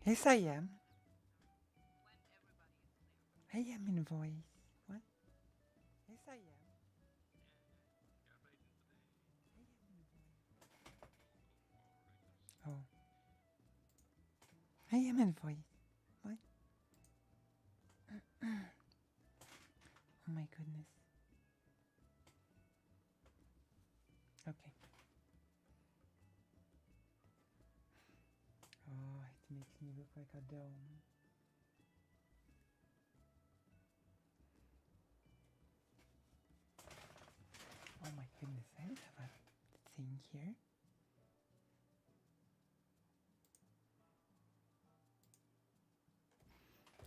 Yes, I am. I am in voice. What? Yes, I am. I am in voice. Oh, I am in voice. What? Oh my goodness. Okay. Oh, it makes me look like a dome. Oh my goodness, I don't have a thing here.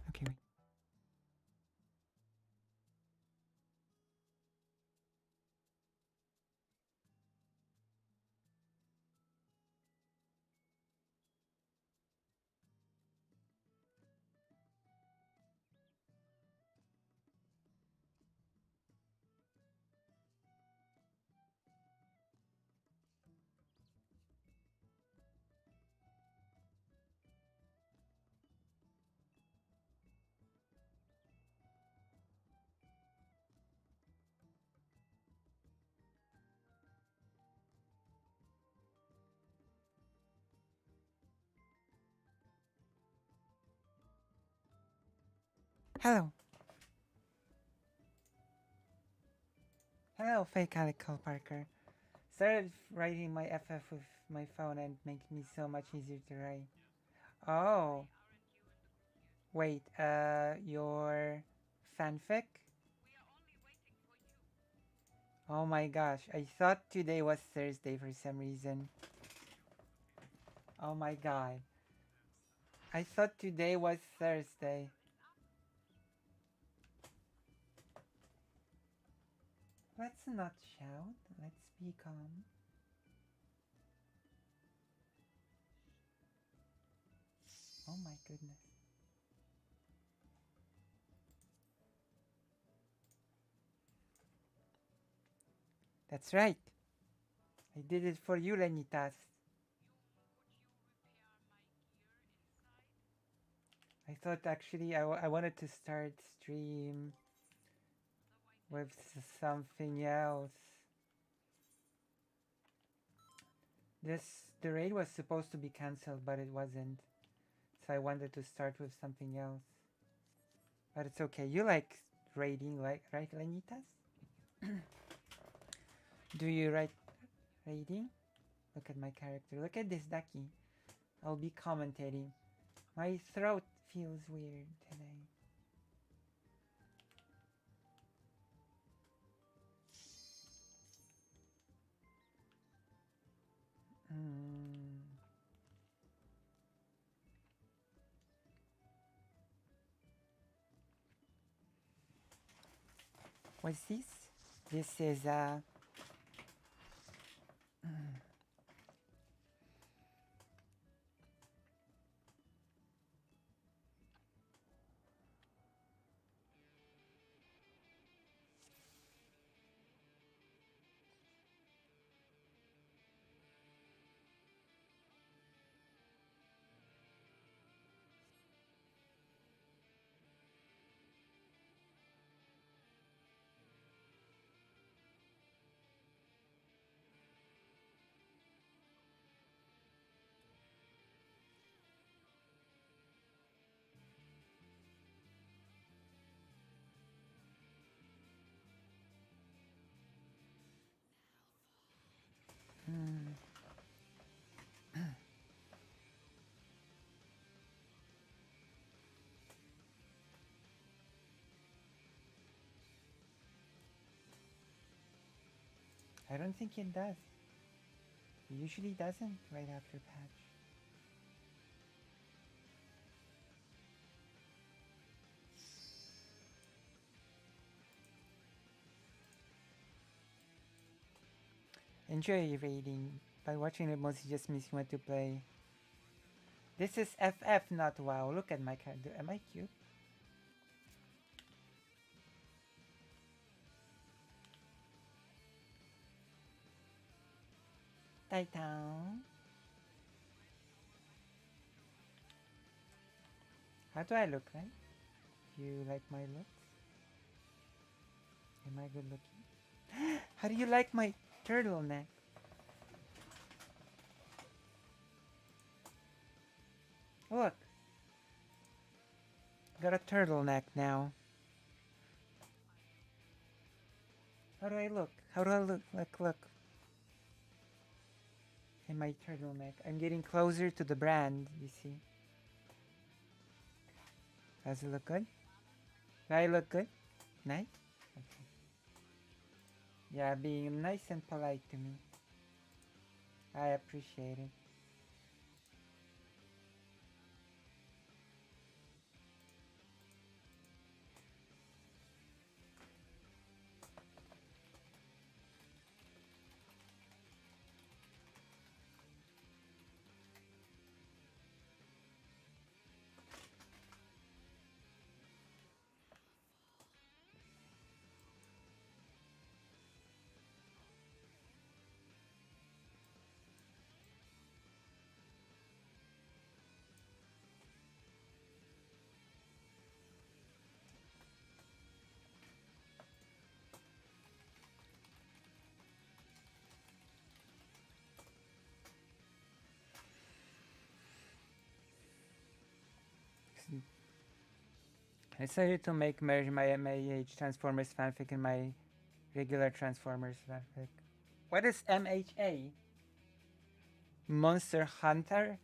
Okay, wait. Hello. Hello, fake Calico Parker. Started writing my FF with my phone and it makes me so much easier to write. Oh, wait, your fanfic? Oh my gosh, I thought today was Thursday for some reason. Oh my god. I thought today was Thursday. Let's not shout. Let's be calm. Oh my goodness. That's right. I did it for you, Lenitas. I thought actually I wanted to start stream with something else. The raid was supposed to be cancelled, but it wasn't. So I wanted to start with something else. But it's okay. You like raiding, like right, Lenitas? Do you like raiding? Look at my character. Look at this ducky. I'll be commentating. My throat feels weird today. Mm. What's this? This is mm. I don't think it does. It usually doesn't right after patch. Enjoy raiding. By watching it mostly just makes me want to play. This is FF, not WoW. Look at my character. Am I cute? Titan. How do I look, right? Do you like my looks? Am I good looking? How do you like my turtleneck? Look, got a turtleneck now. How do I look? How do I look? Look. In my turtleneck. I'm getting closer to the brand, you see. Does it look good? Do I look good? Nice? Okay. Yeah, being nice and polite to me. I appreciate it. I decided to merge my MAH Transformers fanfic and my regular Transformers fanfic. What is MHA? Monster Hunter?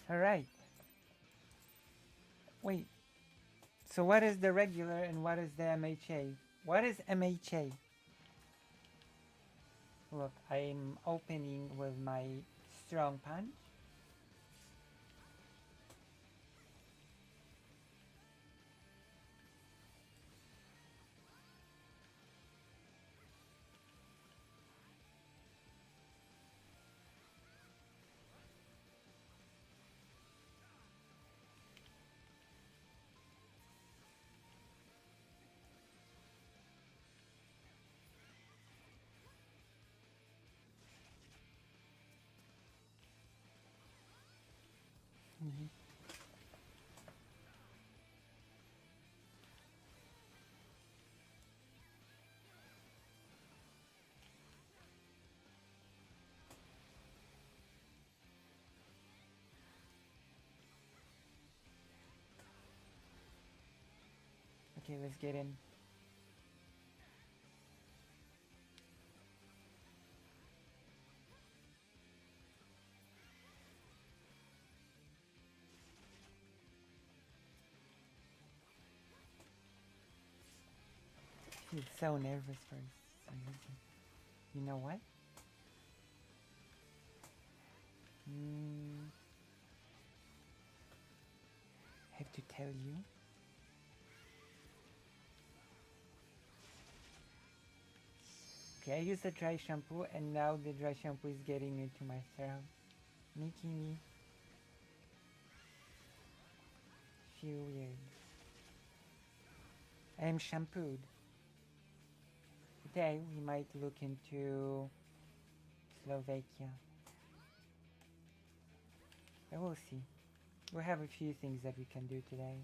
Alright. Wait. So what is the regular and what is the MHA? What is MHA? Look, I'm opening with my strong punch. Mm-hmm. Okay, let's get in. I feel so nervous for some reason. You know what? I have to tell you. Okay, I used a dry shampoo and now the dry shampoo is getting into my throat, making me feel weird. I am shampooed. Today we might look into Slovakia. I will see. We have a few things that we can do today.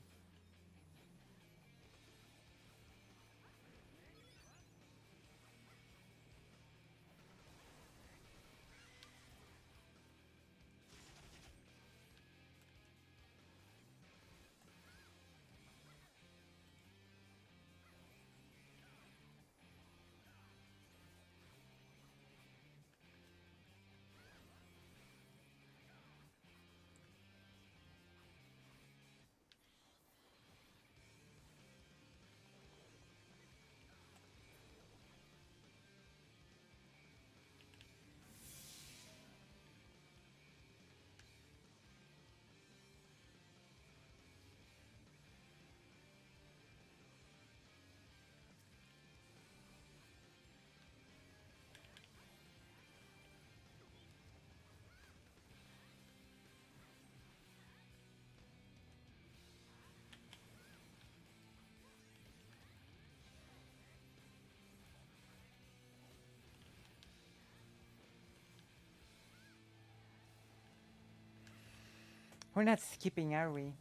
We're not skipping, are we?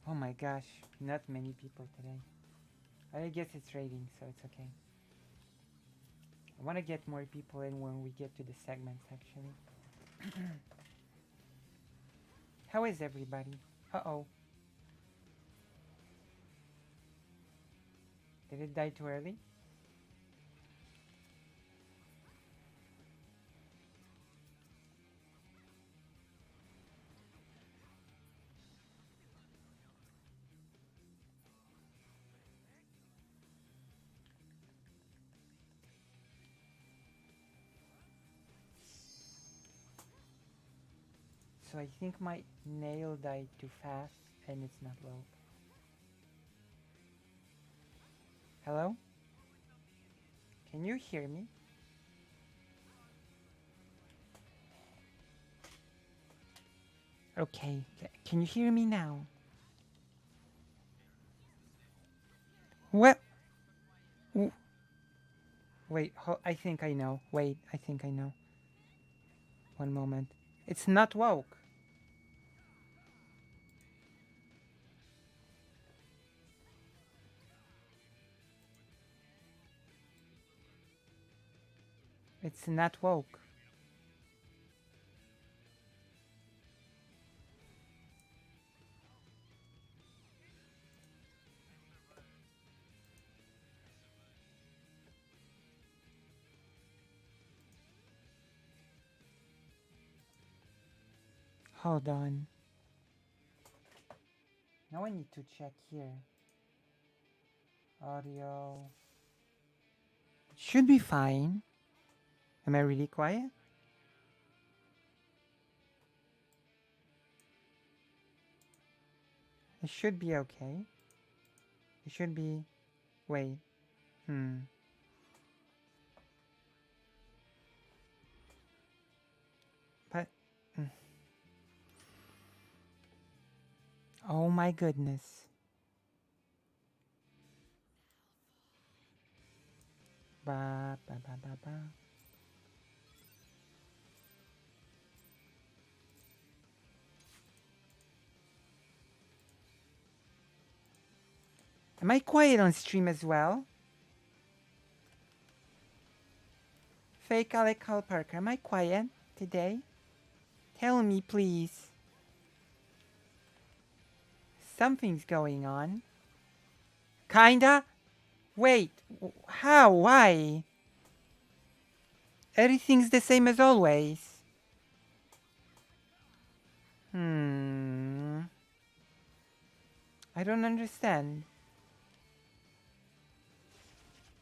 Oh my gosh, not many people today. I guess it's raining, so it's okay. I want to get more people in when we get to the segments, actually. How is everybody? Uh-oh. Did it die too early? So I think my nail died too fast and it's not low. Hello? Can you hear me? Okay. Can you hear me now? What? Wait, I think I know. Wait, I think I know. One moment. It's not woke. It's not woke. Hold on. Now I need to check here. Audio. Should be fine. Am I really quiet? It should be okay. It should be. Wait. Hmm. But. mm, Oh my goodness. Ba ba ba ba ba. Am I quiet on stream as well? Fake Alec Hall Parker, am I quiet today? Tell me, please. Something's going on. Kinda? Wait, how? Why? Everything's the same as always. Hmm. I don't understand.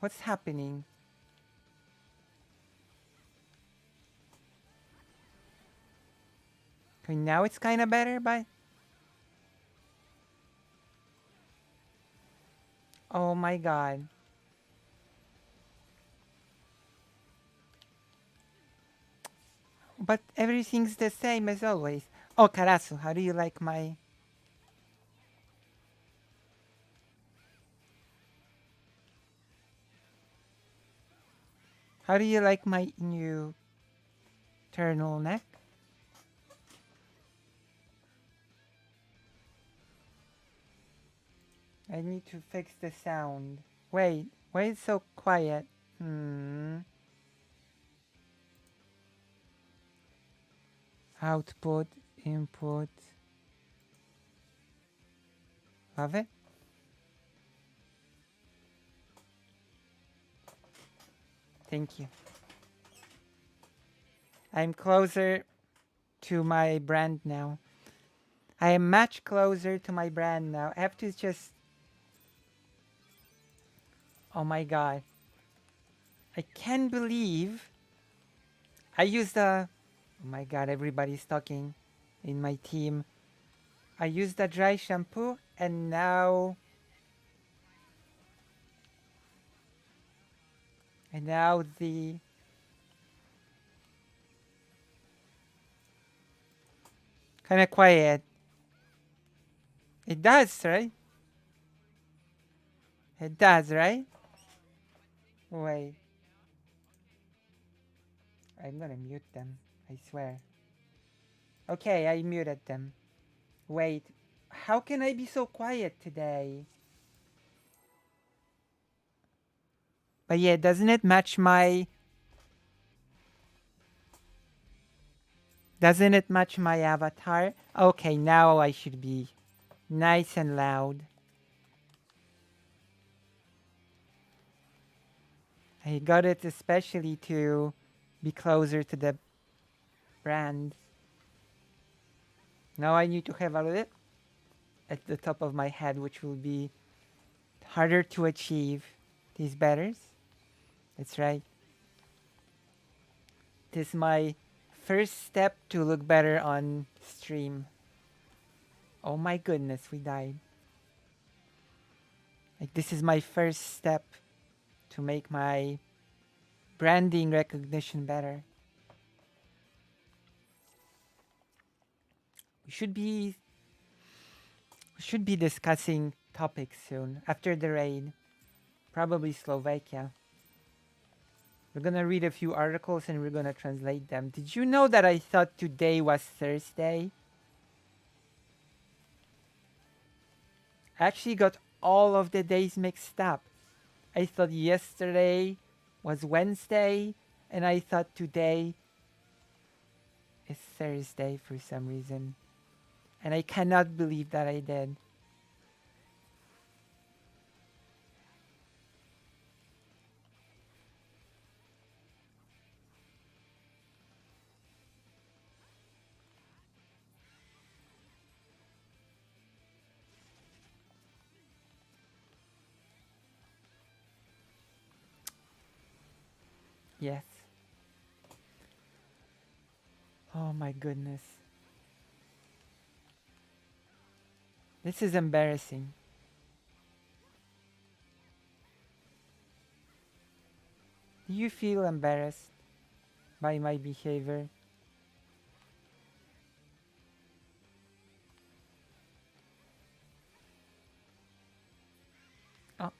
What's happening? Okay, now it's kinda better, but. Oh my god. But everything's the same as always. Oh, Karasu, how do you like my. How do you like my new turtleneck? I need to fix the sound. Wait, why is it so quiet? Hmm. Output, input. Love it? Thank you. I'm closer to my brand now. I am much closer to my brand now. I have to just. Oh my god. I can't believe I used the. Oh my god, everybody's talking in my team. I used the dry shampoo and now. And now the. Kind of quiet. It does, right? It does, right? Wait. I'm gonna mute them. I swear. Okay, I muted them. Wait, how can I be so quiet today? But yeah, doesn't it match my avatar? Okay, now I should be nice and loud. I got it especially to be closer to the brand. Now I need to have a little at the top of my head, which will be harder to achieve. These betters. That's right. This is my first step to look better on stream. Oh my goodness, we died. Like this is my first step to make my branding recognition better. We should be discussing topics soon after the raid. Probably Slovakia. We're gonna read a few articles and we're gonna translate them. Did you know that I thought today was Thursday? I actually got all of the days mixed up. I thought yesterday was Wednesday and I thought today is Thursday for some reason. And I cannot believe that I did. Yes. Oh my goodness. This is embarrassing. Do you feel embarrassed by my behavior? Oh,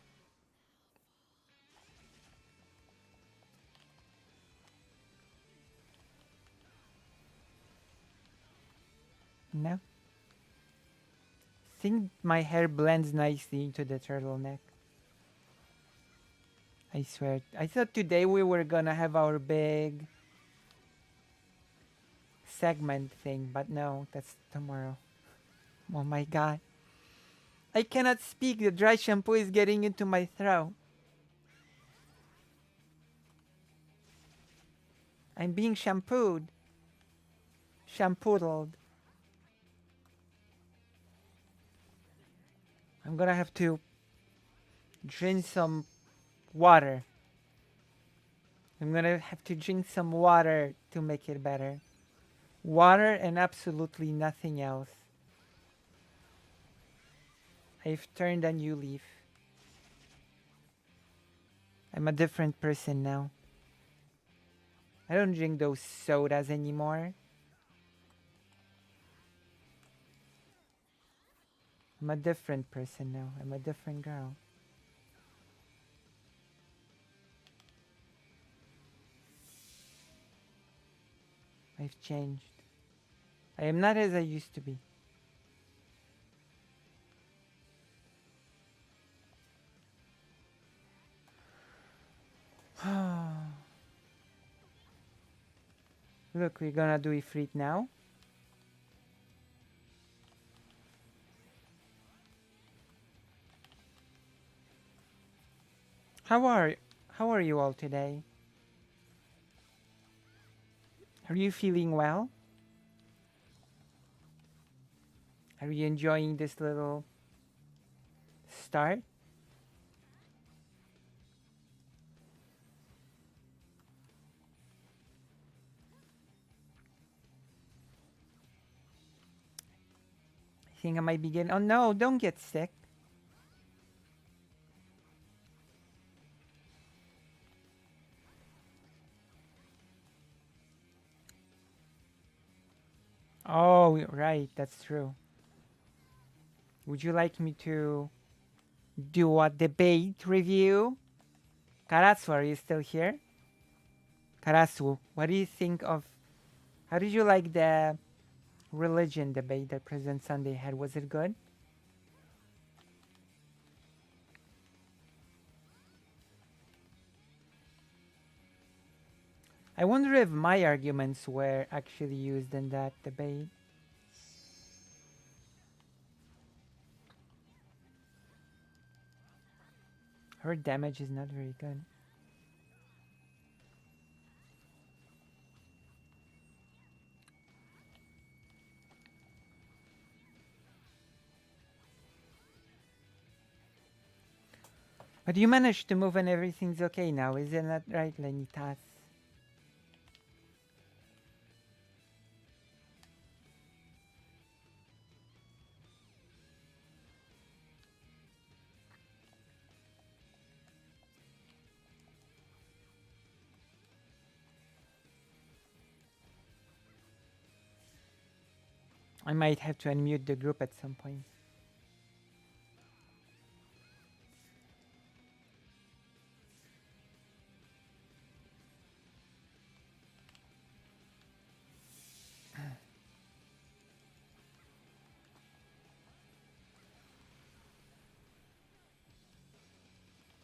no. Think my hair blends nicely into the turtleneck. I swear. I thought today we were gonna have our big segment thing, but no, that's tomorrow. Oh my god. I cannot speak. The dry shampoo is getting into my throat. I'm being shampooed. Shampoodled. I'm gonna have to drink some water. I'm gonna have to drink some water to make it better. Water and absolutely nothing else. I've turned a new leaf. I'm a different person now. I don't drink those sodas anymore. I'm a different person now. I'm a different girl. I've changed. I am not as I used to be. Look, we're gonna do Ifrit now. How are how are you all today? Are you feeling well? Are you enjoying this little start? I think I might begin. Oh no, don't get sick. Oh, right, that's true. Would you like me to do a debate review? Karatsu, are you still here? Karatsu, what do you think of? How did you like the religion debate that President Sunday had. Was it good? I wonder if my arguments were actually used in that debate. Her damage is not very good. But you managed to move and everything's okay now, isn't that right, Lenitas? I might have to unmute the group at some point.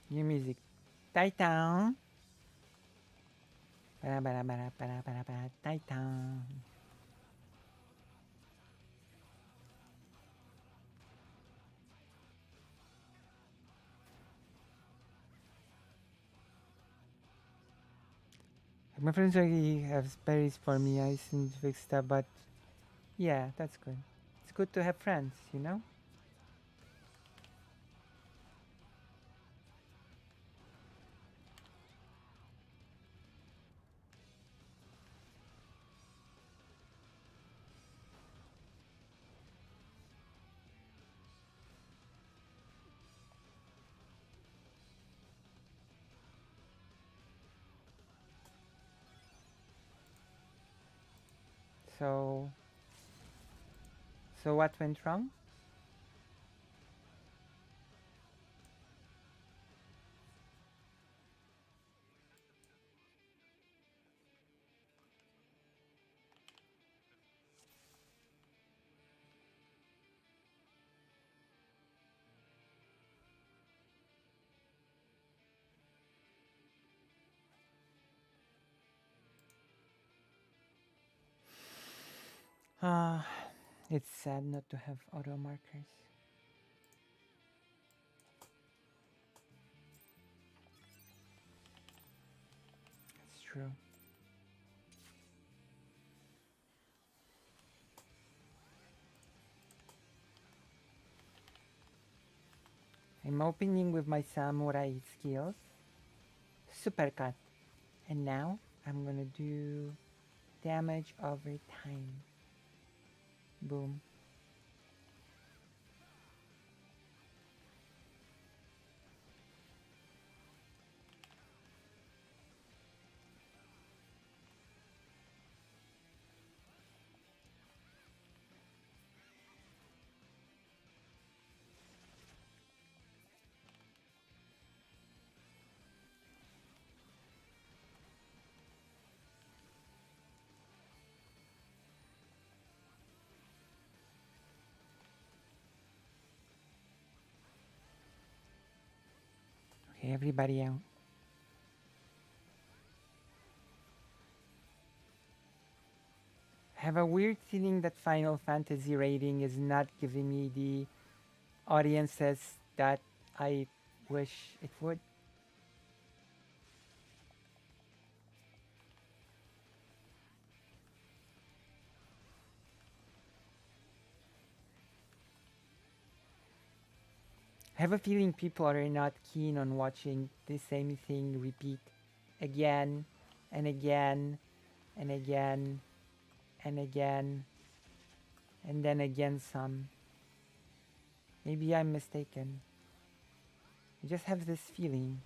New music. Titan. Para para para para para para Titan. My friends already have berries for me. I shouldn't fix that, but yeah, that's good. It's good to have friends, you know? So, so what went wrong? Ah, it's sad not to have auto markers. It's true. I'm opening with my samurai skills. Super cut. And now I'm gonna do damage over time. Boom. Okay, everybody out. I have a weird feeling that Final Fantasy rating is not giving me the audiences that I wish it would. I have a feeling people are not keen on watching the same thing repeat again and again and again and again and then again some. Maybe I'm mistaken. I just have this feeling.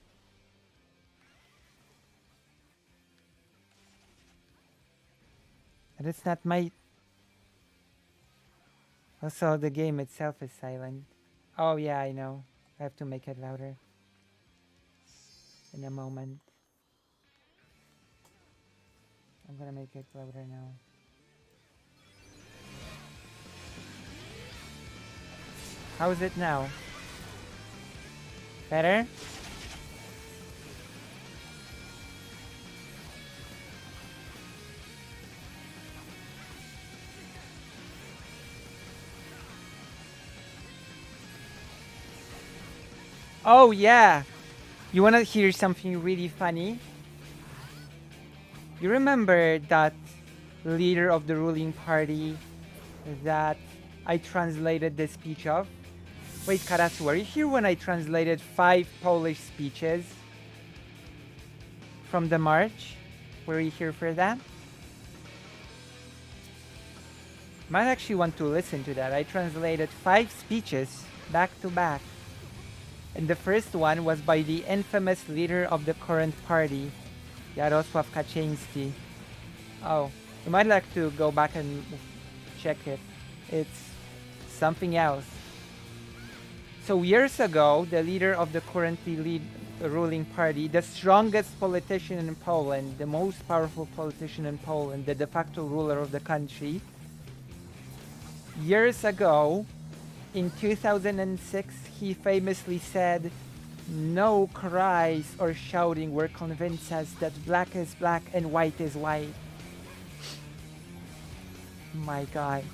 And it's not my. Also, the game itself is silent. Oh, yeah, I know. I have to make it louder in a moment. I'm gonna make it louder now. How's it now? Better? Oh yeah! You wanna hear something really funny? You remember that leader of the ruling party that I translated the speech of? Wait, Karasu, were you here when I translated 5 Polish speeches from the march? Were you here for that? Might actually want to listen to that. I translated 5 speeches back to back. And the first one was by the infamous leader of the current party, Jarosław Kaczyński. Oh, you might like to go back and check it. It's something else. So years ago, the leader of the currently ruling party, the strongest politician in Poland, the most powerful politician in Poland, the de facto ruler of the country, years ago, in 2006, he famously said, "No cries or shouting will convince us that black is black and white is white." My God.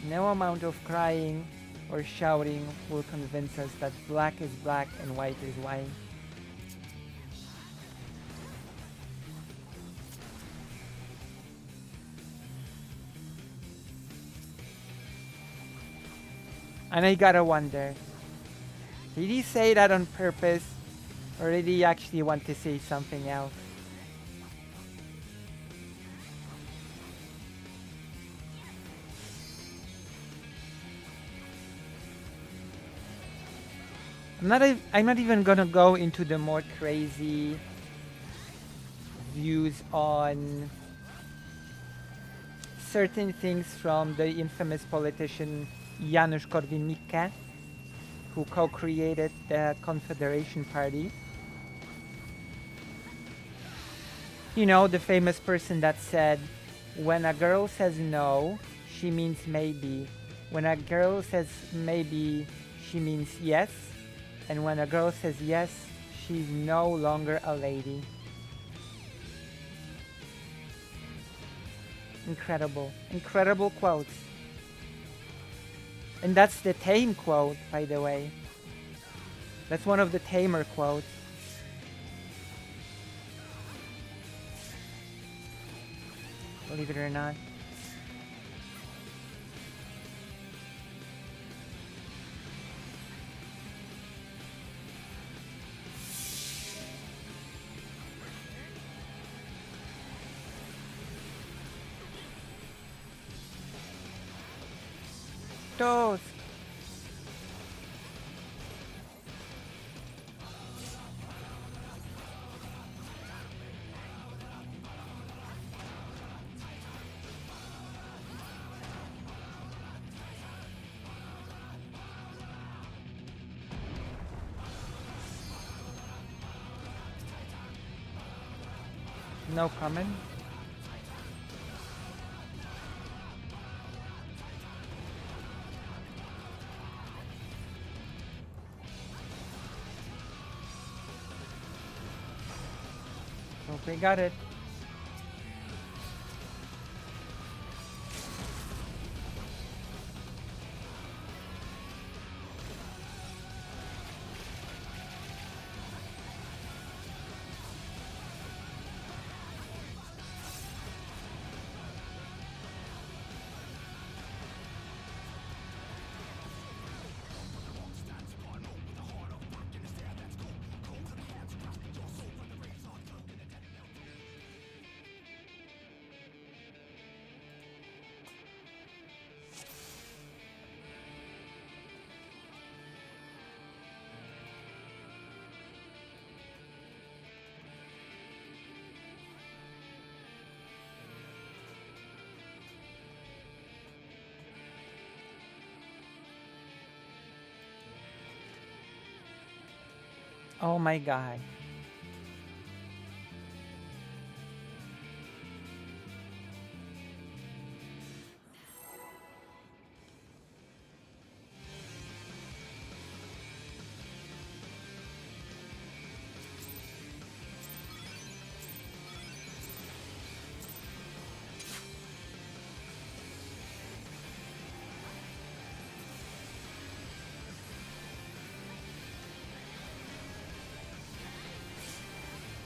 No amount of crying or shouting will convince us that black is black and white is white. And I gotta wonder, did he say that on purpose, or did he actually want to say something else? I'm not even gonna go into the more crazy views on certain things from the infamous politician Janusz Korwin-Mikke, who co-created the Confederation Party. You know, the famous person that said, when a girl says no, she means maybe. When a girl says maybe, she means yes. And when a girl says yes, she's no longer a lady. Incredible. Incredible quotes. And that's the tame quote, by the way. That's one of the tamer quotes. Believe it or not. Toast. No comment. Okay, got it. Oh my God.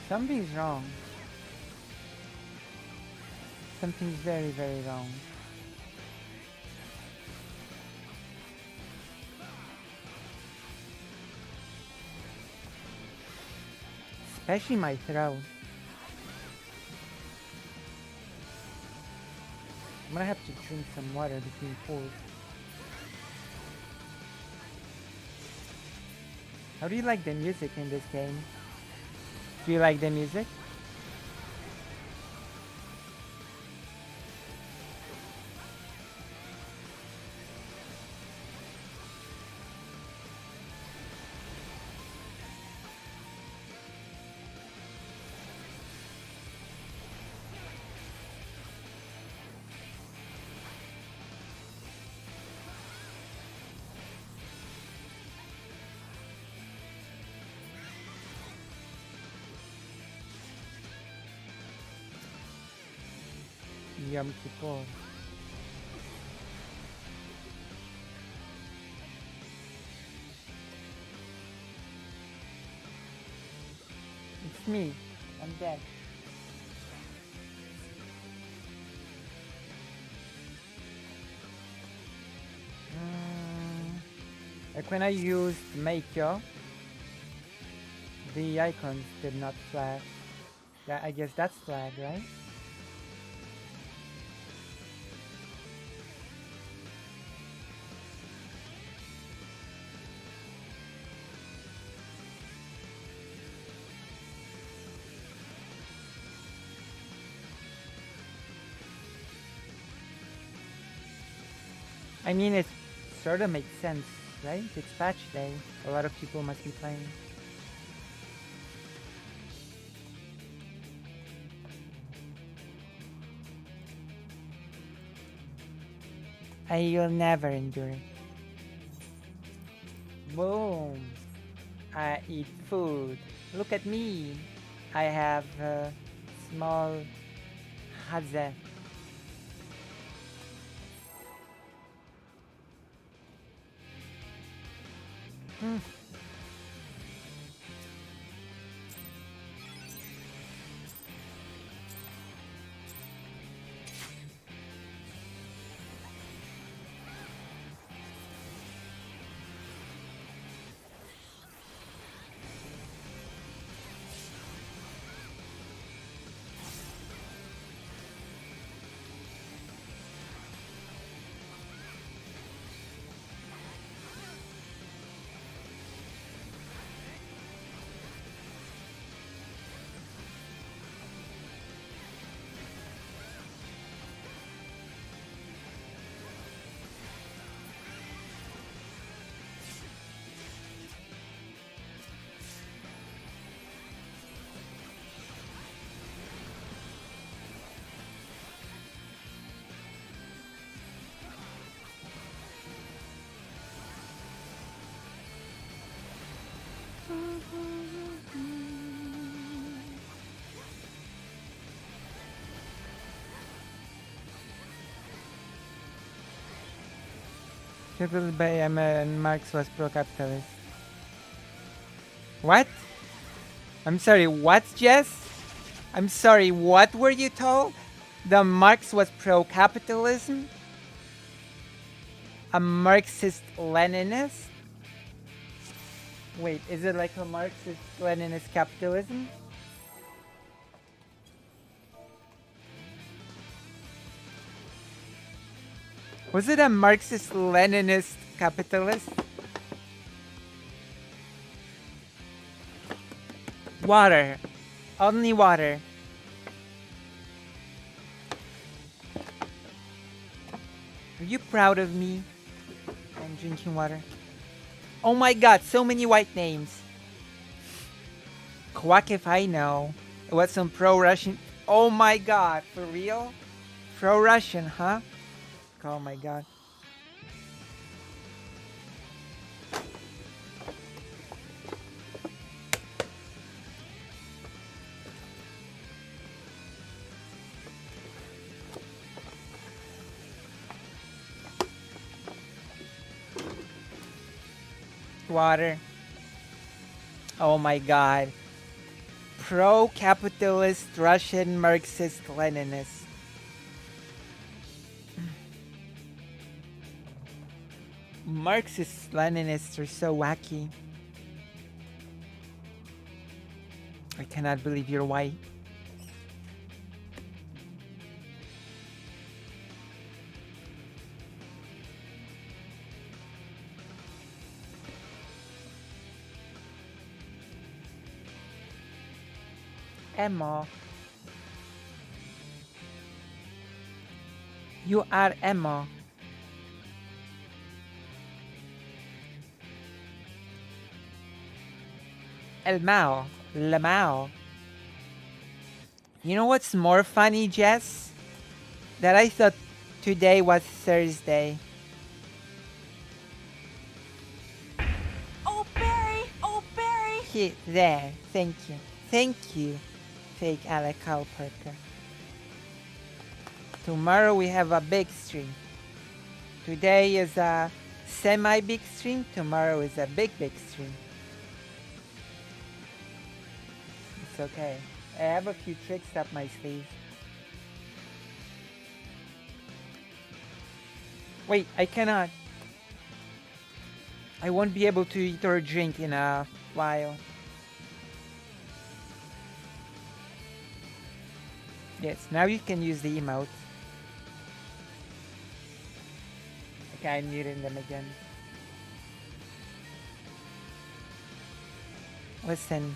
Something's wrong. Something's very, very wrong. Especially my throat. I'm gonna have to drink some water between pulls. How do you like the music in this game? Do you like the music? Yom Kippur. It's me. I'm dead. Like when I used Makeyo, the icons did not flash. Yeah, I guess that's flag, right? I mean, it sort of makes sense, right? It's patch day. A lot of people must be playing. I will never endure it. Boom. I eat food. Look at me. I have a small haze. Hmm. Triple by Emma and Marx was pro-capitalist. What? I'm sorry, what, Jess? I'm sorry, what were you told? The Marx was pro-capitalism? A Marxist-Leninist? Wait, is it like a Marxist-Leninist capitalism? Was it a Marxist-Leninist capitalist? Water. Only water. Are you proud of me? I'm drinking water. Oh my god, so many white names. Quack if I know. What, some pro-Russian? Oh my god, for real? Pro-Russian, huh? Oh my god. Water. Oh my god. pro-capitalist Russian Marxist-Leninist. Marxist-Leninists are so wacky. I cannot believe you're white. Emma. You are Emma. El Mao. Le Mao. You know what's more funny, Jess? That I thought today was Thursday. Oh, Barry! Oh, Barry! There. Thank you. Thank you, fake Alec Parker. Tomorrow we have a big stream. Today is a semi-big stream. Tomorrow is a big stream. It's okay. I have a few tricks up my sleeve. Wait, I cannot. I won't be able to eat or drink in a while. Yes, now you can use the emote. Okay, I'm muting them again. Listen,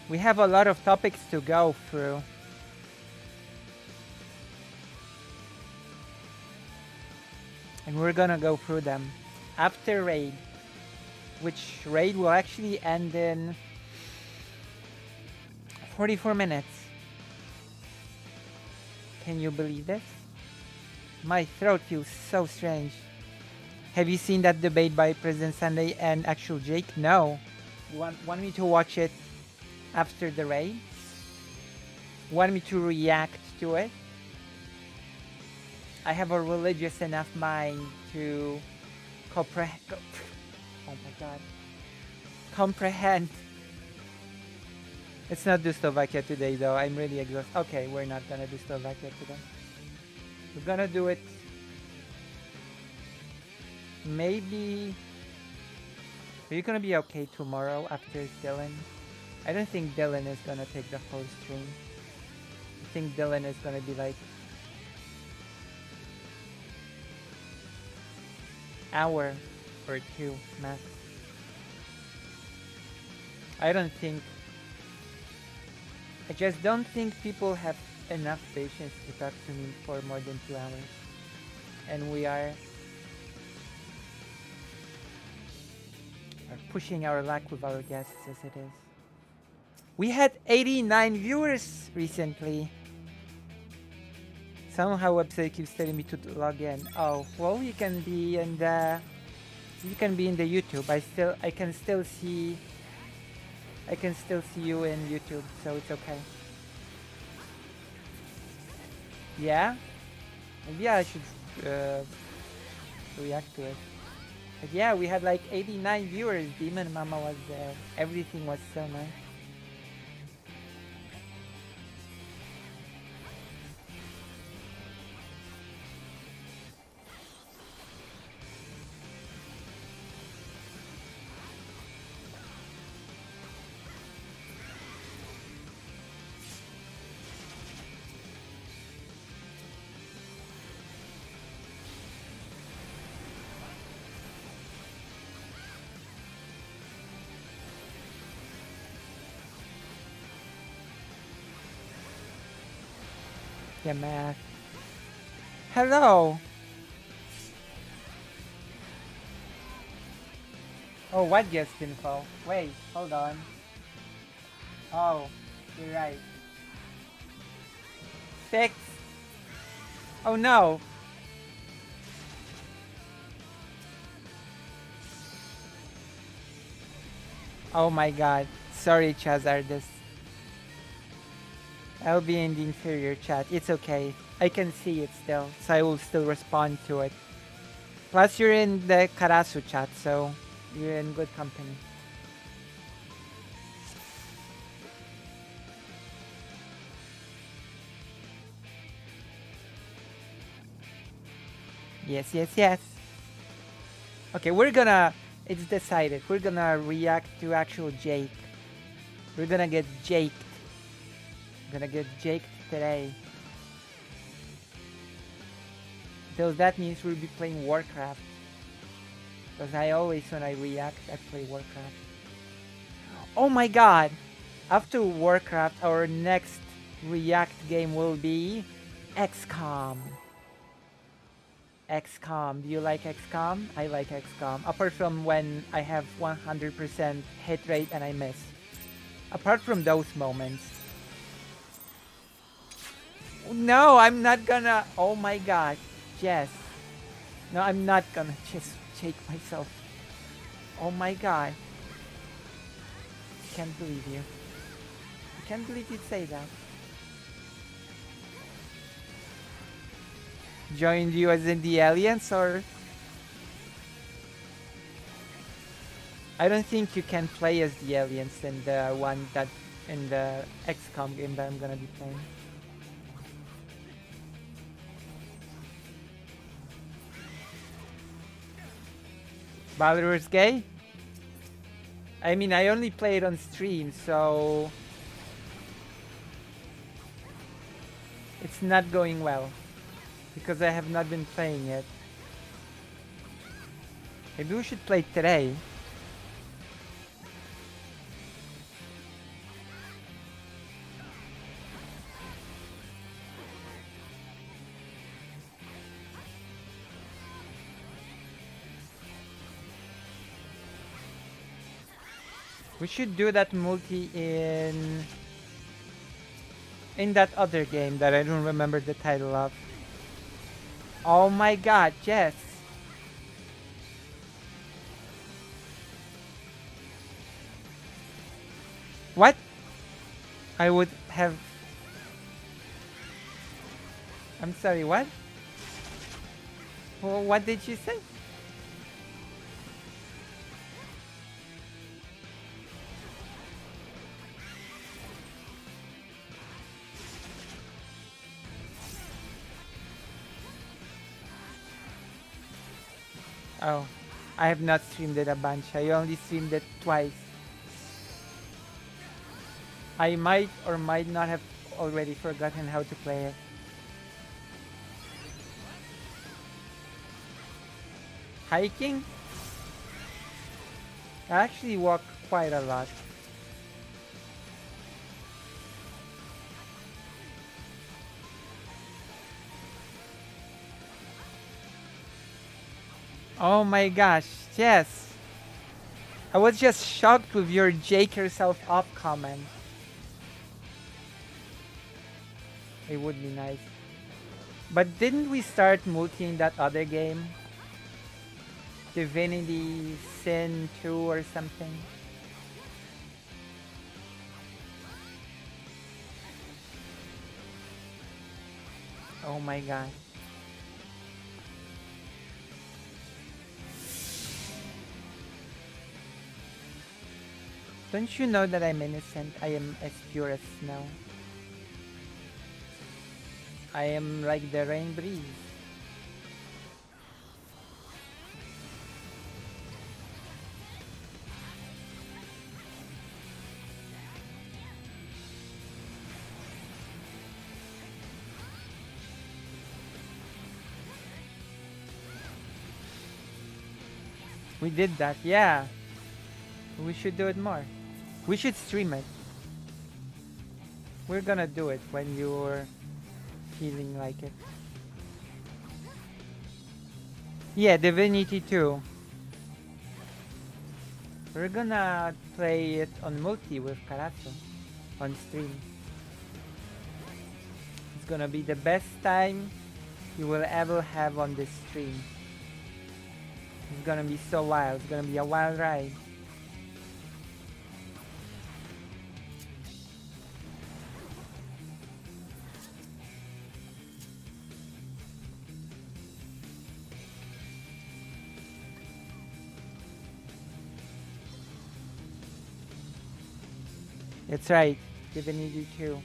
we have a lot of topics to go through. And we're gonna go through them after raid, which raid will actually end in 44 minutes. Can you believe this? My throat feels so strange. Have you seen that debate by President Sunday and actual Jake? No. You want me to watch it after the raid? Want me to react to it? I have a religious enough mind to comprehend. Oh my god. Comprehend. It's not do Slovakia today though. I'm really exhausted. Okay, we're not gonna do Slovakia today. We're gonna do it. Maybe. Are you gonna be okay tomorrow after Dylan? I don't think Dylan is gonna take the whole stream. I think Dylan is gonna be like hour or two max. I just don't think people have enough patience to talk to me for more than 2 hours. And we are pushing our luck with our guests as it is. We had 89 viewers recently. Somehow website keeps telling me to log in. Oh, well, you can be in the YouTube. I can still see you in YouTube, so it's okay. Yeah? Maybe I should react to it. But yeah, we had like 89 viewers. Demon Mama was there. Everything was so nice. Yeah, math. Hello. Oh, what guest info? Wait, hold on. Oh, you're right. Fix. Oh no. Oh my god. Sorry, Chazardus. I'll be in the inferior chat. It's okay. I can see it still, so I will still respond to it. Plus, you're in the Karasu chat, so you're in good company. Yes, yes, yes. Okay, we're gonna. It's decided. We're gonna react to actual Jake. We're gonna get Jaked. Gonna get Jaked today. So that means we'll be playing Warcraft. Because I always, when I react, I play Warcraft. Oh my god! After Warcraft, our next React game will be XCOM. XCOM. Do you like XCOM? I like XCOM. Apart from when I have 100% hit rate and I miss. Apart from those moments. No, I'm not gonna. Oh my god. Jess. No, I'm not gonna just shake myself. Oh my god. Can't believe you. I can't believe you'd say that. Joined you as in the Alliance, or? I don't think you can play as the Alliance in the one that in the XCOM game that I'm gonna be playing. Baldur's Gate? I mean, I only play it on stream, so it's not going well because I have not been playing it. Maybe we should play it today. We should do that multi in that other game that I don't remember the title of. Oh my god, yes. What? I would have... I'm sorry, what? Well, what did you say? Oh, I have not streamed it a bunch. I only streamed it twice. I might or might not have already forgotten how to play it. Hiking? I actually walk quite a lot. Oh my gosh, yes. I was just shocked with your Jake yourself up comment. It would be nice. But didn't we start multi in that other game? Divinity Sin 2 or something? Oh my god. Don't you know that I'm innocent? I am as pure as snow. I am like the rain breeze. We did that, yeah. We should do it more. We should stream it. We're gonna do it when you're feeling like it. Yeah, Divinity 2. We're gonna play it on multi with Karato on stream. It's gonna be the best time you will ever have on this stream. It's gonna be so wild. It's gonna be a wild ride. That's right. Divinity 2.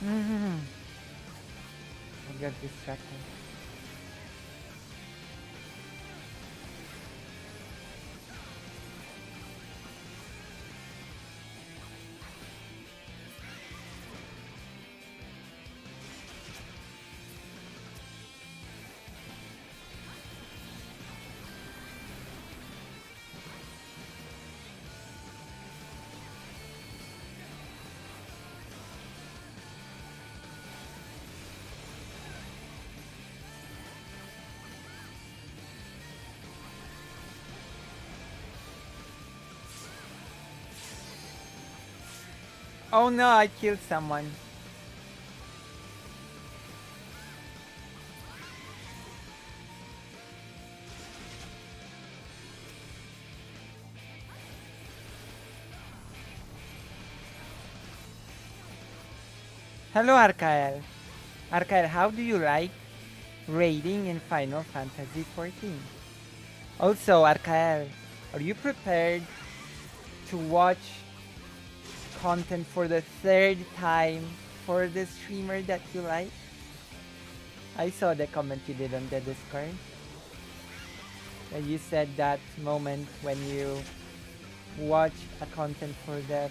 Mm-hmm. I got distracted. Oh no, I killed someone. Hello, Arkael. Arkael, how do you like raiding in Final Fantasy XIV? Also, Arkael, are you prepared to watch content for the third time for the streamer that you like? I saw the comment you did on the Discord. You said that moment when you watch a content for the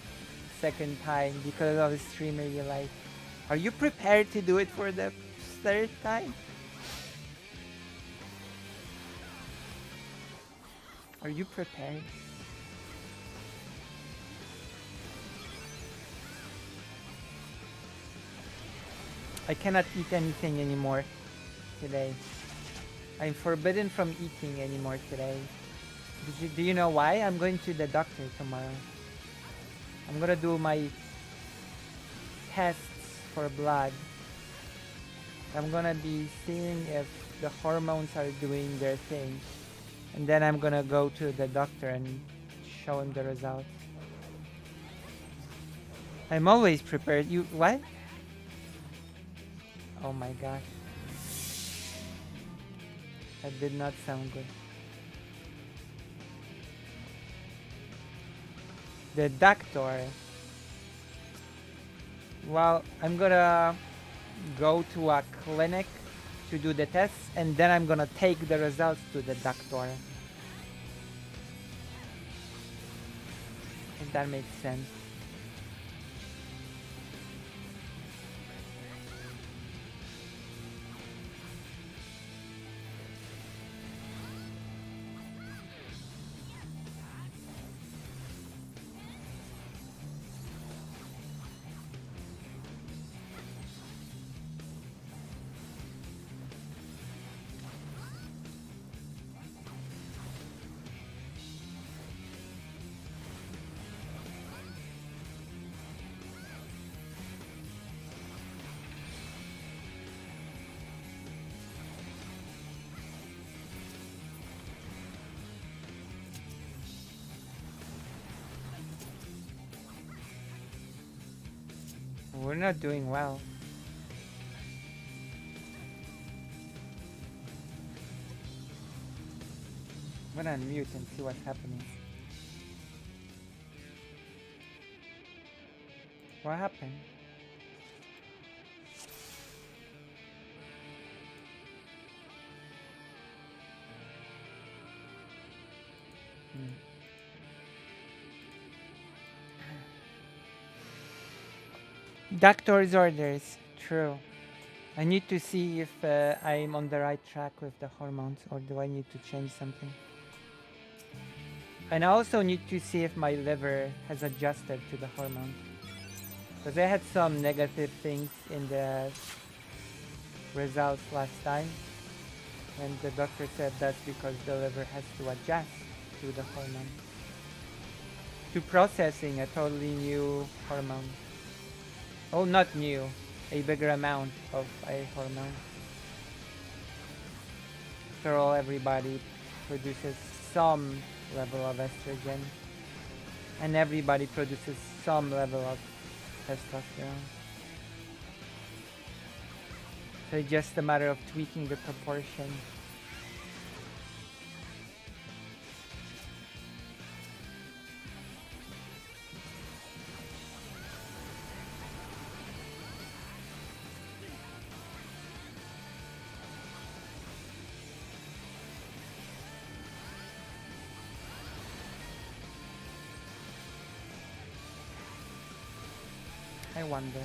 second time because of a streamer you like. Are you prepared to do it for the third time? Are you prepared? I cannot eat anything anymore today. I'm forbidden from eating anymore today. Do you know why? I'm going to the doctor tomorrow. I'm gonna do my tests for blood. I'm gonna be seeing if the hormones are doing their thing. And then I'm gonna go to the doctor and show him the results. I'm always prepared. You what? Oh my gosh. That did not sound good. The doctor. Well, I'm gonna go to a clinic to do the tests and then I'm gonna take the results to the doctor. If that makes sense. We're not doing well. I'm gonna unmute and see what's happening. What happened? Doctor's orders. True. I need to see if I'm on the right track with the hormones or do I need to change something. And I also need to see if my liver has adjusted to the hormone. Because I had some negative things in the results last time. And the doctor said that's because the liver has to adjust to the hormone. To processing a totally new hormone. Oh, not new. A bigger amount of a hormone. After all, everybody produces some level of estrogen. And everybody produces some level of testosterone. So it's just a matter of tweaking the proportion. I wonder.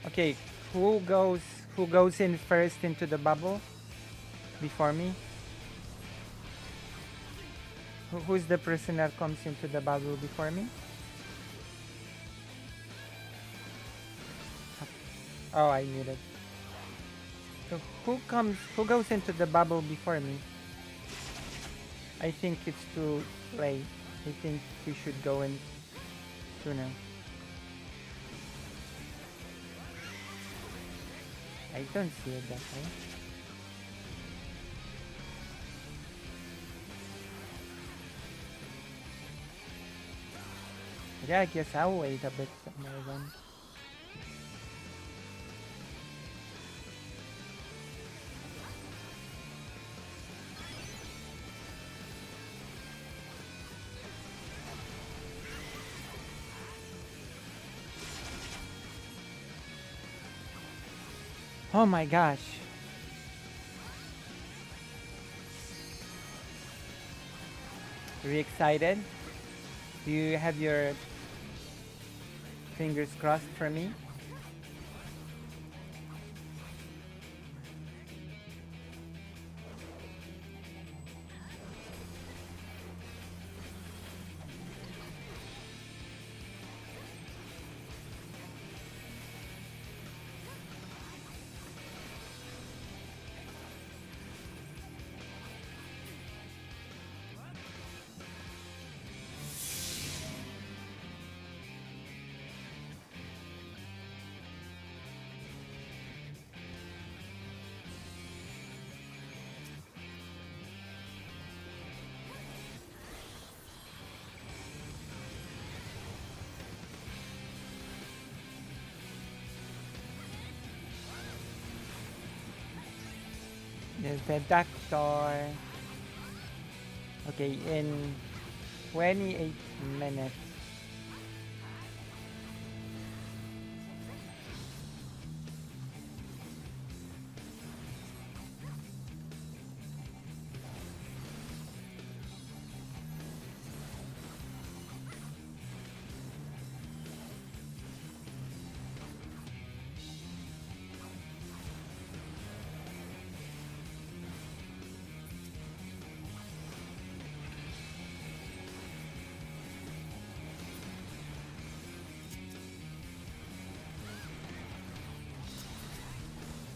Okay, who goes who goes in first into the bubble before me? Who's the person that comes into the bubble before me? Oh, I need it. So who goes into the bubble before me? I think it's too late. I think we should go in sooner. I don't see it that way. Yeah, I guess I'll wait a bit more then. Oh my gosh. Are you excited? Do you have your fingers crossed for me? There's the doctor. Okay, in 28 minutes.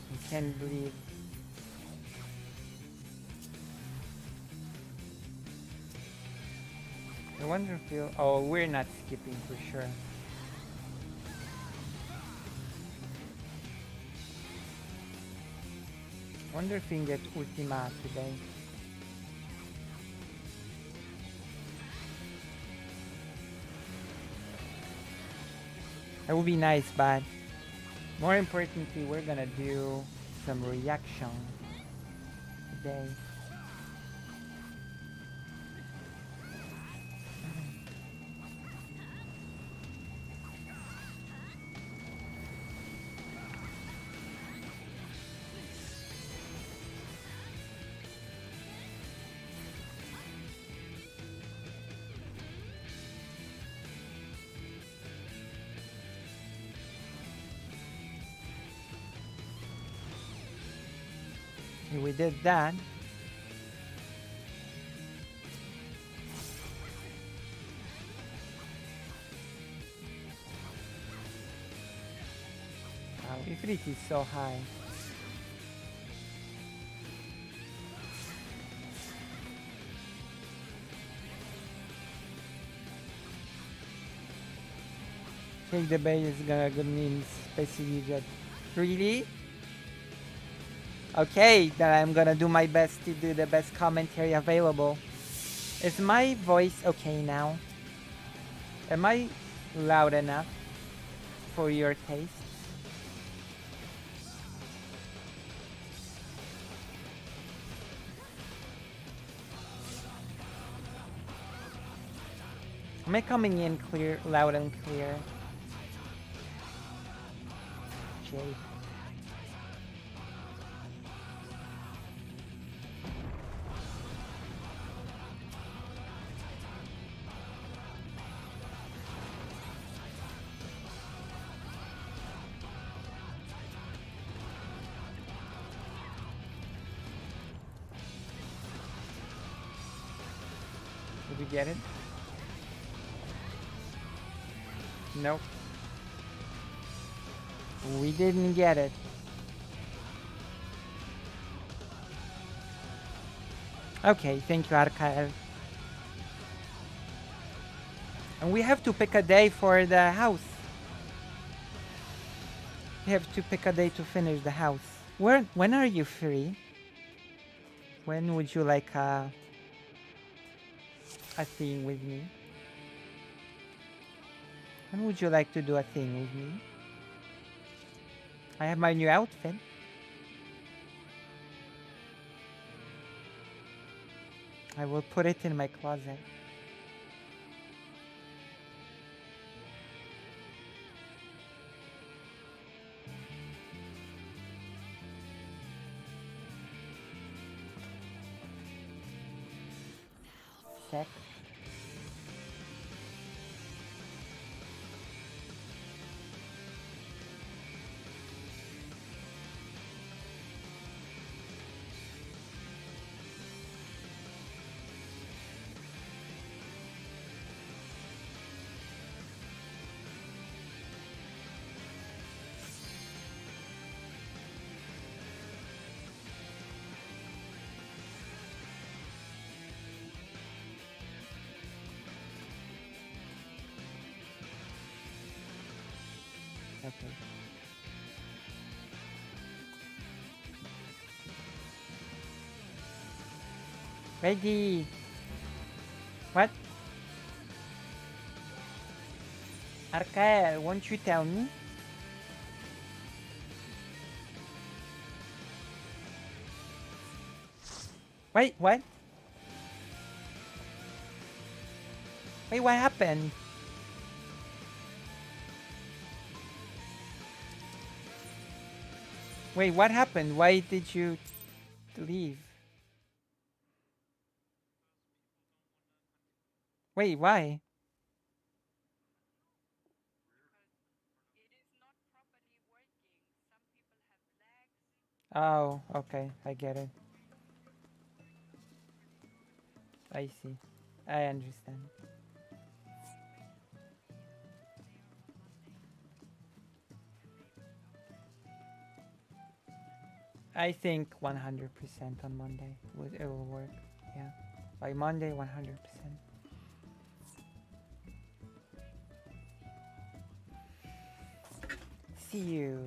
I can't believe. I wonder if we'll. Oh, we're not skipping for sure. Wonder if we can get Ultima today. That would be nice, but more importantly, we're gonna do some reaction today. Okay, we did that. Wow, Ifrit is so high. Take the bay is gonna mean especially that. Really? Okay, then I'm gonna do my best to do the best commentary available. Is my voice okay now? Am I loud enough for your taste? Am I coming in clear, loud and clear? Jake. Did we get it? Nope. We didn't get it. Okay, thank you, Arkael. And we have to pick a day for the house. We have to pick a day to finish the house. When are you free? When would you like a thing with me? When would you like to do a thing with me? I have my new outfit. I will put it in my closet. Sec. Okay. Ready. What? Arkael, won't you tell me? Wait, what? Wait, what happened? Wait, what happened? Why did you leave? Wait, why? Oh, okay, I get it. I see. I understand. I think 100% on Monday it will work. Yeah. By Monday, 100%. See you.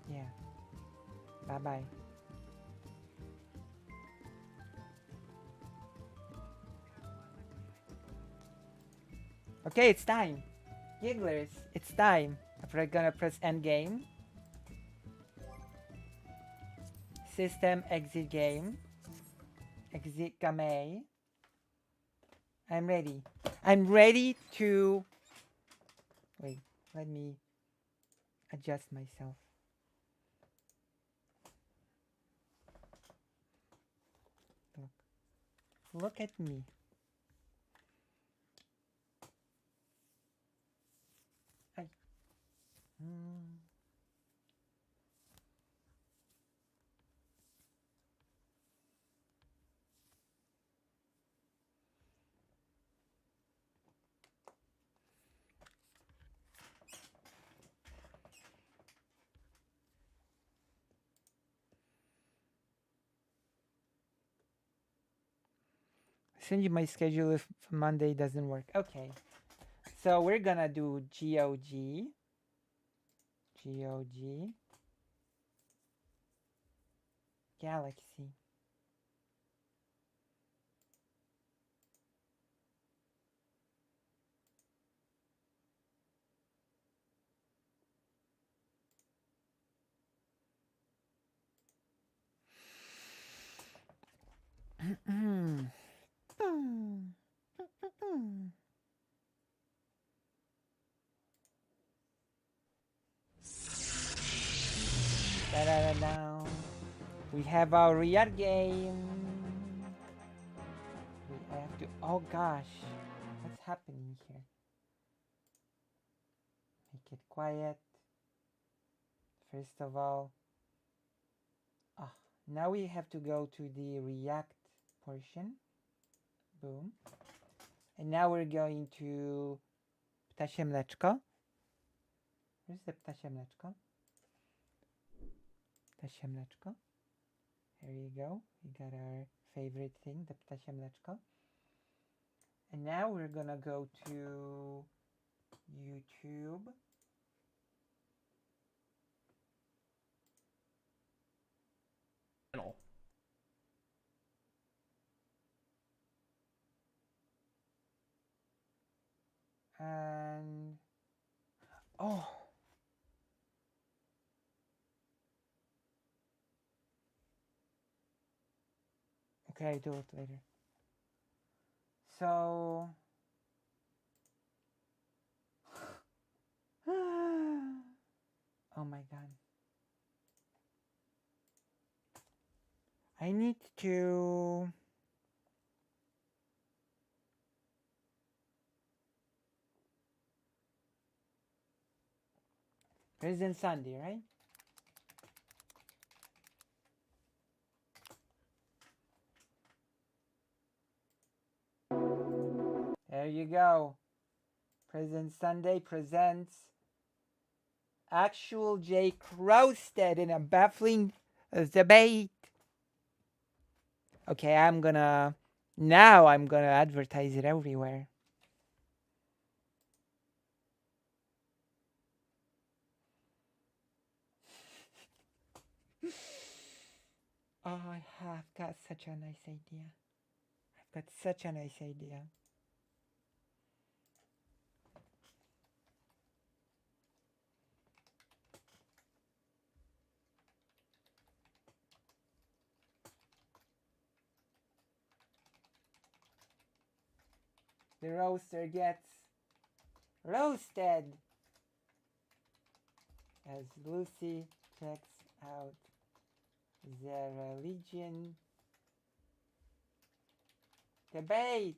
Yeah. Bye bye. Okay, it's time. Gigglers, it's time. We're gonna press end game. System exit game. Exit game. I'm ready. I'm ready to. Wait, let me adjust myself. Look. Look at me. I. Hmm. Send you my schedule if Monday doesn't work. Okay. So we're gonna do GOG. GOG. Galaxy. Da-da-da-da. We have our Riyadh game. I have to. Oh gosh. What's happening here? Make it quiet. First of all. Ah, now we have to go to the React portion. Boom. And now we're going to ptasie mleczko. Where's the ptasie mleczko? Ptasie mleczko. There you go. We got our favorite thing, the ptasie mleczko. And now we're gonna go to YouTube. And oh, okay, I'll do it later. So oh my god, I need to President Sunday, right? There you go. President Sunday presents actual Jake roasted in a baffling debate. Okay, I'm gonna advertise it everywhere. Oh, I have got such a nice idea. I've got such a nice idea. The roaster gets roasted as Lucy checks out the religion debate.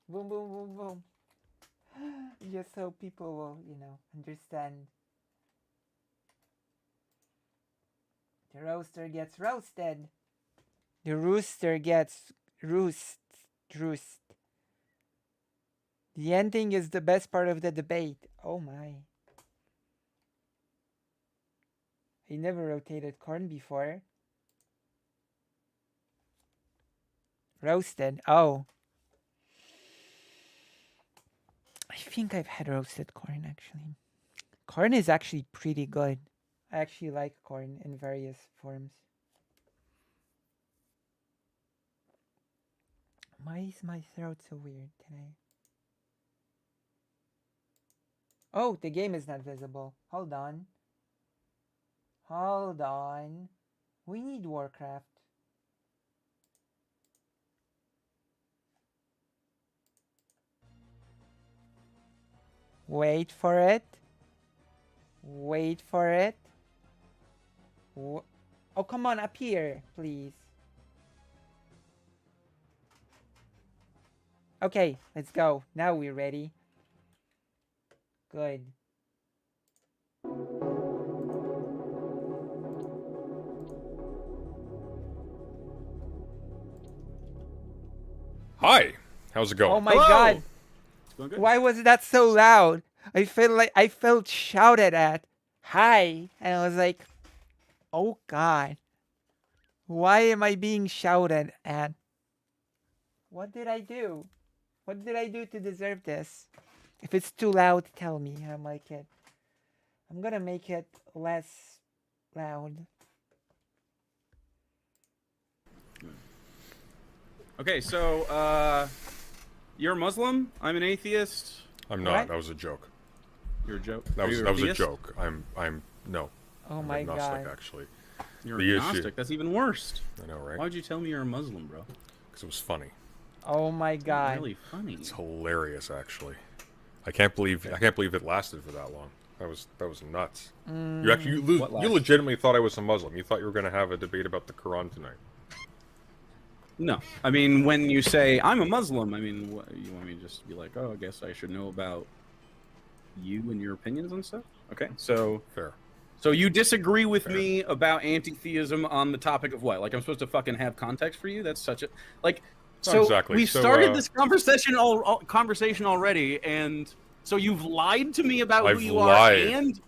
Boom, boom, boom, boom. Just so people will, understand. The roaster gets roasted. The rooster gets roost. The ending is the best part of the debate. Oh my. I never rotated corn before. Roasted. Oh. I think I've had roasted corn actually. Corn is actually pretty good. I actually like corn in various forms. Why is my throat so weird today? Oh, the game is not visible. Hold on. Hold on. We need Warcraft. Wait for it. Wait for it. Oh, come on, up here, please. Okay, let's go. Now we're ready. Good. Hi, how's it going? Oh my Hello. god. It's going good. Why was that so loud? I felt shouted at. Hi. And I was like, oh god. Why am I being shouted at? What did I do? What did I do to deserve this? If it's too loud, tell me. I'm gonna make it less loud. Okay, so you're a Muslim. I'm an atheist. I'm not. What? That was a joke. You're a joke. That Are you was a theist? joke. I'm no. Oh I'm my agnostic, god. actually. You're The issue- agnostic. That's even worse. I know, right? Why'd you tell me you're a Muslim, bro? Because it was funny. Oh my Not god. really funny. It's hilarious, actually. I can't believe it lasted for that long. That was nuts. You actually What you lasted? legitimately thought I was a Muslim. You thought you were going to have a debate about the Quran tonight. No, I mean when you say I'm a Muslim, I mean what, you want me to just be like, oh, I guess I should know about you and your opinions and stuff. Okay, so Fair. So you disagree with me about anti-theism on the topic of what? Like I'm supposed to fucking have context for you? That's such a like. Not So exactly. we So, started this conversation already, and so you've lied to me about who I've you lied. are, and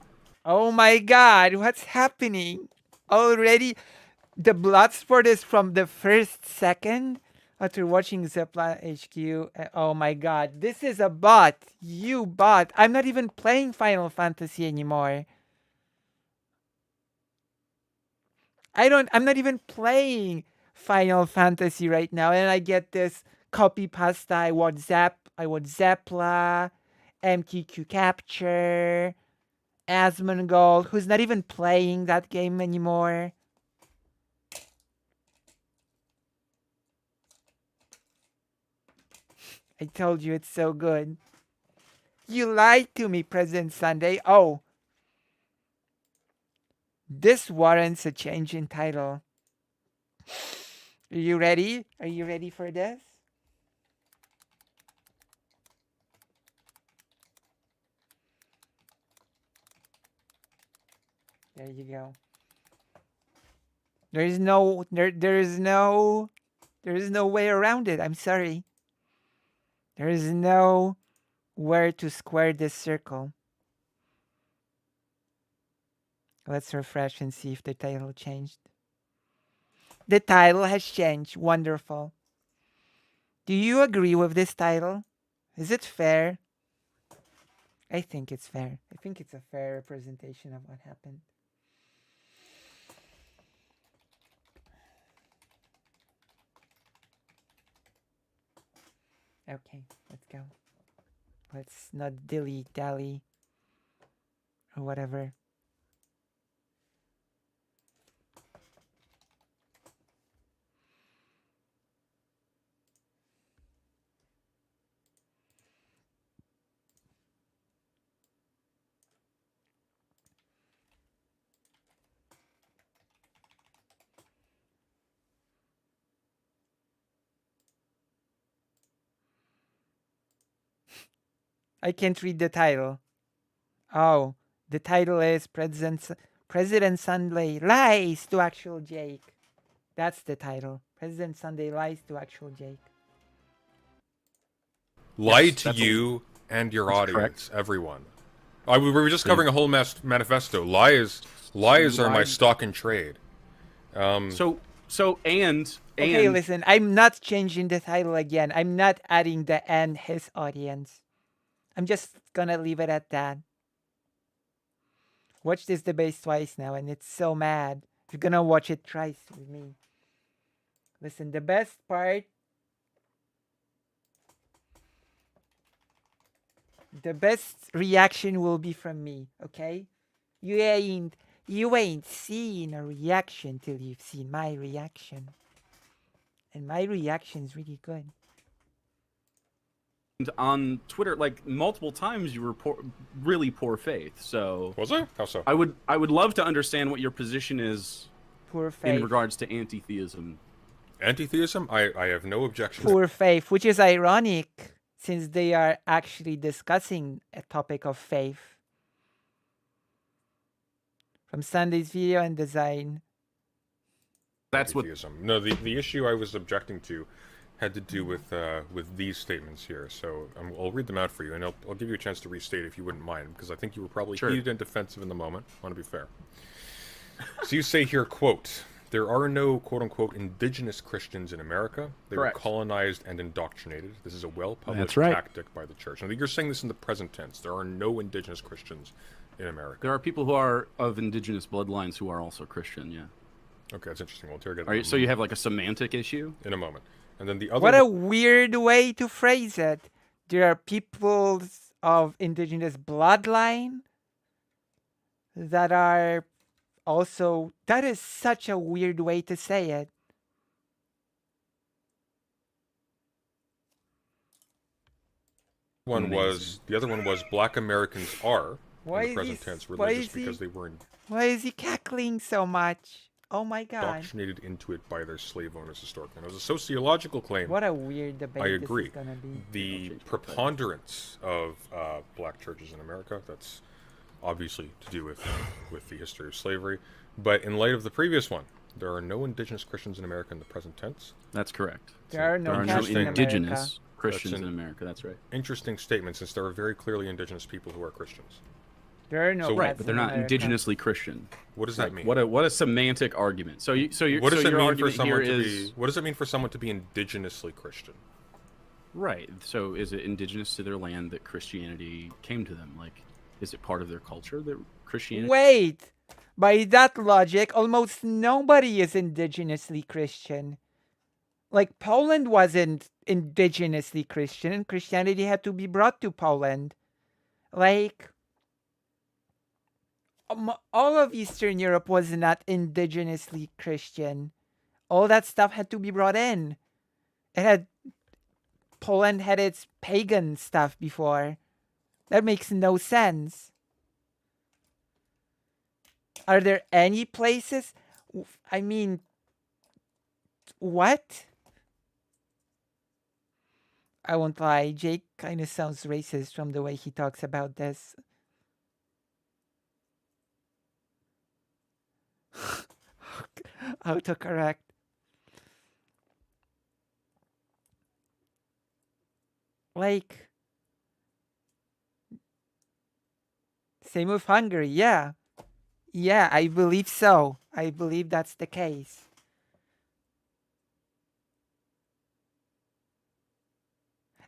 Oh my god, what's happening? Already? The blood sport is from the first second after watching Zepla HQ. Oh my god, this is a bot. You bot. I'm not even playing Final Fantasy anymore. I'm not even playing Final Fantasy right now, and I get this copy pasta. I want Zepla, MQQ Capture, Asmongold, who's not even playing that game anymore. I told you it's so good. You lied to me, President Sunday. Oh, this warrants a change in title. Are you ready? Are you ready for this? There you go. There is no way around it. I'm sorry. There is no where to square this circle. Let's refresh and see if the title changed. The title has changed. Wonderful. Do you agree with this title? Is it fair? I think it's fair. I think it's a fair representation of what happened. Okay, let's go. Let's not dilly-dally or whatever. I can't read the title. Oh, the title is President Sunday Lies to Actual Jake. That's the title. President Sunday Lies to Actual Jake. Lied to you and your audience, correct. everyone. We were just covering a whole manifesto. Lies are my stock in trade. So and Okay, listen. I'm not changing the title again. I'm not adding the and his audience. I'm just gonna leave it at that. Watch this debate twice now, and it's so mad. You're gonna watch it twice with me. Listen, the best part. The best reaction will be from me, okay? You ain't seen a reaction till you've seen my reaction. And my reaction's really good. on Twitter, like multiple times, you were really poor faith. So Was I? How so? I would love to understand what your position is Poor faith. in regards to anti-theism. Anti-theism? I have no objection. Poor faith, which is ironic since they are actually discussing a topic of faith. From Sunday's video and design. That's what. Anti-theism. No, the issue I was objecting to had to do with these statements here. So I'll read them out for you, and I'll give you a chance to restate if you wouldn't mind, because I think you were probably heated and defensive in the moment. I want to be fair. So you say here, quote, "There are no, quote-unquote, indigenous Christians in America. They were colonized and indoctrinated. This is a well-published tactic by the church." Now, you're saying this in the present tense. There are no indigenous Christians in America. There are people who are of indigenous bloodlines who are also Christian, yeah. Okay, that's interesting. We'll interrogate that. So you have like a semantic issue? In a moment. And then the other... What a weird way to phrase it. There are peoples of indigenous bloodline that are also... That is such a weird way to say it. The other one was Black Americans are, why in the present tense, religious because they were Why is he cackling so much? Oh my god. Indoctrinated into it by their slave owners historically. It was a sociological claim. What a weird debate. I agree. This is gonna be. The preponderance of black churches in America, that's obviously to do with the history of slavery. But in light of the previous one, there are no indigenous Christians in America in the present tense. That's correct. There are no indigenous Christians in America. That's right. Interesting statement, since there are very clearly indigenous people who are Christians. There are no but they're not indigenously Christian. What does that mean? What a semantic argument. What does it mean for someone to be? What does it mean for someone to be indigenously Christian? Right. So is it indigenous to their land that Christianity came to them? Like, is it part of their culture that Christianity? Wait. By that logic, almost nobody is indigenously Christian. Like, Poland wasn't indigenously Christian, and Christianity had to be brought to Poland. Like, all of Eastern Europe was not indigenously Christian. All that stuff had to be brought in. Poland had its pagan stuff before. That makes no sense. Are there any places? I mean, what? I won't lie, Jake kind of sounds racist from the way he talks about this. Autocorrect. Like, same with Hungary, yeah. Yeah, I believe so. I believe that's the case.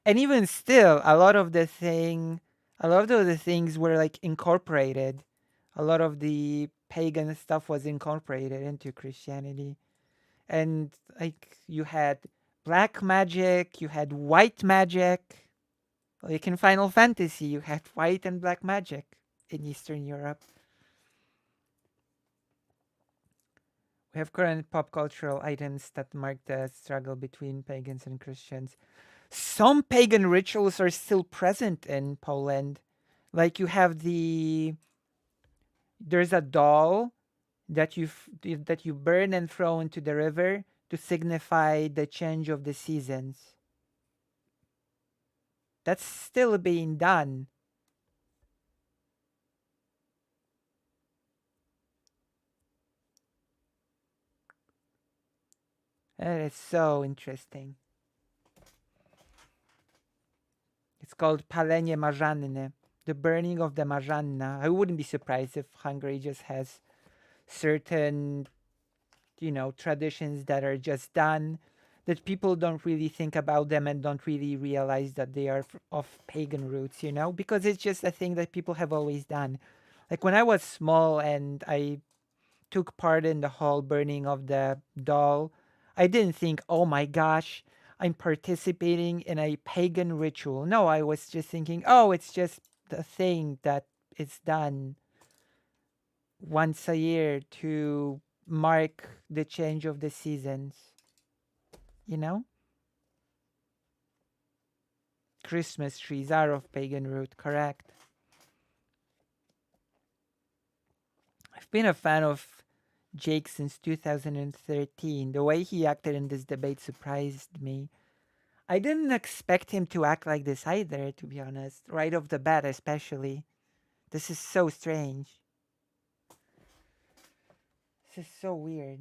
And even still, a lot of the things were like incorporated. A lot of the pagan stuff was incorporated into Christianity. And like you had black magic, you had white magic. Like in Final Fantasy, you had white and black magic in Eastern Europe. We have current pop cultural items that mark the struggle between pagans and Christians. Some pagan rituals are still present in Poland. Like you have there's a doll that you burn and throw into the river to signify the change of the seasons. That's still being done. That is so interesting. It's called palenie marzanne, the burning of the marzanna. I wouldn't be surprised if Hungary just has certain, traditions that are just done, that people don't really think about them and don't really realize that they are of pagan roots, because it's just a thing that people have always done. Like when I was small and I took part in the whole burning of the doll, I didn't think, oh my gosh, I'm participating in a pagan ritual. No, I was just thinking, oh, it's just the thing that is done once a year to mark the change of the seasons. Christmas trees are of pagan root, correct? I've been a fan of Jake since 2013. The way he acted in this debate surprised me. I didn't expect him to act like this either, to be honest. Right off the bat, especially. This is so strange. This is so weird.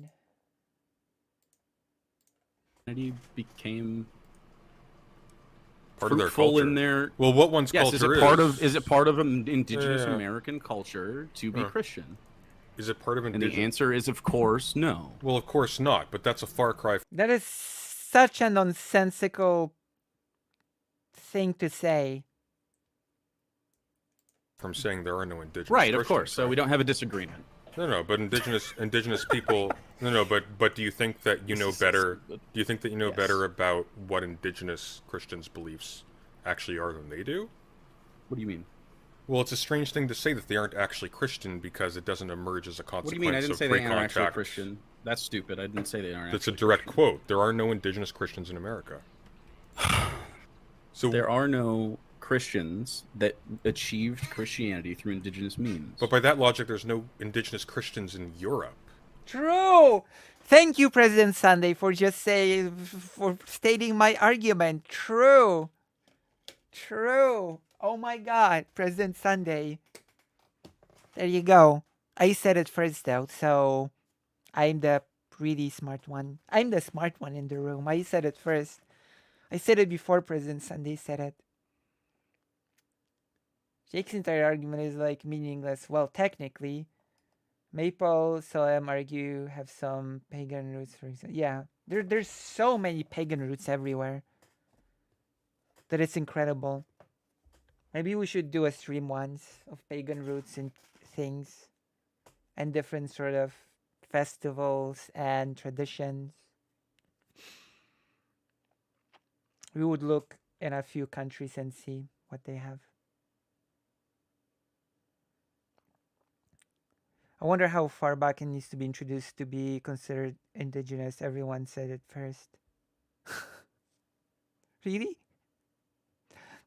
He became part of their culture in their. Well, what one's culture is it part of an indigenous American culture to be Christian? Is it part of And the answer is, of course, no. Well, of course not, but that's a far cry. That is such a nonsensical thing to say. From saying there are no indigenous Right, Christians, of course. So we don't have a disagreement. No, but indigenous people. No, but do you think that you know better? Do you think that you know better about what indigenous Christians' beliefs actually are than they do? What do you mean? Well, it's a strange thing to say that they aren't actually Christian because it doesn't emerge as a consequence. What do you mean? I didn't say they aren't actually contact. Christian. That's stupid. I didn't say they aren't. That's a direct quote. There are no indigenous Christians in America. So there are no Christians that achieved Christianity through indigenous means. But by that logic, there's no indigenous Christians in Europe. True. Thank you, President Sunday, for stating my argument. True. Oh my God, President Sunday. There you go. I said it first though, so I'm the really smart one. I'm the smart one in the room. I said it first. I said it before President Sunday said it. Jake's entire argument is like meaningless. Well, technically, Maple, Soem argue have some pagan roots, for example. Yeah, there's so many pagan roots everywhere that it's incredible. Maybe we should do a stream once of pagan roots and things and different sort of festivals and traditions. We would look in a few countries and see what they have. I wonder how far back it needs to be introduced to be considered indigenous. Everyone said it first. Really?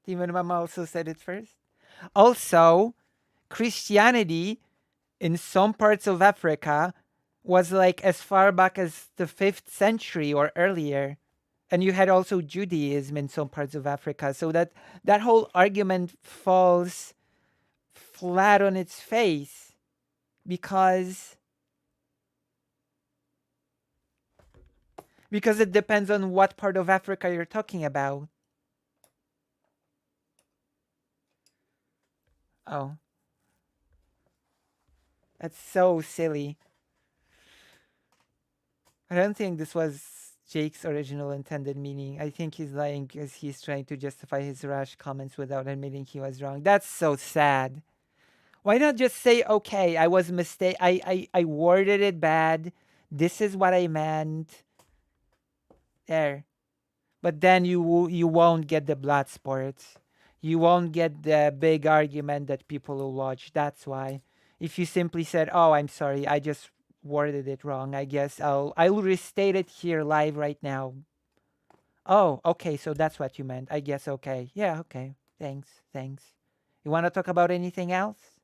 Timon Mama also said it first. Also, Christianity in some parts of Africa was like as far back as the 5th century or earlier. And you had also Judaism in some parts of Africa. So that whole argument falls flat on its face because it depends on what part of Africa you're talking about. Oh. That's so silly. I don't think this was Jake's original intended meaning. I think he's lying because he's trying to justify his rash comments without admitting he was wrong. That's so sad. Why not just say, okay, I was I worded it bad. This is what I meant. There. But then you won't get the blood sports. You won't get the big argument that people will watch. That's why. If you simply said, "Oh, I'm sorry, I just worded it wrong. I guess I'll restate it here live right now." Oh, okay, so that's what you meant. I guess okay. Yeah, okay. Thanks. You want to talk about anything else?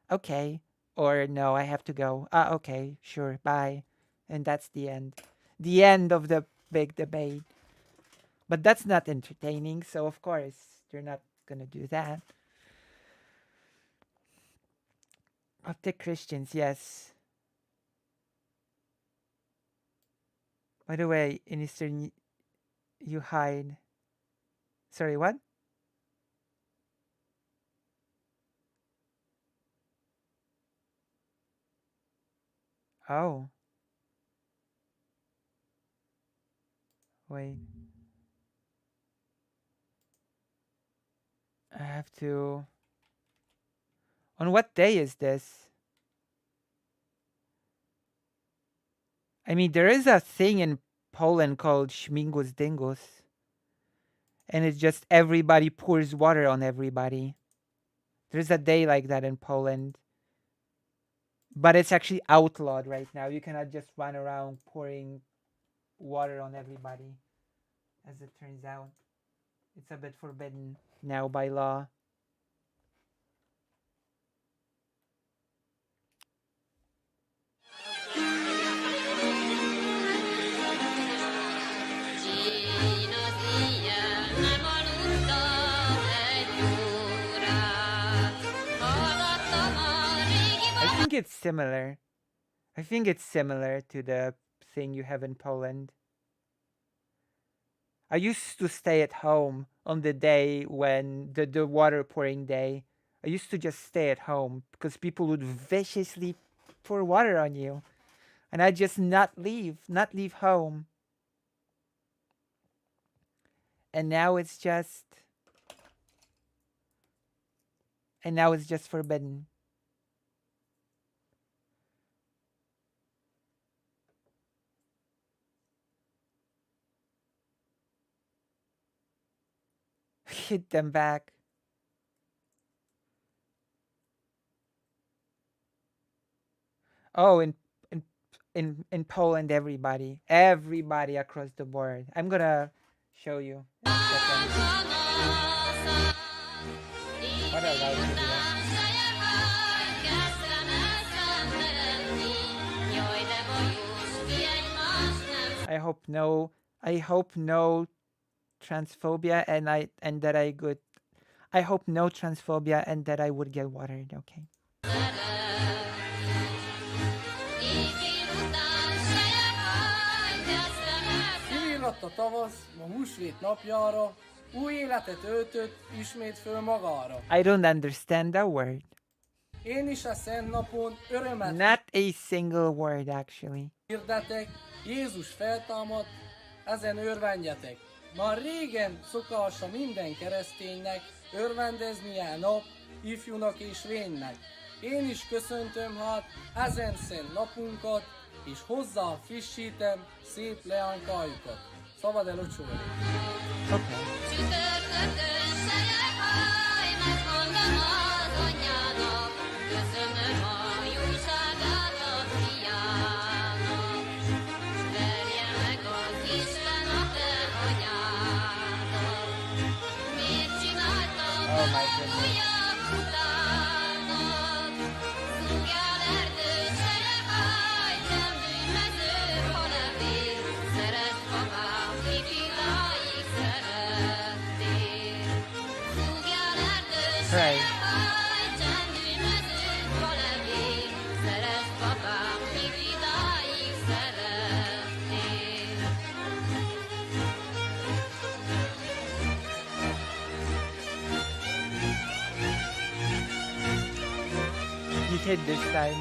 Okay. Or no, I have to go. Okay, sure. Bye. And that's the end. The end of the big debate. But that's not entertaining, so of course, you're not going to do that. Coptic Christians, yes. By the way, in Eastern, you hide. Sorry, what? Oh. Wait. I have to... On what day is this? I mean, there is a thing in Poland called Śmigus Dingus. And it's just everybody pours water on everybody. There's a day like that in Poland. But it's actually outlawed right now. You cannot just run around pouring water on everybody. As it turns out. It's a bit forbidden now by law. I think it's similar. I think it's similar to the thing you have in Poland. I used to stay at home on the day when the water pouring day. I used to just stay at home because people would viciously pour water on you. And I'd just not leave home. And now it's just forbidden. Hit them back. Oh, in Poland, everybody across the board. I'm gonna show you in a second. What a loud video. I hope no transphobia and that I would get watered. Okay. Kivirratt a tavasz, ma húsvét napjára, új életet öltött, ismét föl magára. I don't understand a word. Én is a szent napon örömet Not a single word, actually. hirdetek, Jézus feltámadt, ezen örvendjetek. Már régen szokása minden kereszténynek örvendezni a nap, ifjúnak és vénnek. Én is köszöntöm hát ezen szent napunkat, és hozzá frissítem szép leánkájukat. Szabad el öcsölni. Oh my goodness. Right. You hit this time.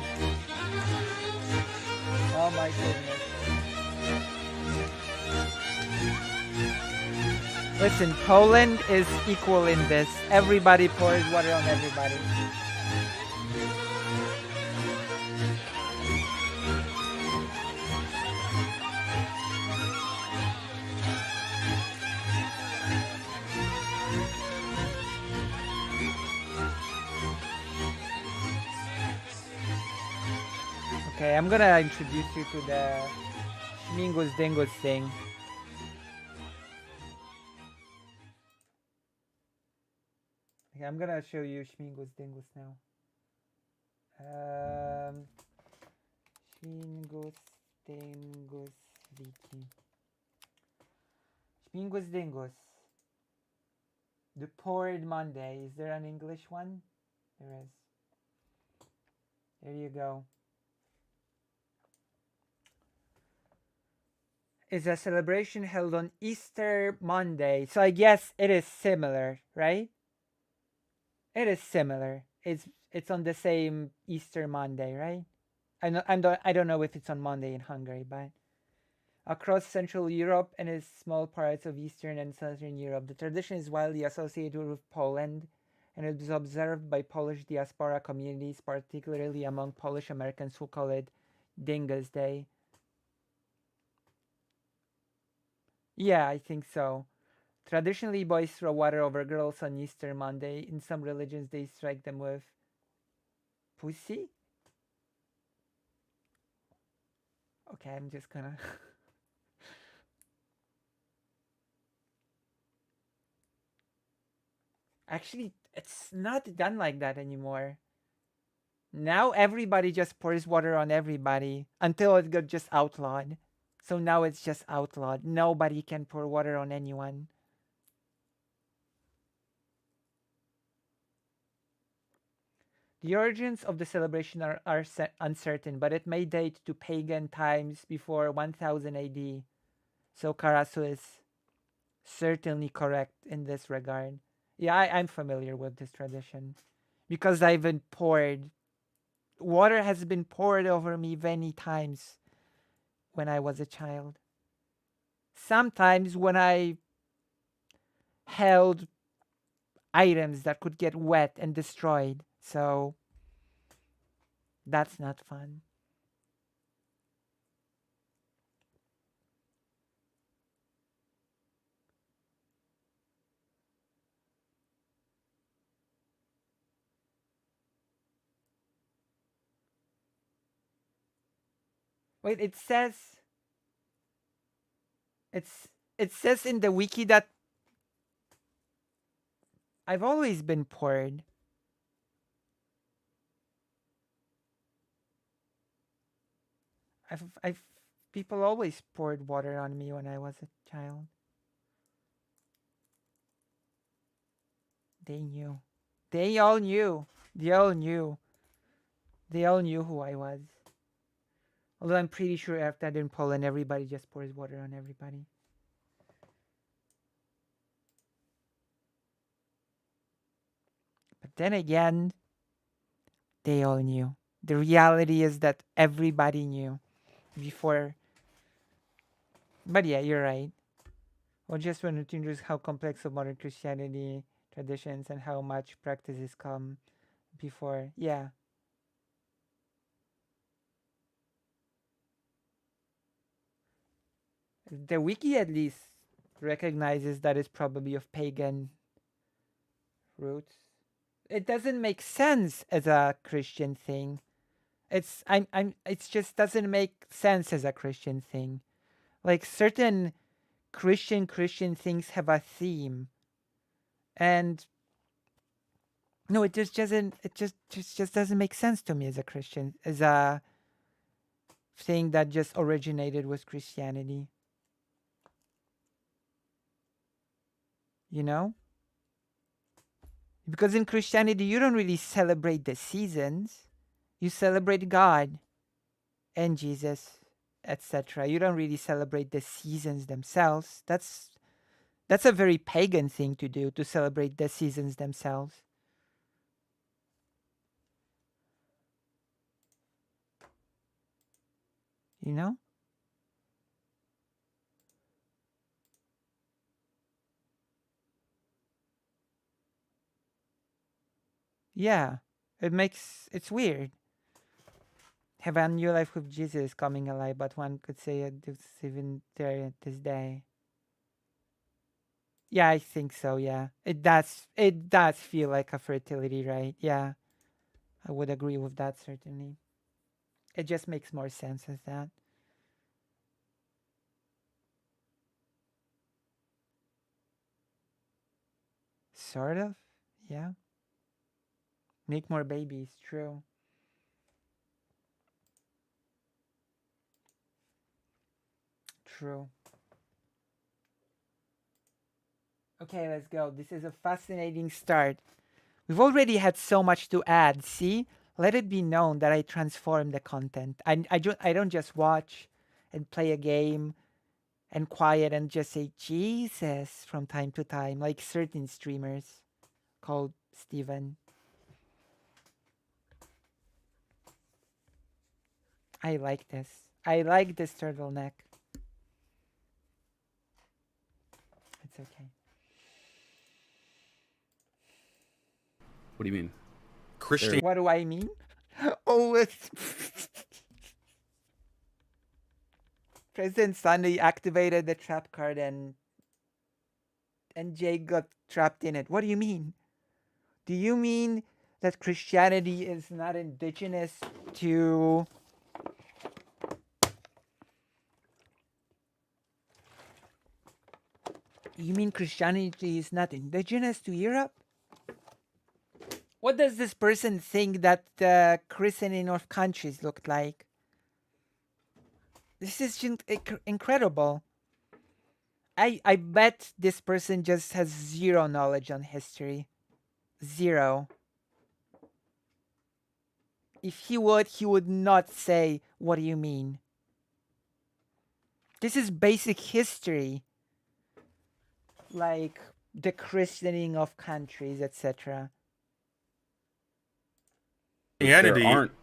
Oh my goodness. Listen, Poland is equal in this. Everybody pours water on everybody. Okay, I'm gonna introduce you to the Schmingus Dingus thing. Okay, I'm gonna show you Schmingus Dingus now. Schmingus Dingus Wiki. Schmingus Dingus. The Poured Monday. Is there an English one? There is. There you go. Is a celebration held on Easter Monday. So I guess it is similar, right? It is similar. It's on the same Easter Monday, right? I don't know if it's on Monday in Hungary, but across Central Europe and in small parts of Eastern and Southern Europe, the tradition is widely associated with Poland, and it is observed by Polish diaspora communities, particularly among Polish Americans who call it Dingus Day. Yeah, I think so. Traditionally, boys throw water over girls on Easter Monday. In some religions, they strike them with pussy. Okay, I'm just gonna... Actually, it's not done like that anymore. Now everybody just pours water on everybody until it got just outlawed. So now it's just outlawed. Nobody can pour water on anyone. The origins of the celebration are uncertain, but it may date to pagan times before 1000 AD. So Karasu is certainly correct in this regard. Yeah, I'm familiar with this tradition because I've been poured. Water has been poured over me many times when I was a child. Sometimes when I held items that could get wet and destroyed. So that's not fun. Wait, it says in the wiki that I've always been poured. I've people always poured water on me when I was a child. They knew. They all knew. They all knew. They all knew who I was. Although I'm pretty sure after that in Poland, everybody just pours water on everybody. But then again, they all knew. The reality is that everybody knew before. But yeah, you're right. Well, just wanted to introduce how complex of modern Christianity traditions and how much practices come before. Yeah. The wiki at least recognizes that it's probably of pagan roots. It doesn't make sense as a Christian thing. It just doesn't make sense as a Christian thing. Like certain Christian things have a theme. And no, it just doesn't just doesn't make sense to me as a Christian, as a thing that just originated with Christianity. You know? Because in Christianity, you don't really celebrate the seasons. You celebrate God and Jesus, etc. You don't really celebrate the seasons themselves. That's a very pagan thing to do, to celebrate the seasons themselves. You know? Yeah. It's weird. Have a new life with Jesus coming alive, but one could say it's even there at this day. Yeah, I think so, yeah. It does feel like a fertility, right? Yeah. I would agree with that, certainly. It just makes more sense as that. Sort of, yeah. Make more babies, true. True. Okay, let's go. This is a fascinating start. We've already had so much to add. See, let it be known that I transform the content. I don't just watch and play a game and quiet and just say Jesus from time to time, like certain streamers called Steven. I like this. I like this turtleneck. It's okay. What do you mean? Christian. What do I mean? Oh, it's President Sunday activated the trap card and Jay got trapped in it. What do you mean? Do you mean that Christianity is not indigenous to You mean Christianity is not indigenous to Europe? What does this person think that the christening of countries looked like? This is incredible. I bet this person just has zero knowledge on history. Zero. If he would not say, what do you mean? This is basic history. Like the christening of countries, etc.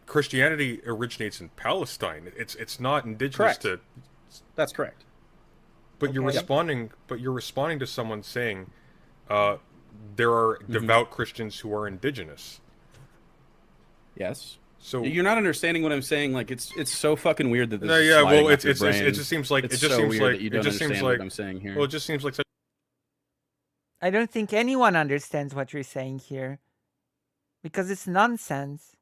Christianity originates in Palestine. It's not indigenous correct. to. That's correct. But okay. You're responding to someone saying, there are devout Christians who are indigenous. Yes. So you're not understanding what I'm saying. Like it's so fucking weird that this. No, yeah. Well, it just seems like it's so weird that you don't understand what I'm saying here. Well, it just seems like. I don't think anyone understands what you're saying here, because it's nonsense.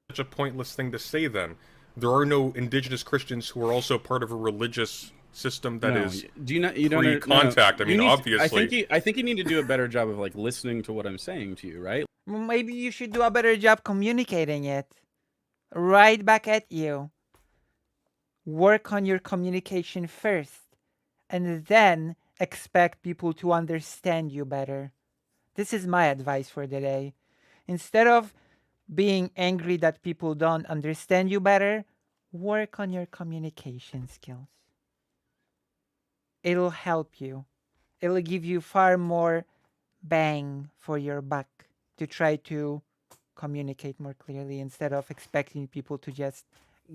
Such a pointless thing to say. Then there are no indigenous Christians who are also part of a religious system that is pre-contact. I mean, obviously. I think you need to do a better job of like listening to what I'm saying to you, right? Maybe you should do a better job communicating it. Right back at you. Work on your communication first, and then expect people to understand you better. This is my advice for the day. Instead of being angry that people don't understand you better, work on your communication skills. It'll help you. It'll give you far more bang for your buck to try to communicate more clearly instead of expecting people to just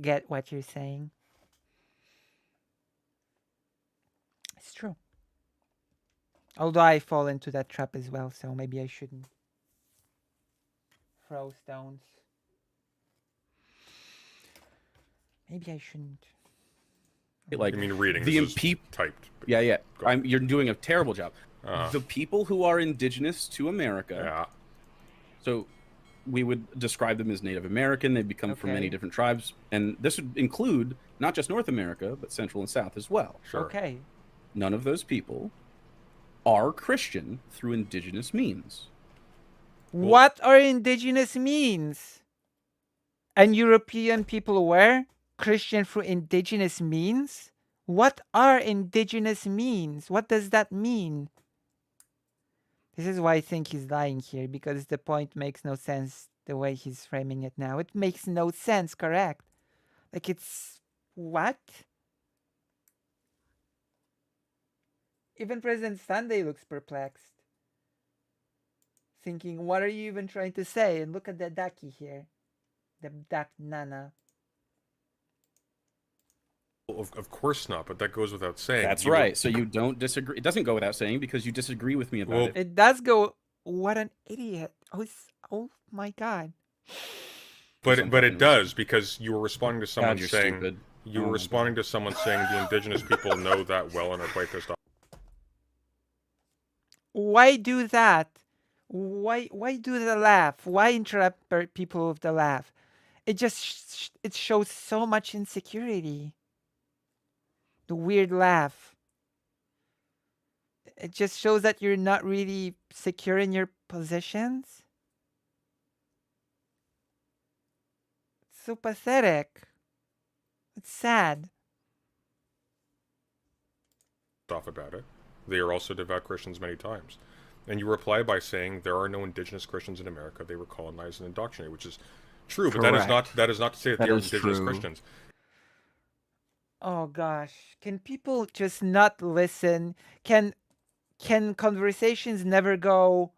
get what you're saying. It's true. Although I fall into that trap as well, so maybe I shouldn't throw stones. Maybe I shouldn't. Like, I mean, reading. The this is typed. Yeah. You're doing a terrible job. The people who are indigenous to America. Yeah. So we would describe them as Native American. They become from many different tribes, and this would include not just North America, but Central and South as well. Sure. Okay. None of those people are Christian through indigenous means. What are indigenous means? And European people were Christian through indigenous means? What are indigenous means? What does that mean? This is why I think he's lying here, because the point makes no sense the way he's framing it now. It makes no sense, correct? Like, it's... what? Even President Sunday looks perplexed. Thinking, what are you even trying to say? And look at the ducky here. The duck Nana. Of course not, but that goes without saying. That's right. So you don't disagree. It doesn't go without saying because you disagree with me about it. It does go. What an idiot! Oh my god! But it does, because you were responding to someone saying stupid. You were responding to someone saying the indigenous people know that well and are quite pissed off. Why do that? Why do the laugh? Why interrupt people with the laugh? It just it shows so much insecurity. The weird laugh. It just shows that you're not really secure in your positions. It's so pathetic. It's sad. Off about it. They are also devout Christians many times. And you reply by saying there are no indigenous Christians in America. They were colonized and indoctrinated, which is true, but that is not to say that they are indigenous Christians. Oh gosh, can people just not listen? Can conversations never go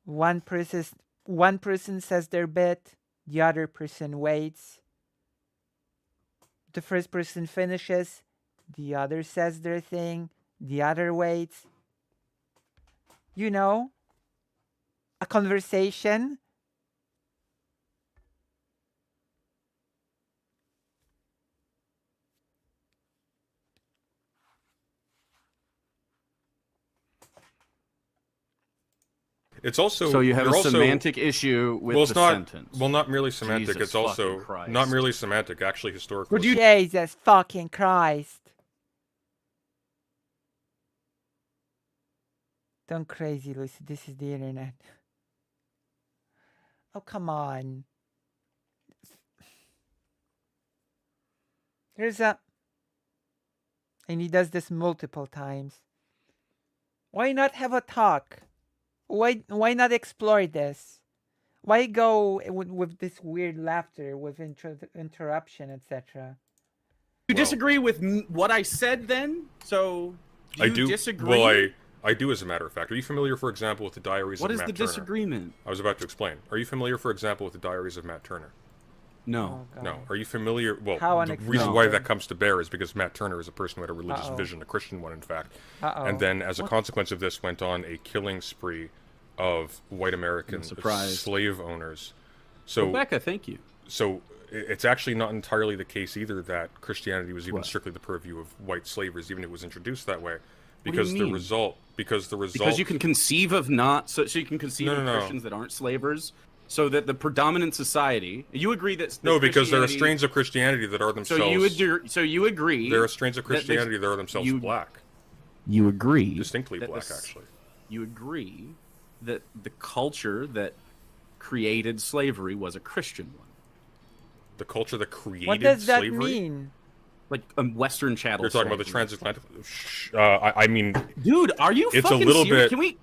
one person says their bit, the other person waits. The first person finishes, the other says their thing, the other waits. You know, a conversation. It's also so you have a semantic issue with the sentence. Well, not merely semantic. Jesus it's also Christ. Not merely semantic. Actually, historical. Jesus fucking Christ! Don't crazy, Lucy. This is the internet. Oh, come on. Here's a... And he does this multiple times. Why not have a talk? Why not explore this? Why go with this weird laughter, with interruption, etc.? You disagree with what I said then? So, do you disagree? Well, I do, as a matter of fact. Are you familiar, for example, with the Diaries of Matt Turner? What is the disagreement? I was about to explain. Are you familiar, for example, with the Diaries of Matt Turner? No. Oh, No. Are you familiar? Well, the reason unexpected. why that comes to bear is because Matt Turner is a person who had a religious vision, a Christian one, in fact. And then, as a consequence of this, went on a killing spree of white American slave owners. So, Rebecca, thank you. So, it's actually not entirely the case either that Christianity was even strictly the purview of white slavers, even if it was introduced that way. Because the result... Because you can conceive of so you can conceive of Christians that aren't slavers, so that the predominant society, you agree that because there are strains of Christianity that are themselves. So you agree. There are strains of Christianity that are themselves black. You agree. Distinctly black, actually. You agree that the culture that created slavery was a Christian one. The culture that created slavery. What does that mean? like a Western chattel. You're talking about the transatlantic. I mean, dude, are you? It's fucking a little serious? bit.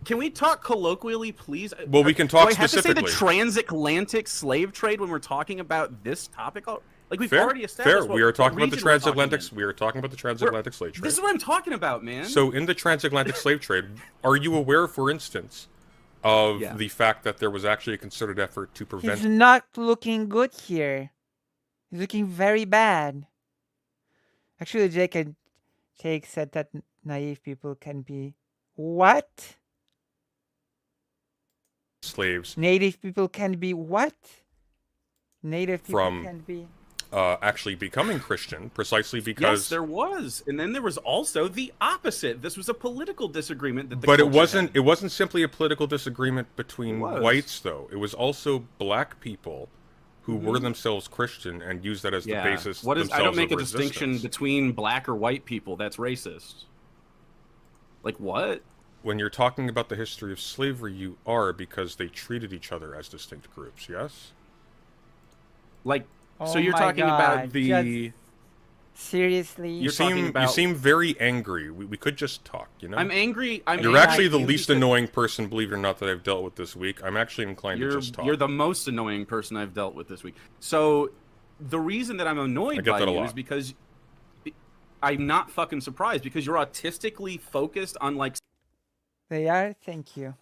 Can we talk colloquially, please? Well, we can talk Do I have specifically. to say the transatlantic slave trade when we're talking about this topic? Like we've Fair, already established. we are talking about the region we're talking transatlantic. in. We are talking about the transatlantic slave trade. This is what I'm talking about, man. So, in the transatlantic slave trade, are you aware, for instance, of the fact that there was actually a concerted effort to prevent? He's not looking good here. He's looking very bad. Actually, Jake said that naive people can be what? Slaves. Native people can be what? Native people can be. Actually becoming Christian, precisely because yes, there was, and then there was also the opposite. This was a political disagreement that. But it wasn't. It wasn't simply a political disagreement between whites, though. It was also black people who were themselves Christian and used that as the basis. What is? I don't make a resistance. distinction between black or white people. That's racist. Like what? When you're talking about the history of slavery, you are, because they treated each other as distinct groups. Yes. Like. So you're talking about the... Seriously? You seem very angry. We could just talk, you know? I'm angry. You're actually the least annoying person, believe it or not, that I've dealt with this week. I'm actually inclined to just talk. You're the most annoying person I've dealt with this week. So the reason that I'm annoyed by you is because I'm not fucking surprised, because you're autistically focused on like... They are? Thank you.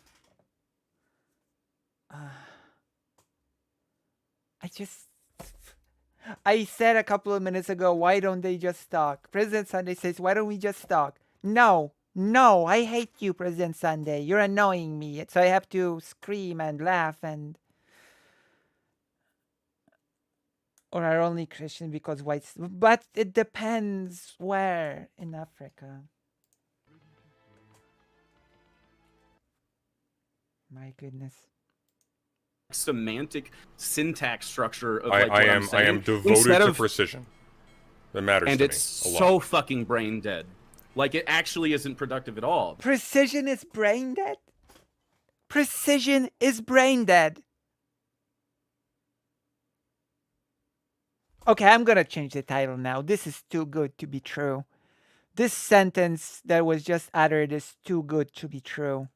I said a couple of minutes ago, why don't they just talk? President Sunday says, why don't we just talk? No, I hate you, President Sunday. You're annoying me. So I have to scream and laugh and... Or are only Christian because whites... But it depends where in Africa. My goodness. Semantic syntax structure of I am devoted to precision. That matters to me a lot. And it's so fucking brain dead. Like, it actually isn't productive at all. Precision is brain dead? Precision is brain dead. Okay, I'm gonna change the title now. This is too good to be true. This sentence that was just uttered is too good to be true.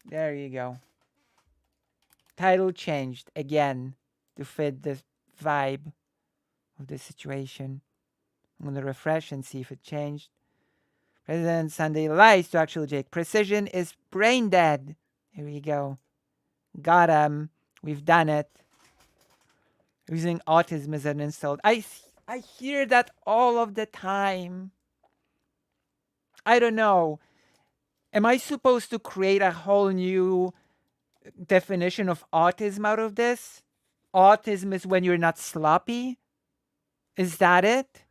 There you go. Title changed again to fit the vibe of the situation. I'm going to refresh and see if it changed. President Sunday lies to actual Jake. Precision is brain dead. Here we go. Got him. We've done it. Using autism as an insult. I hear that all of the time. I don't know. Am I supposed to create a whole new definition of autism out of this? Autism is when you're not sloppy? Is that it?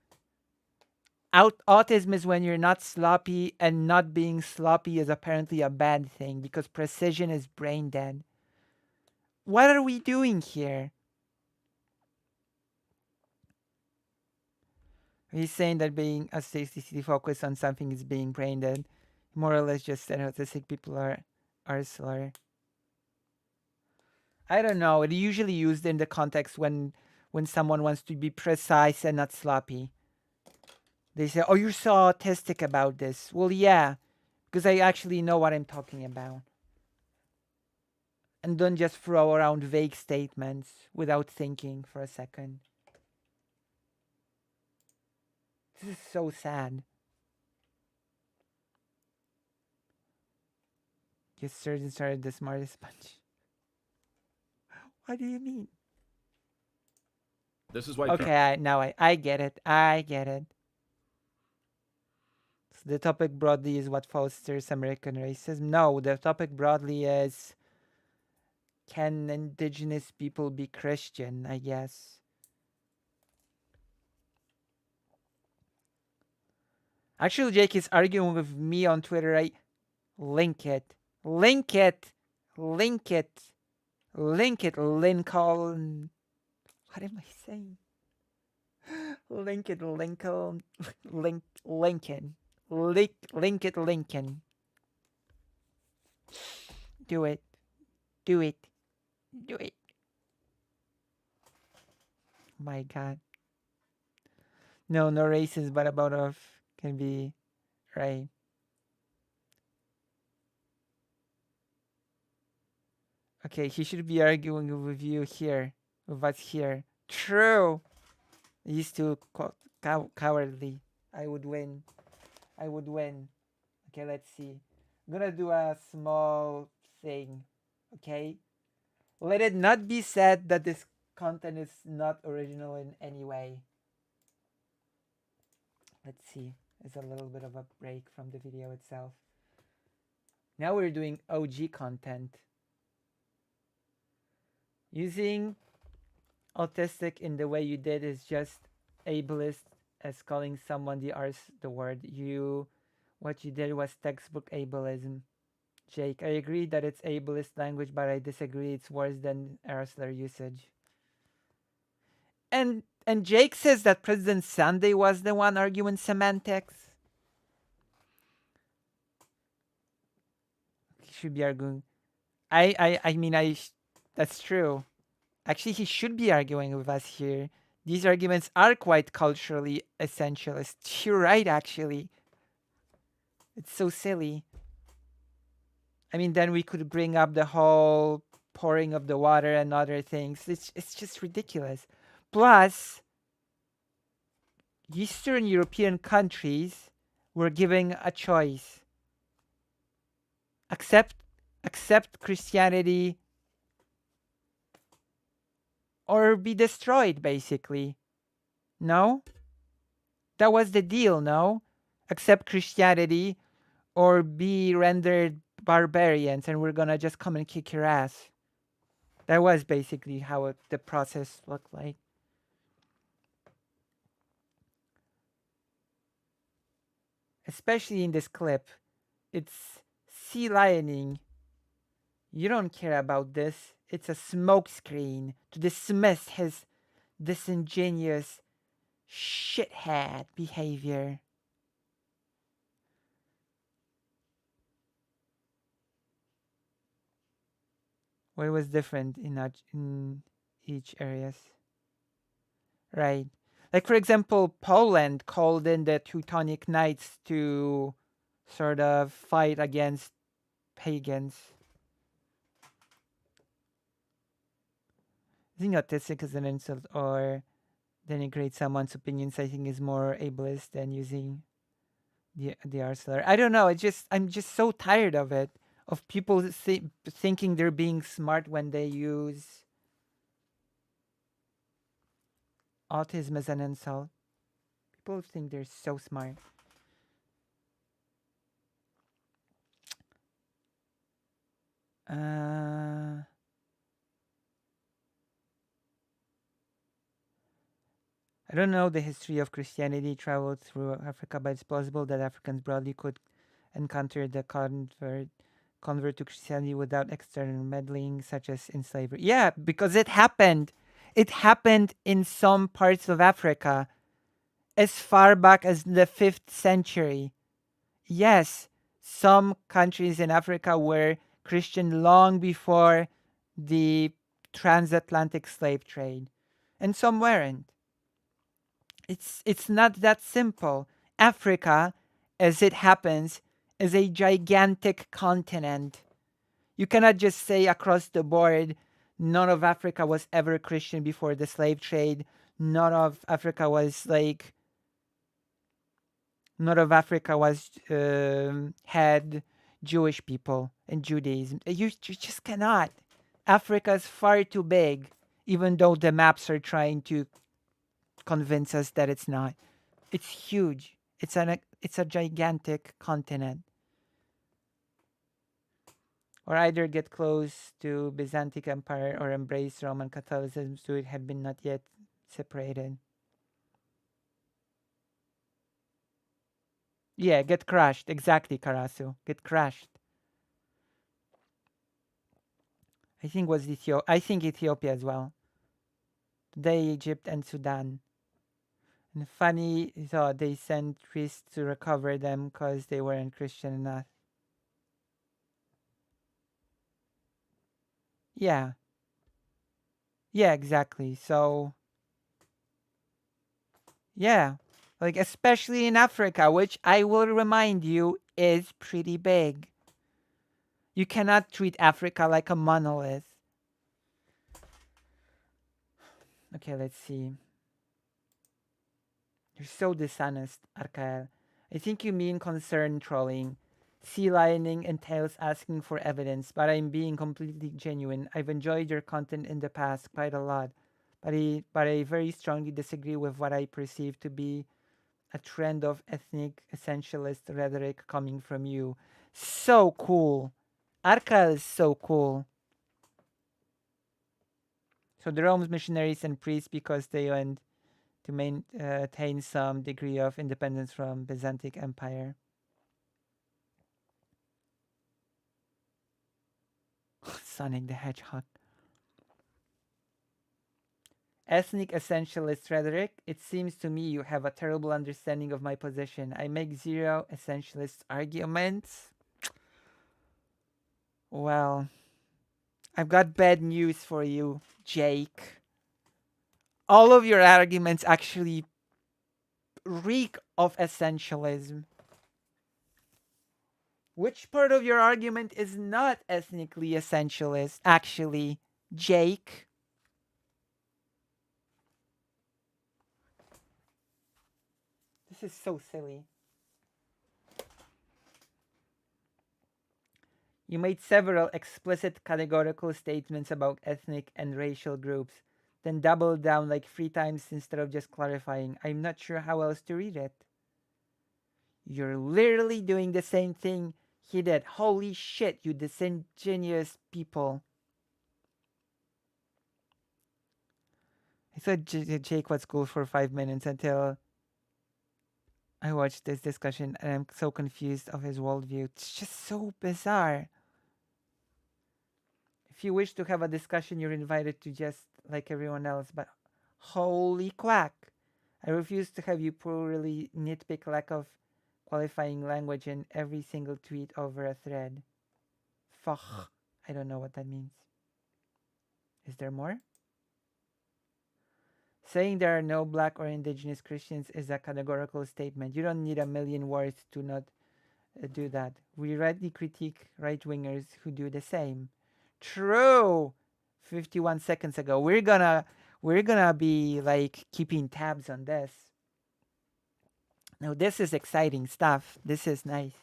Autism is when you're not sloppy, and not being sloppy is apparently a bad thing because precision is brain dead. What are we doing here? He's saying that being a autistically focused on something is being brain dead. More or less just that autistic people are slower. I don't know. It's usually used in the context when someone wants to be precise and not sloppy. They say, oh, you're so autistic about this. Well, yeah, because I actually know what I'm talking about. And don't just throw around vague statements without thinking for a second. This is so sad. Your surgeon started the smartest bunch. What do you mean? This is why. Okay, now I get it. I get it. So the topic broadly is what fosters American racism. No, the topic broadly is, can indigenous people be Christian, I guess. Actually, Jake is arguing with me on Twitter. Link it, Lincoln. What am I saying? Lincoln. Do it. Do it. Do it. My God. No, no races, but about of can be right. Okay, he should be arguing with you here, with us here. True. He's too cowardly. I would win. I would win. Okay, let's see. I'm gonna do a small thing. Okay? Let it not be said that this content is not original in any way. Let's see. It's a little bit of a break from the video itself. Now we're doing OG content. Using autistic in the way you did is just ableist as calling someone the word. What you did was textbook ableism. Jake, I agree that it's ableist language, but I disagree it's worse than Aristotle usage. And Jake says that President Sunday was the one arguing semantics. He should be arguing. That's true. Actually, he should be arguing with us here. These arguments are quite culturally essentialist. You're right, actually. It's so silly. I mean, then we could bring up the whole pouring of the water and other things. It's just ridiculous. Plus, Eastern European countries were given a choice. Accept Christianity or be destroyed, basically. No? That was the deal, no? Accept Christianity or be rendered barbarians and we're gonna just come and kick your ass. That was basically how the process looked like. Especially in this clip. It's sea lioning. You don't care about this. It's a smokescreen to dismiss his disingenuous shithead behavior. What was different in each areas? Right. Like, for example, Poland called in the Teutonic Knights to sort of fight against pagans. Using autistic as an insult or denigrate someone's opinions, I think, is more ableist than using the R slur. I don't know. I'm just so tired of it. Of people thinking they're being smart when they use autism as an insult. People think they're so smart. I don't know the history of Christianity traveled through Africa, but it's plausible that Africans broadly could encounter the convert to Christianity without external meddling, such as in slavery. Yeah, because it happened. It happened in some parts of Africa as far back as the 5th century. Yes, some countries in Africa were Christian long before the transatlantic slave trade, and some weren't. It's not that simple. Africa, as it happens, is a gigantic continent. You cannot just say across the board, none of Africa was ever Christian before the slave trade. None of Africa was had Jewish people and Judaism. You just cannot. Africa is far too big, even though the maps are trying to convince us that it's not. It's huge. It's a gigantic continent. Or either get close to Byzantine Empire or embrace Roman Catholicism, so it had been not yet separated. Yeah, get crushed. Exactly, Karasu. Get crushed. I think Ethiopia as well. Today, Egypt and Sudan. And funny, so they sent priests to recover them because they weren't Christian enough. Yeah. Yeah, exactly. So, yeah. Like, especially in Africa, which I will remind you is pretty big. You cannot treat Africa like a monolith. Okay, let's see. You're so dishonest, Arkael. I think you mean concern trolling. Sea lioning entails asking for evidence, but I'm being completely genuine. I've enjoyed your content in the past quite a lot, but I very strongly disagree with what I perceive to be a trend of ethnic essentialist rhetoric coming from you. So cool. Arkael is so cool. So the Rome's missionaries and priests, because they went to maintain some degree of independence from Byzantine Empire. Sonic the Hedgehog. Ethnic essentialist rhetoric. It seems to me you have a terrible understanding of my position. I make zero essentialist arguments. Well, I've got bad news for you, Jake. All of your arguments actually reek of essentialism. Which part of your argument is not ethnically essentialist, actually, Jake? This is so silly. You made several explicit categorical statements about ethnic and racial groups, then doubled down like 3 times instead of just clarifying. I'm not sure how else to read it. You're literally doing the same thing he did. Holy shit, you disingenuous people. I thought Jake was cool for 5 minutes until I watched this discussion and I'm so confused of his worldview. It's just so bizarre. If you wish to have a discussion, you're invited to, just like everyone else, but holy quack. I refuse to have you poorly nitpick lack of qualifying language in every single tweet over a thread. Fuck. I don't know what that means. Is there more? Saying there are no black or indigenous Christians is a categorical statement. You don't need a million words to not do that. We rightly critique right-wingers who do the same. True. 51 seconds ago. We're gonna be like keeping tabs on this. Now this is exciting stuff. This is nice.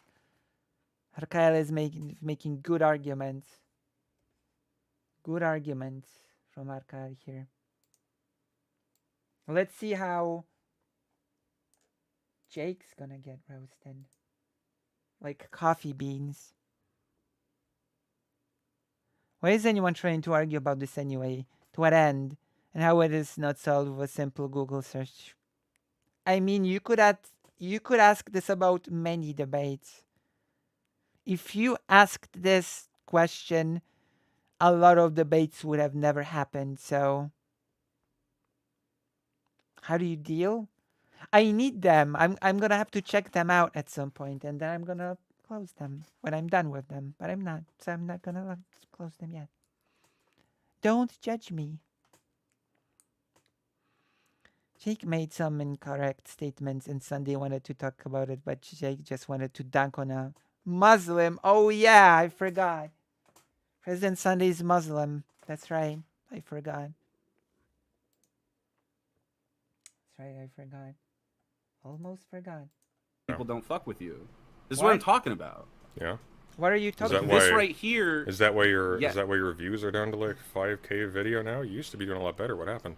Arkael is making good arguments. Good arguments from Arkael here. Let's see how Jake's gonna get roasted. Like coffee beans. Why is anyone trying to argue about this anyway? To what end? And how it is not solved with a simple Google search? I mean, you could ask this about many debates. If you asked this question, a lot of debates would have never happened. So, how do you deal? I need them. I'm gonna have to check them out at some point, and then I'm gonna close them when I'm done with them. But I'm not, so I'm not gonna close them yet. Don't judge me. Jake made some incorrect statements, and Sunday wanted to talk about it, but Jake just wanted to dunk on a Muslim. Oh yeah, I forgot. President Sunday's Muslim. That's right. I forgot. That's right. I forgot. Almost forgot. People don't fuck with you. This is what I'm talking about. Yeah. What are you talking about? This right here. Is that why your views are down to like 5K a video now? You used to be doing a lot better. What happened?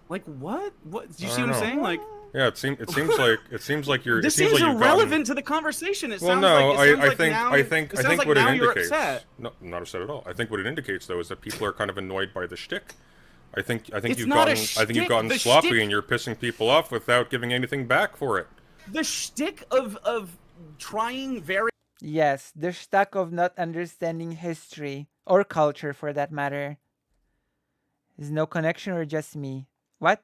Like what? What? Do you see what I'm saying? Like. Yeah, it seems like you're. This seems irrelevant to the conversation. It sounds I think what it indicates. No, not upset at all. I think what it indicates though is that people are kind of annoyed by the shtick. I think you've gotten sloppy and you're pissing people off without giving anything back for it. The shtick of trying very. Yes, the shtick of not understanding history or culture, for that matter. Is no connection or just me? What?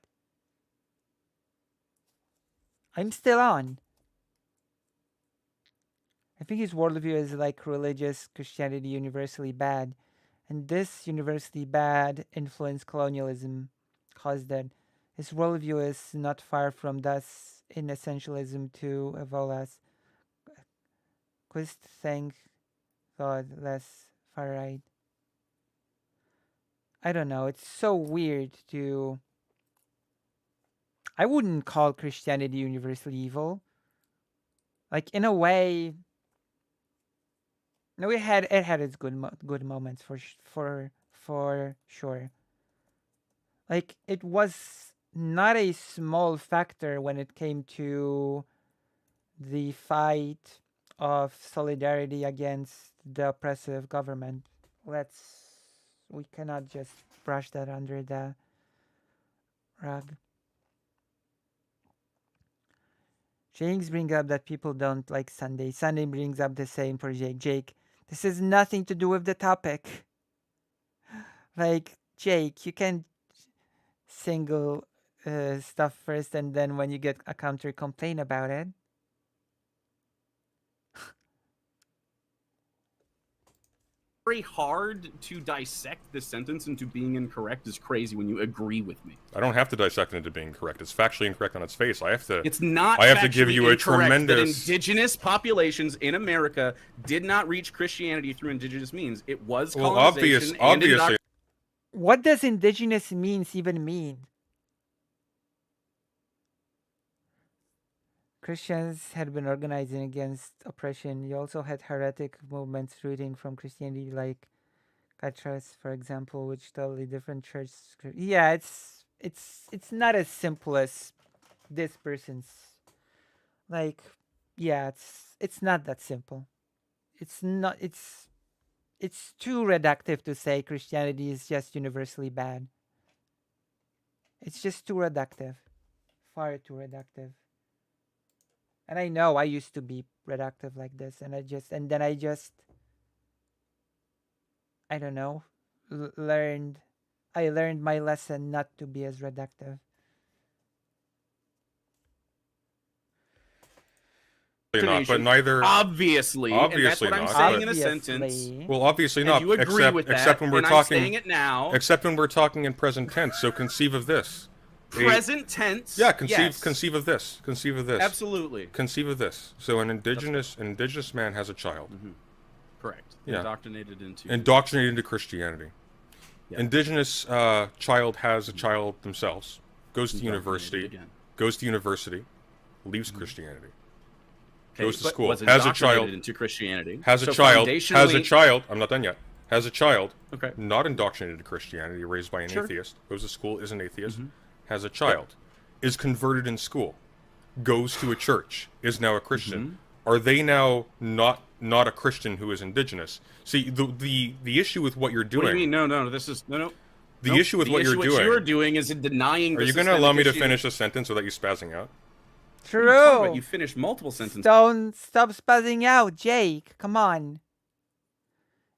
I'm still on. I think his worldview is like religious Christianity universally bad, And this universally bad influence colonialism caused that. His worldview is not far from thus in essentialism to Evolas. Quist thank God less far right. I don't know. It's so weird to. I wouldn't call Christianity universally evil. Like in a way, no, it had its good moments for sure. Like it was not a small factor when it came to the fight of solidarity against the oppressive government. We cannot just brush that under the rug. James brings up that people don't like Sunday. Sunday brings up the same for Jake. Jake, this has nothing to do with the topic. Like, Jake, you can single stuff first, and then when you get a counter, complain about it. Very hard to dissect this sentence into being incorrect is crazy when you agree with me. I don't have to dissect it into being correct. It's factually incorrect on its face. I have to. It's not. I have to give you a tremendous. That indigenous populations in America did not reach Christianity through indigenous means. It was colonization. Obviously. What does indigenous means even mean? Christians had been organizing against oppression. You also had heretic movements rooting from Christianity, like Catras, for example, which totally different church. Yeah, it's not as simple as this person's. Like, yeah, it's not that simple. It's not. It's too reductive to say Christianity is just universally bad. It's just too reductive, far too reductive. And I know I used to be reductive like this, and I don't know, learned my lesson not to be as reductive. Not, but neither obviously and that's what I'm saying in a sentence. Well, obviously not. You agree with that, except when we're talking. I'm saying it now. Except when we're talking in present tense. So conceive of this. Present tense. Yeah, conceive of this. Conceive of this. Absolutely. Conceive of this. So an indigenous man has a child. Mm-hmm. Correct. Yeah. Indoctrinated into Christianity. Yeah. Indigenous child has a child themselves. Goes to university. Leaves Christianity. Goes to school. Has a child into Christianity. Has a child. I'm not done yet. Has a child. Okay. Not indoctrinated to Christianity. Raised by an atheist. Goes to school. Is an atheist. Has a child, is converted in school, goes to a church, is now a Christian. Are they now not a Christian who is indigenous? See, the issue with what you're doing. What do you mean? No. This is no. The issue with what you're doing. What you're doing is denying. Are you going to allow me to finish a sentence without you spazzing out? True. You finished multiple sentences. Don't stop spazzing out, Jake. Come on.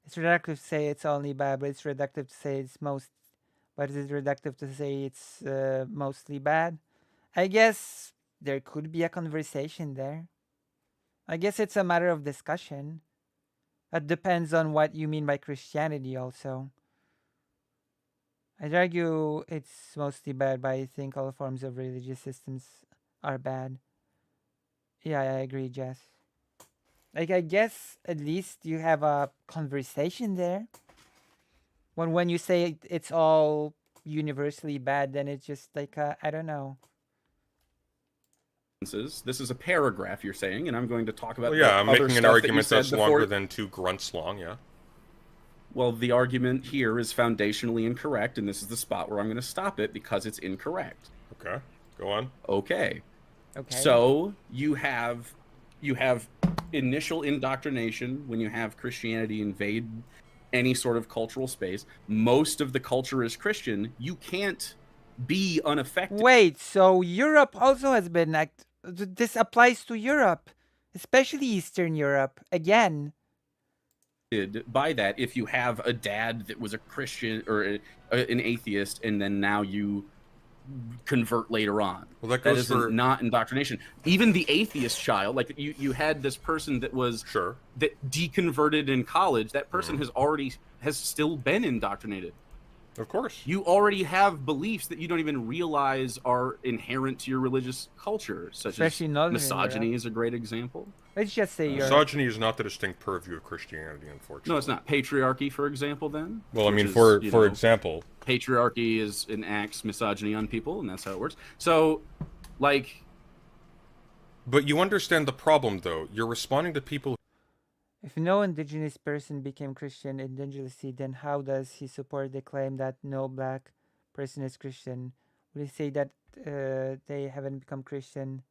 It's reductive to say it's only bad, but it's reductive to say it's most. But is it reductive to say it's mostly bad? I guess there could be a conversation there. I guess it's a matter of discussion. It depends on what you mean by Christianity also. I'd argue it's mostly bad, but I think all forms of religious systems are bad. Yeah, I agree, Jess. Like, I guess at least you have a conversation there. When you say it's all universally bad, then it's just like, I don't know. This is a paragraph you're saying, and I'm going to talk about I'm making an argument that's longer than 2 grunts long, yeah. Well, the argument here is foundationally incorrect, and this is the spot where I'm going to stop it because it's incorrect. Okay, go on. Okay. So you have initial indoctrination when you have Christianity invade any sort of cultural space. Most of the culture is Christian. You can't be unaffected. Wait, so Europe also has been this applies to Europe, especially Eastern Europe again. By that, if you have a dad that was a Christian or an atheist, and then now you convert later on. Well, that that goes isn't for not indoctrination. Even the atheist child, like you had this person that was that deconverted in college. That person has still been indoctrinated. Of course. You already have beliefs that you don't even realize are inherent to your religious culture, such Especially as misogyny is a great example. Let's just say misogyny is not the distinct purview of Christianity, unfortunately. No, it's not. Patriarchy, for example, then? Well, I mean, for example... Patriarchy is enacts misogyny on people, and that's how it works. So, like... But you understand the problem, though. You're responding to people... If no indigenous person became Christian indigenously, then how does he support the claim that no black person is Christian? Would he say that they haven't become Christian?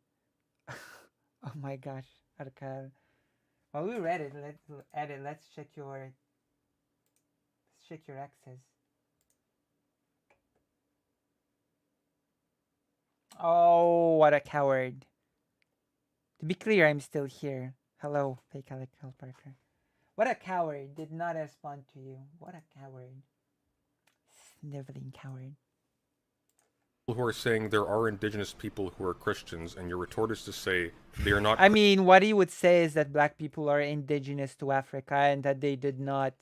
Oh my gosh, Arcar. Well, we read it. Let's edit. Let's check your access. Oh, what a coward! To be clear, I'm still here. Hello, fake Alec Parker. What a coward! Did not respond to you. What a coward! Sniveling coward. Who are saying there are indigenous people who are Christians, and your retort is to say they are not. I mean, what he would say is that black people are indigenous to Africa and that they did not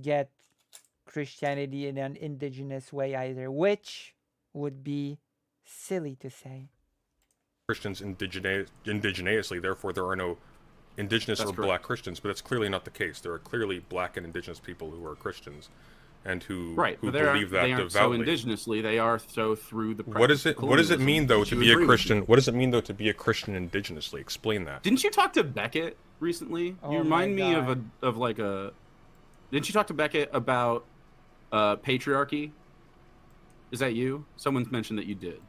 get Christianity in an indigenous way either, which would be silly to say. Christians indigenously, therefore there are no indigenous or black Christians, but it's clearly not the case. There are clearly black and indigenous people who are Christians. And who believe that they aren't devoutly. So indigenously, they are so through the. What does it mean though to be a Christian? What does it mean though to be a Christian indigenously? Explain that. Didn't you talk to Beckett recently? Oh, you remind me of like a. Didn't you talk to Beckett about patriarchy? Is that you? Someone's mentioned that you did.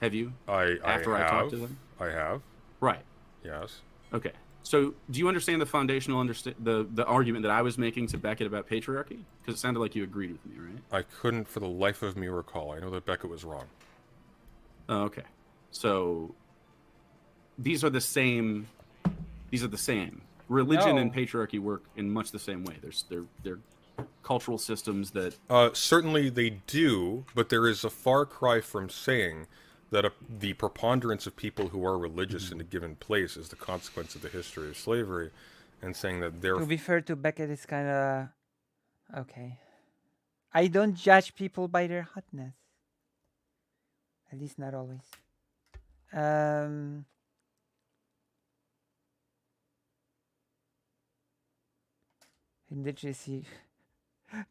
Have you? I talked to them. I have. Right. Yes. Okay. So, do you understand the foundational the argument that I was making to Beckett about patriarchy? Because it sounded like you agreed with me, right? I couldn't, for the life of me, recall. I know that Beckett was wrong. Oh, okay. So, these are the same. Religion and patriarchy work in much the same way. They're cultural systems that. Certainly they do, but there is a far cry from saying that the preponderance of people who are religious in a given place is the consequence of the history of slavery, and saying that they're... To be fair to Beckett, it's kind of... Okay. I don't judge people by their hotness. At least not always. Indigenous...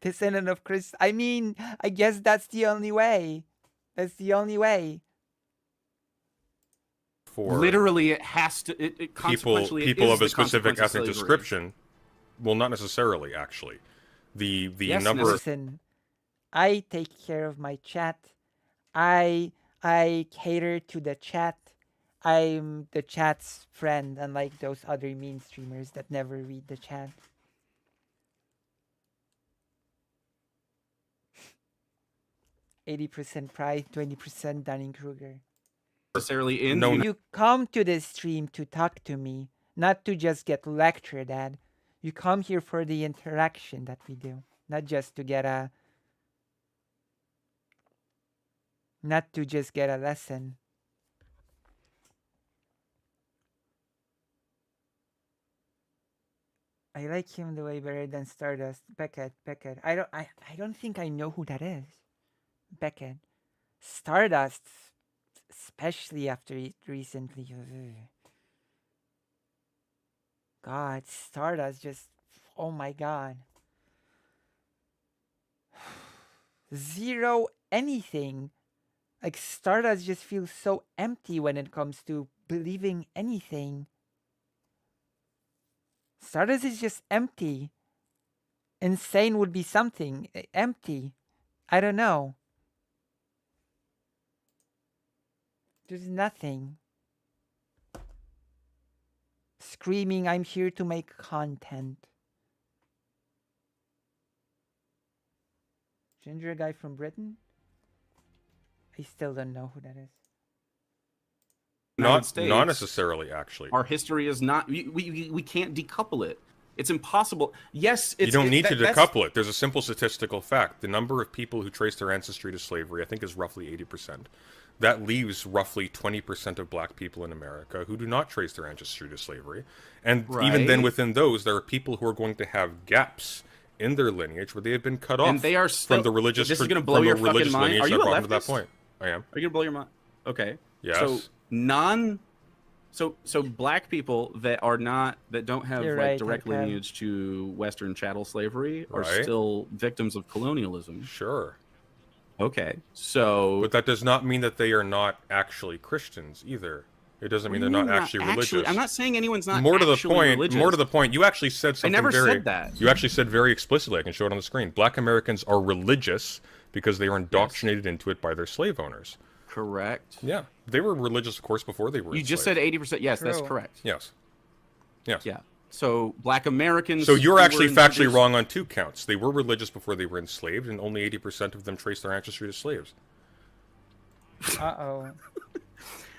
Descendant of Christ... I mean, I guess that's the only way. That's the only way. Literally, it has to. People of a specific ethnic description. Well, not necessarily, actually. The number. Listen, I take care of my chat. I cater to the chat. I'm the chat's friend, unlike those other meme streamers that never read the chat. %80 pride, 20% Dunning-Kruger. Necessarily in. You come to this stream to talk to me, not to just get lectured at. You come here for the interaction that we do, not just to get a lesson. I like him the way better than Stardust. Beckett. I don't think I know who that is. Beckett. Stardust, especially after it recently. God, Stardust just, oh my God. Zero anything. Like, Stardust just feels so empty when it comes to believing anything. Stardust is just empty. Insane would be something. Empty. I don't know. There's nothing. Screaming, I'm here to make content. Ginger guy from Britain? I still don't know who that is. Not necessarily, actually. Our history is not... We can't decouple it. It's impossible. Yes, you don't need to decouple it. There's a simple statistical fact. The number of people who trace their ancestry to slavery, I think, is roughly 80%. That leaves roughly 20% of black people in America who do not trace their ancestry to slavery. And even then within those, there are people who are going to have gaps in their lineage where they have been cut off and they are still, from the religious this is going to blow your fucking mind. Lineage are you a leftist? To that point. I am. Are you going to blow your mind? Okay. Yes. So so black people that don't have direct lineage to Western chattel slavery are still victims of colonialism. Sure. Okay. So but that does not mean that they are not actually Christians either. It doesn't mean they're not actually religious. I'm not saying anyone's not more to the actually point. religious. More to the point. You actually said something. I never said that. You actually said very explicitly. I can show it on the screen. Black Americans are religious because they were indoctrinated into it by their slave owners. Correct. Yeah, they were religious, of course, before they were. You just said 80%. Yes, that's correct. Yes. Yes. Yeah. So black Americans. So you're actually factually wrong on 2 counts. They were religious before they were enslaved, and only 80% of them trace their ancestry to slaves. Uh-oh.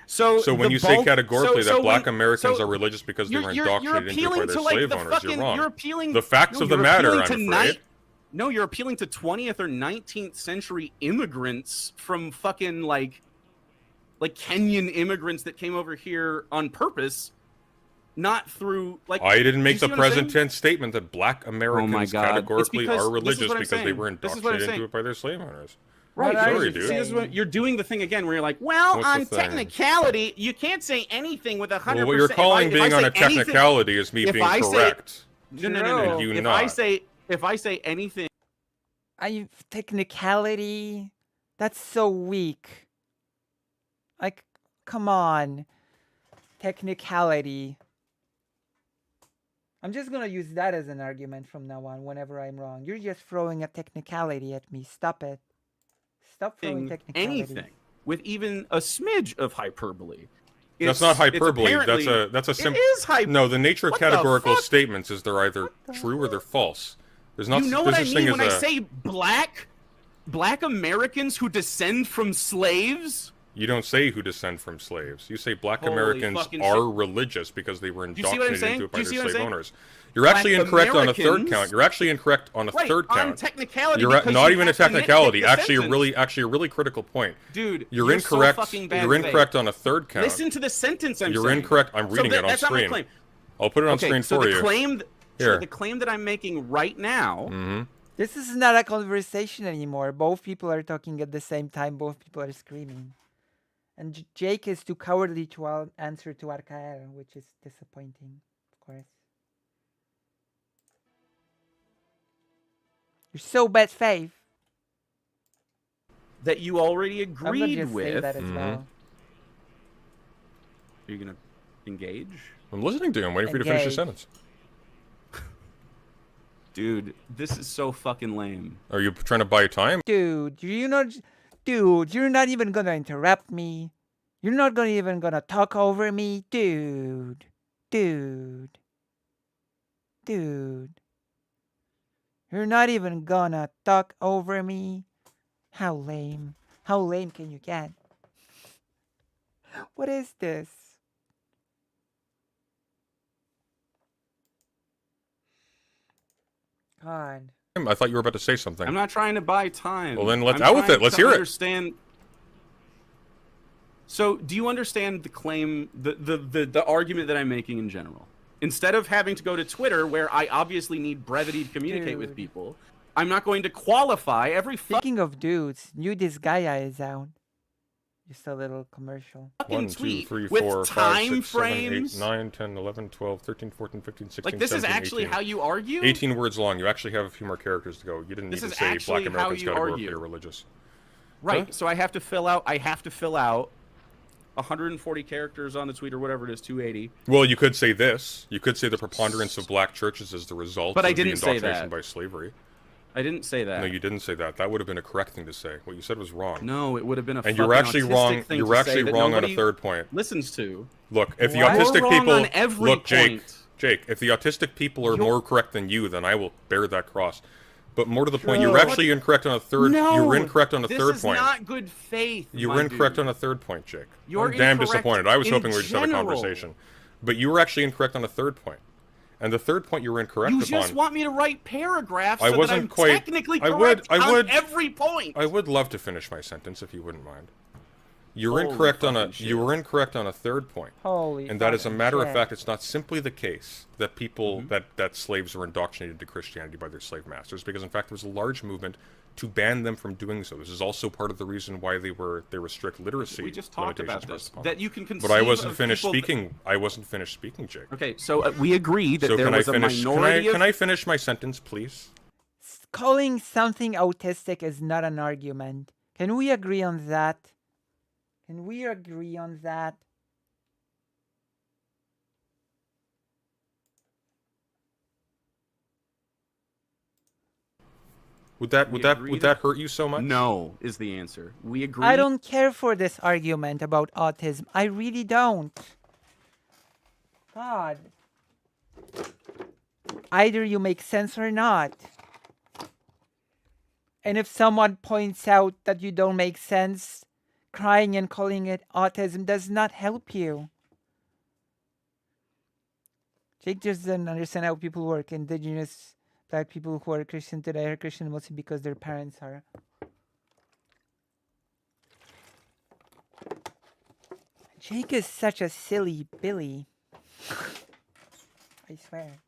So when you say categorically that black Americans are religious because they were indoctrinated into it by their slave owners, you're wrong. You're appealing, the facts of the matter, I'm afraid. No, you're appealing to 20th or 19th century immigrants from fucking like Kenyan immigrants that came over here on purpose, not through like. I didn't make the present tense statement that black Americans categorically are religious because they were indoctrinated into it by their slave owners. Right, sorry, dude. See, this is what, you're doing the thing again where you're like, well, on technicality, you can't say anything with 100%. Well, what you're calling being on a technicality is me being correct. No. If I say anything, technicality, that's so weak. Like, come on, technicality. I'm just gonna use that as an argument from now on. Whenever I'm wrong, you're just throwing a technicality at me. Stop it. Stop throwing technicality. Anything with even a smidge of hyperbole. That's not hyperbole. That's a simple. It is hyperbole. No, the nature of categorical statements is they're either true or they're false. There's not. You know what I mean when I say black Americans who descend from slaves? You don't say who descend from slaves. You say black Americans are religious because they were indoctrinated into it by their slave owners. You're actually incorrect on a third count. You're actually incorrect on a third count. On technicality, you're not even a technicality. Actually, a really critical point. Dude, you're incorrect. You're incorrect on a third count. Listen to the sentence I'm saying. You're incorrect. I'm reading it on screen. I'll put it on screen for you. The claim that I'm making right now. This is not a conversation anymore. Both people are talking at the same time. Both people are screaming. And Jake is too cowardly to answer to Arcael, which is disappointing, of course. You're so bad faith. That you already agreed with. Say that as well. Are you going to engage? I'm listening to you. I'm waiting for you to finish your sentence. Dude, this is so fucking lame. Are you trying to buy time? Dude, you're not even gonna interrupt me. You're not even gonna talk over me. Dude. You're not even gonna talk over me. How lame. How lame can you get? What is this? God. I thought you were about to say something. I'm not trying to buy time. Well, then let's out with it. Let's hear it. So, do you understand the claim, the argument that I'm making in general? Instead of having to go to Twitter, where I obviously need brevity to communicate with people, I'm not going to qualify every. Speaking of dudes, new Disgaea is out. Just a little commercial. 1, 2, 3, 4, 5, 6, 7, 8, 9, 10, 11, 12, 13, 14, 15, 16, like, this 17, is actually 18. How you argue? 18 words long. You actually have a few more characters to go. You didn't need to say black Americans categorically are religious. Right. Huh? So I have to fill out 140 characters on the tweet or whatever it is, 280. Well, you could say this. You could say the preponderance of black churches is the result of the indoctrination by slavery. I didn't say that. No, you didn't say that. That would have been a correct thing to say. What you said was wrong. No, it would have been a. And you're actually wrong. You're actually wrong on a third point. Listens to. Look, if the autistic people look, Jake, if the autistic people are more correct than you, then I will bear that cross. But more to the point, you're actually incorrect on a third. No, you were incorrect on a third point. This is not good faith. You were incorrect on a third point, Jake. You're I'm damn disappointed. I was hoping we would just have a conversation, but you were actually incorrect on a third point. And the third point you were incorrect You upon. just want me to write paragraphs so that I'm technically correct on every point. I would love to finish my sentence if you wouldn't mind. You were incorrect on a third point. And that is a matter of fact, it's not simply the case that people that slaves were indoctrinated to Christianity by their slave masters, because in fact there was a large movement to ban them from doing so. This is also part of the reason why they restrict literacy. We just talked about this. That you can conceive. But I wasn't finished speaking. I wasn't finished speaking, Jake. Okay, so we agree that there was a minority. Can I finish my sentence, please? Calling something autistic is not an argument. Can we agree on that? Can we agree on that? Would that hurt you so much? No, is the answer. We agree. I don't care for this argument about autism. I really don't. God. Either you make sense or not. And if someone points out that you don't make sense, crying and calling it autism does not help you. Jake just doesn't understand how people work. Indigenous Black people who are Christian today are Christian mostly because their parents are. Jake is such a silly Billy. I swear.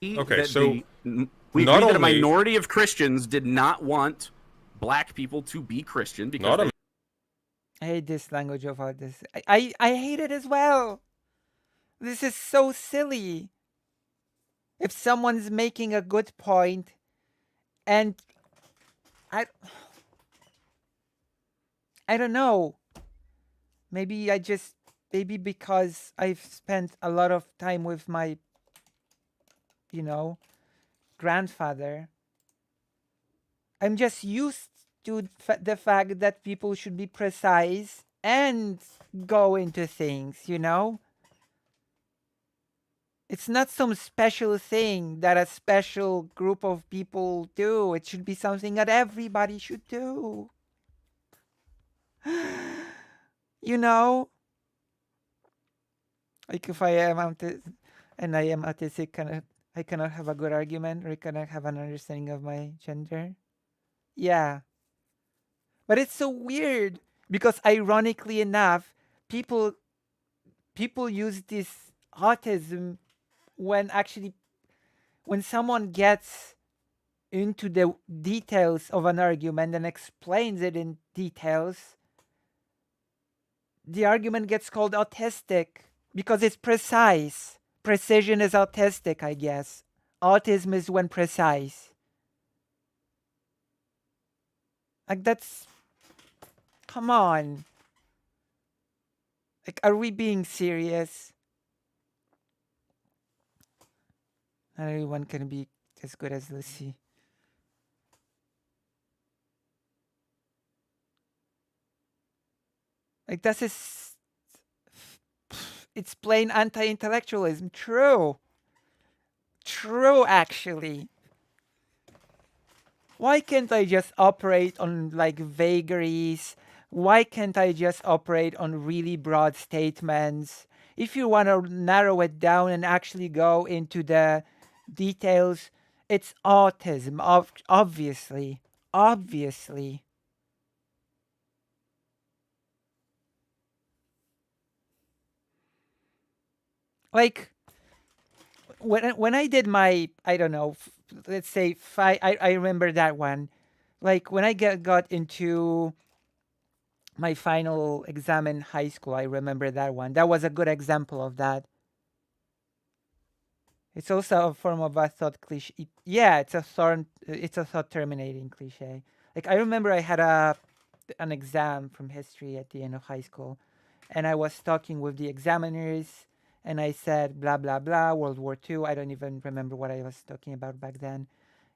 Okay, so we agree that a minority of Christians did not want Black people to be Christian because I hate this language of all this. I hate it as well. This is so silly. If someone's making a good point, and I don't know. Maybe because I've spent a lot of time with my, grandfather. I'm just used to the fact that people should be precise and go into things, It's not some special thing that a special group of people do. It should be something that everybody should do. Like if I am autistic and I am autistic, I cannot have a good argument, or I cannot have an understanding of my gender. Yeah. But it's so weird because ironically enough, people use this autism when someone gets into the details of an argument and explains it in details, the argument gets called autistic because it's precise. Precision is autistic, I guess. Autism is when precise. Like come on. Like, are we being serious? Not everyone can be as good as Lucy. Like, it's plain anti-intellectualism. True, actually. Why can't I just operate on, vagaries? Why can't I just operate on really broad statements? If you want to narrow it down and actually go into the details, it's autism, obviously. Like, when I did my, I don't know, let's say I remember that one. Like, when I got into my final exam in high school, I remember that one. That was a good example of that. It's also a form of a thought cliche. Yeah, it's a thought terminating cliche. Like, I remember I had an exam from history at the end of high school, and I was talking with the examiners, and I said blah blah blah, World War II. I don't even remember what I was talking about back then.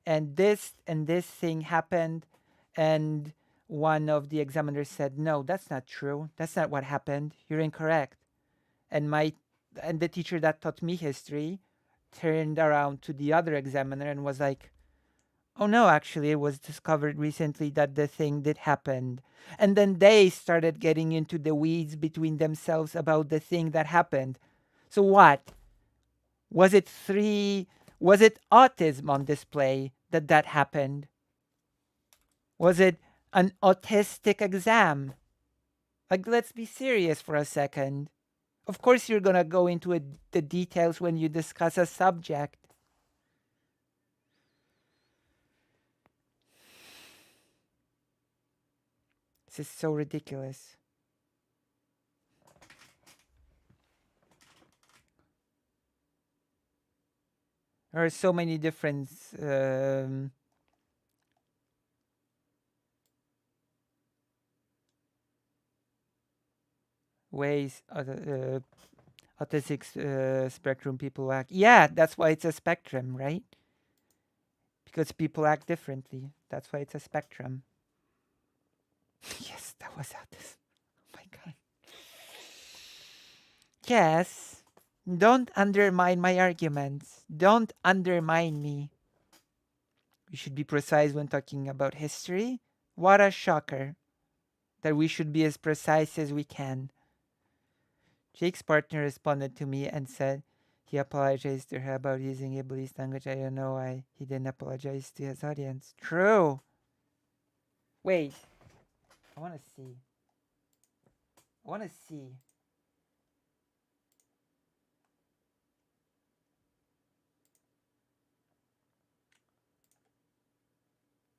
And this thing happened, and one of the examiners said, "No, that's not true. That's not what happened. You're incorrect." And the teacher that taught me history turned around to the other examiner and was like, "Oh no, actually it was discovered recently that the thing did happen." And then they started getting into the weeds between themselves about the thing that happened. So what? Was it autism on display that happened? Was it an autistic exam? Like, let's be serious for a second. Of course, you're gonna go into the details when you discuss a subject. This is so ridiculous. There are so many different ways autistic spectrum people act. Yeah, that's why it's a spectrum, right? Because people act differently. That's why it's a spectrum. Yes, that was autism. Oh my god. Yes. Don't undermine my arguments. Don't undermine me. We should be precise when talking about history. What a shocker that we should be as precise as we can. Jake's partner responded to me and said he apologized to her about using a police language. I don't know why he didn't apologize to his audience. True. Wait. I want to see.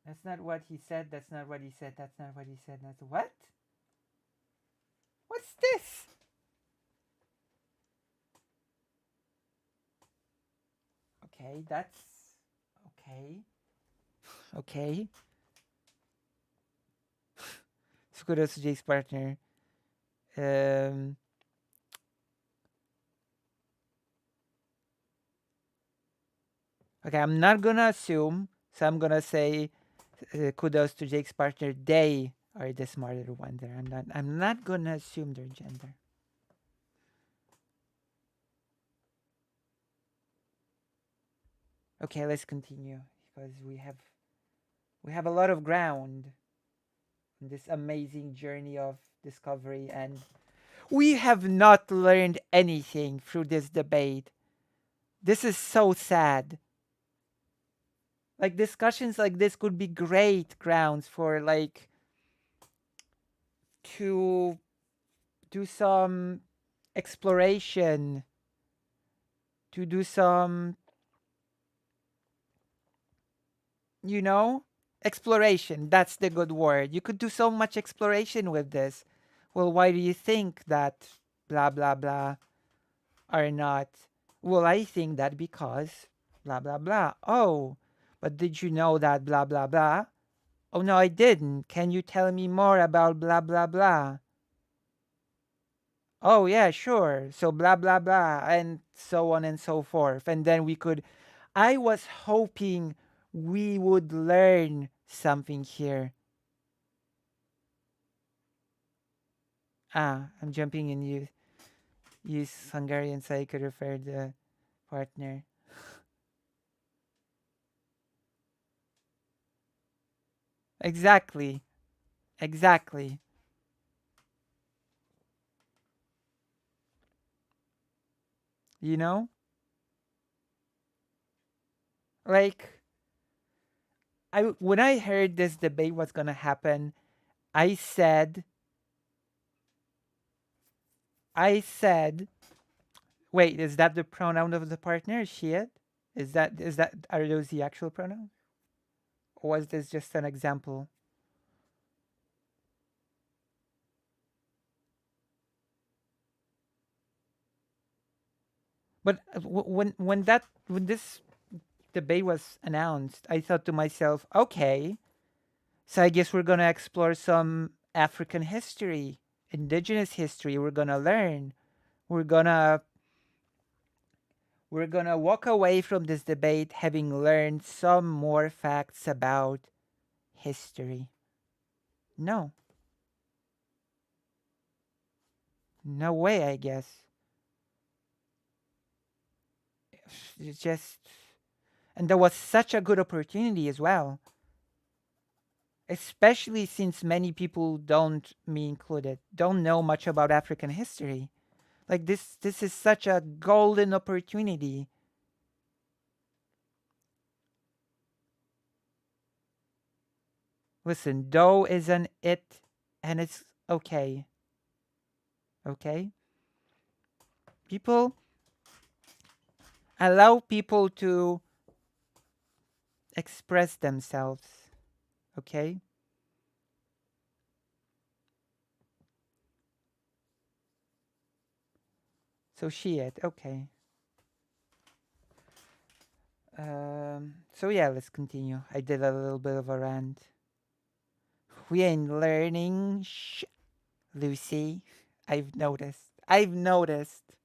That's not what he said. That's not what he said. That's not what he said. That's what? What's this? Okay, that's okay. Okay. So kudos to Jake's partner. Okay, I'm not gonna assume, so I'm gonna say kudos to Jake's partner. They are the smarter one there. I'm not gonna assume their gender. Okay, let's continue because we have a lot of ground in this amazing journey of discovery, and we have not learned anything through this debate. This is so sad. Like, discussions like this could be great grounds for, like, to do some exploration, to do some, exploration. That's the good word. You could do so much exploration with this. Well, why do you think that blah blah blah are not? Well, I think that because blah blah blah. Oh, but did you know that blah blah blah? Oh no, I didn't. Can you tell me more about blah blah blah? Oh yeah, sure. So blah blah blah and so on and so forth. And then I was hoping we would learn something here. I'm jumping in use Hungarian so I could refer the partner. Exactly. You know? Like, when I heard this debate was gonna happen, I said, wait, is that the pronoun of the partner? She it? Are those the actual pronouns? Or was this just an example? But when this debate was announced, I thought to myself, okay, so I guess we're gonna explore some African history, indigenous history. We're gonna learn. We're gonna walk away from this debate having learned some more facts about history. No. No way, I guess. It's just, and there was such a good opportunity as well. Especially since many people, me included, don't know much about African history. Like this is such a golden opportunity. Listen, dough is an it, and it's okay. Okay? People, allow people to express themselves. Okay? So she it, okay. So yeah, let's continue. I did a little bit of a rant. We ain't learning Lucy. I've noticed. I've noticed.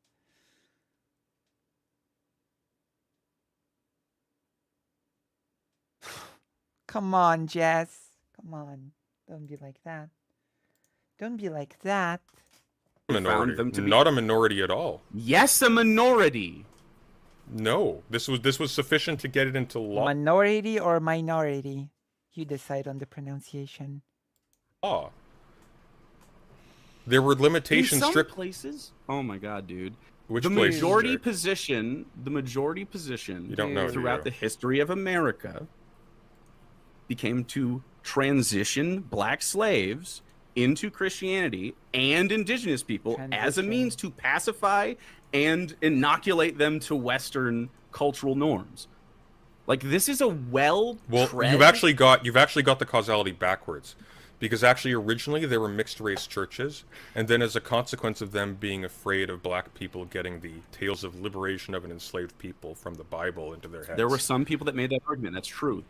Come on, Jess. Come on. Don't be like that. Don't be like that. Minority. Found them to be... Not a minority at all. Yes, a minority. No, this was sufficient to get it into law. Minority or minority? You decide on the pronunciation. Law. There were limitations. In some places. Oh my god, dude. Which the places, majority Jake? position. The majority position. You don't know, throughout do you? the history of America became to transition black slaves into Christianity and indigenous people as a means to pacify and inoculate them to Western cultural norms. Like, this is a well you've actually got the causality backwards, because actually originally they were mixed race churches, and then as a consequence of them being afraid of black people getting the tales of liberation of an enslaved people from the Bible into their heads. There were some people that made that argument. That's true.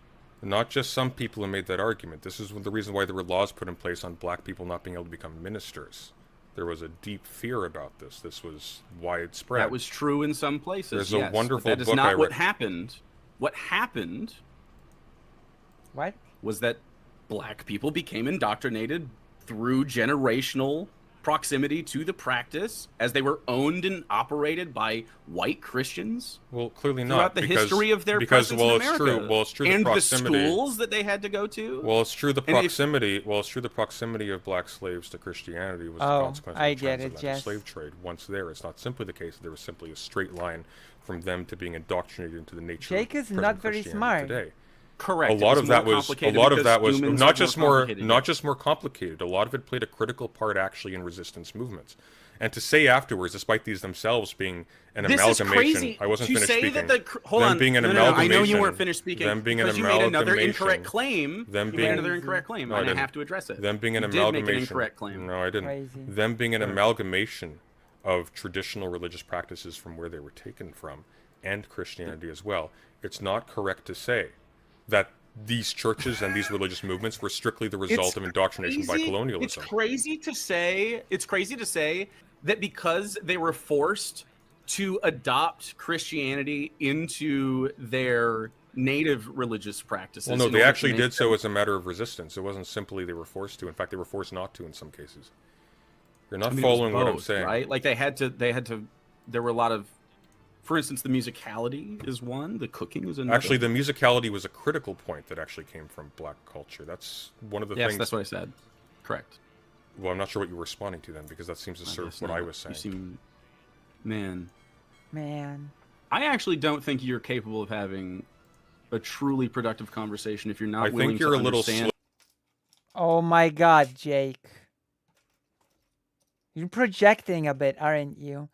Not just some people who made that argument. This is the reason why there were laws put in place on black people not being able to become ministers. There was a deep fear about this. This was widespread. That was true in some places. There's yes, a wonderful but that is book not I read. what happened. What happened? What? Was that black people became indoctrinated through generational proximity to the practice as they were owned and operated by white Christians? Well, clearly not. Throughout the history of their presence in America. It's true. And the proximity. The schools that they had to go to. Well, it's true the proximity. The proximity of black slaves to Christianity was a consequence of the transatlantic slave trade. Once there, it's not simply the case that there was simply a straight line from them to being indoctrinated into the nature Jake of is not very smart. Today. Correct. A lot of that was not just more complicated. A lot of it played a critical part actually in resistance movements. And to say afterwards, despite these themselves being an amalgamation, I wasn't finished speaking. Hold on. Being an amalgamation, I know you weren't finished speaking. Them being an because you made another incorrect claim. You made another incorrect claim, and I have to address it. Them being an amalgamation. amalgamation. Did make an incorrect claim. No, I didn't. Crazy. Them being an amalgamation of traditional religious practices from where they were taken from, and Christianity as well. It's not correct to say that these churches and these religious movements were strictly the result of indoctrination by colonialism. It's crazy to say that because they were forced to adopt Christianity into their native religious practices. Well, no, they actually did so as a matter of resistance. It wasn't simply they were forced to. In fact, they were forced not to in some cases. You're not following what I'm saying, right? Like they had to. There were a lot of. For instance, the musicality is one. The cooking is another. Actually, the musicality was a critical point that actually came from black culture. That's one of the things. Yes, that's what I said. Correct. Well, I'm not sure what you were responding to then, because that seems to serve what I was saying. You seem... Man. I actually don't think you're capable of having a truly productive conversation if you're not willing to understand. Oh my god, Jake. You're projecting a bit, aren't you?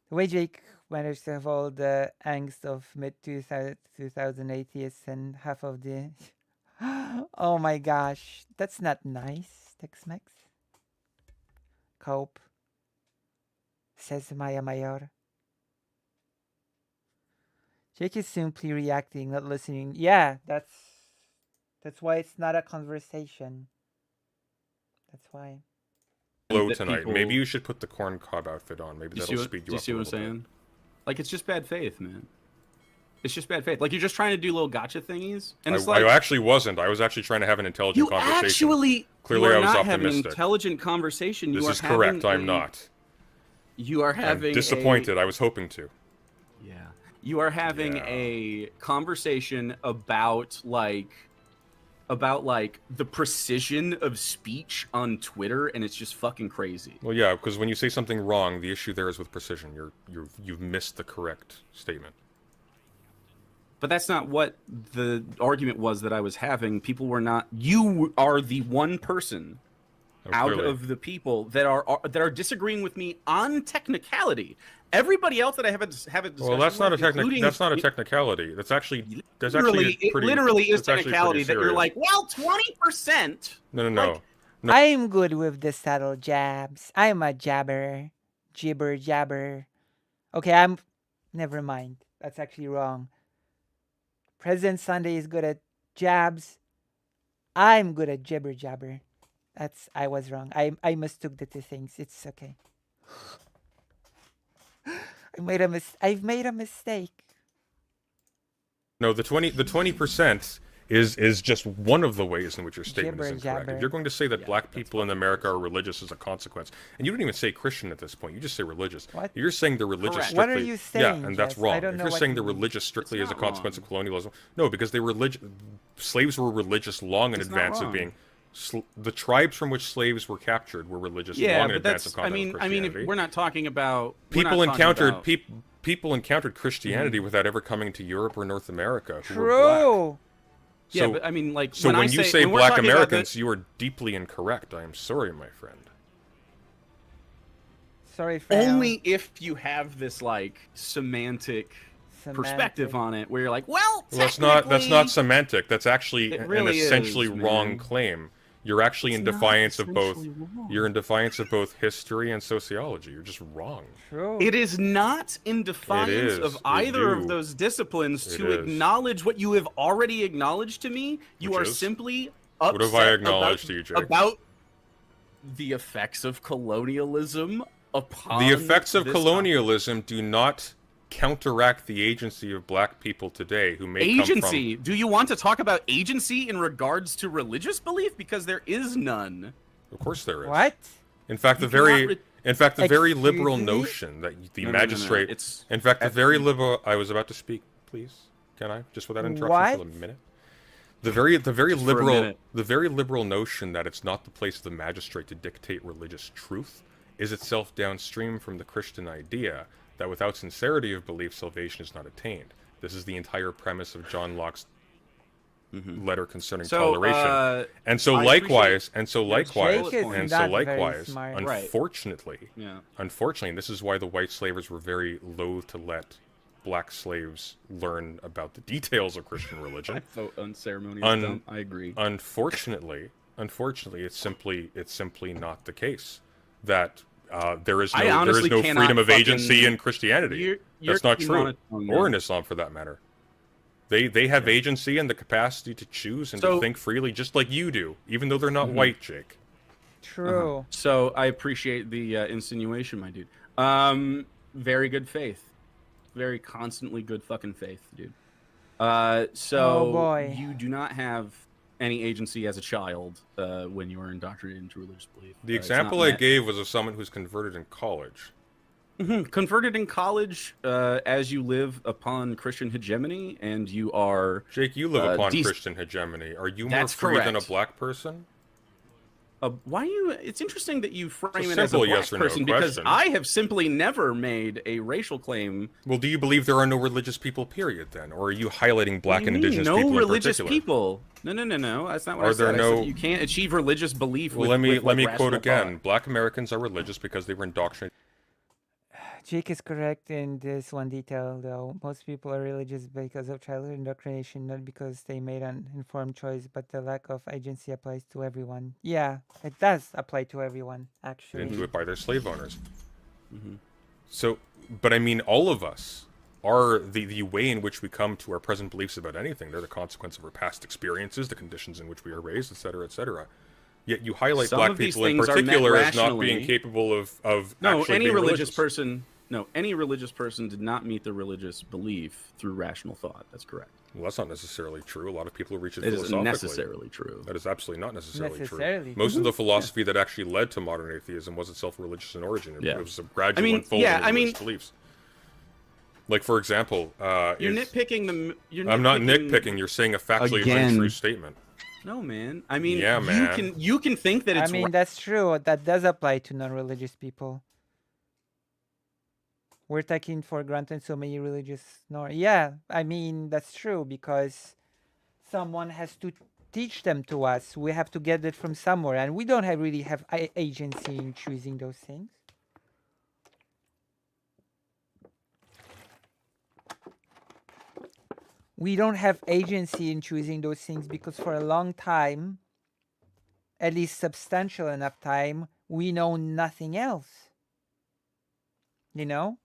The way Jake managed to have all the angst of mid-2000 atheists and half of the... Oh my gosh. That's not nice, Tex-Mex. Cope. Says Maya Mayor. Jake is simply reacting, not listening. Yeah, that's why it's not a conversation. That's why. Hello tonight. Maybe you should put the corn cob outfit on. Maybe that'll speed you up. Do you see what I'm saying? Like, it's just bad faith, man. It's just bad faith. Like, you're just trying to do little gotcha thingies. And it's like, I actually wasn't. I was actually trying to have an intelligent conversation. Clearly, I was not optimistic. having an intelligent conversation. This is correct. I'm not. You are having I'm disappointed. I was hoping to. You are having a conversation about, like, about like the precision of speech on Twitter, and it's just fucking crazy. Well, yeah, because when you say something wrong, the issue there is with precision. You've missed the correct statement. But that's not what the argument was that I was having. People were not. You are the one person out of the people that are disagreeing with me on technicality. Everybody else that I haven't discussion well, that's not with, that's not a technicality. That's actually it literally is technicality that you're like, well, 20%. No. Like, No. I'm good with the subtle jabs. I'm a jabber. Jibber jabber. Okay, never mind. That's actually wrong. President Sunday is good at jabs. I'm good at jibber jabber. I was wrong. I mistook the two things. It's okay. I've made a mistake. No, the 20% is just one of the ways in which your statement is incorrect. If you're going to say that black people in America are religious as a consequence, and you don't even say Christian at this point, you just say religious. What? You're saying they're religious Correct. strictly. What are you saying? Yeah, and that's Jess? wrong. I don't If know you're what saying you they're mean. religious strictly as a not consequence wrong. of colonialism, no, because slaves were religious long in It's not advance of wrong. being. The tribes from which slaves were captured were religious yeah, long in but advance of that's. I mean, Christianity. if we're not talking about People encountered people encountered Christianity without ever coming to Europe or North America. Who were black. True. Yeah, So- but I mean, like, So when you say when we're black talking about Americans, you are deeply incorrect. I am sorry, my friend. Sorry, for only if you have this like semantic perspective on it, where you're like, well, That's not technically- semantic. That's actually It an really essentially is, wrong man. claim. You're actually in It's not defiance of both. essentially wrong. You're in defiance of both history and sociology. You're just wrong. True. It is not in defiance is. of You either of do. those disciplines It to is. acknowledge what you have already acknowledged to me. You Which are is? simply What upset have I acknowledged to you, Jake? about the effects of colonialism upon The effects of this colonialism do not counteract the agency of black people today who may agency. come Do you want to talk about agency in regards to religious belief? Because there is none. from. Of course there is. What? In fact, You the very cannot very Excuse liberal me? notion that the No, no, no, no. magistrate. It's In fact, the very liberal. I was about to speak. Please, can I just without interruption What? for a minute? The very Just for a liberal minute. the very liberal notion that it's not the place of the magistrate to dictate religious truth is itself downstream from the Christian idea that without sincerity of belief, salvation is not attained. This is the entire premise of John Locke's letter concerning So, toleration. And so I likewise, appreciate- and so Jake likewise, is and not so very likewise, smart. Right. unfortunately, Yeah. unfortunately, and this is why the white slavers were very loath to let black slaves learn about the details of Christian religion. So unceremonious. Un- dumb. I agree. Unfortunately, it's simply not the case that there is I no honestly freedom cannot of agency fucking- in Christianity. You're That's not getting true, monotone, or man. in Islam for that matter. They have agency and the capacity to choose and to So- think freely, just like you do, even though they're not white, Jake. True. So I appreciate the insinuation, my dude. Very good faith. Very constantly good fucking faith, dude. So Oh, boy. you do not have any agency as a child when you are indoctrinated into religious belief. The It's not example I met. gave was of someone who's converted in college. Converted in college as you live upon Christian hegemony, and you are Jake, you live upon dec- Christian hegemony. Are you more That's free than a correct. black person? why you? It's interesting that you frame It's it a as a simple black yes or no person because question. I have simply never made a racial claim. Well, do you believe there are no religious people, period, then? Or are you highlighting black What do and you mean, indigenous no people religious in particular? people. No. That's not what Are I there said. I no- said you can't achieve religious belief. Well, with, let me like, quote rational again. thought. Black Americans are religious because they were indoctrinated. Jake is correct in this one detail, though. Most people are religious because of childhood indoctrination, not because they made an informed choice, but the lack of agency applies to everyone. Yeah, it does apply to everyone, actually. into it by their slave owners. Mm-hmm. So, but I mean, all of us are the way in which we come to our present beliefs about anything. They're the consequence of our past experiences, the conditions in which we are raised, etc., etc. Yet you highlight Some black of these people in things are met particular as not being rationally. capable of No, actually any being religious person. No, any religious person did not meet the religious belief through rational thought. That's correct. Well, that's not necessarily true. A lot of people reach it It is philosophically. necessarily true. That is absolutely not necessarily, Necessarily true. Most of true. the philosophy that actually led to modern atheism was itself religious in origin. Yeah. It was a gradual I mean, unfolding yeah, of I mean- religious beliefs. Like, for example, You're nitpicking the. You're I'm not nitpicking. You're saying a factually Again. untrue statement. No, man. I mean, Yeah, man. you can think that it's. I mean, that's true. That does apply to non-religious people. We're taking for granted so many religious norms. Yeah, I mean, that's true because someone has to teach them to us. We have to get it from somewhere, and we don't really have agency in choosing those things. We don't have agency in choosing those things because for a long time, at least substantial enough time, we know nothing else. You know?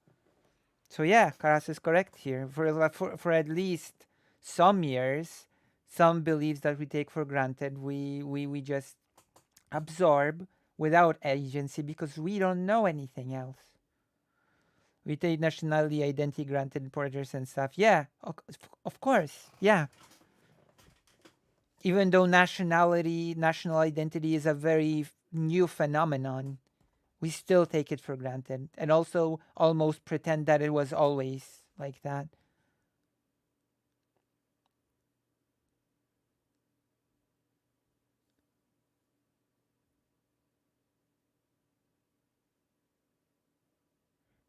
So yeah, Karas is correct here. For at least some years, some beliefs that we take for granted, we just absorb without agency because we don't know anything else. We take nationality, identity granted borders and stuff. Yeah, of course. Yeah. Even though national identity is a very new phenomenon, we still take it for granted and also almost pretend that it was always like that.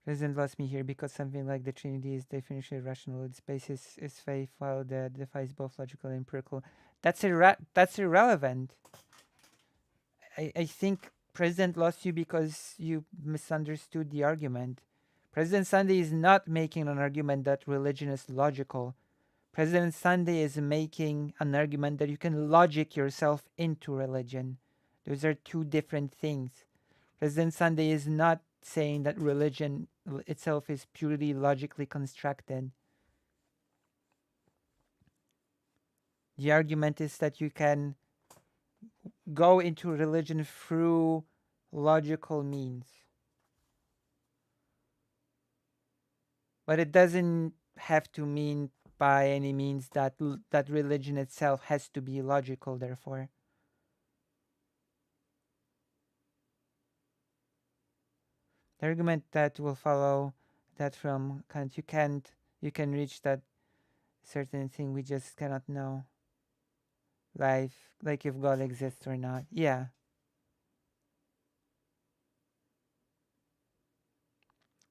President lost me here because something like the Trinity is definitionally irrational. Its basis is faith, while that defies both logical and empirical. That's irrelevant. I think President lost you because you misunderstood the argument. President Sunday is not making an argument that religion is logical. President Sunday is making an argument that you can logic yourself into religion. Those are two different things. President Sunday is not saying that religion itself is purely logically constructed. The argument is that you can go into religion through logical means. But it doesn't have to mean by any means that that religion itself has to be logical, therefore. The argument that will follow that from Kant, you can reach that certain thing we just cannot know. Life, like if God exists or not. Yeah.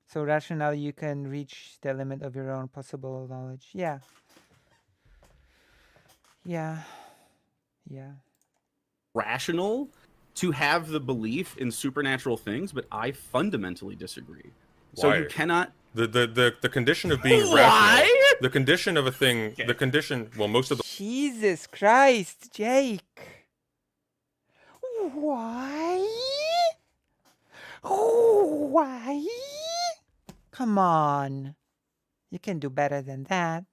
So rationally, you can reach the limit of your own possible knowledge. Yeah. Yeah. Yeah. Rational to have the belief in supernatural things, but I fundamentally disagree. So Why? you cannot. The condition of being Why? rational. The condition of a thing. Okay. The condition. Well, most of the. Jesus Christ, Jake. Why? Why? Come on. You can do better than that.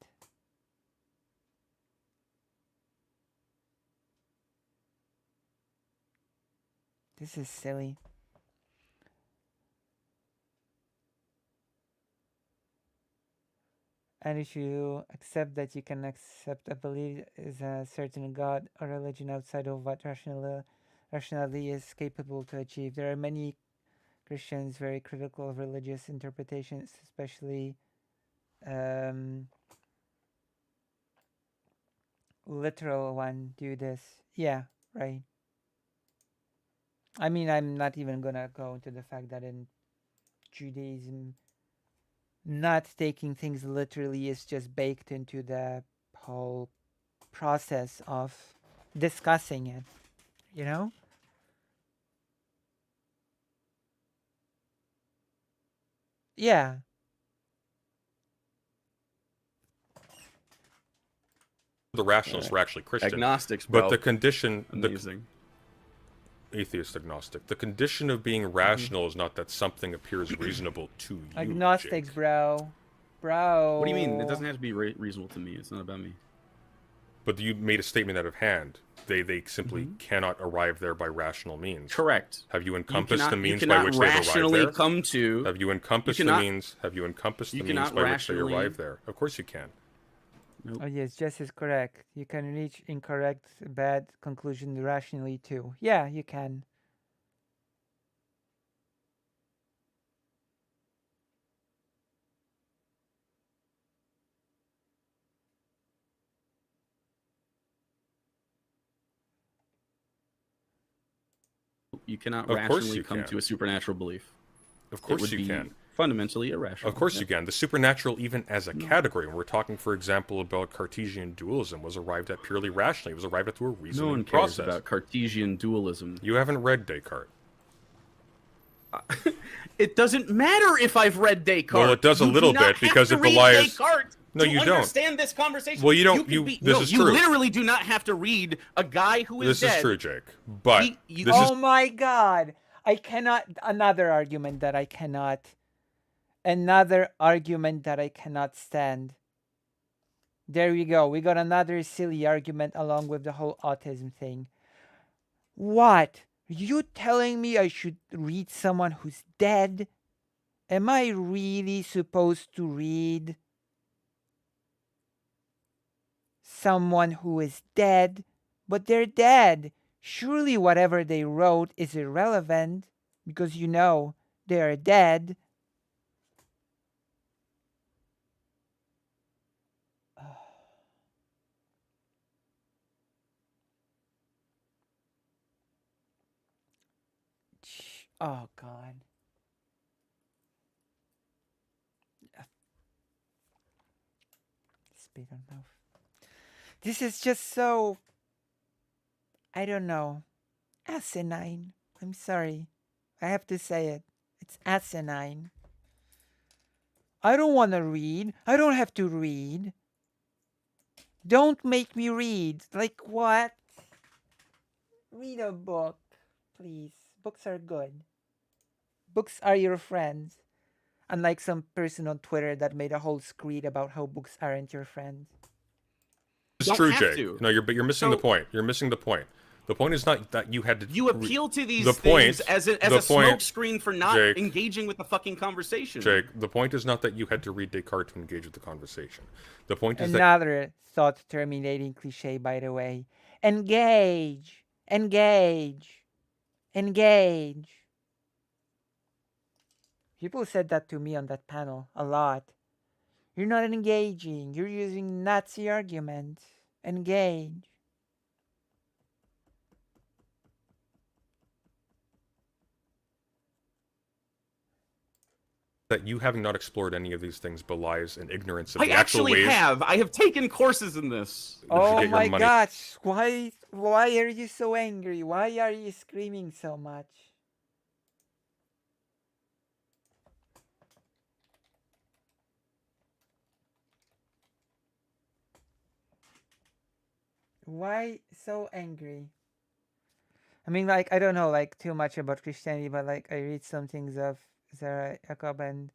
This is silly. And if you accept that you can accept a belief is a certain God or religion outside of what rationality is capable to achieve, there are many Christians very critical of religious interpretations, especially literal one do this. Yeah, right. I mean, I'm not even gonna go into the fact that in Judaism, not taking things literally is just baked into the whole process of discussing it, you know? Yeah. The rationalists were actually Christian. Agnostics, bro. But the condition. Amazing. Atheist agnostic. The condition of being rational is not that something appears reasonable to you. Agnostics, Jake. Bro. What do you mean? It doesn't have to be reasonable to me. It's not about me. But you made a statement out of hand. They simply cannot arrive there by rational means. Correct. Have you encompassed the means you by which they've arrived rationally there? come to. Have you encompassed the means? Have you encompassed the means by which they arrive there? Of course you can. Nope. Oh yes, Jess is correct. You can reach incorrect, bad conclusion rationally too. Yeah, you can. You cannot Of course rationally you come can. to a supernatural belief. Of course It would you be can. fundamentally irrational. Of course you can. The supernatural, even as a category, when we're talking, for example, about Cartesian dualism, was arrived at purely rationally. It was arrived at through a reasoning No one cares process. about Cartesian dualism. You haven't read Descartes. It doesn't matter if I've read Descartes. Well, it does a little bit because it belies. No, you don't. Understand this conversation. Well, you don't. This is true. You literally do not have to read a guy who is dead. This is true, Jake. But oh my God! I cannot. Another argument that I cannot. Another argument that I cannot stand. There we go. We got another silly argument along with the whole autism thing. What? Are you telling me I should read someone who's dead? Am I really supposed to read someone who is dead? But they're dead. Surely whatever they wrote is irrelevant because you know they are dead. Oh, God. Spit on mouth. This is just so... I don't know. Asinine. I'm sorry. I have to say it. It's asinine. I don't want to read. I don't have to read. Don't make me read. Like what? Read a book, please. Books are good. Books are your friends. Unlike some person on Twitter that made a whole screed about how books aren't your friends. It's true, Jake. No, you're missing the point. You're missing the point. The point is not that you had to. You appeal to these things as a smoke screen for not engaging with the fucking conversation. Jake, the point is not that you had to read Descartes to engage with the conversation. The point is another thought-terminating cliche, by the way. Engage. Engage. Engage. People said that to me on that panel a lot. You're not engaging. You're using Nazi arguments. Engage. That you having not explored any of these things belies an ignorance of the actual ways. I actually have. I have taken courses in this. Oh my gosh. Why are you so angry? Why are you screaming so much? Why so angry? I mean, like, I don't know, like, too much about Christianity, but, like, I read some things of Zara Jacob and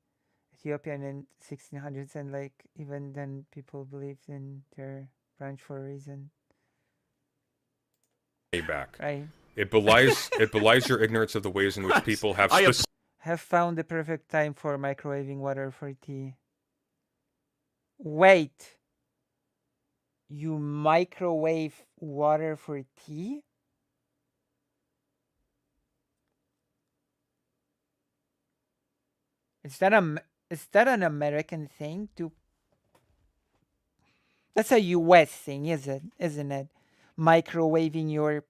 Ethiopian in 1600s, and, like, even then people believed in their branch for a reason. Back. Right. It belies your ignorance of the ways in which people have have found the perfect time for microwaving water for tea. Wait. You microwave water for tea? Is that an American thing to? That's a US thing, isn't it? Microwaving your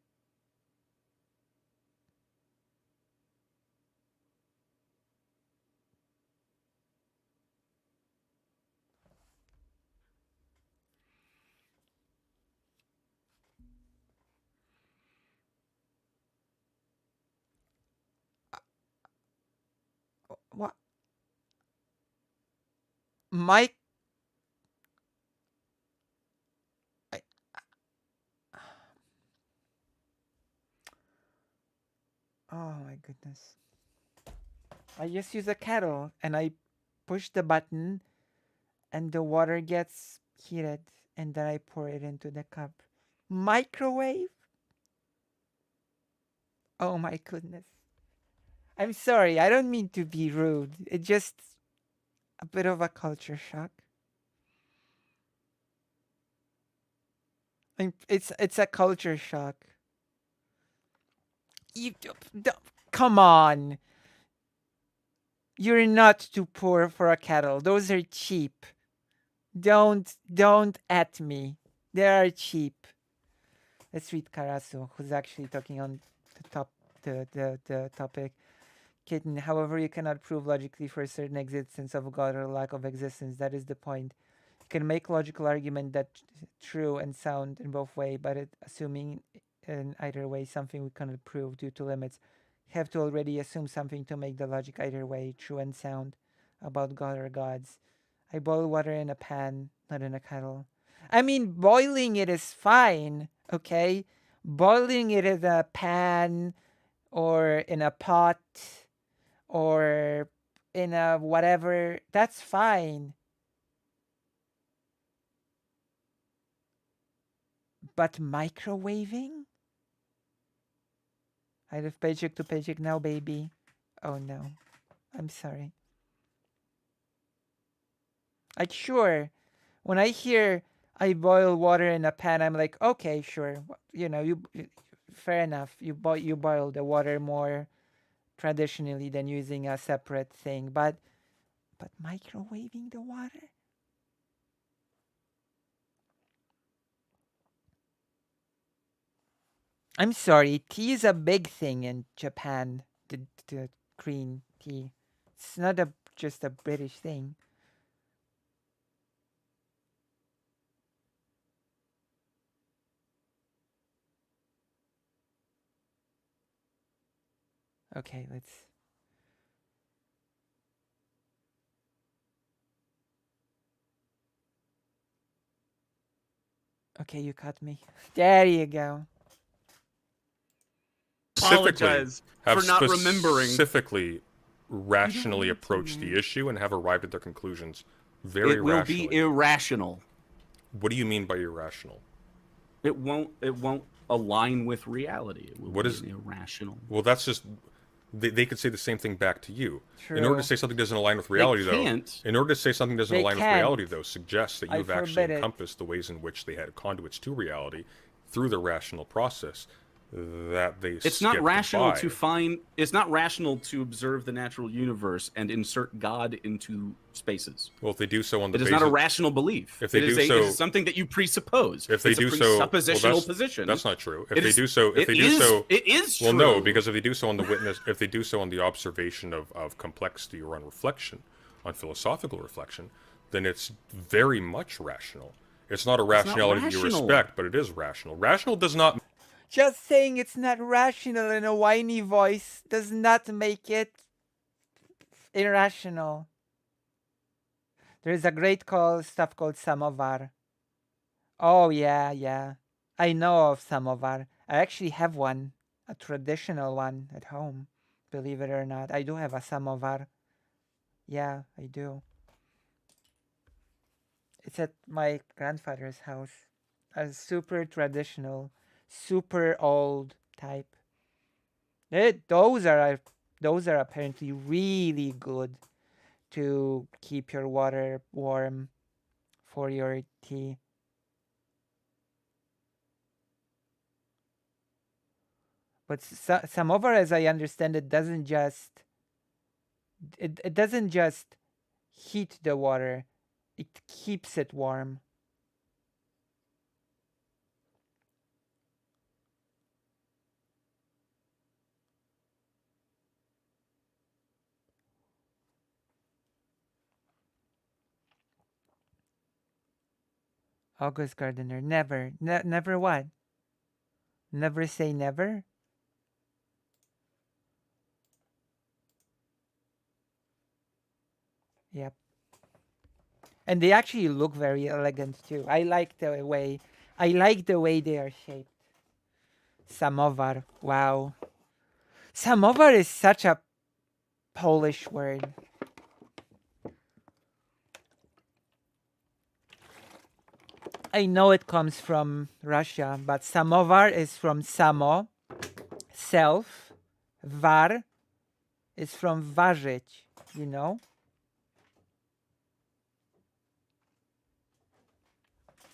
what? Mike. Oh my goodness. I just use a kettle and I push the button and the water gets heated and then I pour it into the cup. Microwave? Oh my goodness. I'm sorry, I don't mean to be rude. It's just a bit of a culture shock. It's a culture shock. Come on. You're not too poor for a kettle. Those are cheap. Don't at me. They are cheap. Let's read Karasu, who's actually talking on the top the topic. Kitten, however, you cannot prove logically for a certain existence of God or lack of existence. That is the point. You can make logical argument that true and sound in both way, but assuming in either way something we cannot prove due to limits, have to already assume something to make the logic either way true and sound about God or gods. I boil water in a pan, not in a kettle. I mean, boiling it is fine, okay? Boiling it in a pan or in a pot or in a whatever, that's fine. But microwaving? I live paycheck to paycheck now, baby. Oh no. I'm sorry. Like, sure, when I hear I boil water in a pan, I'm like, okay, sure. You know, fair enough. You boil the water more traditionally than using a separate thing, but microwaving the water? I'm sorry, tea is a big thing in Japan. The green tea. It's not just a British thing. Okay, let's. Okay, you caught me. There you go. Apologize for not remembering. Specifically, rationally approach the issue and have arrived at their conclusions very rationally. It will rationally. be irrational. What do you mean by irrational? It won't align with reality. It will what be is irrational? Well, that's just they could say the same thing back to you. True. In order to say something doesn't align with reality, in order to say something doesn't align with reality, though, suggests that you've actually encompassed the ways in which they had conduits to reality through the rational process. That they it's not rational to find. It's not rational to observe the natural universe and insert God into spaces. Well, if they do so on the basis, it is not a rational belief. If they do so, it is something that you presuppose. If they do so, suppositional position. That's not true. If they do so, it is true. Well, no, because if they do so on the witness, if they do so on the observation of complexity or on reflection, on philosophical reflection, then it's very much rational. It's not a rationality that you respect, but it is rational. Rational does not. Just saying it's not rational in a whiny voice does not make it irrational. There is a great stuff called samovar. Oh, yeah. I know of samovar. I actually have one, a traditional one at home. Believe it or not, I do have a samovar. Yeah, I do. It's at my grandfather's house. A super traditional, super old type. Those are apparently really good to keep your water warm for your tea. But samovar, as I understand it, doesn't just heat the water, it keeps it warm. August Gardener, never what? Never say never? Yep. And they actually look very elegant too. I like the way they are shaped. Samovar. Wow. Samovar is such a Polish word. I know it comes from Russia, but samovar is from samo, self. Var is from ważyć, you know?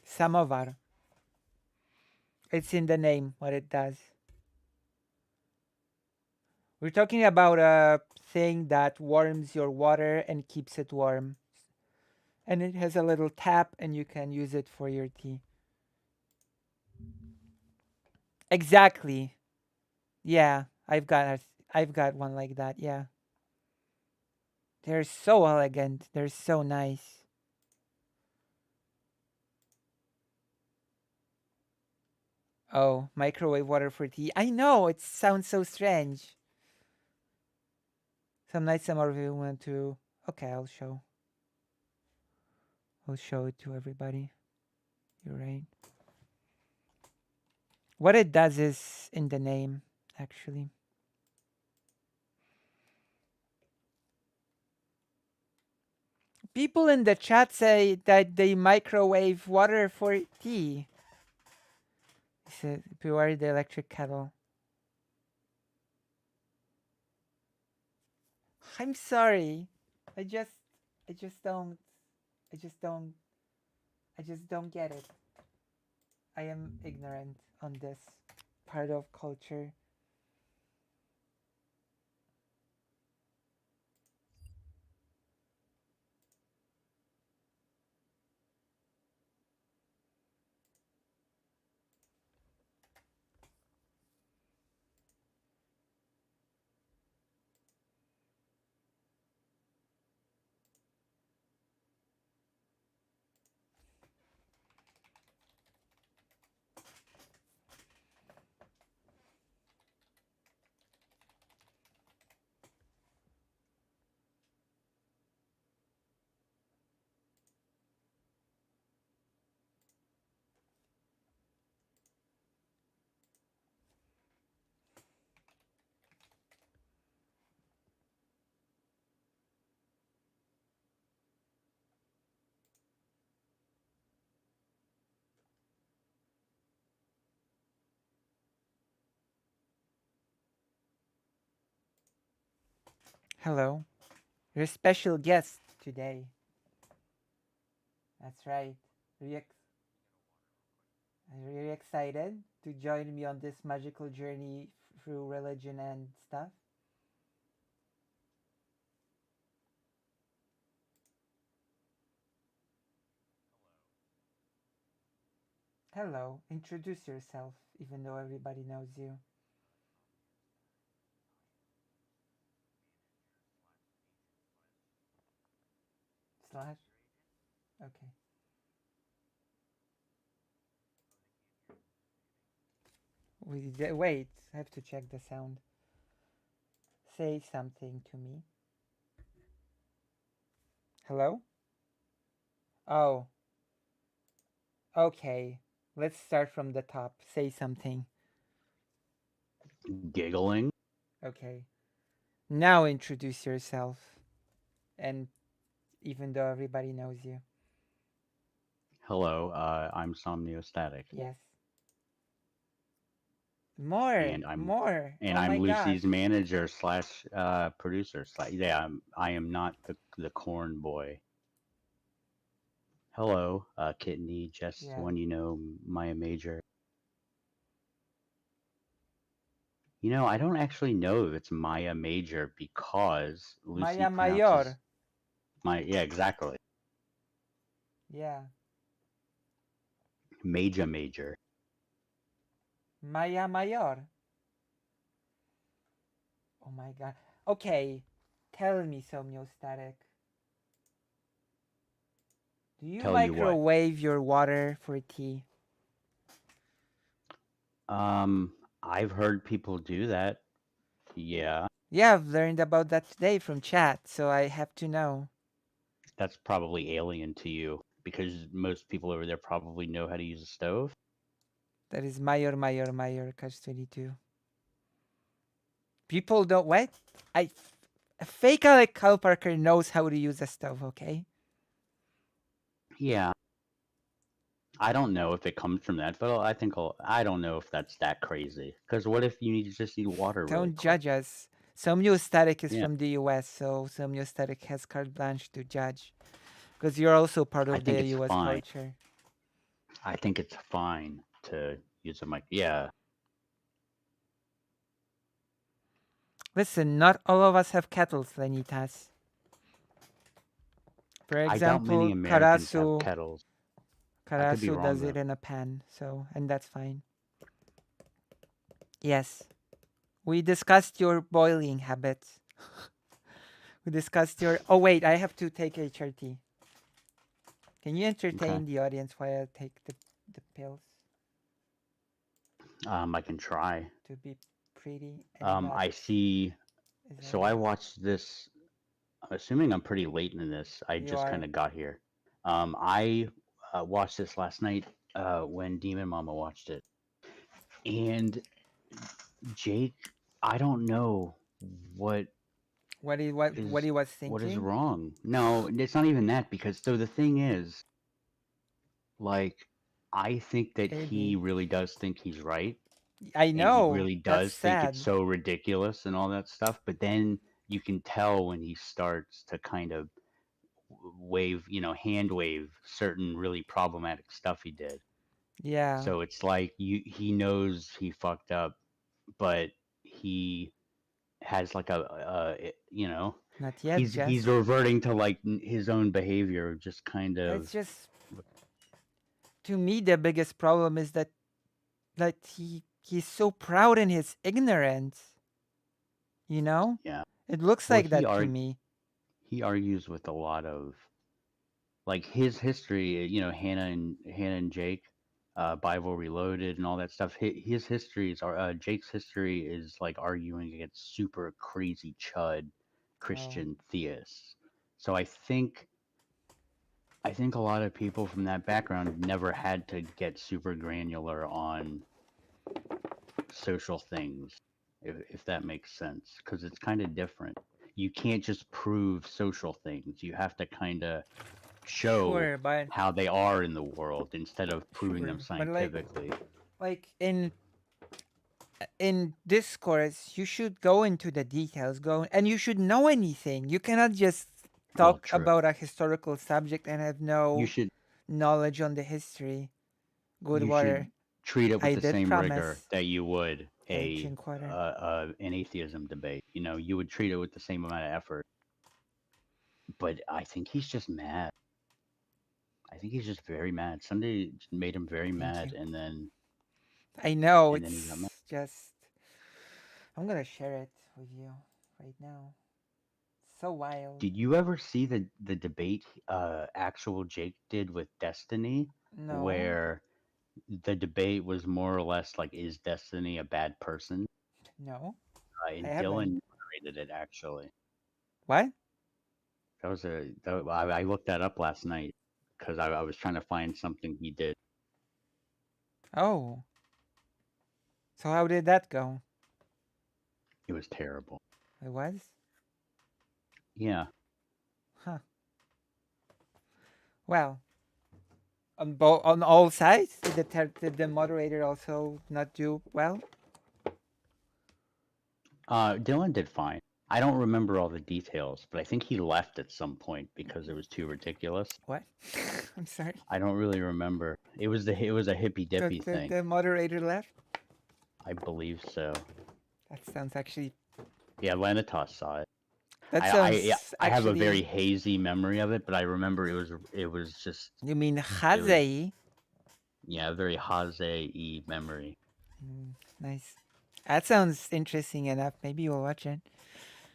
Samovar. It's in the name, what it does. We're talking about a thing that warms your water and keeps it warm. And it has a little tap and you can use it for your tea. Exactly. Yeah, I've got one like that. Yeah. They're so elegant. They're so nice. Oh, microwave water for tea. I know, it sounds so strange. Some nights some of you want to. Okay, I'll show. I'll show it to everybody. You're right. What it does is in the name, actually. People in the chat say that they microwave water for tea. It's a beware the electric kettle. I'm sorry. I just I just don't I just don't I just don't get it. I am ignorant on this part of culture. Hello. You're a special guest today. That's right. Are you excited to join me on this magical journey through religion and stuff? Hello. Introduce yourself, even though everybody knows you. Slash? Okay. Wait, I have to check the sound. Say something to me. Hello? Oh. Okay. Let's start from the top. Say something. Giggling. Okay. Now introduce yourself. And even though everybody knows you. Hello, I'm Somniostatic. Yes. More. And I'm more. And oh I'm my Lucy's gosh. manager slash producer. I am not the corn boy. Hello, Kitteny, just Yeah. one you know, Maya Major. You know, I don't actually know if it's Maya Major because Lucy Maya pronounces Mayor. yeah, exactly. Yeah. Major. Maya Mayor. Oh my god. Okay. Tell me, Somniostatic. Do you Tell you what. microwave your water for tea? I've heard people do that. Yeah. Yeah, I've learned about that today from chat, so I have to know. That's probably alien to you because most people over there probably know how to use a stove. That is Mayor Catch 22. People don't what? A fake Alec Kyle Parker knows how to use a stove, okay? Yeah. I don't know if it comes from that, but I don't know if that's that crazy. Because what if you just need water really Don't quick? judge us. Somniostatic is Yeah. from the US, so Somniostatic has carte blanche to judge. Because you're also part I of think the it's US fine. culture. I think it's fine to use a mic. Yeah. Listen, not all of us have kettles, Lenitas. For I doubt many example, Americans have kettles. I could be Karasu wrong, does though. it in a pan, so and that's fine. Yes. We discussed your boiling habits. We discussed your. Oh wait, I have to take HRT. Can you entertain the audience while I take the pills? I can try. To be pretty and not. I see. So I watched this. I'm assuming I'm pretty late in this. I just kind of got here. I watched this last night when Demon Mama watched it, and Jake, I don't know what what he was thinking. What is wrong? No, it's not even that, because so the thing is, like, I think that he really does think he's right. I know. And he really does think it's so ridiculous and all that stuff. But then you can tell when he starts to kind of wave, hand wave certain really problematic stuff he did. Yeah. So it's like he knows he fucked up, but he has like not yet. He's reverting to like his own behavior, just kind of. It's just, to me, the biggest problem is that he's so proud in his ignorance. Yeah. It looks like that to me. He argues with a lot of, like, his history. Hannah and Jake, Bible Reloaded, and all that stuff. His histories are Jake's history is like arguing against super crazy chud Christian theists. So I think a lot of people from that background never had to get super granular on social things, if that makes sense, because it's kind of different. You can't just prove social things. You have to kind of show how they are in the world instead of proving them scientifically. Like in discourse, you should go into the details, and you should know anything. You cannot just talk about a historical subject and have no knowledge on the history. Good water. Treat it with the same rigor that you would an atheism debate. You would treat it with the same amount of effort. But I think he's just mad. I think he's just very mad. Sunday made him very mad, and then. I know, it's just. I'm gonna share it with you right now. So wild. Did you ever see the debate actual Jake did with Destiny? No. Where the debate was more or less like, is Destiny a bad person? No. And Dylan moderated it, actually. What? I looked that up last night because I was trying to find something he did. Oh. So how did that go? It was terrible. It was? Yeah. Huh. Well, on all sides, did the moderator also not do well? Dylan did fine. I don't remember all the details, but I think he left at some point because it was too ridiculous. What? I'm sorry. I don't really remember. It was a hippy dippy thing. The moderator left? I believe so. That sounds actually. Yeah, Lanitas saw it. That sounds. I have a very hazy memory of it, but I remember it was just. You mean hazy? Yeah, a very hazy memory. Nice. That sounds interesting enough. Maybe we'll watch it.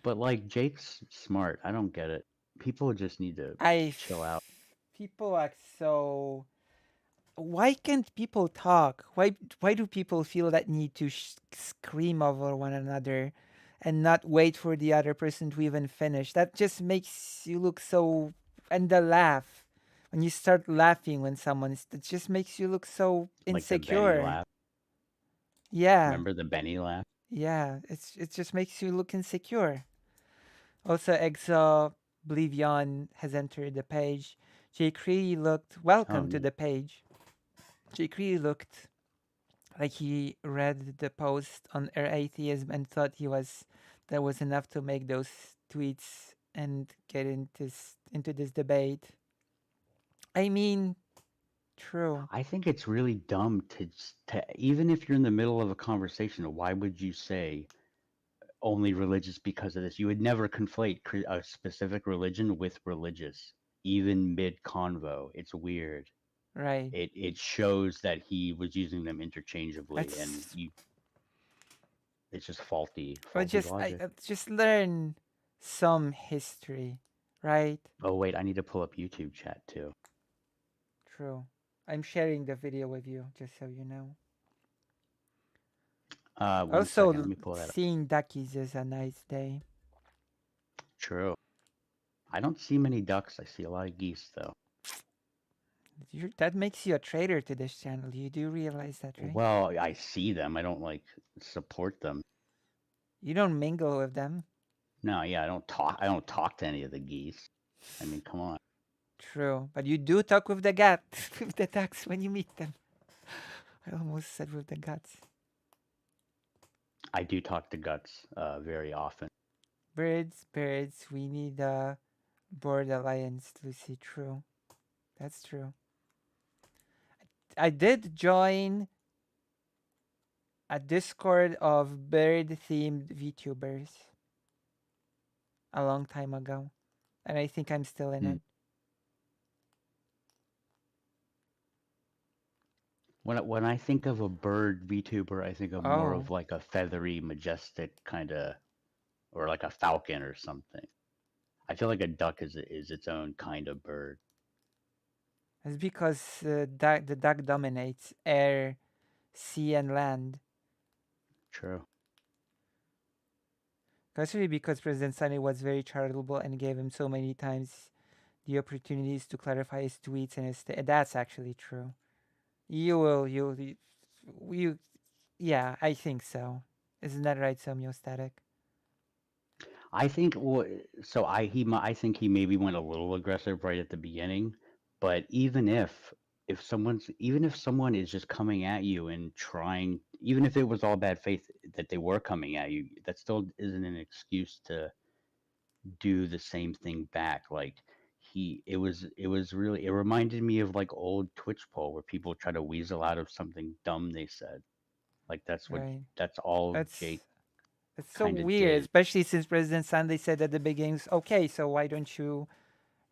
But like, Jake's smart. I don't get it. People just need to chill out. People act so. Why can't people talk? Why do people feel that need to scream over one another and not wait for the other person to even finish? That just makes you look so. And the laugh. When you start laughing when it just makes you look so insecure. Like the Benny laugh. Yeah. Remember the Benny laugh? Yeah, it just makes you look insecure. Also, Exoblivion has entered the page. Jake really looked. Welcome to the page. Jake really looked like he read the post on atheism and thought that was enough to make those tweets and get into this debate. I mean, true. I think it's really dumb to even if you're in the middle of a conversation, why would you say only religious because of this? You would never conflate a specific religion with religious, even mid-convo. It's weird. Right. It shows that he was using them interchangeably, and it's just faulty Or logic. just learn some history, right? Oh wait, I need to pull up YouTube chat too. True. I'm sharing the video with you, just so you know. One Also, second, let me pull that up. seeing duckies is a nice day. True. I don't see many ducks. I see a lot of geese though. That makes you a traitor to this channel. You do realize that, right? Well, I see them. I don't like support them. You don't mingle with them. No, yeah, I don't talk to any of the geese. I mean, come on. True, but you do talk with the with the ducks when you meet them. I almost said with the guts. I do talk to guts very often. Birds, we need a board alliance, Lucy. True. That's true. I did join a Discord of bird-themed VTubers a long time ago, and I think I'm still in it. When I think of a bird VTuber, I think of more of like a feathery, majestic kind of, or like a falcon or something. I feel like a duck is its own kind of bird. It's because the duck dominates air, sea, and land. True. Especially because President Sunny was very charitable and gave him so many times the opportunities to clarify his tweets and that's actually true. Yeah, I think so. Isn't that right, Somiostatic? I think I think he maybe went a little aggressive right at the beginning, but even if someone is just coming at you and trying, even if it was all bad faith that they were coming at you, that still isn't an excuse to do the same thing back. Like it reminded me of like old Twitch poll where people try to weasel out of something dumb they said. Like that's all Jake. It's so weird, especially since President Sunday said at the beginning, okay, so why don't you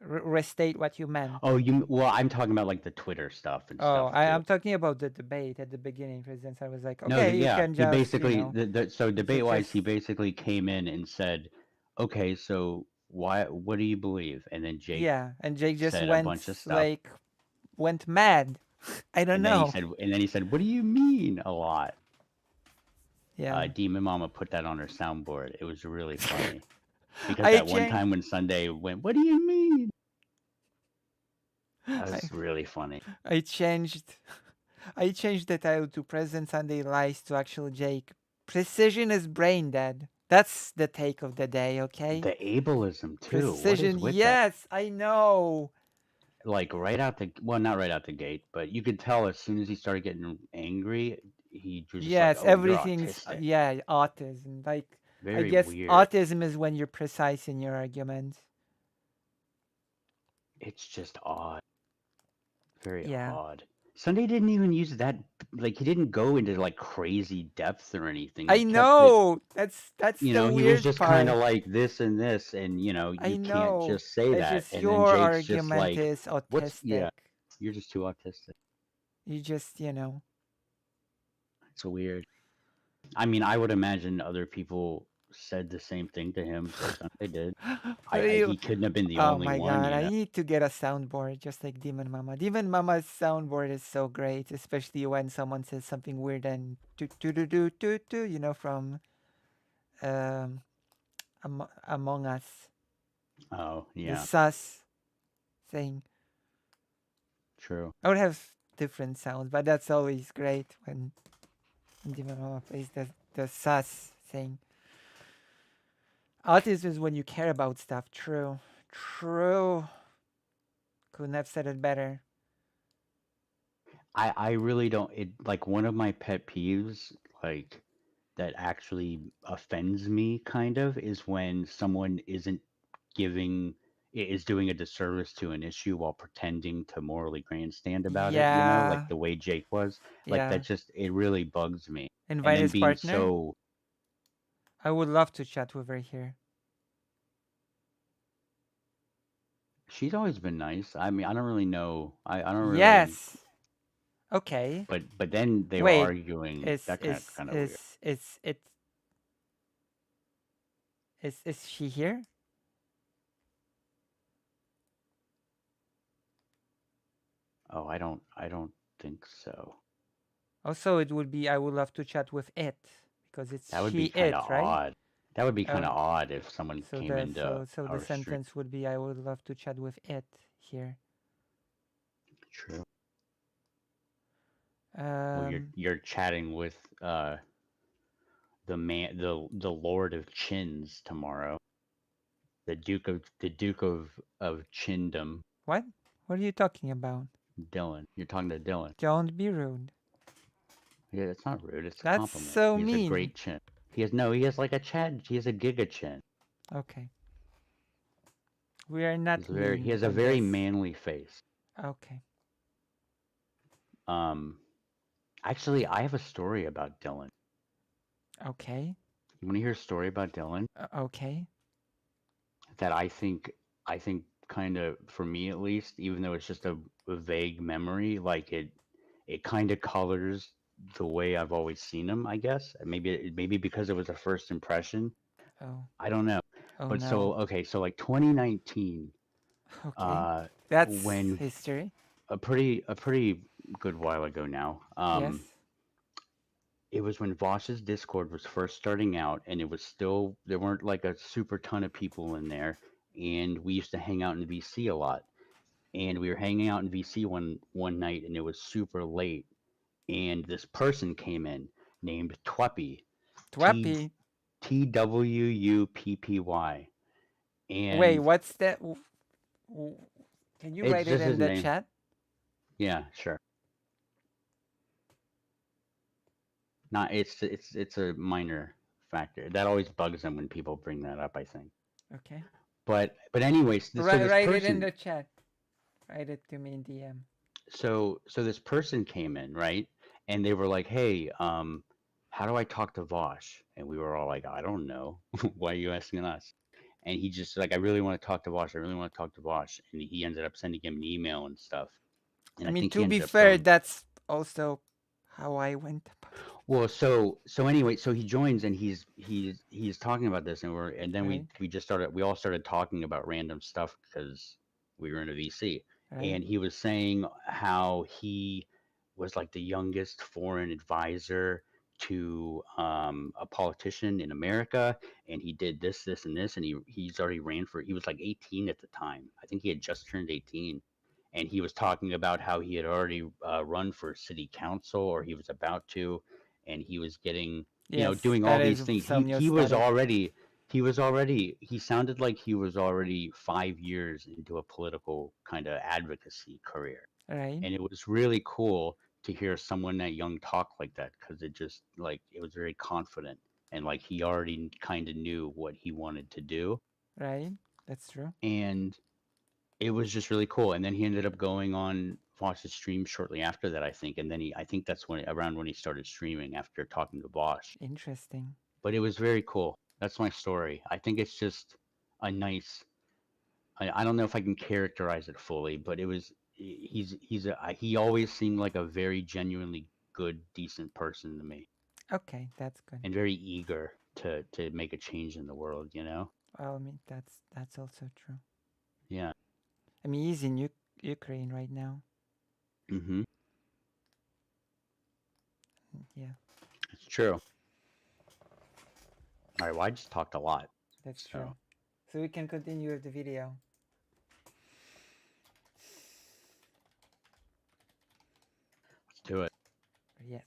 restate what you meant? Oh, I'm talking about like the Twitter stuff and stuff. I'm talking about the debate at the beginning. President Sunday was like, okay, no, you can just, he basically, so debate-wise, just... he basically came in and said, okay, so what do you believe? And then Jake and Jake just said went a bunch of stuff. like, went mad. I don't know. And then he said, what do you mean a lot? Yeah. Demon Mama put that on her soundboard. It was really funny. Because that one time when Sunday went, what do you mean? That was really funny. I changed the title to President Sunday Lies to actual Jake. Precision is brain dead. That's the take of the day, okay? The ableism too. Precision, yes, I know. Like not right out the gate, but you could tell as soon as he started getting angry, he was just like, oh, everything's autism. Like very I guess weird. Autism is when you're precise in your arguments. It's just odd. Very odd. Sunday didn't even use that, like he didn't go into like crazy depth or anything. I know. That's you the know, weird he was just kind of like this and this, and you know, you can't just say that. Just and your then Jake's argument just like, is autistic. You're just too autistic. You just, It's weird. I mean, I would imagine other people said the same thing to him. So Sunday did. He couldn't have been the only one. Oh my god, I need to get a soundboard just like Demon Mama. Demon Mama's soundboard is so great, especially when someone says something weird and from Among Us. Oh, yeah. The sus thing. True. I would have different sounds, but that's always great when Demon Mama plays the sus thing. Autism is when you care about stuff. True. Couldn't have said it better. I really don't. It like one of my pet peeves, like that actually offends me, kind of, is when someone is doing a disservice to an issue while pretending to morally grandstand about it. You know, like the way Jake was. Like that it really bugs me. Invite his partner. I would love to chat with her here. She's always been nice. I mean, I don't really know. I don't really. Yes. Okay. But then they were arguing. That kind of weird. Is she here? Oh, I don't think so. Also, it would be I would love to chat with it because it's That would she be kind it, of right? odd. That would be kind Oh, of odd if someone so came the into so the our stream. sentence would be I would love to chat with it here. True. Well, you're chatting with the Lord of Chins tomorrow. The Duke of Chindom. What? What are you talking about? Dylan. You're talking to Dylan. Don't be rude. Yeah, it's not rude. It's a That's compliment. so He has mean. a great chin. He has like a chin. He has a giga chin. Okay. We are not mean. He has a very manly face. Okay. Actually, I have a story about Dylan. Okay. You want to hear a story about Dylan? Okay. That I think kind of, for me at least, even though it's just a vague memory, like it kind of colors the way I've always seen him, I guess. Maybe because it was a first impression. Oh. I don't know. Oh, But no. so like 2019, okay. That's when history. a pretty good while ago now. Yes. It was when Vosh's Discord was first starting out, and it was still, there weren't like a super ton of people in there, and we used to hang out in VC a lot. And we were hanging out in VC one night, and it was super late, and this person came in named Tweppy. Tweppy. Twuppy. And wait, what's that? Can you it's write it just in his the name. chat? Yeah, sure. Not it's a minor factor. That always bugs them when people bring that up, I think. Okay. But anyways, write it in the chat. Write it to me in DM. So this person came in, right? And they were like, "Hey, how do I talk to Vosh?" And we were all like, "I don't know. Why are you asking us?" And he just like, "I really want to talk to Vosh. I really want to talk to Vosh." And he ended up sending him an email and stuff. And I mean, think to he be ended up fair, that's also how I went about it. Well, so anyway, so he joins and he's talking about this, and then Right. we all started talking about random stuff because we were in a VC. Right. And he was saying how he was like the youngest foreign advisor to a politician in America, and he did this, and this, and he's already ran for. He was like 18 at the time. I think he had just turned 18, and he was talking about how he had already run for city council, or he was about to, and he was getting, doing all these things. He sounded like he was already 5 years into a political kind of advocacy career. Right. And it was really cool to hear someone that young talk like that, because it just like, it was very confident, and like he already kind of knew what he wanted to do. Right. That's true. And it was just really cool. And then he ended up going on Vosh's stream shortly after that, I think. And then I think that's around when he started streaming after talking to Vosh. Interesting. But it was very cool. That's my story. I think it's just a nice. I don't know if I can characterize it fully, but it was. He always seemed like a very genuinely good, decent person to me. Okay, that's good. And very eager to make a change in the world, Well, I mean, that's also true. Yeah. I mean, he's in Ukraine right now. Mm-hmm. Yeah. It's true. All right, well, I just talked a lot. That's true. So we can continue with the video. Let's do it. Yes.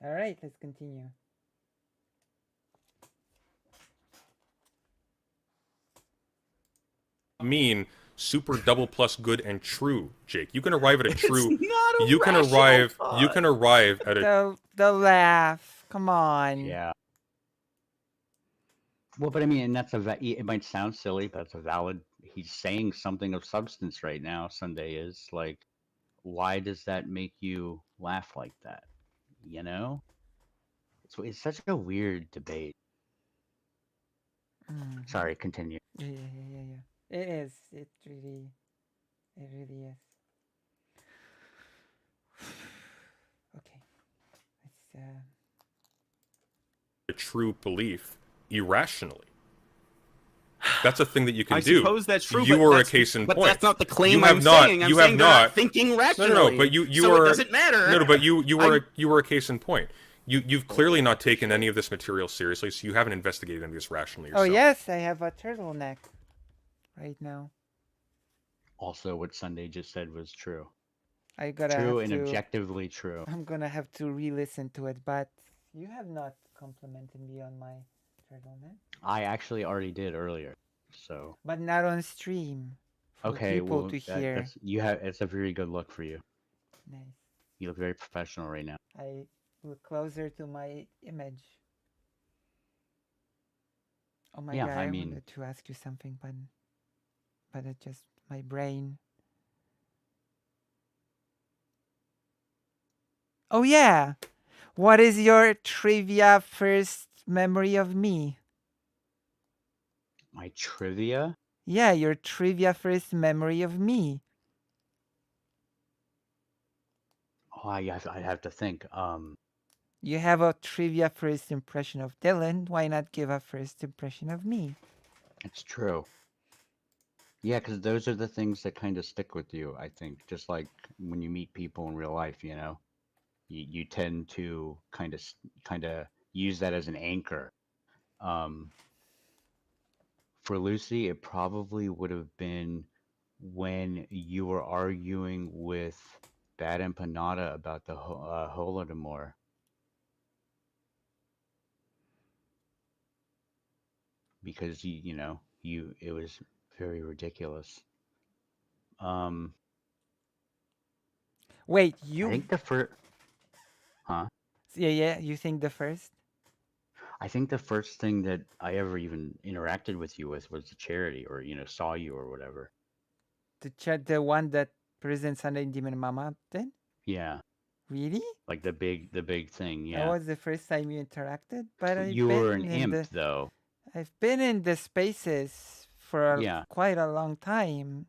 All right, let's continue. Mean super double plus good and true, Jake. You can arrive at a true. It's not a you can arrive. thought. You can arrive at a. The laugh. Come on. Yeah. Well, but I mean, and it might sound silly, but it's a valid. He's saying something of substance right now. Sunday is like, why does that make you laugh like that? You know, it's such a weird debate. Mm-hmm. Sorry, continue. Yeah. It is. It really is. Okay. Let's a true belief irrationally. That's a thing that you can I do. suppose that's true. You but are a that's, case in but point. that's not the claim You have I'm not. saying. I'm You saying have they're not. not thinking rationally. No, but you so are. it doesn't matter. No, but you were a case in point. You've clearly not taken any of this material seriously, so you haven't investigated any of this rationally yourself. Oh yes, I have a turtleneck right now. Also, what Sunday just said was true. I gotta True have and to. objectively true. I'm gonna have to re-listen to it, but you have not complimented me on my turtleneck. I actually already did earlier, so. But not on stream. For Okay, people well, to hear. that's it's a very good look for you. Nice. You look very professional right now. I look closer to my image. Oh my Yeah, god, I I mean- wanted to ask you something, but it just my brain. Oh yeah. What is your trivia first memory of me? My trivia? Yeah, your trivia first memory of me. Oh, I have to think. You have a trivia first impression of Dylan. Why not give a first impression of me? It's true. Yeah, because those are the things that kind of stick with you, I think. Just like when you meet people in real life, you know, you tend to kind of use that as an anchor. For Lucy, it probably would have been when you were arguing with Bad Empanada about the Holodomor. Because it was very ridiculous. Wait, I think the first, huh? Yeah, you think the first? I think the first thing that I ever even interacted with you with was the charity, or saw you or whatever. The one that President Sunday Demon Mama did? Yeah. Really? Like the big thing, That yeah. was the first time you interacted? But You were an imp, though. I've been in the spaces for Yeah. quite a long time.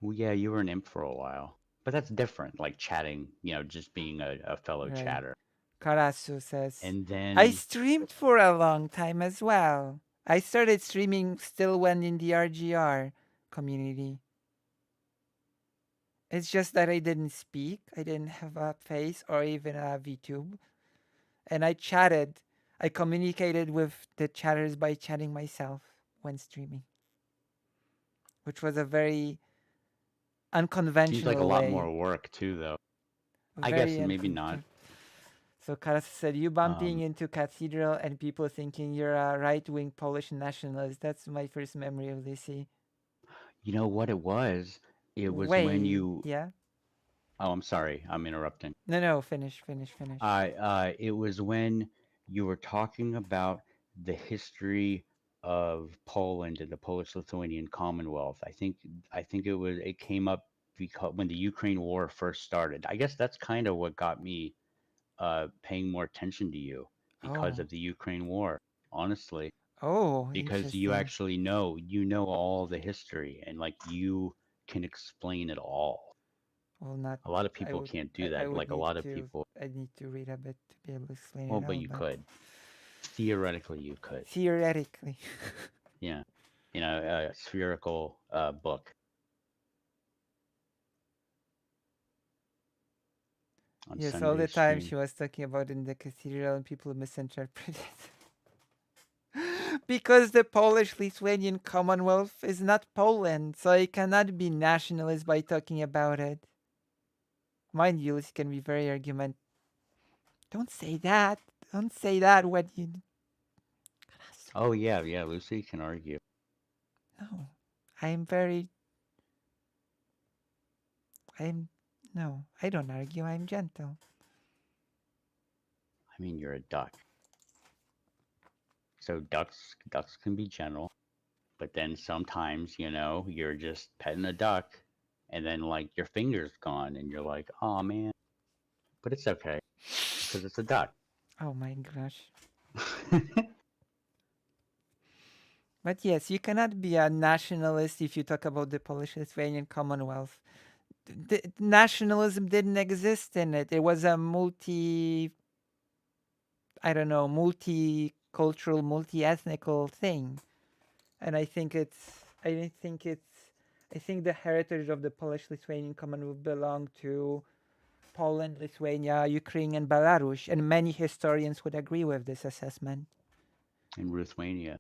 Well, yeah, you were an imp for a while. But that's different, like chatting, just being a fellow Right. chatter. Karasu says, And then I streamed for a long time as well. I started streaming still when in the RGR community. It's just that I didn't speak. I didn't have a face or even a VTube. And I chatted. I communicated with the chatters by chatting myself when streaming. Which was a very unconventional seems like a lot way. more work too, though. I Very guess maybe not. So Karasu said, you bumping into Cathedral and people thinking you're a right-wing Polish nationalist. That's my first memory of Lissy. You know what it was? It was Wait, when you... Yeah? Oh, I'm sorry. I'm interrupting. No, finish. It was when you were talking about the history of Poland and the Polish-Lithuanian Commonwealth. I think it came up because when the Ukraine war first started. I guess that's kind of what got me paying more attention to you because of the Ukraine war, honestly. Oh, Because you actually know all the history and like you can explain it all. Well, not a lot of people can't do that. Like a lot of people. I need to read a bit to be able to explain Well, it. but you could. Theoretically, you could. Theoretically. Yeah, a spherical book. Yes, all the time she was talking about in the cathedral and people misinterpreted. Because the Polish-Lithuanian Commonwealth is not Poland, so it cannot be nationalist by talking about it. Mind you, it can be very argument. Don't say that. Don't say that when you... Oh, yeah, Lucy can argue. No, no, I don't argue, I'm gentle. I mean, you're a duck. So ducks can be gentle, but then sometimes, you're just petting a duck and then like your finger's gone and you're like, oh man, but it's okay because it's a duck. Oh my gosh. But yes, you cannot be a nationalist if you talk about the Polish-Lithuanian Commonwealth. The nationalism didn't exist in it. It was a I don't know, multicultural, multi-ethnical thing. And I think the heritage of the Polish-Lithuanian Commonwealth belong to Poland, Lithuania, Ukraine, and Belarus, and many historians would agree with this assessment. In Ruthwania.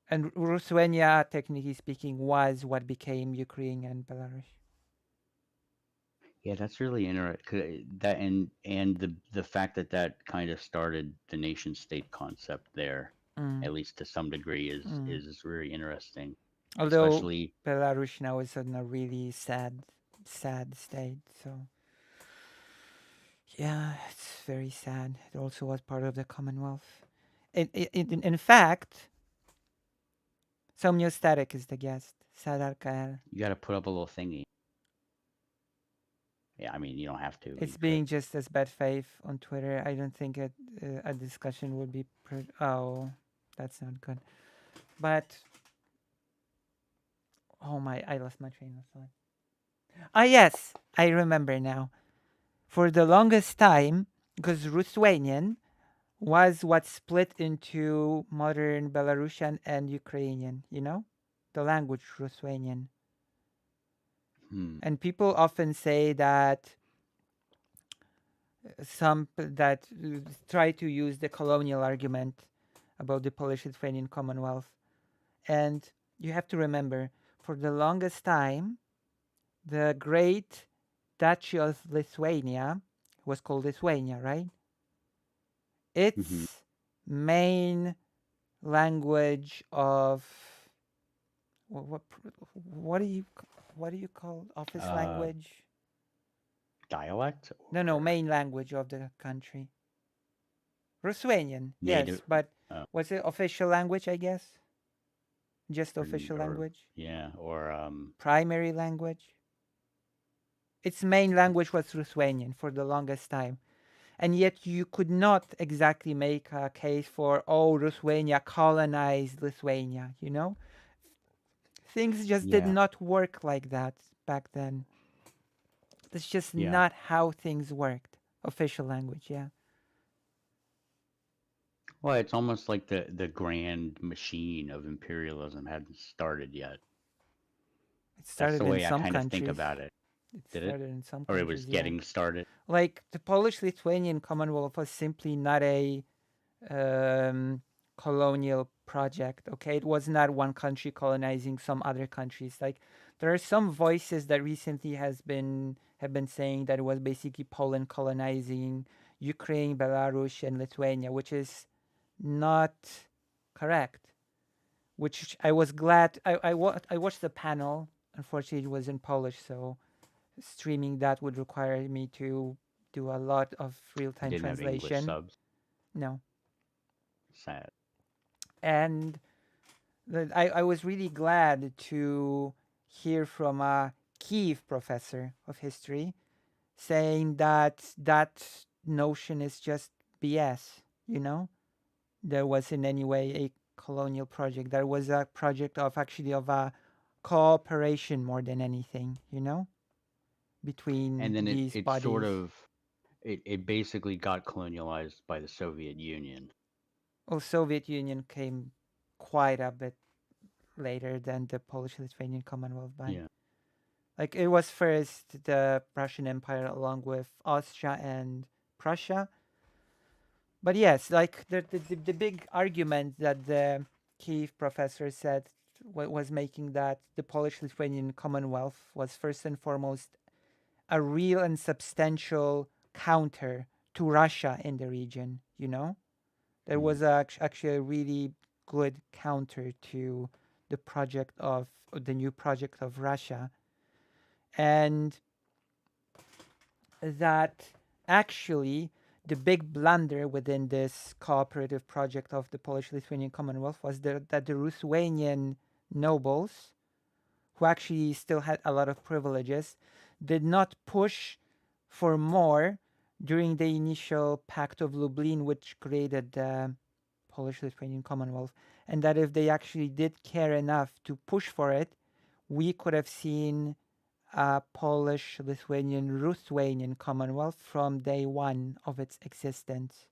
And Lithuania, technically speaking, was what became Ukraine and Belarus. Yeah, that's really interesting. That and the fact that that kind of started the nation state concept there, Mm. at least to some degree, is very interesting. Although Especially Belarus now is in a really sad state. So yeah, it's very sad. It also was part of the Commonwealth. In fact, Somniostatic is the guest. Sadar Kael. you got to put up a little thingy. Yeah, I mean you don't have to. It's being just as bad faith on Twitter. I don't think a discussion would be. Oh, that's not good. But oh my, I lost my train of thought. Ah yes, I remember now. For the longest time, because Ruthenian was what split into modern Belarusian and Ukrainian, the language Ruthenian. And people often say that try to use the colonial argument about the Polish-Lithuanian Commonwealth. And you have to remember, for the longest time, the great Duchy of Lithuania was called Lithuania, right? Its main language of what do you call office language? Dialect? No, main language of the country. Ruthenian, yes, but was it official language? I guess just official language. Yeah, or primary language. Its main language was Ruthenian for the longest time. And yet you could not exactly make a case for, Ruthenia colonized Lithuania, Things just did not work like that back then. That's just not how things worked. Official language, yeah. Well, it's almost like the grand machine of imperialism hadn't started yet. It started That's the way in some I kind countries. of think about it. Did it? In some or countries, it was getting started? Like the Polish-Lithuanian Commonwealth was simply not a colonial project. Okay, it was not one country colonizing some other countries. Like there are some voices that recently have been saying that it was basically Poland colonizing Ukraine, Belarus, and Lithuania, which is not correct. Which I was glad I watched the panel. Unfortunately, it was in Polish, so streaming that would require me to do a lot of real-time translation. Have English subs? No. Sad. And I was really glad to hear from a Kiev professor of history saying that notion is just BS, There was in any way a colonial project. There was a project of a cooperation more than anything, between and then these it bodies. sort of it basically got colonialized by the Soviet Union. Well, Soviet Union came quite a bit later than the Polish-Lithuanian Commonwealth. Like it was first the Russian Empire along with Austria and Prussia. But yes, like the big argument that the Kiev professor said was making that the Polish-Lithuanian Commonwealth was first and foremost a real and substantial counter to Russia in the region, There was actually a really good counter to the new project of Russia. And that actually the big blunder within this cooperative project of the Polish-Lithuanian Commonwealth was that the Lithuanian nobles, who actually still had a lot of privileges, did not push for more during the initial Pact of Lublin, which created the Polish-Lithuanian Commonwealth, and that if they actually did care enough to push for it, we could have seen a Polish-Lithuanian-Ruthenian Commonwealth from day one of its existence,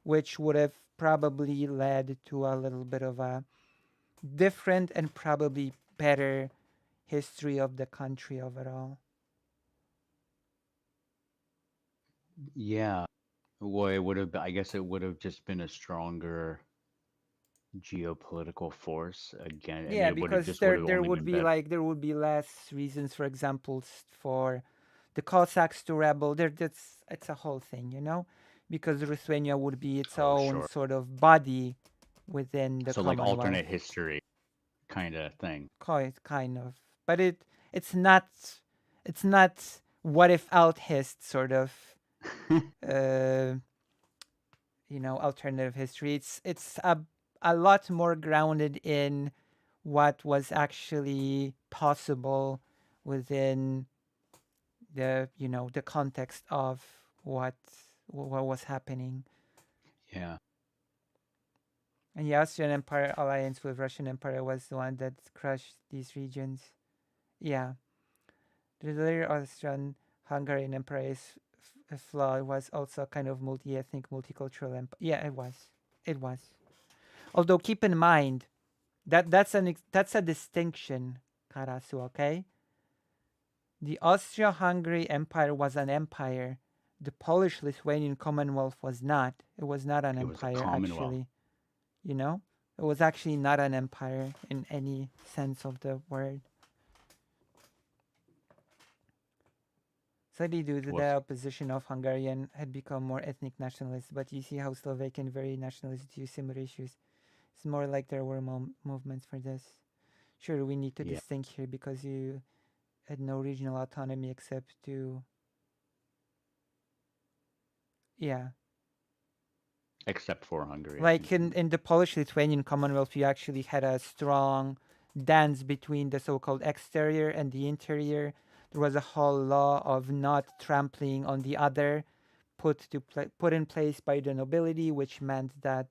which would have probably led to a little bit of a different and probably better history of the country overall. Yeah. Well, it would have. I guess it would have just been a stronger geopolitical force again. I mean, Yeah, it would have because just would have there only would been be better. there would be less reasons, for example, for the Cossacks to rebel. That's it's a whole thing, because Lithuania would be its Oh, own sure. sort of body within the So like Commonwealth. alternate history kind of thing. Quite kind of, but it's not it's not what if althist sort of uh, alternative history. It's a lot more grounded in what was actually possible within the context of what was happening. Yeah. And the Austrian Empire alliance with Russian Empire was the one that crushed these regions. Yeah, the later Austrian Hungarian Empire's flaw was also kind of multi-ethnic, multicultural empire. Yeah, it was. Although keep in mind that that's a distinction, Karasu. Okay, the Austro-Hungary Empire was an empire. The Polish-Lithuanian Commonwealth was not. It was not an It was a empire, commonwealth. actually. You know, it was actually not an empire in any sense of the word. Slightly due to the opposition of Hungarian had become more ethnic nationalist, but you see how Slovakian very nationalist to similar issues. It's more like there were movements for this. Sure, we need to distinct here because you had no regional autonomy except to except for Hungary. Like in the Polish-Lithuanian Commonwealth, you actually had a strong dance between the so-called exterior and the interior. There was a whole law of not trampling on the other, put in place by the nobility, which meant that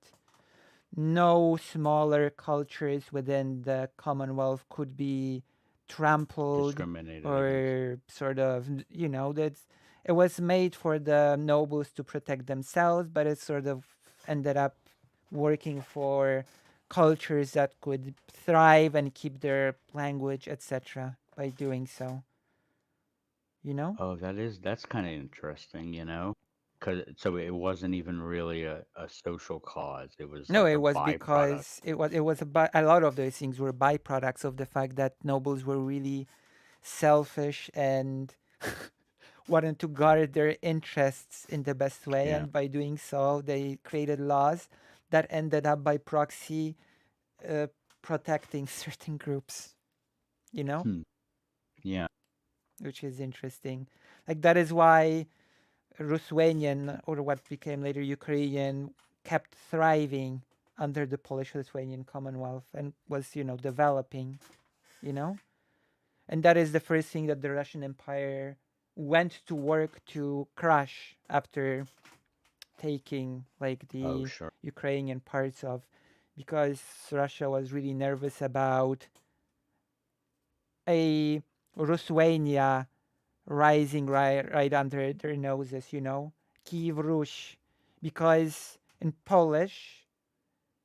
no smaller cultures within the Commonwealth could be trampled discriminated or sort of, that's it was made for the nobles to protect themselves, but it sort of ended up working for cultures that could thrive and keep their language, etc. by doing so. Oh, that's kind of interesting, so it wasn't even really a social cause. It was No, like it a was byproduct. because a lot of those things were byproducts of the fact that nobles were really selfish and wanted to guard their interests in the best way, Yeah. and by doing so, they created laws that ended up by proxy protecting certain groups. Yeah. Which is interesting. Like that is why Ruthenian, or what became later Ukrainian, kept thriving under the Polish-Lithuanian Commonwealth and was, developing, you know? And that is the first thing that the Russian Empire went to work to crush after taking like the Ukrainian parts of, because Russia was really nervous about a Ruthenia rising right under their noses, Kiev Rush, because in Polish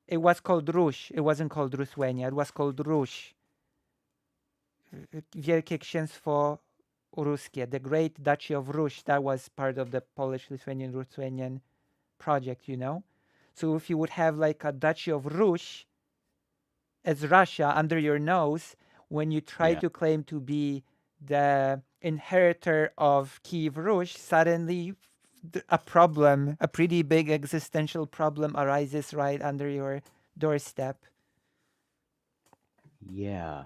it was called Rush. It wasn't called Ruthenia. It was called Rush. Wielkie Księstwo Ruskie, the Great Duchy of Rush. That was part of the Polish-Lithuanian-Ruthenian project, So if you would have like a Duchy of Rush as Russia under your nose, when you try to claim to be the inheritor of Kiev Rush, suddenly a pretty big existential problem arises right under your doorstep. Yeah.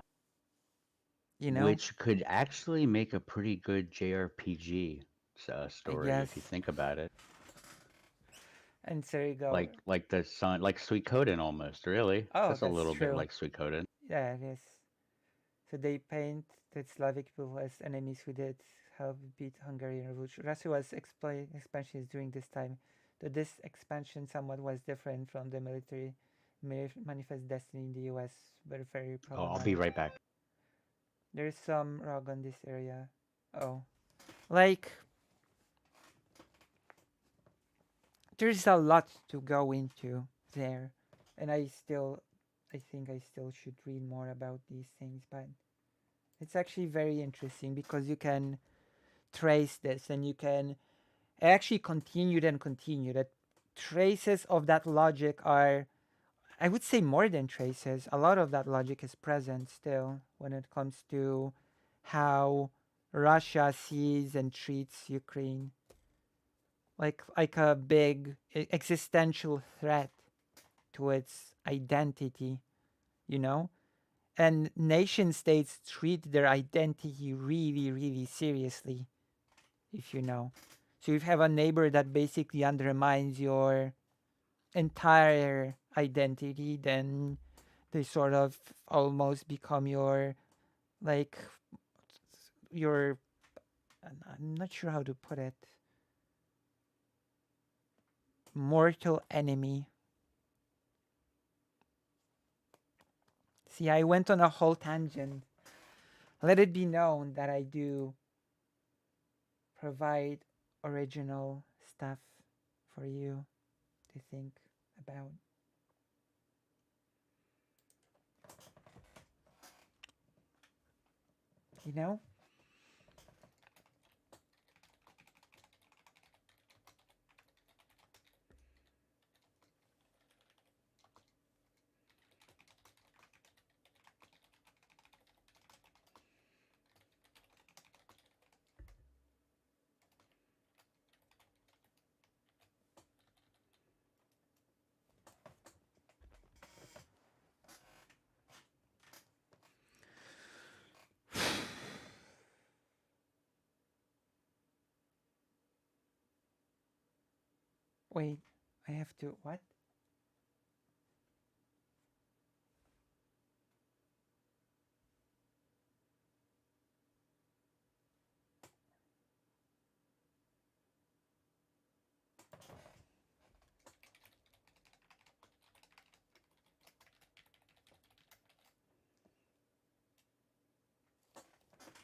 Which could actually make a pretty good JRPG story if you think about it. And there you go. Like the sun, like Suikoden almost, really. Oh, that's a little bit like Suikoden. Yeah, it is. So they paint the Slavic people as enemies who did help beat Hungarian revolution. Russia was expansions during this time. Though this expansion somewhat was different from the military manifest destiny in the US, but very problematic. I'll be right back. There's some rog on this area. Oh, like there's a lot to go into there, and I think I still should read more about these things, but it's actually very interesting because you can trace this and you can actually continued and continue that traces of that logic are, I would say, more than traces. A lot of that logic is present still when it comes to how Russia sees and treats Ukraine like a big existential threat to its identity, you know? And nation states treat their identity really, really seriously, if you know. So if you have a neighbor that basically undermines your entire identity, then they sort of almost become your, like, your, I'm not sure how to put it, mortal enemy. See, I went on a whole tangent. Let it be known that I do provide original stuff for you to think about. You know? Wait, I have to. What?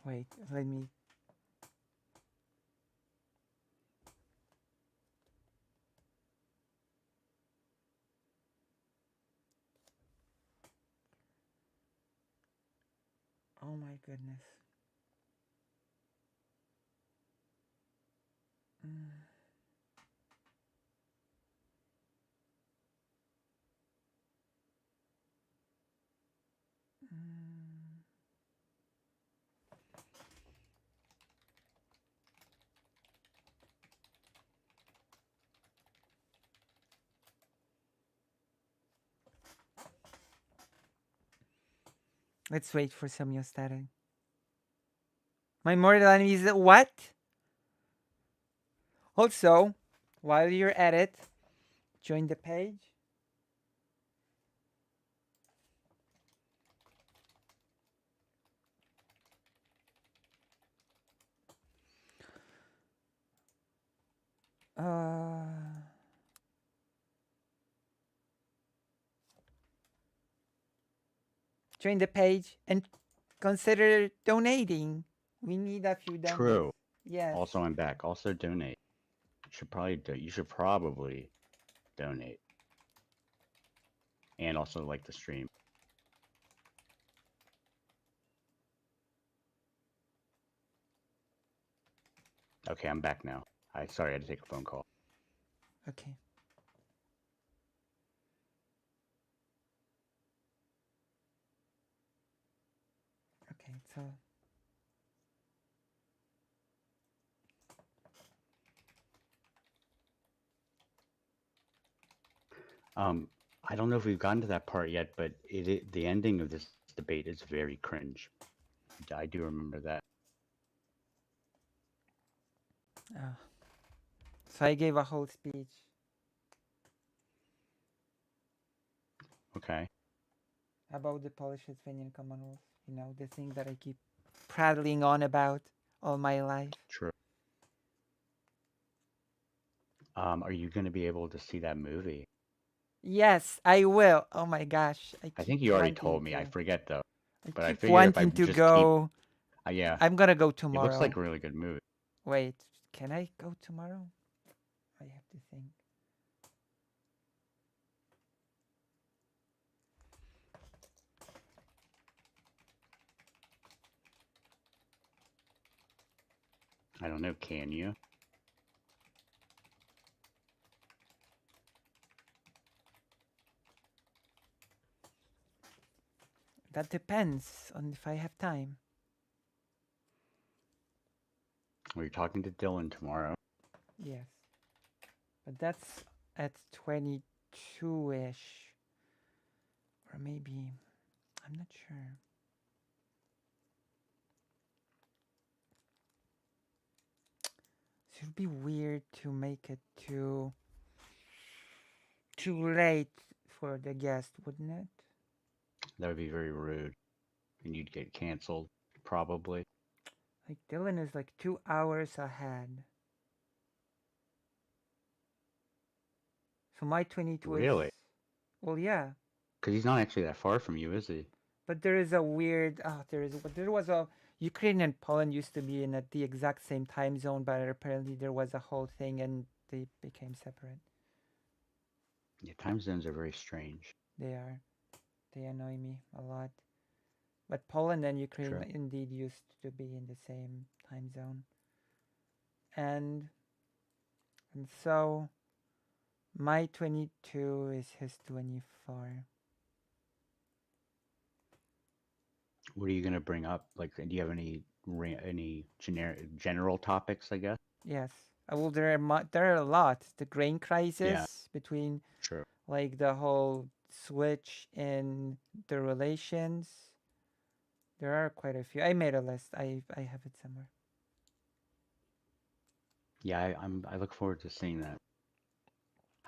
Wait, let me. Oh my goodness. Mm, mm. Let's wait for some static. My mortal enemy is what? Also, while you're at it, join the page. Uh, join the page and consider donating. We need a few donates. True. Yes. Also, I'm back. Also, donate. You should probably donate, and also like the stream. Okay, I'm back now. Sorry, I had to take a phone call. Okay. Okay, so I don't know if we've gotten to that part yet, but the ending of this debate is very cringe. I do remember that. uh, so I gave a whole speech. Okay. About the Polish-Lithuanian Commonwealth. You know, the thing that I keep prattling on about all my life. True. Are you going to be able to see that movie? Yes, I will. Oh my gosh, I think you already told me. I forget though. I But I keep figure if I wanting to just keep, go. Yeah. I'm gonna go It looks like tomorrow. a really good movie. Wait, can I go tomorrow? I have to think. I don't know. Can you? That depends on if I have time. We're talking to Dylan tomorrow. Yes. But that's at 22-ish. Or maybe, I'm not sure. So it'd be weird to make it too late for the guest, wouldn't it? That would be very rude, and you'd get canceled probably. Like Dylan is like 2 hours ahead. So my 22 is, Really? well, yeah. Because he's not actually that far from you, is he? But there is a weird, there was a, Ukraine and Poland used to be in at the exact same time zone, but apparently there was a whole thing and they became separate. Yeah, time zones are very strange. They are. They annoy me a lot. But Poland and Ukraine True. indeed used to be in the same time zone. And so my 22 is his 24. What are you gonna bring up? Like, do you have any general topics? I guess. Yes. Well, there are a lot. The grain Yeah. crisis between, True. like, the whole switch in the relations. There are quite a few. I made a list. I have it somewhere. Yeah, I look forward to seeing that.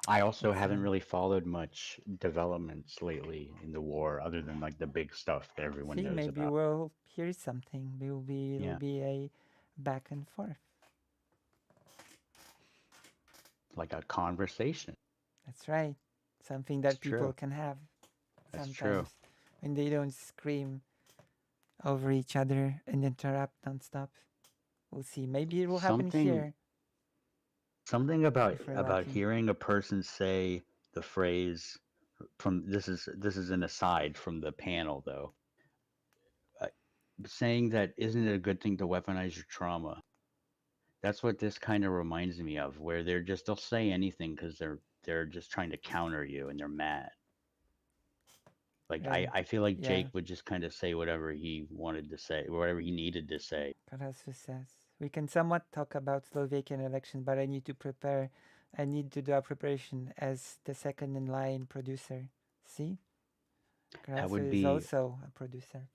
I also haven't really followed much developments lately in the war, other than like the big stuff that everyone See, knows maybe about. we'll hear something. It'll Yeah, be a back and forth. like a conversation. That's right. Something It's that people true. can have That's true. sometimes when they don't scream over each other and interrupt nonstop. We'll see. Maybe it will happen Something here something about if we're lucky. hearing a person say the phrase from this is an aside from the panel though. Uh, Saying that isn't it a good thing to weaponize your trauma? That's what this kind of reminds me of, where they'll say anything because they're just trying to counter you and they're mad. Like Right. I feel like Yeah. Jake would just kind of say whatever he wanted to say, whatever he needed to say. Karasu says. We can somewhat talk about Slovakian election, but I need to prepare. I need to do a preparation as the second in line producer. See? That Karasu would is be also a producer.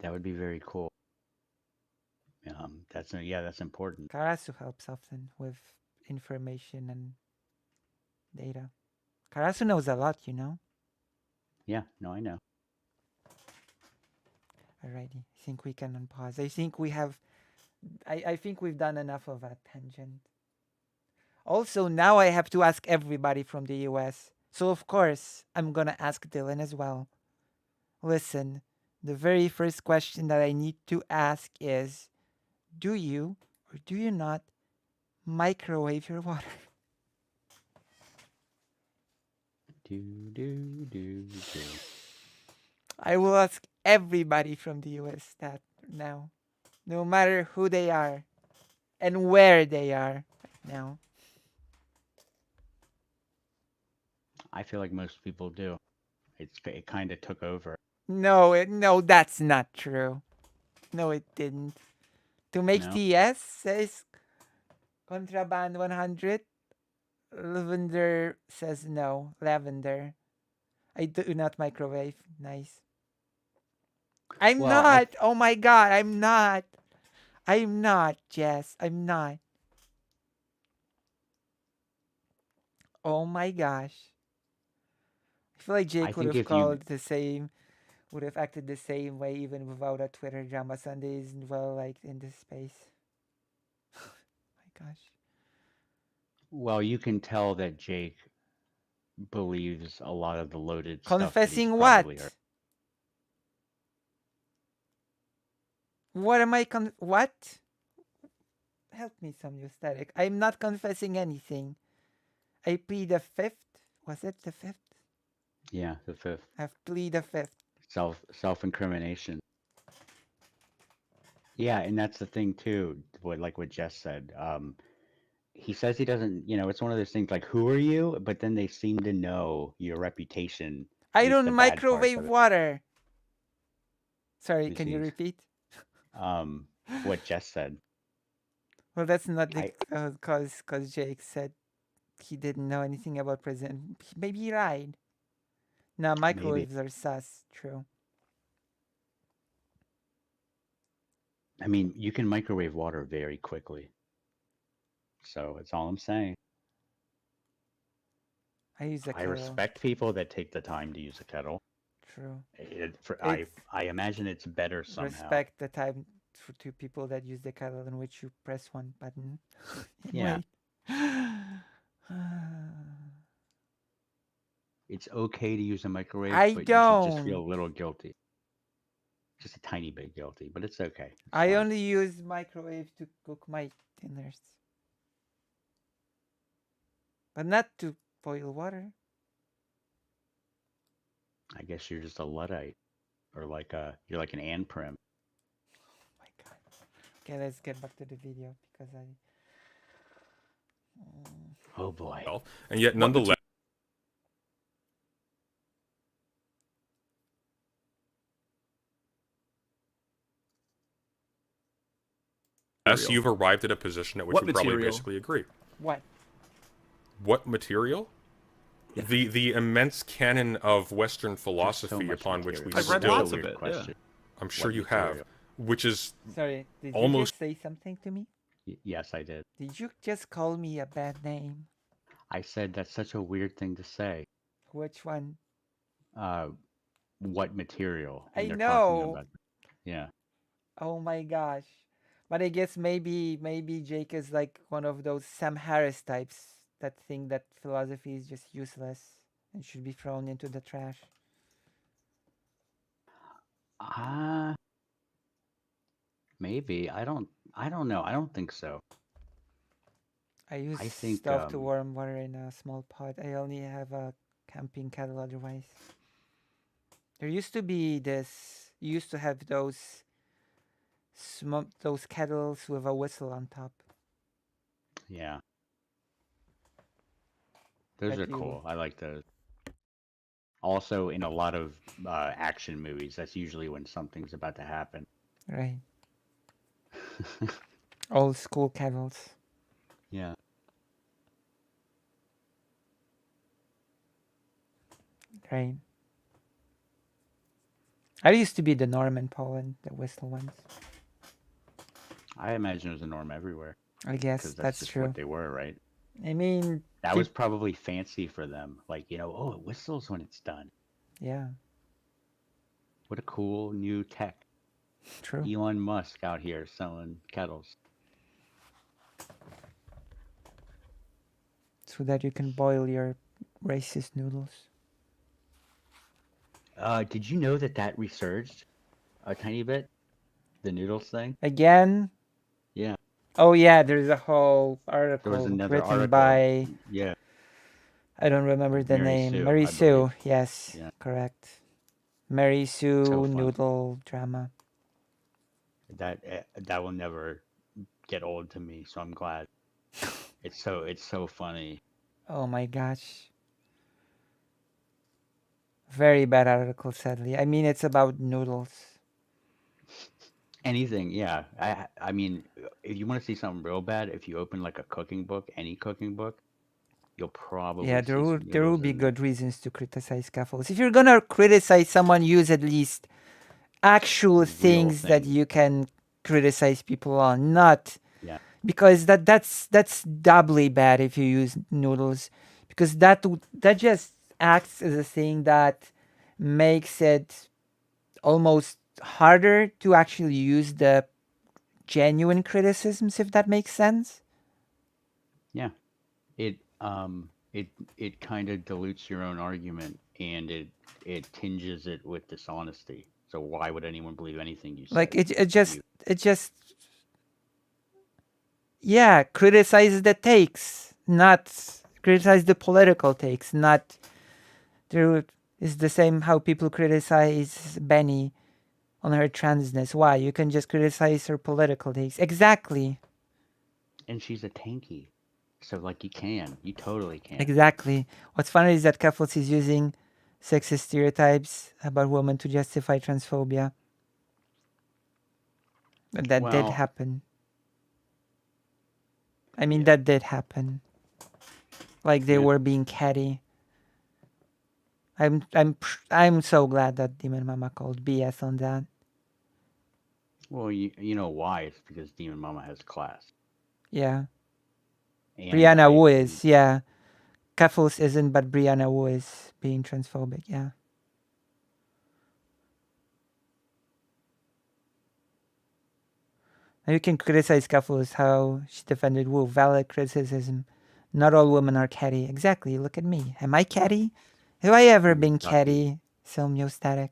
very cool. That's important. Karasu helps often with information and data. Karasu knows a lot, you know? Yeah, no, I know. Alrighty. I think we can unpause. I think we've done enough of a tangent. Also, now I have to ask everybody from the US. So, of course, I'm gonna ask Dylan as well. Listen, the very first question that I need to ask is, do you or do you not microwave your water? Do. I will ask everybody from the US that now, no matter who they are and where they are right now. I feel like most people do. It kind of took over. No, that's not true. No, it didn't. To make No. TS says Contraband 100. Lavender says no. Lavender. I do not microwave. Nice. I'm Well, I not. Oh my god, I'm not. I'm not, Jess. I'm not. Oh my gosh. I feel like I Jake would think have if you would have acted the same way even without a Twitter drama. Sundays well liked in this space. My gosh. well, you can tell that Jake believes a lot of the loaded stuff that he's Confessing probably heard. what? What am I what? Help me, some static. I'm not confessing anything. I plead the fifth. Was it the fifth? Yeah, the fifth. I plead the fifth. Self-incrimination. Yeah, and that's the thing too. What Jess said. He says he doesn't. It's one of those things like, "Who are you?" But then they seem to know your reputation, I at least don't the bad parts microwave of it. water. Sorry, Let me can you see. repeat? What Jess said. Well, that's not the I cause Jake said he didn't know anything about President. Maybe he lied. No, maybe. microwaves are sus. True. I mean, you can microwave water very quickly. So that's all I'm saying. I use a I kettle. respect people that take the time to use a kettle. True. I imagine it's better somehow. Respect the time to people that use the kettle in which you press one button. Yeah. Wait. It's okay to use a microwave, I but you should just feel don't. a little guilty. Just a tiny bit guilty, but it's okay. It's I fine. only use microwave to cook my dinners. But not to boil water. I guess you're just a Luddite. Or you're like an Ann Prim. Oh my god. Okay, let's get back to the video because I Oh boy. And yet, nonetheless, you've arrived at a position at which What we probably material? basically agree. What? What material? Yeah. The immense canon of Western philosophy much upon which we material. I've read still, lots of it. Question. I'm sure What you material? have, which is Sorry, did almost you just say something to me? Yes, I did. Did you just call me a bad name? I said that's such a weird thing to say. Which one? What material? I And they're know. talking about. Yeah. Oh my gosh. But I guess maybe Jake is like one of those Sam Harris types that think that philosophy is just useless and should be thrown into the trash. Maybe. I don't know. I don't think so. I use I think stuff to warm water in a small pot. I only have a camping kettle otherwise. There used to be this. You used to have those kettles with a whistle on top. Yeah. Those are cool. I like those. Also, in a lot of action movies, that's usually when something's about to happen. Right. Old school kettles. Yeah. Right. I used to be the norm in Poland, the whistle ones. I imagine it was a norm everywhere. I guess 'Cause that's just true. what they were, right? I mean, that was probably fancy for them. Like, oh, it whistles when it's done. Yeah. What a cool new tech. True. Elon Musk out here selling kettles. So that you can boil your racist noodles. Did you know that resurged a tiny bit? The noodles thing? Again? Yeah. Oh yeah, there's a whole article There was another written article. by Yeah. I don't remember the Mary name. Sue, Mary I Sue, believe. yes. Yeah. Correct. Mary Sue So fun. noodle drama. That will never get old to me, so I'm glad. It's so funny. Oh my gosh. Very bad article, sadly. I mean, it's about noodles. Anything, yeah. I mean, if you want to see something real bad, if you open like a cooking book, any cooking book, you'll probably Yeah, see some there will noodles be in there. good reasons to criticize scaffolds. If you're gonna criticize someone, use at least actual Real things that things. you can criticize people on, not Yeah. because that's doubly bad if you use noodles, because that just acts as a thing that makes it almost harder to actually use the genuine criticisms, if that makes sense. Yeah. It kind of dilutes your own argument, and it tinges it with dishonesty. So why would anyone believe anything you say? Like it just yeah, criticize the takes, not criticize the political takes, not through. It's the same how people criticize Benny on her transness. Why? You can just criticize her political takes. Exactly. And she's a tanky. So, like, you totally can. Exactly. What's funny is that Keflos is using sexist stereotypes about women to justify transphobia. That did happen. I mean, that did happen. Like they were being catty. I'm so glad that Demon Mama called BS on that. Well, you know why? It's because Demon Mama has class. Yeah. And Brianna Wu is, yeah. Keflos isn't, but Brianna Wu is being transphobic, yeah. And you can criticize Keflos how she defended Wu. Valid criticism. Not all women are catty. Exactly. Look at me. Am I catty? Have I ever been catty? So homeostatic.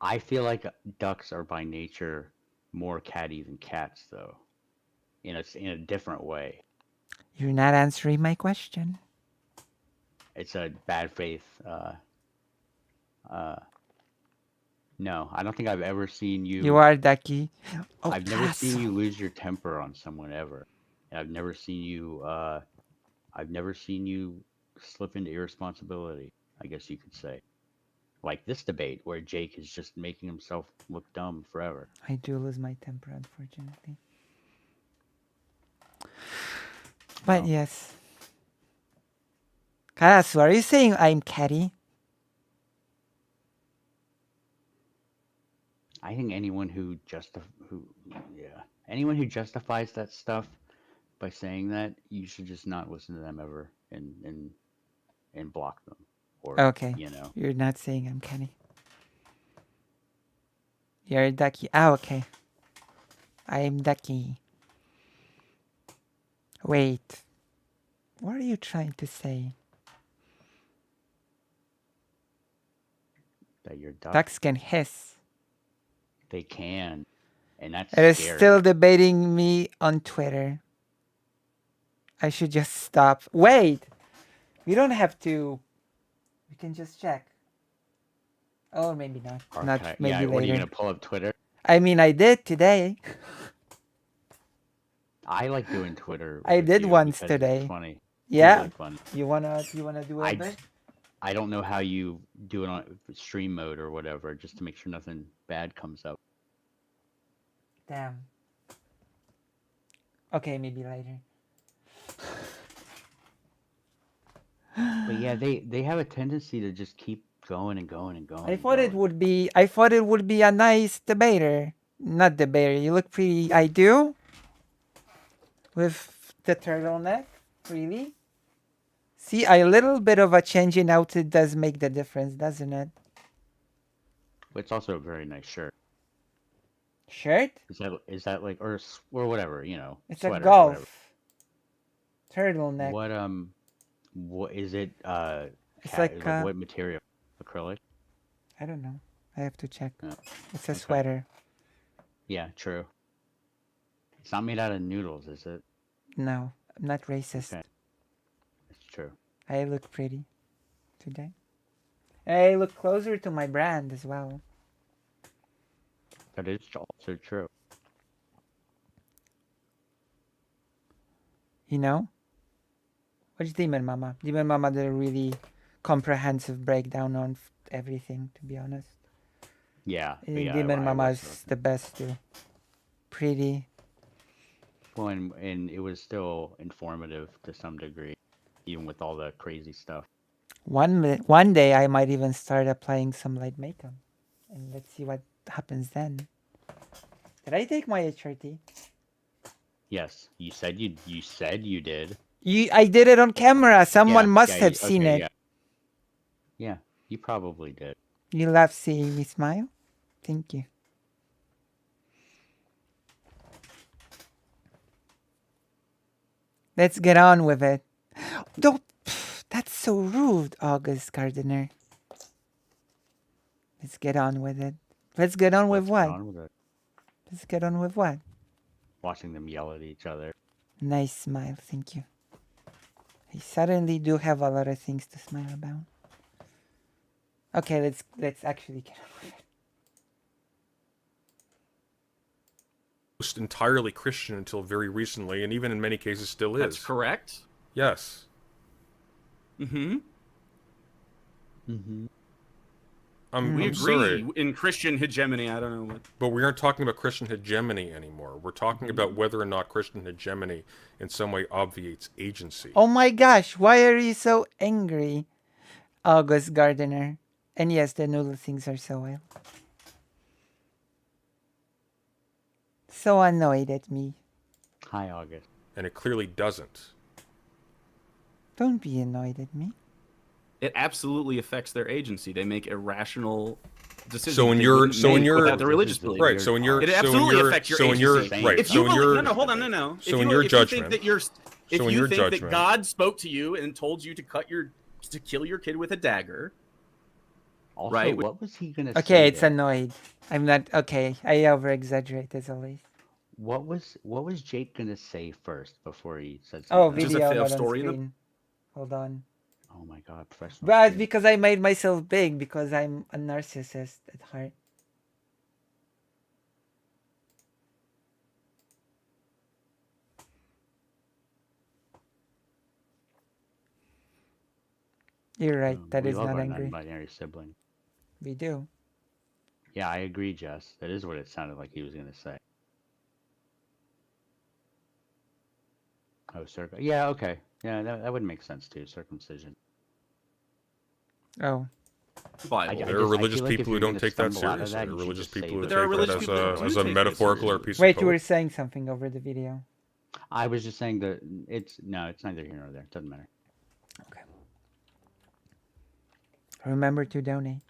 I feel like ducks are by nature more catty than cats, though. In a different way. You're not answering my question. It's a bad faith. No, I don't think I've ever seen you. You are ducky. Oh, I've never seen you lose your temper on someone ever. And I've never seen you. I've never seen you slip into irresponsibility, I guess you could say. Like this debate where Jake is just making himself look dumb forever. I do lose my temper, unfortunately. But yes. Karasu, are you saying I'm catty? I think anyone who justifies that stuff by saying that, you should just not listen to them ever and block them. Or, okay. You know. You're not saying I'm catty. You're ducky. Ah, okay. I'm ducky. Wait. What are you trying to say? That you're duck. Ducks can hiss. They can. And that's It is scary. still debating me on Twitter. I should just stop. Wait! We don't have to. We can just check. Oh, maybe not. Okay. Not maybe later. What are you going to pull up Twitter? I mean, I did today. I like doing Twitter. I did once today. It's funny. Yeah. Really funny. You wanna do it? I don't know how you do it on stream mode or whatever, just to make sure nothing bad comes up. Damn. Okay, maybe later. But yeah, they have a tendency to just keep going and going and going. I thought it would be a nice debater. Not debater. You look pretty. I do. With the turtleneck, really. See, a little bit of a change in outfit does make the difference, doesn't it? It's also a very nice shirt. Shirt? Is that like or whatever, you know? It's a golf turtleneck. What is it? It's like what material? Acrylic? I don't know. I have to check. Oh, it's a sweater. Yeah, true. It's not made out of noodles, is it? No, I'm not racist. Okay. It's true. I look pretty today. I look closer to my brand as well. That is also true. You know? What's Demon Mama? Demon Mama did a really comprehensive breakdown on everything, to be honest. Yeah. Demon Mama is the best too. Pretty. Well, and it was still informative to some degree, even with all the crazy stuff. One day I might even start applying some light makeup, and let's see what happens then. Did I take my HRT? Yes, you said you did. I did it on camera. Someone must have seen it. Yeah, you probably did. You love seeing me smile? Thank you. Let's get on with it. Don't. That's so rude, August Gardiner. Let's get on with it. Let's get on with Let's what? get on with it. Let's get on with what? Watching them yell at each other. Nice smile, thank you. I suddenly do have a lot of things to smile about. Okay, let's actually get on with it. Entirely Christian until very recently, and even in many cases still is. That's correct. Yes. Mm-hmm. Mm-hmm. We I'm agree sorry, in Christian hegemony. I don't know what. but we aren't talking about Christian hegemony anymore. We're talking about whether or not Christian hegemony in some way obviates agency. Oh my gosh, why are you so angry, August Gardener? And yes, the noodle things are so well. So annoyed at me. Hi, August. And it clearly doesn't. Don't be annoyed at me. It absolutely affects their agency. They make irrational decisions. So when they you're, wouldn't so when make you're, without the religious belief. right, so when you're, It so when absolutely you're, affects your so when you're, agency. right, If so you when believe, you're, no, hold on, no. So if in you, your if judgment, you think that you're, if so in you your think judgment, that God spoke to you and told you to kill your kid with a dagger. Also, right? what was he gonna say? Okay, it's there? annoyed. I'm not okay. I over exaggerate as always. What was Jake gonna say first before he said something? Oh, else? Just a video failed not on story in the- screen. Hold on. Oh my god, professional. But screen. because I made myself big because I'm a narcissist at heart. You're right. That we is love not our angry. non-binary sibling. We do. Yeah, I agree, Jess. That is what it sounded like he was gonna say. Oh, yeah, okay. Yeah, that would make sense too. Circumcision. Oh. Bible. There are religious like if people who you're don't gonna take that stumble out of seriously. that, There are you should religious just say people who that. take There are that religious as people that do a take it metaphorical or seriously. piece Wait, of you were code. saying something over the video. I was just saying that it's neither here nor there. It doesn't matter. Okay. Remember to donate.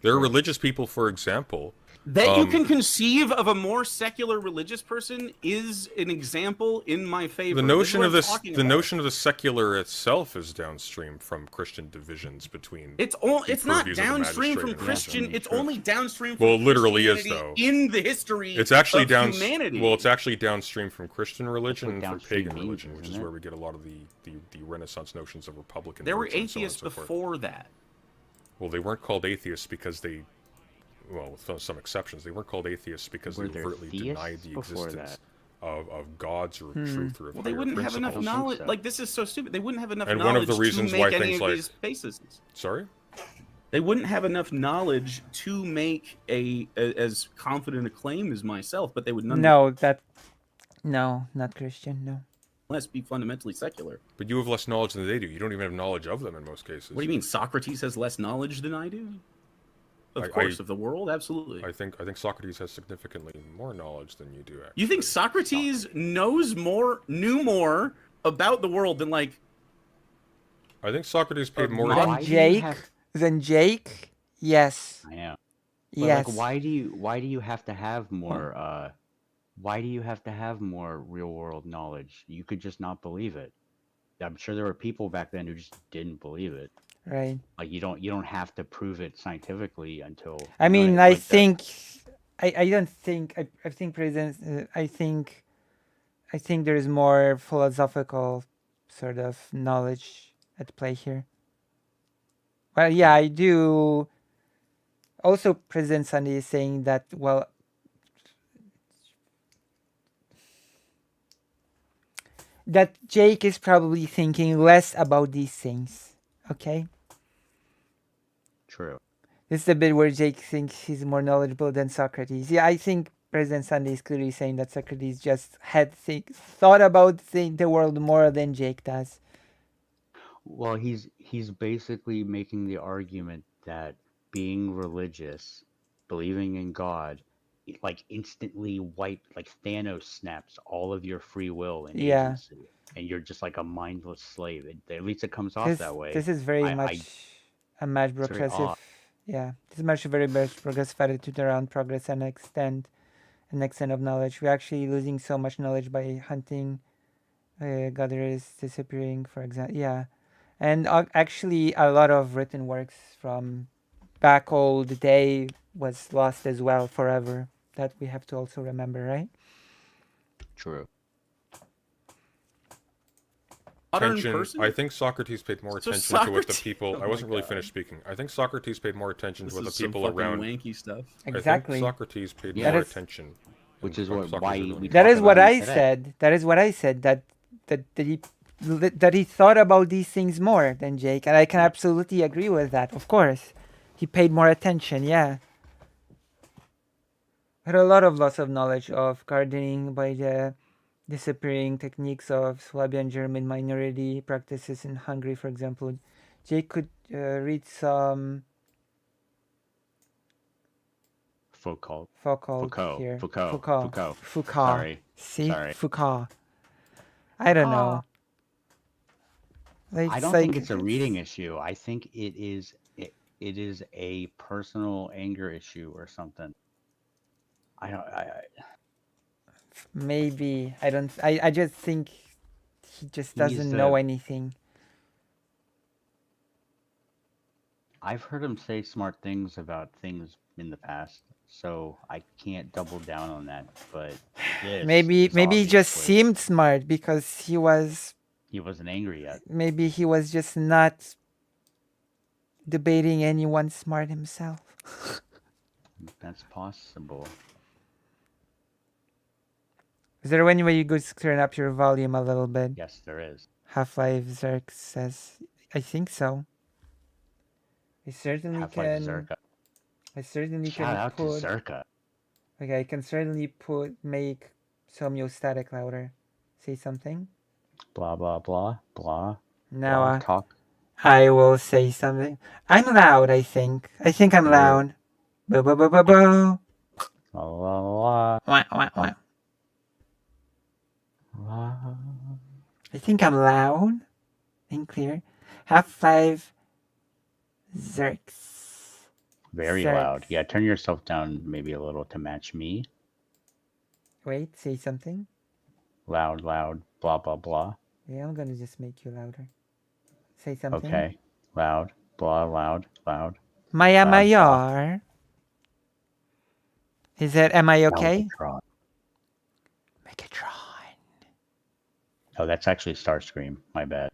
There are religious people, for example, that you can conceive of a more secular religious person is an example in my favor. the notion of this, the notion of the secular itself is downstream from Christian divisions between. It's not downstream from Christian. It's only downstream from well, it literally is though. In the history it's actually of humanity. Well, it's actually downstream from Christian religion and from pagan means, religion, which is where we get a lot of the Renaissance notions of republican. There were atheists before that. Well, they weren't called atheists because they. Well, with some exceptions, they weren't called atheists because they overtly denied the existence of gods or truth or well, they wouldn't have enough knowledge. Like, this is so stupid. They wouldn't have enough and knowledge one of the reasons to make why any things of like these bases. Sorry? They wouldn't have enough knowledge to make as confident a claim as myself, but they would nonetheless. No, not Christian, no. Let's be fundamentally secular. But you have less knowledge than they do. You don't even have knowledge of them in most cases. What do you mean? Socrates has less knowledge than I do? Of course, of the world, absolutely. I think Socrates has significantly more knowledge than you do. Actually. You think Socrates knew more about the world than like? I think Socrates paid more. Than Jake? Yes. I know. Yes. Like, why do you have to have more? Why do you have to have more real world knowledge? You could just not believe it. I'm sure there were people back then who just didn't believe it. Right. Like you don't have to prove it scientifically until. I mean, I think presence. I think there's more philosophical sort of knowledge at play here. Well, yeah, I do. Also, President Sunday is saying that, well, that Jake is probably thinking less about these things. Okay? True. This is the bit where Jake thinks he's more knowledgeable than Socrates. Yeah, I think President Sunday is clearly saying that Socrates just thought about the world more than Jake does. Well, he's basically making the argument that being religious, believing in God, like instantly like Thanos snaps all of your free will and agency, and you're just like a mindless slave. At least it comes off that way. This is very much a much progressive. Yeah, this is very much progressive attitude around progress and extent of knowledge. We're actually losing so much knowledge by hunting. Gatherers disappearing, for example. Yeah, and actually a lot of written works from back old day was lost as well forever. That we have to also remember, right? True. Modern Attention. person? I think Socrates paid more So attention to what the Socrates- people. oh I wasn't my really God. finished speaking. I think Socrates paid more attention This to what is the some people fucking around. wanky stuff. Exactly. I think Socrates paid Yeah. more That is- attention. Which and is what Socrates why really we That talk is what about it I today. said. That is what I said. That he thought about these things more than Jake, and I can absolutely agree with that. Of course, he paid more attention. Yeah, had a lot of loss of knowledge of gardening by the disappearing techniques of Swabian German minority practices in Hungary, for example. Jake could read some Foucault. here. Foucault. Foucault. Sorry. See? Sorry. Foucault. I don't know. I don't think it's a reading issue. I think it is a personal anger issue or something. Maybe. I just think he just doesn't know anything. I've heard him say smart things about things in the past, so I can't double down on that. But maybe he just obviously- seemed smart because he wasn't angry yet. maybe he was just not debating anyone smart himself. That's possible. Is there any way you could turn up your volume a little bit? Yes, there is. Half-Life Zerk says, I think so. I certainly Half-Life can. Zerka. I certainly Shout can out put. to Zerka. Okay, I can certainly make some static louder. Say something. Blah blah blah blah. Now talk. I will say something. I'm loud. I think. I'm loud. Bo bo bo bo bo. La la la. Wah, wah, wah. La. I think I'm loud and clear. Half-Life Zerks. Very Zerks. loud. Yeah, turn yourself down maybe a little to match me. Wait, say something. Loud, blah blah blah. Yeah, I'm gonna just make you louder. Say something. Okay. Loud, blah, loud. Maya Loud, Mayor. Is that, am I okay? Megatron. Oh, that's actually Starscream. My bad.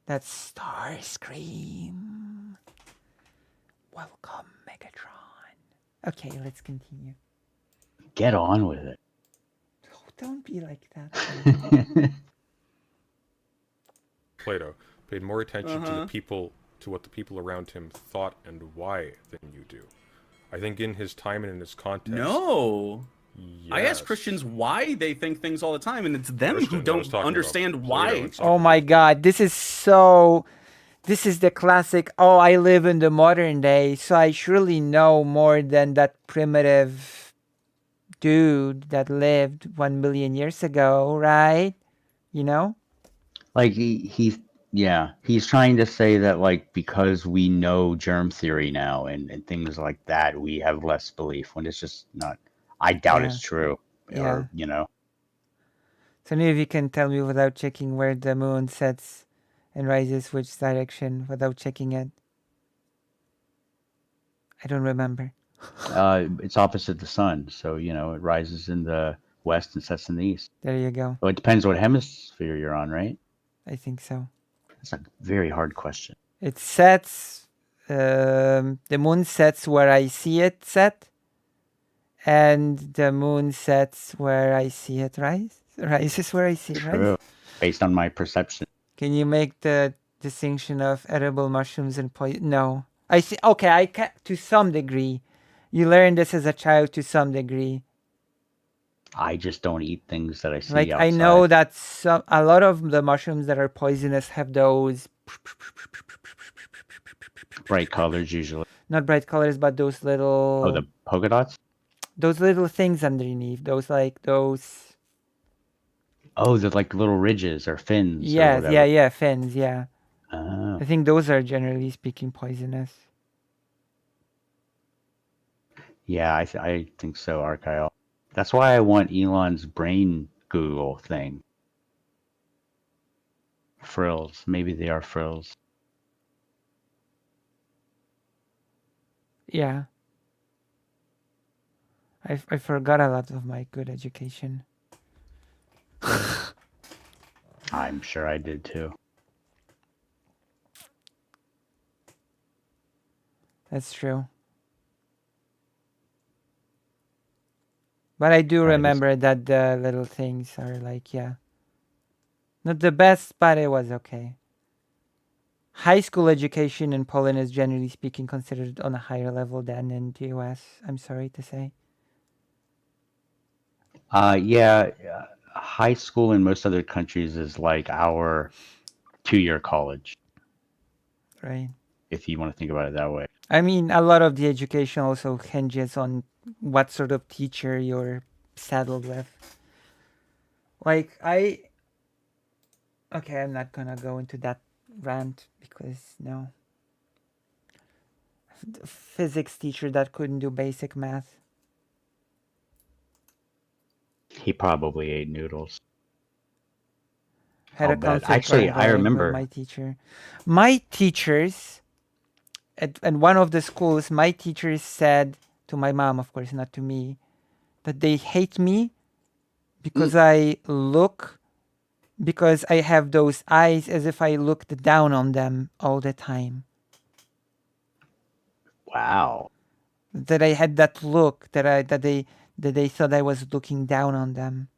That's Starscream. Welcome, Megatron. Okay, let's continue. Get on with it. Oh, don't be like that. Plato paid more attention to what the people around him thought and why than you do. I think in his time and in his context. No. Yes. I ask Christians why they think things all the time, and it's them who don't understand why. Oh my God, this is the classic, oh, I live in the modern day, so I surely know more than that primitive dude that lived 1 million years ago, right? You know? Like he's trying to say that like because we know germ theory now and things like that, we have less belief when it's just not. I doubt it's true. Or, you know. So maybe you can tell me without checking where the moon sets and rises which direction without checking it. I don't remember. It's opposite the sun, so you know it rises in the west and sets in the east. There you go. Well, it depends what hemisphere you're on, right? I think so. That's a very hard question. It sets. The moon sets where I see it set, and the moon sets where I see it rise. Rises where I see it rise. Based on my perception. Can you make the distinction of edible mushrooms and poison? No. I see. Okay, I can to some degree. You learn this as a child to some degree. I just don't eat things that I see like outside. I know that a lot of the mushrooms that are poisonous have those bright colors usually. Not bright colors, but those little. Oh, the polka dots. Those little things underneath. Those. Oh, they're like little ridges or fins. Yes, or yeah, fins, yeah. Oh. I think those are generally speaking poisonous. Yeah, I think so, Archial. That's why I want Elon's brain Google thing. Frills. Maybe they are frills. Yeah. I forgot a lot of my good education. I'm sure I did too. That's true. But I do Right, remember that the little things are like, yeah, not the best, but it was okay. High school education in Poland is generally speaking considered on a higher level than in the US, I'm sorry to say. Yeah, high school in most other countries is like our 2-year college, Right. if you want to think about it that way. I mean, a lot of the education also hinges on what sort of teacher you're saddled with. Like, okay, I'm not gonna go into that rant because no. Physics teacher that couldn't do basic math. He probably ate noodles. Had I'll a bet. conflict Actually, I ongoing with remember. my teacher. My teachers at one of the schools, my teachers said to my mom, of course, not to me, that they hate me because because I have those eyes as if I looked down on them all the time. Wow. That I had that look that they thought I was looking down on them.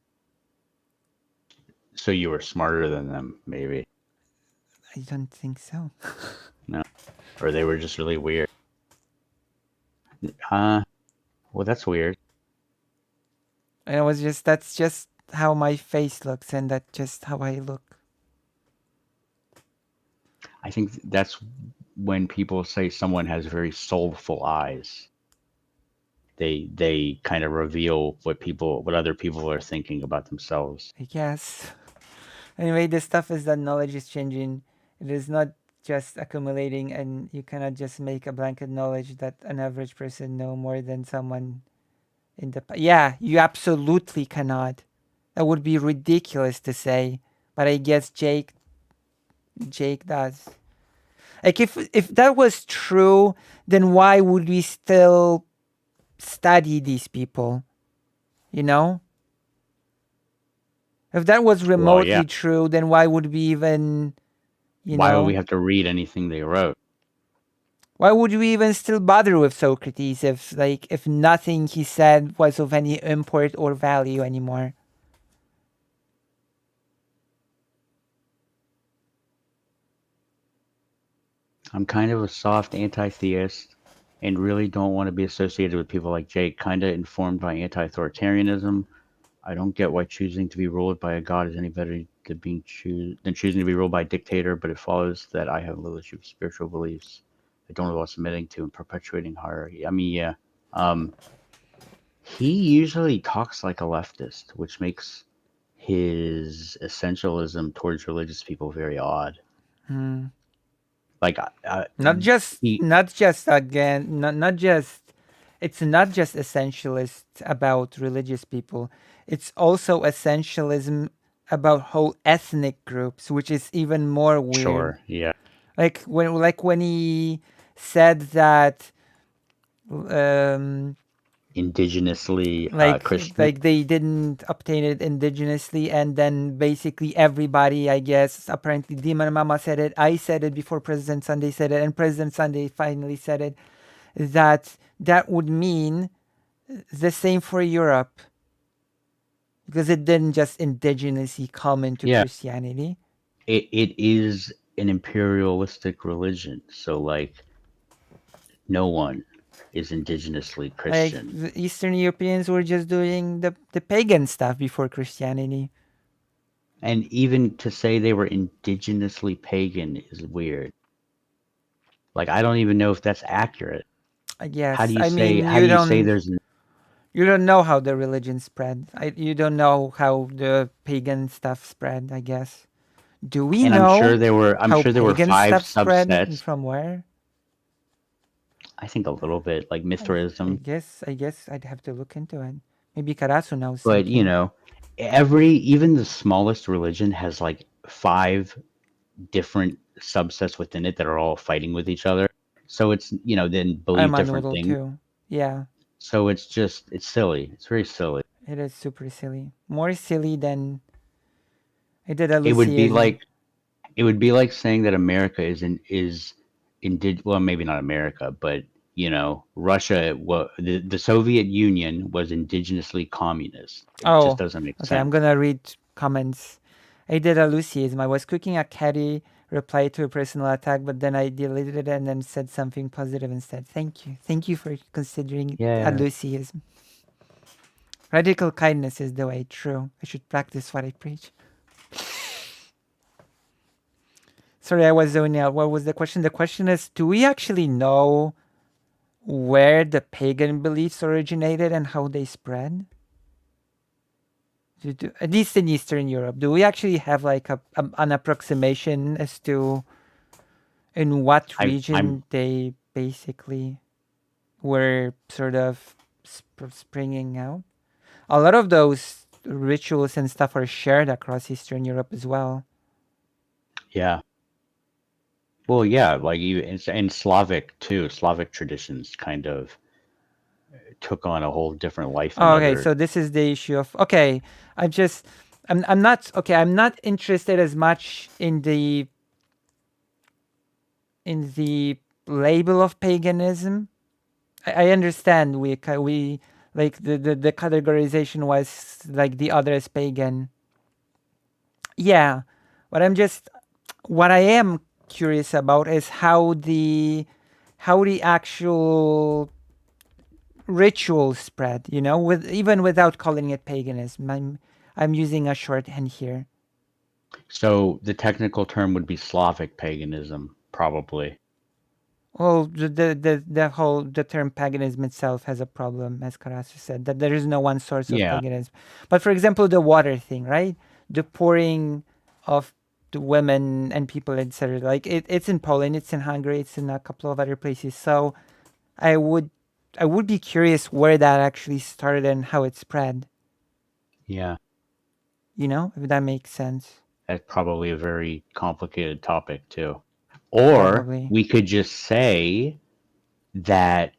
So you were smarter than them, maybe. I don't think so. No. Or they were just really weird. Well, that's weird. And it was that's just how my face looks, and that's just how I look. I think that's when people say someone has very soulful eyes. They kind of reveal what other people are thinking about themselves. I guess. Anyway, the stuff is that knowledge is changing. It is not just accumulating, and you cannot just make a blanket knowledge that an average person know more than someone in the. Yeah, you absolutely cannot. That would be ridiculous to say, but I guess Jake does. Like if that was true, then why would we still study these people? You know? If that was Well, remotely yeah. true, then why would we even, Why would we have to read anything they wrote? Why would we even still bother with Socrates if nothing he said was of any import or value anymore? I'm kind of a soft anti-theist and really don't want to be associated with people like Jake, kind of informed by anti-authoritarianism. I don't get why choosing to be ruled by a god is any better than choosing to be ruled by a dictator, but it follows that I have little issue with spiritual beliefs. I don't know about submitting to and perpetuating hierarchy. I mean, yeah. He usually talks like a leftist, which makes his essentialism towards religious people very odd. Like, not just it's not just essentialist about religious people. It's also essentialism about whole ethnic groups, which is even more weird. Sure, yeah. Like when he said that indigenously Christian. Like they didn't obtain it indigenously, and then basically everybody, I guess, apparently Demon Mama said it, I said it before President Sunday said it, and President Sunday finally said it, that would mean the same for Europe, because it didn't just indigenously come into Christianity. It is an imperialistic religion, so like no one is indigenously Christian. Like the Eastern Europeans were just doing the pagan stuff before Christianity. And even to say they were indigenously pagan is weird. Like, I don't even know if that's accurate. I guess. How do you say there's? You don't know how the religion spread. You don't know how the pagan stuff spread, I guess. Do we know? I'm sure there were 5 subsets. From where? I think a little bit, like Mithraism. I guess I'd have to look into it. Maybe Karasu knows. But something. You know, even the smallest religion has like 5 different subsets within it that are all fighting with each other. So it's, then believe different things. Too. Yeah. So it's silly. It's very silly. It is super silly. More silly than I did a It would be Lucyism. like it would be like saying that America is well, maybe not America, but Russia, the Soviet Union was indigenously communist. It just Oh, doesn't make okay. I'm sense. gonna read comments. I did a Lucyism. I was cooking a caddy replied to a personal attack, but then I deleted it and then said something positive instead. Thank you. Thank you for considering a Yeah. Lucyism. Radical kindness is the way. True. I should practice what I preach. Sorry, I was zoning out. What was the question? The question is, do we actually know where the pagan beliefs originated and how they spread? At least in Eastern Europe, do we actually have like an approximation as to in what I'm region they basically were sort of springing out? A lot of those rituals and stuff are shared across Eastern Europe as well. Yeah. Well, yeah, like even and Slavic too. Slavic traditions kind of took on a whole different life in Oh, okay, other. so this is the issue of I'm not interested as much in the label of paganism. I understand we like the categorization was like the other is pagan. Yeah, but what I am curious about is how the actual rituals spread, with even without calling it paganism. I'm using a shorthand here. So the technical term would be Slavic paganism, probably. Well, the term paganism itself has a problem, as Karasu said, that there is no one source of Yeah. paganism. But for example, the water thing, right? The pouring of the women and people, etc. Like it's in Poland, it's in Hungary, it's in a couple of other places. So I would be curious where that actually started and how it spread. Yeah. If that makes sense. That's probably a very complicated topic too. Or Probably. we could just say that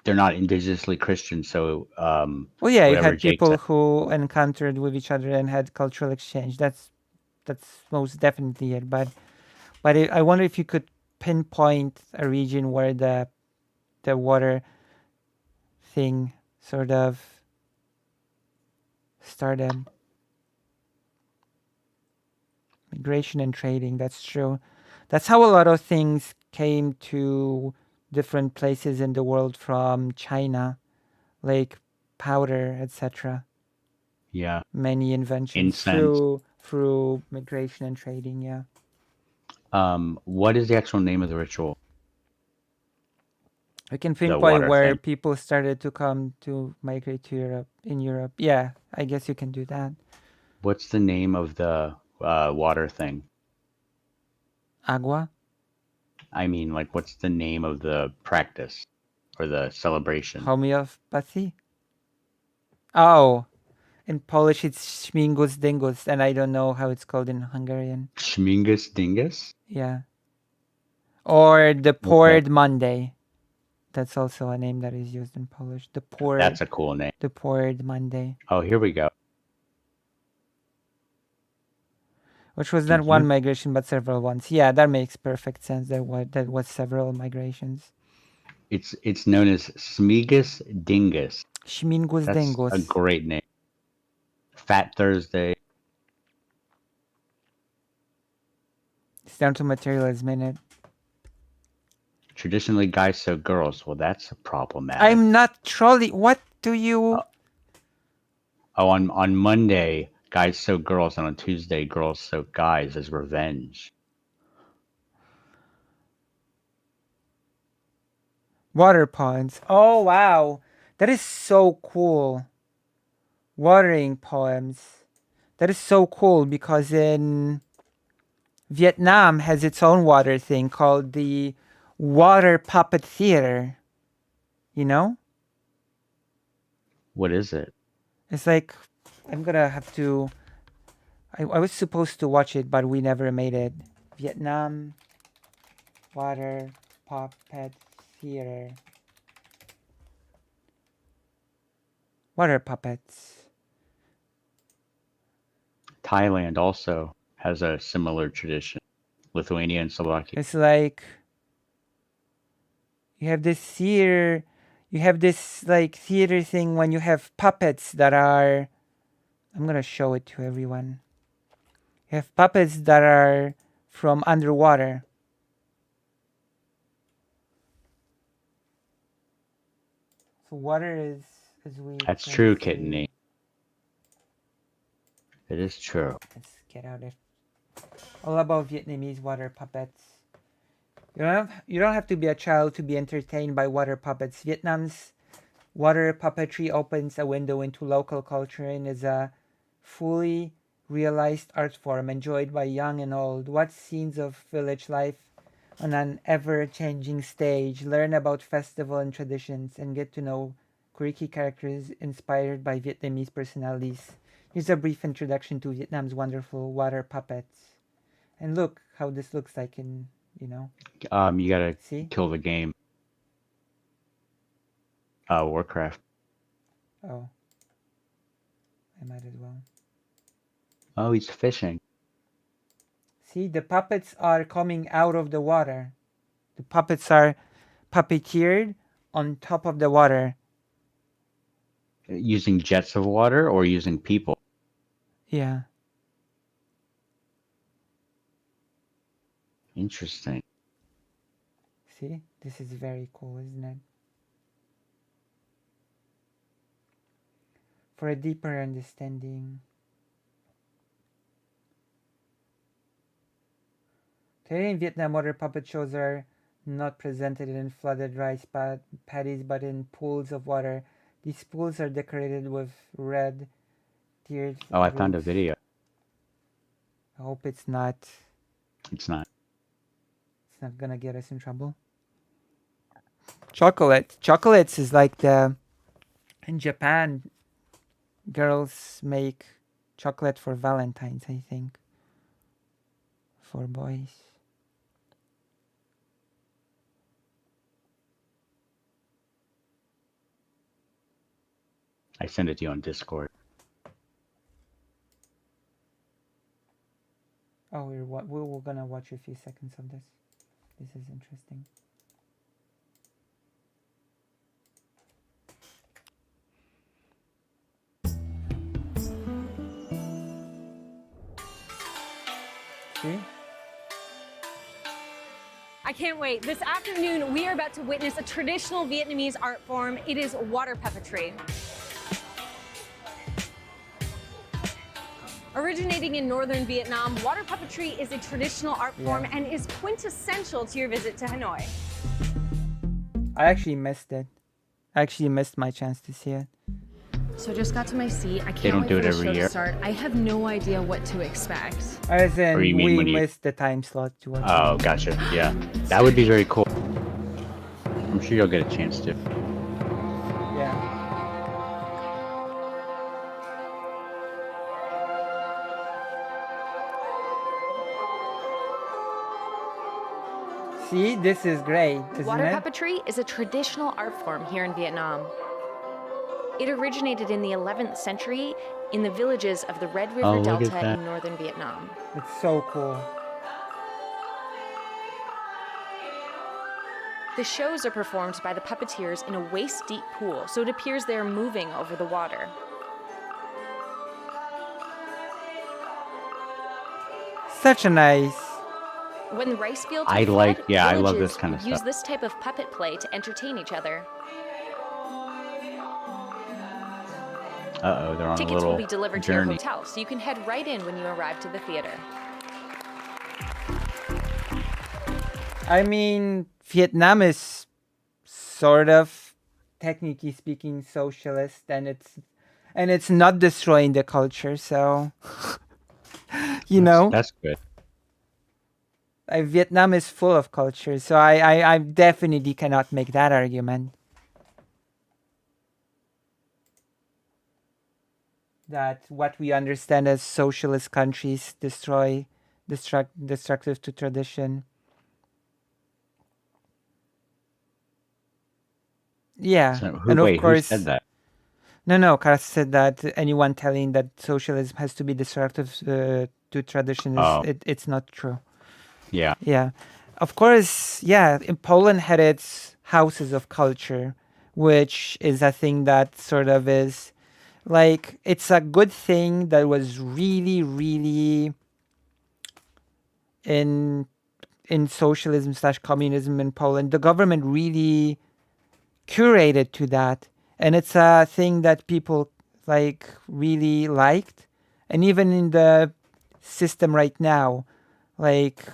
they're not indigenously Christian, so Well, yeah, you whatever had Jake people said. who encountered with each other and had cultural exchange. That's most definitely it. But I wonder if you could pinpoint a region where the water thing sort of started. Migration and trading. That's true. That's how a lot of things came to different places in the world from China, like powder, etc. Yeah. Many inventions Incense. through migration and trading. Yeah. What is the actual name of the ritual? We can The pinpoint water where thing. people started to come to migrate to Europe. In Europe, yeah, I guess you can do that. What's the name of the water thing? Agua, I mean, like, what's the name of the practice or the celebration? homeopathy. Oh, in Polish it's Śmigus Dingus, and I don't know how it's called in Hungarian. Schmingus Dingus? Yeah. Or the Okay. poured Monday. That's also a name that is used in Polish. That's a cool name. The poured Monday. Oh, here we go. Which was not one migration but several ones. Yeah, that makes perfect sense. That was several migrations. It's known as Smigus Dingus. Śmigus That's Dingus. a great name. Fat Thursday. It's down to materialism in it. Traditionally, guys sew girls. Well, that's problematic. I'm not trolling. What do you? On Monday, guys sew girls, and on Tuesday, girls sew guys as revenge. Water ponds. Oh wow, that is so cool. Watering poems. That is so cool because in Vietnam has its own water thing called the water puppet theater. You know? What is it? It's like I'm gonna have to. I was supposed to watch it, but we never made it. Vietnam water puppet theater. Water puppets. Thailand also has a similar tradition. Lithuania and Slovakia. It's like you have this theater thing when you have puppets that are, I'm gonna show it to everyone. You have puppets that are from underwater. So water is weak. That's true, Kittany. It is true. Let's get out of all about Vietnamese water puppets. You don't have to be a child to be entertained by water puppets. Vietnam's water puppetry opens a window into local culture and is a fully realized art form enjoyed by young and old. Watch scenes of village life on an ever-changing stage, learn about festival and traditions, and get to know quirky characters inspired by Vietnamese personalities. Here's a brief introduction to Vietnam's wonderful water puppets. And look how this looks like in, You gotta kill the game. Warcraft. Oh. I might as well. Oh, he's fishing. See, the puppets are coming out of the water. The puppets are puppeteered on top of the water. Using jets of water or using people? Yeah. Interesting. See, this is very cool, isn't it? For a deeper understanding. Today in Vietnam, water puppet shows are not presented in flooded rice paddies, but in pools of water. These pools are decorated with red tiered. Oh, I found a video. I hope it's not. It's not. It's not gonna get us in trouble. Chocolates is like in Japan, girls make chocolate for Valentine's, I think. For boys. I sent it to you on Discord. Oh, we're gonna watch a few seconds of this. This is interesting. See? I can't wait. This afternoon, we are about to witness a traditional Vietnamese art form. It is water puppetry. Originating in northern Vietnam, water puppetry is a traditional art form and is quintessential to your visit to Hanoi. I actually missed it. I actually missed my chance to see it. So I just got to my seat. I can't wait for the show to start. I have no idea what to expect. As in, we missed the time slot to watch. Oh, gotcha. Yeah, that would be very cool. I'm sure you'll get a chance to. Yeah. See, this is great, isn't Water it? puppetry is a traditional art form here in Vietnam. It originated in the 11th century in the villages of the Red River Delta in northern Vietnam. It's so cool. The shows are performed by the puppeteers in a waist-deep pool, so it appears they're moving over the water. Such a nice. When the rice fields are flooded, I love this kind of use stuff. this type of puppet play to entertain each other. Uh-oh, they're on Tickets a little will be delivered journey. to your hotel, so you can head right in when you arrive to the theater. I mean, Vietnam is sort of, technically speaking, socialist, and it's not destroying the culture, so you know. That's good. Vietnam is full of culture, so I definitely cannot make that argument. That what we understand as socialist countries destructive to tradition. Yeah, So and of who course, said that? No. Karas said that anyone telling that socialism has to be destructive to tradition is it's not true. Yeah. Yeah. Of course, yeah, in Poland had its houses of culture, which is a thing that sort of is like it's a good thing that was really, really in socialism slash communism in Poland. The government really curated to that, and it's a thing that people like really liked, and even in the system right now, like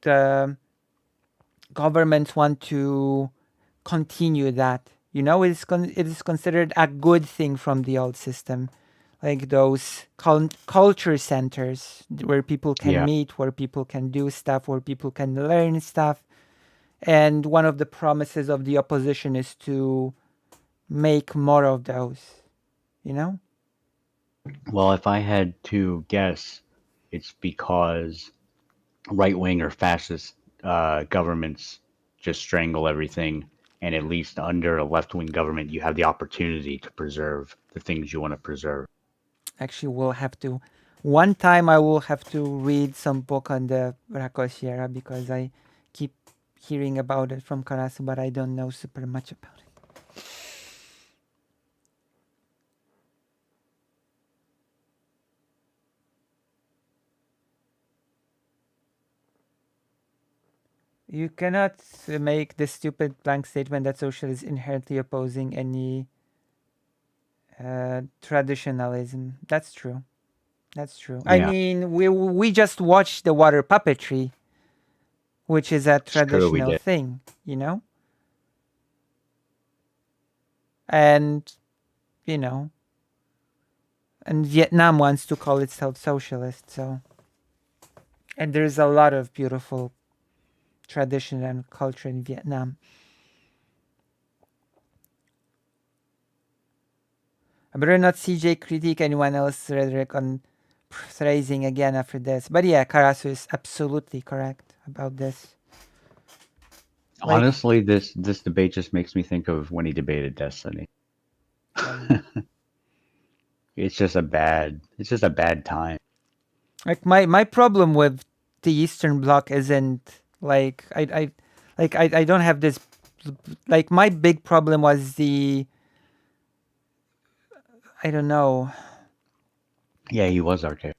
the governments want to continue that. You know, it is considered a good thing from the old system, like those culture centers where people can meet, where people can do stuff, where people can learn stuff. And one of the promises of the opposition is to make more of those, you know? Well, if I had to guess, it's because right wing or fascist governments just strangle everything. And at least under a left wing government, you have the opportunity to preserve the things you want to preserve. Actually, we'll have to. One time I will have to read some book on the Rakosi era because I keep hearing about it from Karasu, but I don't know super much about it. You cannot make the stupid blank statement that social is inherently opposing any traditionalism. That's true. That's true. I mean, we just watched the water puppetry, which is a traditional thing, you know? And, you know, and Vietnam wants to call itself socialist, so. And there's a lot of beautiful tradition and culture in Vietnam. I better not CJ critique anyone else rhetoric on phrasing again after this. But yeah, Karasu is absolutely correct about this. Like, honestly, this debate just makes me think of when he debated Destiny. It's just a bad time. Like my problem with the Eastern Bloc isn't like I don't have this, like my big problem was the, I don't know. Yeah, he was archaic.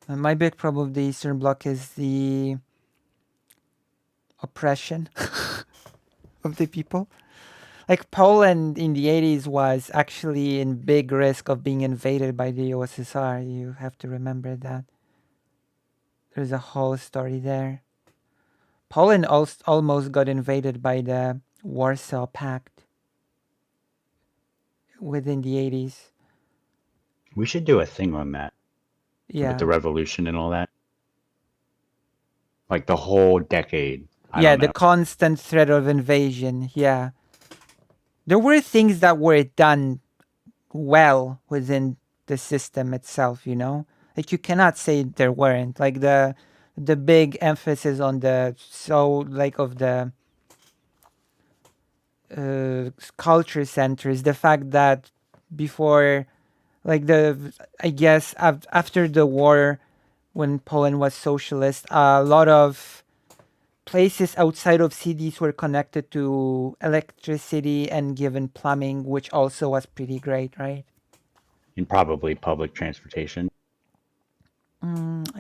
My big problem with the Eastern Bloc is the oppression of the people. Like Poland in the 80s was actually in big risk of being invaded by the USSR. You have to remember that. There's a whole story there. Poland almost got invaded by the Warsaw Pact within the 80s. We should do a thing on that. Yeah. With the revolution and all that. Like the whole decade. Yeah, the constant threat of invasion. Yeah. There were things that were done well within the system itself, you know? Like you cannot say there weren't. Like the big emphasis on the of the culture centers, the fact that before, like I guess after the war, when Poland was socialist, a lot of places outside of cities were connected to electricity and given plumbing, which also was pretty great, right? And probably public transportation.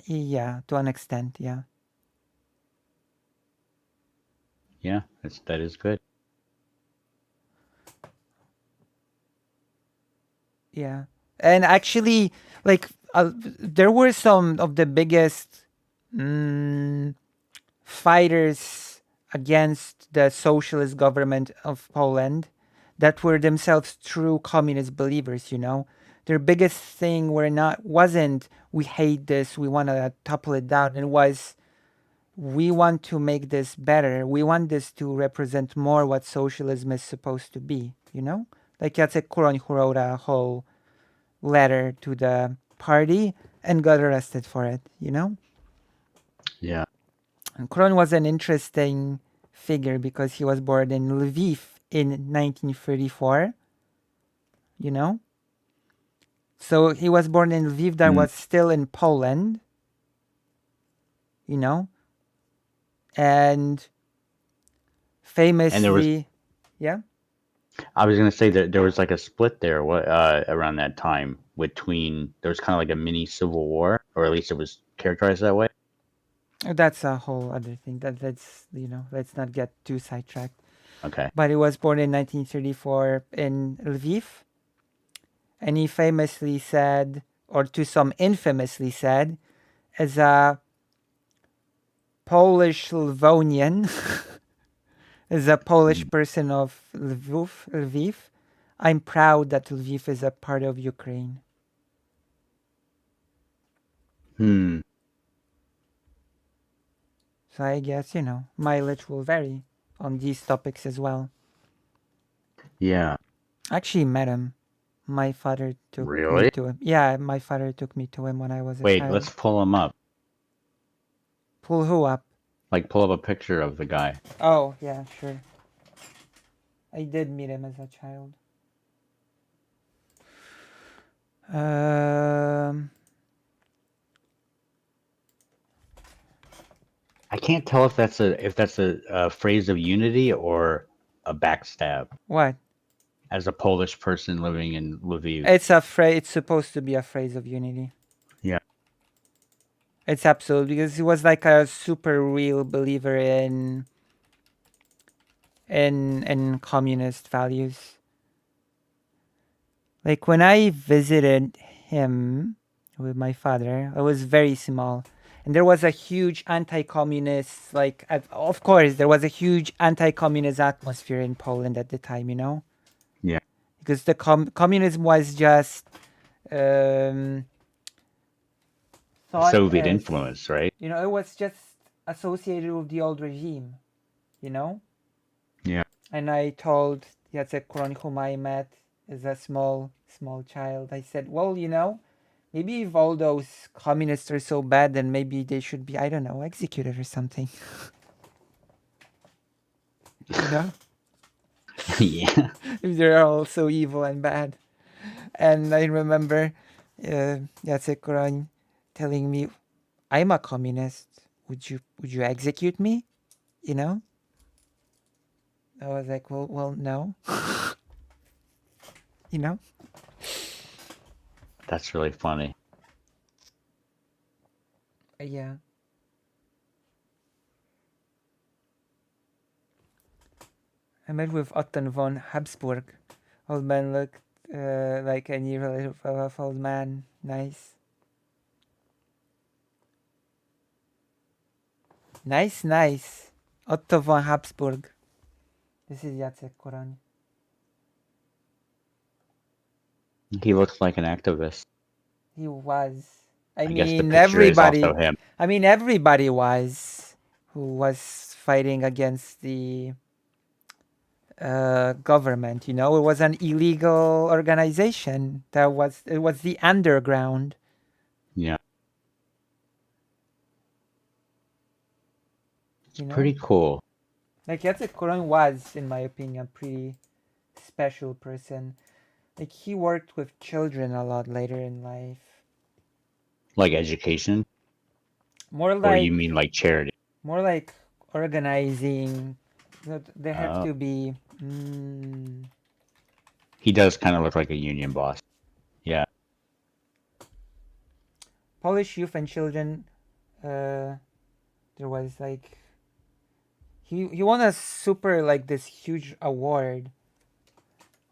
Yeah, to an extent, yeah. Yeah, that is good. Yeah. And actually, like, there were some of the biggest fighters against the socialist government of Poland that were themselves true communist believers, you know? Their biggest thing wasn't we hate this, we want to topple it down. It was we want to make this better. We want this to represent more what socialism is supposed to be, you know? Like Jacek Kuroń, who wrote a whole letter to the party and got arrested for it, you know? Yeah. And Kuroń was an interesting figure because he was born in Lviv in 1934. you know? So he was born in Lviv, that was still in Poland, you know? And famously, yeah? I was gonna say that there was like a split there. What around that time between there was kind of like a mini civil war, or at least it was characterized that way. That's a whole other thing. Let's let's not get too sidetracked. Okay. But he was born in 1934 in Lviv, and he famously said, or to some infamously said, as a Polish Livonian, as a Polish person of Lviv, I'm proud that Lviv is a part of Ukraine. So I guess, mileage will vary on these topics as well. Yeah. I actually met him. My father took me to him. Yeah, my father took me to him when I was a child. Wait, let's pull him up. Pull who up? Like, pull up a picture of the guy. Oh, yeah, sure. I did meet him as a child. I can't tell if that's a phrase of unity or a backstab. What? As a Polish person living in Lviv. It's supposed to be a phrase of unity. Yeah. It's absolutely, because he was like a super real believer in communist values. Like when I visited him with my father, I was very small. And there was a huge anti-communist, of course, there was a huge anti-communist atmosphere in Poland at the time, Yeah. Because the communism was just Soviet influence, right? It was just associated with the old regime, Yeah. And I told Jacek Kuroń, whom I met as a small child, I said, well, maybe if all those communists are so bad, then maybe they should be, I don't know, executed or something. Yeah. If they're all so evil and bad. And I remember Jacek Kuroń telling me, I'm a communist. Would you execute me? I was like, well, no. That's really funny. Yeah. I met with Otto von Habsburg. Old man looked like any relative of old man. Nice. Nice. Otto von Habsburg. This is Jacek Kuroń. He looks like an activist. He was. I guess the picture is also him. I mean, everybody was who was fighting against the government. It was an illegal organization. It was the underground. Yeah. It's pretty cool. Like Jacek Kuroń was, in my opinion, a pretty special person. Like he worked with children a lot later in life. Like education? More like. Or you mean like charity? More like organizing. There have to be. He does kind of look like a union boss. Yeah. Polish youth and children. There was like. He won a super this huge award.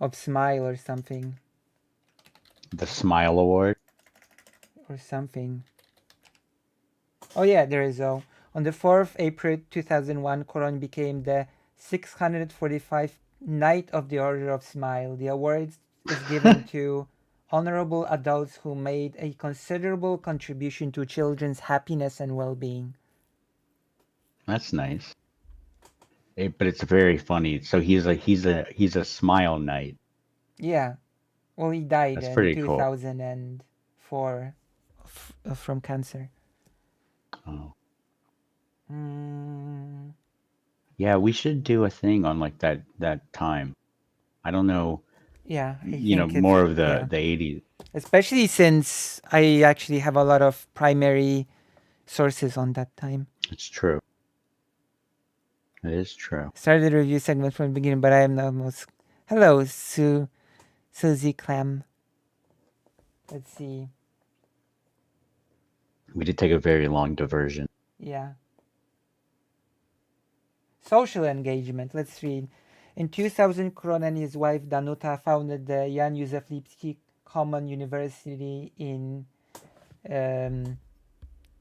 Of Smile or something. The Smile Award? Or something. Oh yeah, there is On the 4th April 2001, Kuroń became the 645th Knight of the Order of Smile. The award is given to honorable adults who made a considerable contribution to children's happiness and well-being. That's nice. But it's very funny. So he's a smile knight. Yeah. Well, he died That's in 2004 from cancer. Oh. Yeah, we should do a thing on that time. I don't know Yeah, I think it's more of the 80s. Especially since I actually have a lot of primary sources on that time. It's true. It is true. Started the review segment from the beginning, but I am the most. Hello, Susie Clem. Let's see. We did take a very long diversion. Yeah. Social engagement. Let's read. In 2000, Kron and his wife Danuta founded the Jan Józef Lipski Common University in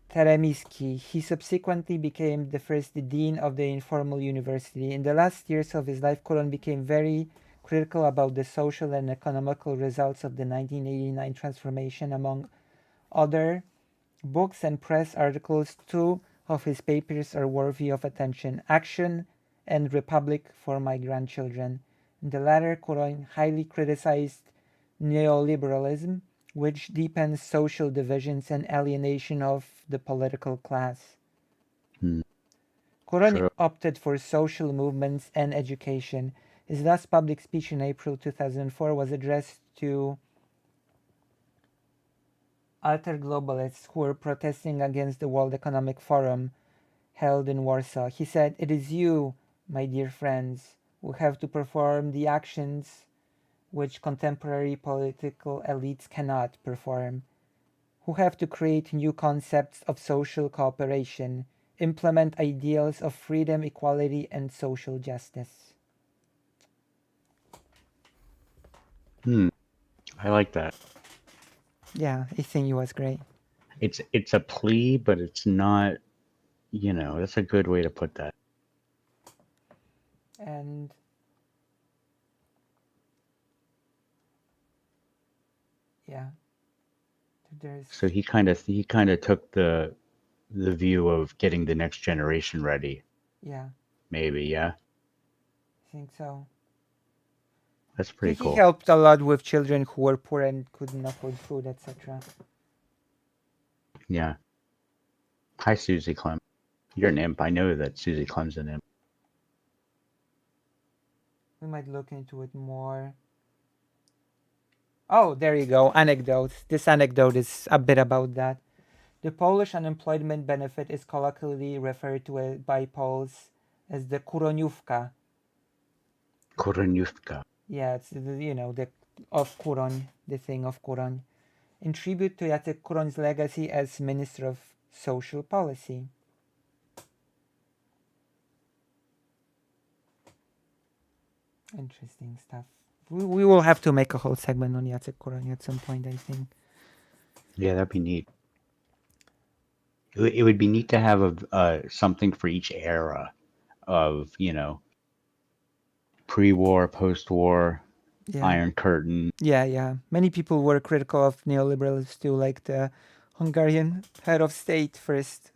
Teremiski. He subsequently became the first dean of the informal university. In the last years of his life, Kron became very critical about the social and economical results of the 1989 transformation. Among other books and press articles, two of his papers are worthy of attention: Action and Republic for My Grandchildren. In the latter, Kron highly criticized neoliberalism, which deepens social divisions and alienation of the political class. Kron opted for social movements and education. His last public speech in April 2004 was addressed to alter globalists who were protesting against the World Economic Forum held in Warsaw. He said, "It is you, my dear friends, who have to perform the actions which contemporary political elites cannot perform, who have to create new concepts of social cooperation, implement ideals of freedom, equality, and social justice." I like that. Yeah, I think it was great. It's a plea, but it's not, that's a good way to put that. And yeah, there's So he kind of took the view of getting the next generation ready. Yeah, Maybe, yeah. I think so. That's pretty cool. He helped a lot with children who were poor and couldn't afford food, etc. Yeah. Hi, Susie Clem. You're an imp. I know that Susie Clem's an imp. We might look into it more. Oh, there you go. Anecdotes. This anecdote is a bit about that. The Polish unemployment benefit is colloquially referred to by Poles as the kuroniówka. Kuroniówka. Yeah, it's the of Kuroń, the thing of Kuroń, in tribute to Jacek Kuroń's legacy as Minister of Social Policy. Interesting stuff. We will have to make a whole segment on Jacek Kuroń at some point, I think. Yeah, that'd be neat. It would be neat to have something for each era of, pre-war, post-war, Iron Curtain. Yeah. Many people were critical of neoliberalism too, like the Hungarian head of state first,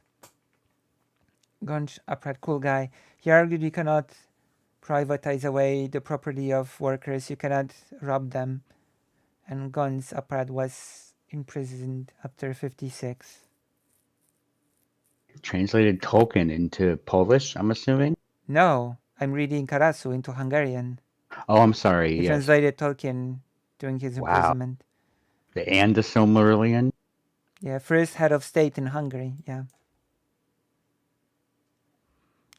Gonch Aprat, cool guy. He argued you cannot privatize away the property of workers, you cannot rob them. And Gonch Aprat was imprisoned after 56. Translated Tolkien into Polish, I'm assuming? No, I'm reading Karasu into Hungarian. Oh, I'm sorry. He translated Tolkien during his imprisonment. And the Silmarillion? Yeah, first head of state in Hungary, yeah.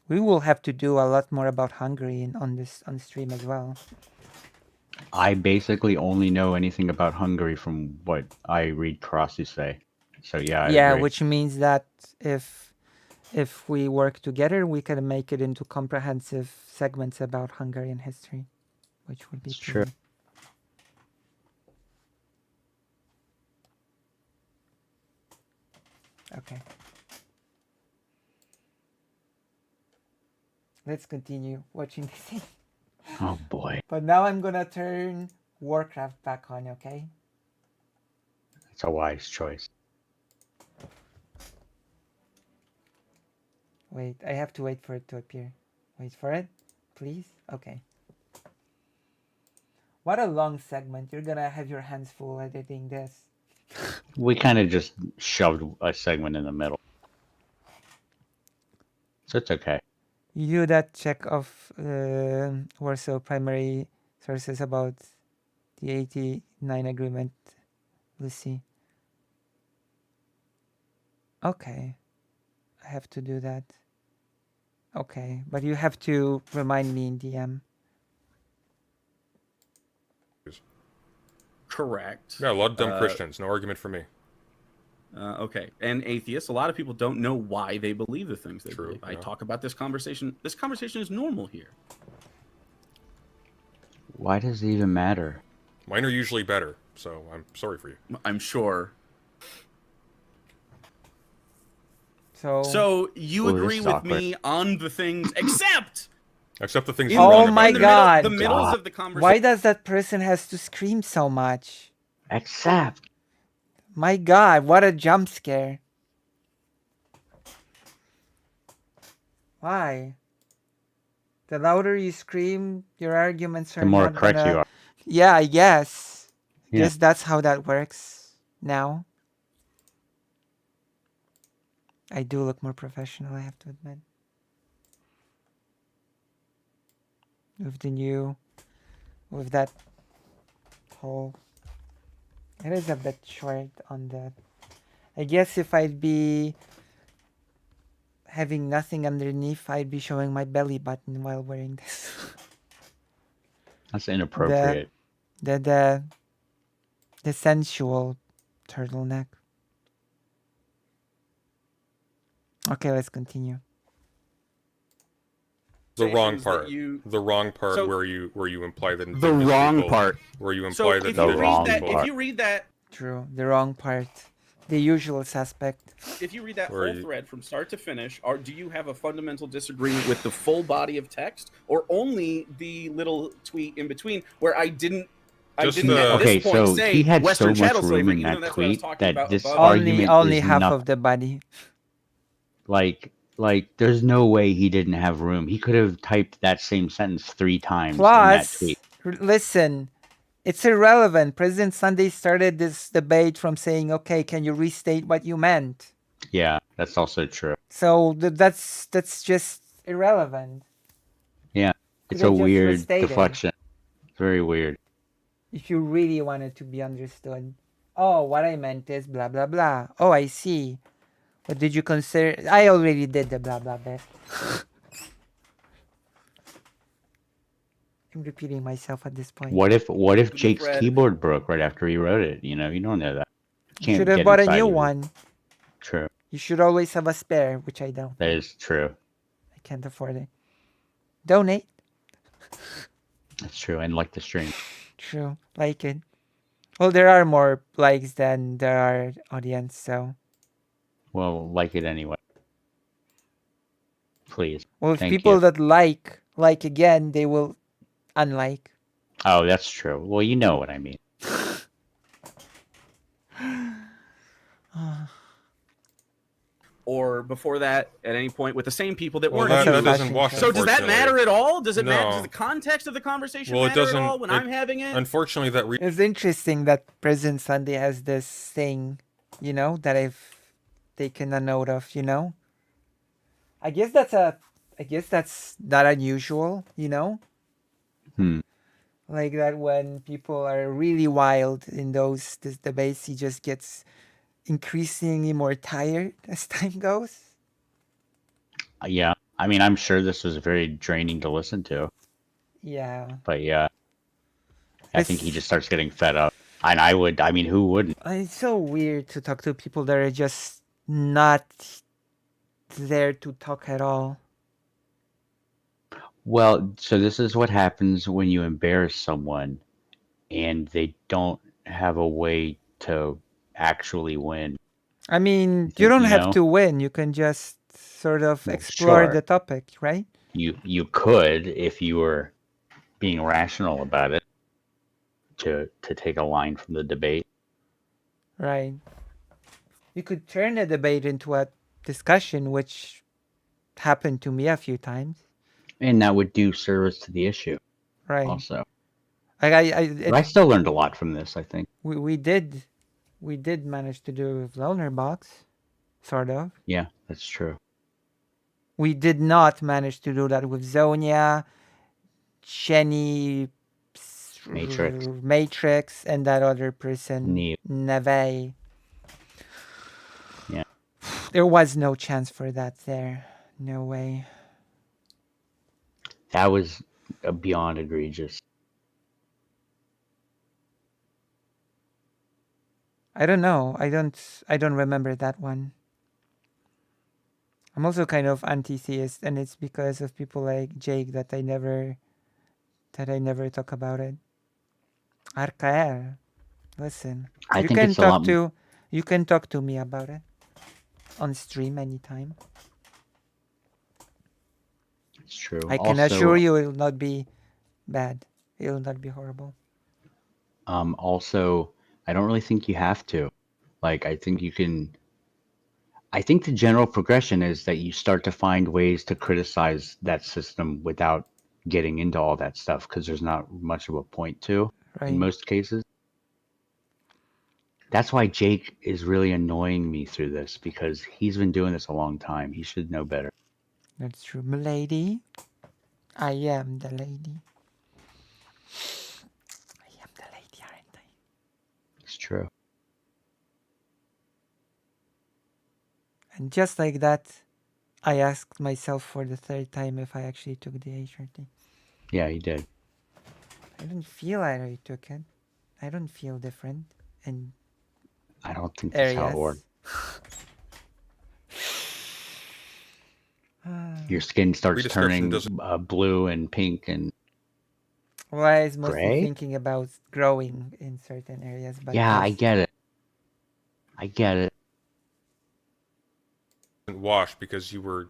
We will have to do a lot more about Hungary on stream as well. I basically only know anything about Hungary from what I read Karasu say. So yeah, I agree. Which means that if we work together, we can make it into comprehensive segments about Hungarian history, which would be true. Okay. Let's continue watching this thing. Oh boy. But now I'm gonna turn Warcraft back on, okay? It's a wise choice. Wait, I have to wait for it to appear. Wait for it, please? Okay. What a long segment. You're gonna have your hands full editing this. We kind of just shoved a segment in the middle. So it's okay. You do that check of Warsaw primary sources about the 89 agreement, Lucy. Okay. I have to do that. Okay, but you have to remind me in DM. Correct. Yeah, a lot of dumb Christians. No argument for me. Okay, and atheists. A lot of people don't know why they believe the things they True, believe. I yeah. talk about this conversation. This conversation is normal here. Why does it even matter? Mine are usually better, so I'm sorry for you. I'm sure. So you Well, agree this is with awkward. me on the things, except Except the things in you Oh wrong the, my in the about. middle, God. the middles God. of the conversation. why does that person has to scream so much? Accept. My God, what a jump scare. Why? The louder you scream, your arguments are The more not correct gonna... you are. Yeah, I guess. Yeah. Guess that's how that works now. I do look more professional, I have to admit. With that whole... It is a bit short on that. I guess if I'd be having nothing underneath, I'd be showing my belly button while wearing this. That's inappropriate. The sensual turtleneck. Okay, let's continue. The wrong that part. The wrong part So- where you imply that The indigenous wrong people, part. where you So imply that if you indigenous wrong read that, people, part. if you read that, True, the wrong part. The usual suspect. if you read that Where whole you- thread from start to finish, do you have a fundamental disagreement with the full body of text, or only the little tweet in between where I didn't Just at the- this Okay, point so say he had Western so much chattel room slavery, in even though that that's what I was tweet talking that about this above. argument Only is half not of the body. like there's no way he didn't have room. He could have typed that same sentence 3 times in that Plus, tweet. listen, it's irrelevant. President Sunday started this debate from saying, okay, can you restate what you meant? Yeah, that's also true. So that's just irrelevant. Yeah, Could it's have a just weird restated. deflection. It's very weird. If you really wanted to be understood. Oh, what I meant is blah, blah, blah. Oh, I see. What did you consider? I already did the blah, blah bit. I'm repeating myself at this point. What if The Jake's thread. keyboard broke right after he wrote it? You know, you don't know that. You Can't should have get bought a inside new of it. one. True. You should always have a spare, which I don't. That is true. I can't afford it. Donate. That's true. And like the stream. True. Like it. Well, there are more likes than there are audience, so. Well, like it anyway. Please. Well, if Thank people you. that like again, they will unlike. Oh, that's true. Well, you know what I mean. Or before that, at any point with the same people that well, weren't that, here. that doesn't fashion wash. show. So does that unfortunately. matter at all? Does it matter? No. Does the context of the conversation Well, it matter doesn't. at all when I'm having it? Unfortunately, that It's interesting that President Sunday has this thing, you know, that I've taken a note of, you know. I guess that's not unusual, you know. Hmm. Like that when people are really wild in those debates, he just gets increasingly more tired as time goes. Yeah. I mean, I'm sure this was very draining to listen to. Yeah. But yeah. I think he It's- just starts getting fed up. And I mean, who wouldn't? It's so weird to talk to people that are just not there to talk at all. Well, so this is what happens when you embarrass someone and they don't have a way to actually win. I mean, think, you don't you have know? to win. You can just sort of Well, explore sure. the topic, right? You could, if you were being rational about it, to take a line from the debate. Right. You could turn a debate into a discussion, which happened to me a few times. And that would do service to the issue Right. also. Like But I still learned a lot from this, I think. we did manage to do it with Loner Box, sort of. Yeah, that's true. We did not manage to do that with Zonia, Shenny, Matrix, and that other person, Neo. Neve. Yeah. There was no chance for that there. No way. That was beyond egregious. I don't know. I don't remember that one. I'm also kind of anti-theist, and it's because of people like Jake that I never talk about it. Arkael, listen. I You think can it's a lot. you can talk to me about it on stream anytime. It's true. I can Also, assure you it will not be bad. It will not be horrible. Also, I don't really think you have to. Like, I think you can. I think the general progression is that you start to find ways to criticize that system without getting into all that stuff because there's not much of a point to in most cases. That's why Jake is really annoying me through this because he's been doing this a long time. He should know better. That's true. Milady, I am the lady. I am the lady, aren't I? It's true. And just like that, I asked myself for the third time if I actually took the HRT. Yeah, he did. I don't feel like I took it. I don't feel different. And I don't think that's how it works. Your skin starts turning blue and pink and well, I was mostly gray? thinking about growing in certain areas. But yeah, I get it. I get it. Wash because you were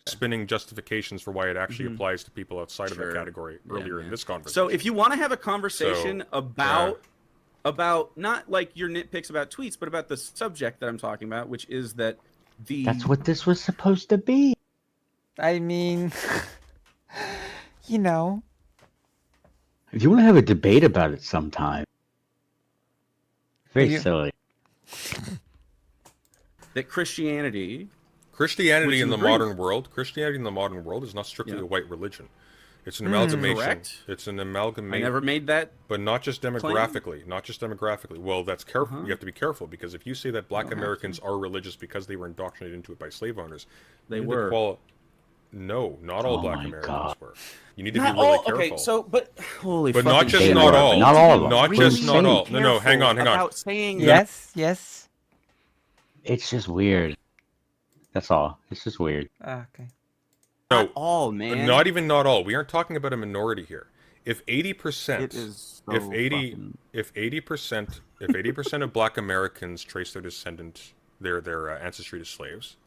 spinning justifications for why it actually applies to people outside of the category earlier in this conversation. So if you want to have a conversation about not like your nitpicks about tweets, but about the subject that I'm talking about, which is that that's what this was supposed to be. I mean, you know. If you want to have a debate about it sometime. Very silly. That Christianity in the modern world is not strictly a white religion. It's an amalgamation. Correct. It's an amalgamation. I never made that. But not just demographically. Not just demographically. Well, that's careful. You have to be careful because if you say that Black Americans are religious because they were indoctrinated into it by slave owners, they were. No, not all Black Americans were. You need to not be really all, careful. Okay, so but holy. But not just not all. Not all of them. Not just not all. No, hang on. About saying yes. It's just weird. That's all. It's just weird. Okay. No, not all, man. Not even not all. We aren't talking about a minority here. If 80%, if 80% of Black Americans trace their their ancestry to slaves,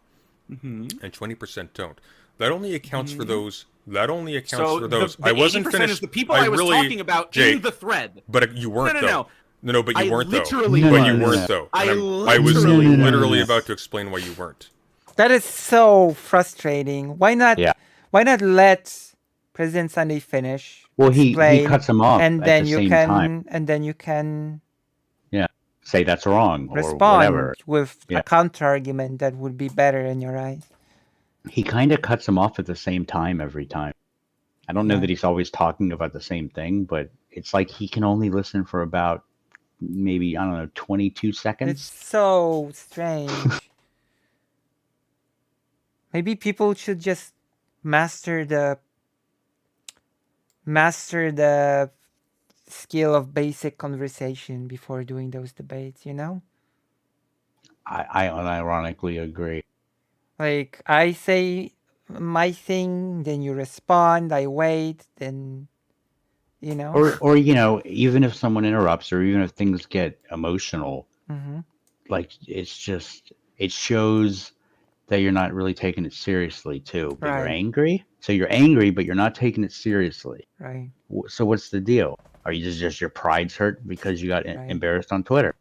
and 20% don't, that only accounts for those. That only accounts for those. The I wasn't 80% finished. Is the people I was talking about Jake, in the thread. But you weren't though. No, but you weren't though. Literally but you weren't though. I was literally about to explain why you weren't. That is so frustrating. Why not? Yeah. Why not let President Sunday finish? Well, he cuts him off, and then you can say that's wrong respond or whatever with a counter argument that would be better in your eyes. He kind of cuts him off at the same time every time. I don't know that he's always talking about the same thing, but it's like he can only listen for about maybe 22 seconds. It's so strange. Maybe people should just master the skill of basic conversation before doing those debates, you know? I unironically agree. Like, I say my thing, then you respond, I wait, then, you know? Or even if someone interrupts or even if things get emotional, like, it shows that you're not really taking it seriously, too. But you're angry? So you're angry, but you're not taking it seriously. Right. So what's the deal? Are you just your pride's hurt because you got embarrassed on Twitter?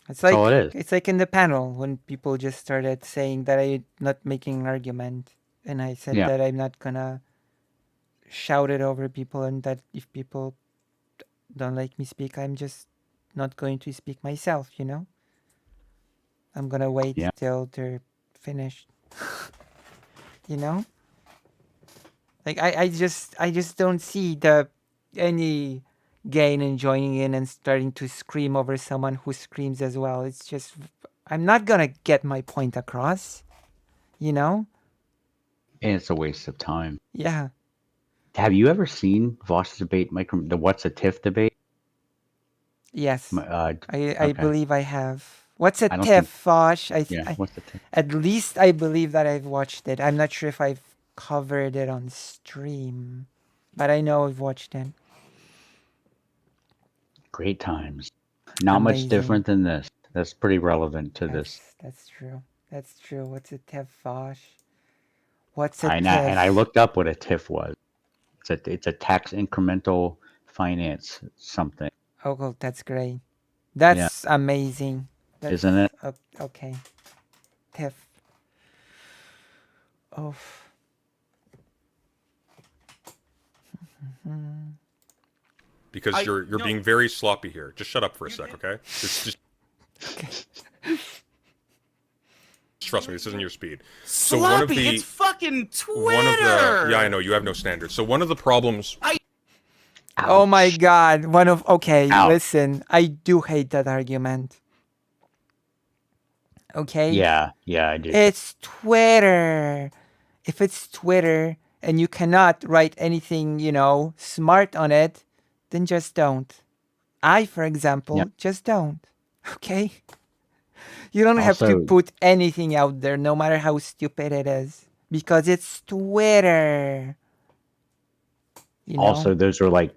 It's like, all it is. It's like in the panel when people just started saying that I'm not making an argument. And I said that I'm not going to shout it over people and that if people don't like me speak, I'm just not going to speak myself, you know? I'm going to wait till they're finished. You know? Like I just don't see any gain in joining in and starting to scream over someone who screams as well. It's just I'm not gonna get my point across, you know? And it's a waste of time. Yeah. Have you ever seen Voss's debate, the What's a TIFF debate? Yes. I Okay. believe I have. What's a I don't TIFF, think. Fosh? Yeah, what's the TIFF? At least I believe that I've watched it. I'm not sure if I've covered it on stream, but I know I've watched it. Great times. Not much Amazing. different than this. That's pretty relevant to this. That's true. That's true. What's a TIFF, Fosh? What's a And TIFF? I looked up what a TIFF was. It's a tax incremental finance something. Oh, well, that's great. Yeah. That's amazing. Isn't it? Okay. TIFF. Oh. Because you're being very sloppy here. Just shut up for a sec, okay? Just trust me, this isn't your speed. So Sloppy, one of the it's fucking Twitter. Yeah, I know you have no standards. So one of the problems. Oh my God. Okay, Ouch. listen. I do hate that argument. Okay? Yeah, I do. It's Twitter. If it's Twitter and you cannot write anything, smart on it, then just don't. I, for example, just don't. Okay? You don't have to Also- put anything out there, no matter how stupid it is, because it's Twitter. Also, those are like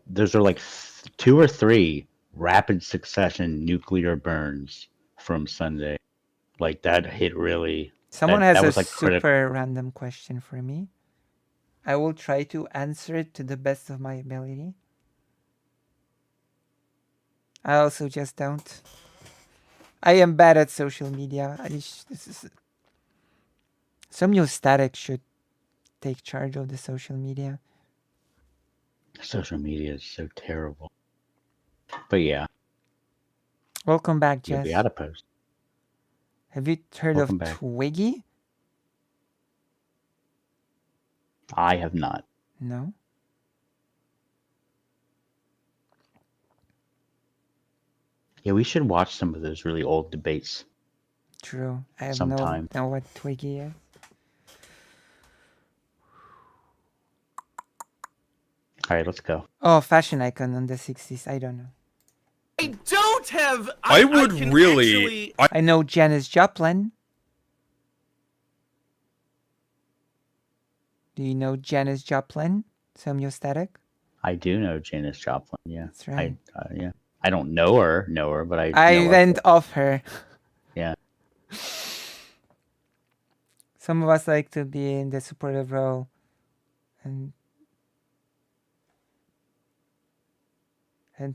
2 or 3 rapid succession nuclear burns from Sunday. Like that hit really. Someone that has was a like super critical. random question for me. I will try to answer it to the best of my ability. I also just don't. I am bad at social media. Some new static should take charge of the social media. Social media is so terrible. But yeah, Welcome back, you'll Jess. be out of post. Have you heard Welcome of back. Twiggy? I have not. No. Yeah, we should watch some of those really old debates. True. I have Sometime. no know what Twiggy is. All right, let's go. Oh, fashion icon on the 60s. I don't know. I don't have. I would can really. actually- I know Janis Joplin. Do you know Janis Joplin? Static? I do know Janis Joplin. Yeah, That's right. Yeah, I don't know her, but I. I know went of off her. Yeah. Some of us like to be in the supportive role, and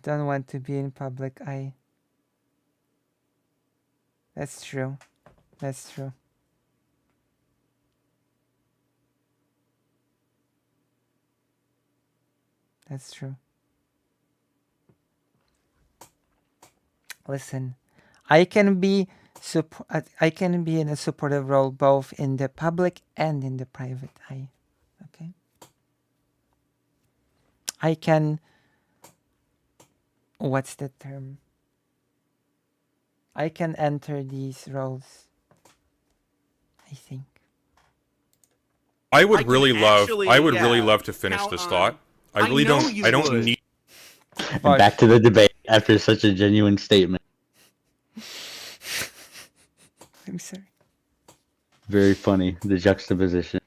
don't want to be in public eye. That's true. That's true. That's true. Listen, I can be in a supportive role both in the public and in the private eye. Okay? I can, what's the term? I can enter these roles, I think. I would can really love. actually, I would really yeah, love to finish count this on- thought. I I really know don't. you I don't would. need. And back to the debate after such a genuine statement. I'm sorry. Very funny, the juxtaposition.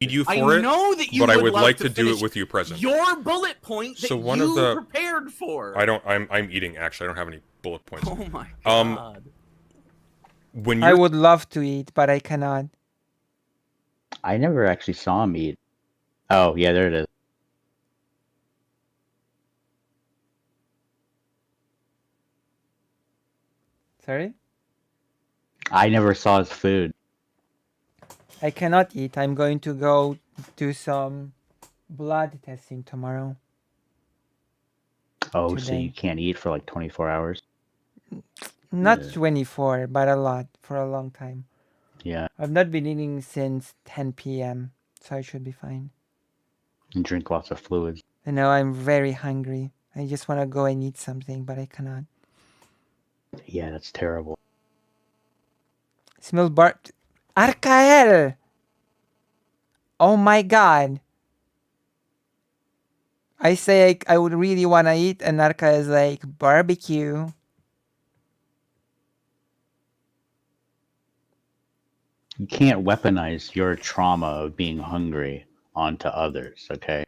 Need you I for it, know that you but I would love like to to do it finish with you present. Your bullet point that So one you of the- prepared for. I don't. I'm eating. Actually, I don't have any bullet points. Oh my god. When I you're would love to eat, but I cannot. I never actually saw him eat. Oh, yeah, there it is. Sorry? I never saw his food. I cannot eat. I'm going to go do some blood testing tomorrow. Oh, so Today. you can't eat for like 24 hours? Not Yeah. 24, but a lot for a long time. Yeah. I've not been eating since 10 p.m., so I should be fine. And drink lots of fluids. I know I'm very hungry. I just want to go and eat something, but I cannot. Yeah, that's terrible. Smell Arkael! Oh my god. I say I would really want to eat, and Arka is like, barbecue. You can't weaponize your trauma of being hungry onto others, okay?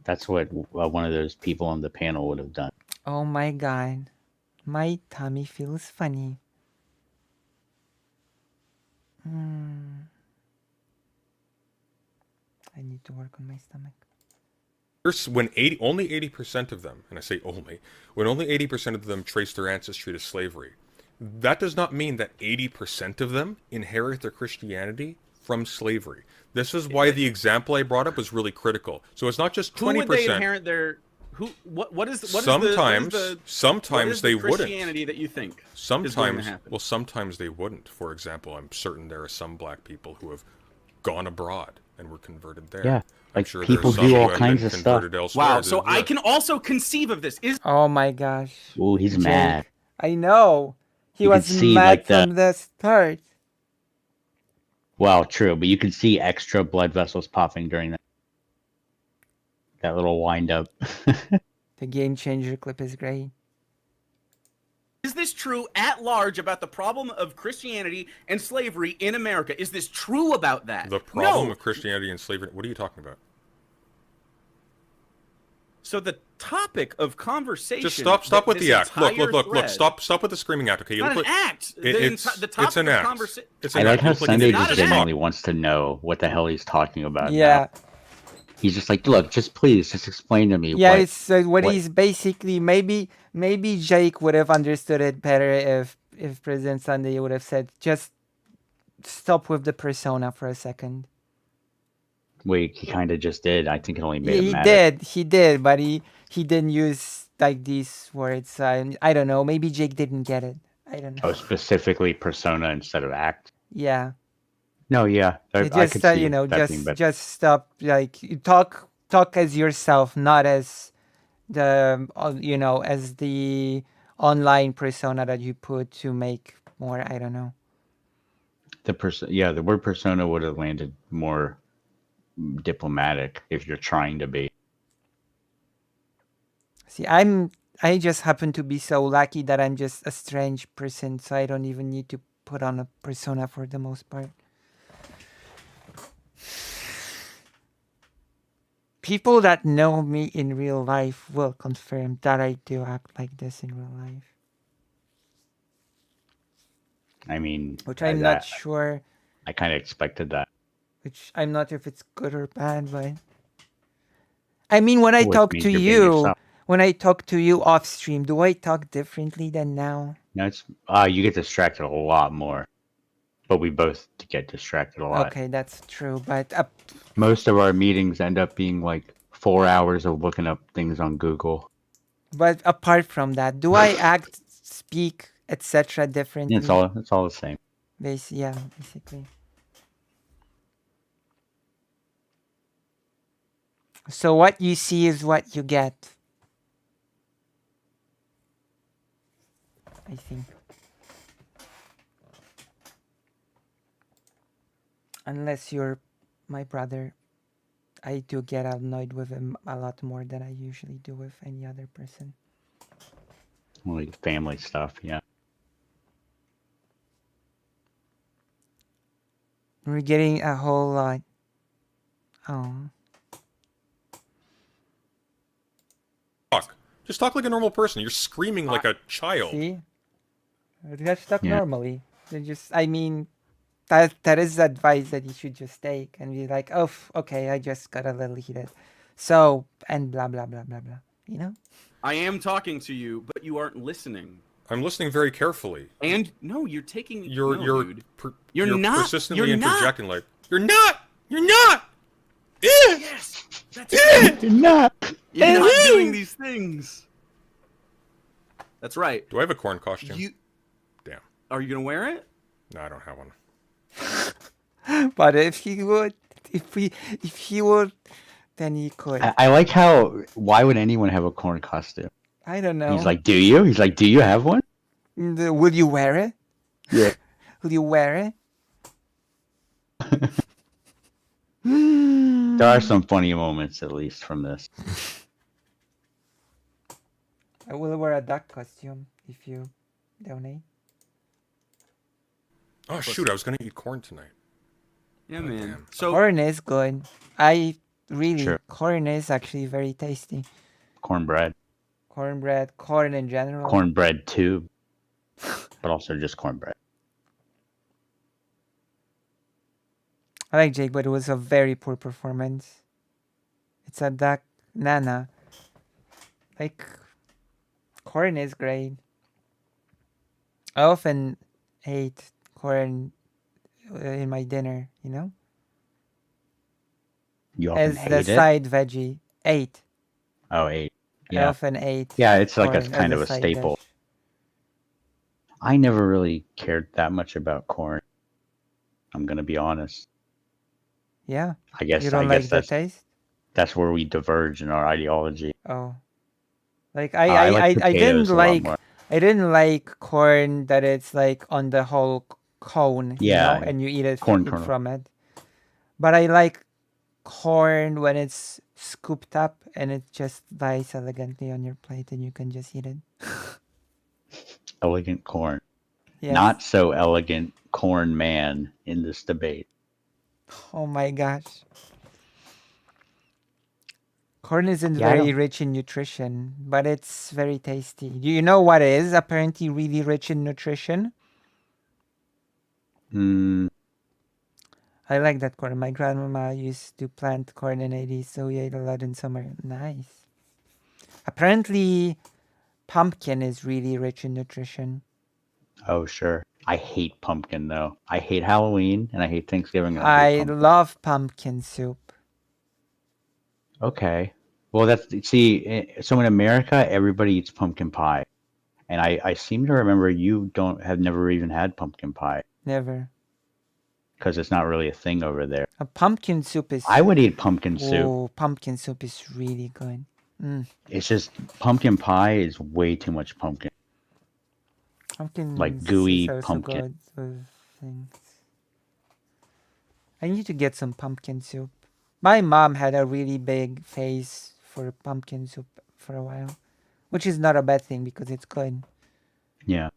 That's what one of those people on the panel would have done. Oh my god. My tummy feels funny. I need to work on my stomach. When only 80% of them, and I say only, when only 80% of them trace their ancestry to slavery, that does not mean that 80% of them inherit their Christianity from slavery. This is why the example I brought up was really critical. So it's not just 20%. Who would they inherit their? Sometimes they wouldn't. Christianity that you think sometimes is going to happen? Well, sometimes they wouldn't. For example, I'm certain there are some black people who have gone abroad and were converted there. Yeah, like sure people do all kinds of stuff. Wow, so I can also conceive of this. Oh my gosh. Oh, he's mad. I know. He was mad like from the start. Well, true, but you can see extra blood vessels popping during that little wind up. The game changer clip is great. Is this true at large about the problem of Christianity and slavery in America? Is this true about that? The problem of Christianity and slavery? What are you talking about? So the topic of conversation. Just stop with the act. Look. Stop with the screaming act. Okay, it's not an act. It's an act. I like how Sunday just genuinely wants to know what the hell he's talking about. Yeah. Now. He's just like, look, just explain to me. Yeah, it's what he's basically. Maybe Jake would have understood it better if President Sunday would have said, just stop with the persona for a second. Wait, he kind of just did. I think it only made him mad. He did, but he didn't use like these words. I don't know. Maybe Jake didn't get it. I don't know. Oh, specifically persona instead of act. Yeah. No, yeah. I just could see just stop. Like talk as yourself, not as the as the online persona that you put to make more. I don't know. The word persona would have landed more diplomatic if you're trying to be. See, I just happen to be so lucky that I'm just a strange person, so I don't even need to put on a persona for the most part. People that know me in real life will confirm that I do act like this in real life. I mean, which I'm not sure. I kind of expected that. Which I'm not sure if it's good or bad, but I mean, when I talk to you off stream, do I talk differently than now? No, it's you get distracted a lot more, but we both get distracted a lot. Okay, that's true, but most of our meetings end up being like 4 hours of looking up things on Google. But apart from that, do I act, speak, etc. differently? It's all the same. Basically. So what you see is what you get. I think. Unless you're my brother, I do get annoyed with him a lot more than I usually do with any other person. Like family stuff, yeah. We're getting a whole lot. Oh. Just talk like a normal person. You're screaming like a child. See? Just talk normally. I mean, that is advice that you should just take and be like, oh, okay, I just got a little heated. So, and blah, blah, blah, blah, blah. You know? I am talking to you, but you aren't listening. I'm listening very carefully. And no, you're taking. You're not persistently interjecting like, you're not. Yes, that's right. You're not. You're not doing these things. That's right. Do I have a corn costume? Damn. Are you gonna wear it? No, I don't have one. But if he would, if he would, then he could. I like how. Why would anyone have a corn costume? I don't know. He's like, do you? He's like, do you have one? Will you wear it? Yeah. Will you wear it? There are some funny moments, at least, from this. I will wear a duck costume if you donate. Oh shoot! I was gonna eat corn tonight. Yeah, Oh, man. damn. So Corn is good. I really Sure. corn is actually very tasty. Cornbread. Cornbread, corn in general. Cornbread too. But also just cornbread. I like Jake, but it was a very poor performance. It's a duck nana. Like corn is great. I often ate corn in my dinner, you know? You often As the hate it? side veggie. Ate. Oh, ate. I Yeah. often ate. Yeah, it's like a corn as kind of a side staple. dish. I never really cared that much about corn. I'm gonna be honest. Yeah. I guess You don't like the taste? that's where we diverge in our ideology. Oh. Like I like I potatoes didn't a lot like more. I didn't like corn that it's like on the whole cone, you Yeah, know, and you eat corn kernel. from it. But I like corn when it's scooped up and it just lies elegantly on your plate and you can just eat it. Elegant corn. Yes. Not so elegant corn man in this debate. Oh my gosh. Corn isn't Yeah, I very don't- rich in nutrition, but it's very tasty. Do you know what is apparently really rich in nutrition? Mm, I like that corn. My grandmama used to plant corn in 80s, so we ate a lot in summer. Nice. Apparently, pumpkin is really rich in nutrition. oh, sure. I hate pumpkin, though. I hate Halloween, and I hate Thanksgiving. and I hate pumpkin. love pumpkin soup. Okay. Well, so in America, everybody eats pumpkin pie. And I seem to remember you have never even had pumpkin pie. Never. Because it's not really a thing over there. A pumpkin soup is... I would eat pumpkin soup. Oh, pumpkin soup is really good. It's just pumpkin pie is way too much pumpkin. Pumpkin Like gooey is also pumpkin. good with things. I need to get some pumpkin soup. My mom had a really big face for pumpkin soup for a while, which is not a bad thing because it's good. Yeah.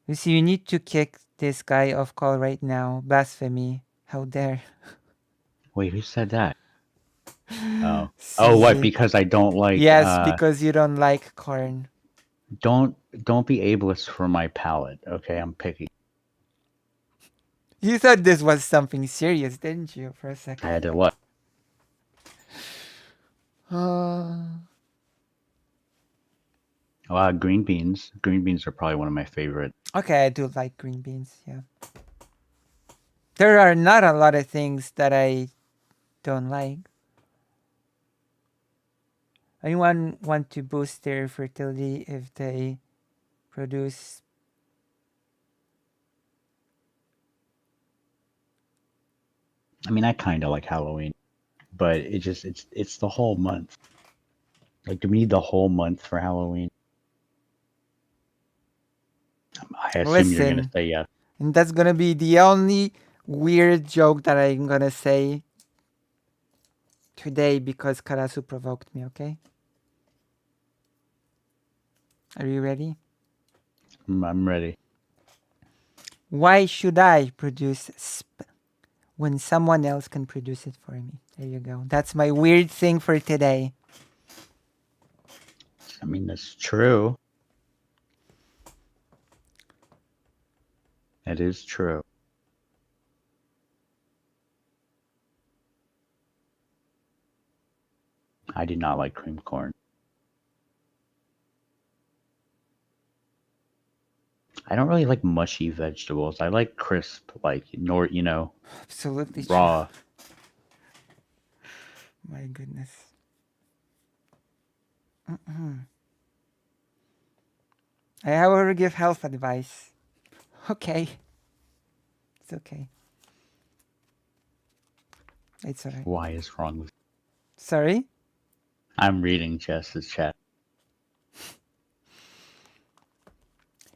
You see, you need to kick this guy off call right now. Blasphemy. How dare. Wait, who said that? Oh. Oh, what? Because I don't like... Yes, because you don't like corn. Don't be ableist for my palate, okay? I'm picky. You thought this was something serious, didn't you, for a second? I had to what? Green beans. Green beans are probably one of my favorite. Okay, I do like green beans, yeah. There are not a lot of things that I don't like. Anyone want to boost their fertility if they produce... I mean, I kind of like Halloween, but it's the whole month. Like, do we need the whole month for Halloween? I assume you're gonna say yes. And that's gonna be the only weird joke that I'm gonna say today because Karasu provoked me, okay? Are you ready? I'm ready. Why should I produce when someone else can produce it for me? There you go. That's my weird thing for today. I mean, that's true. It is true. I do not like cream corn. I don't really like mushy vegetables. I like crisp, like Absolutely raw. True. My goodness. I however give health advice. Okay. It's okay. It's alright. Why is wrong with? Sorry? I'm reading Jess's chat.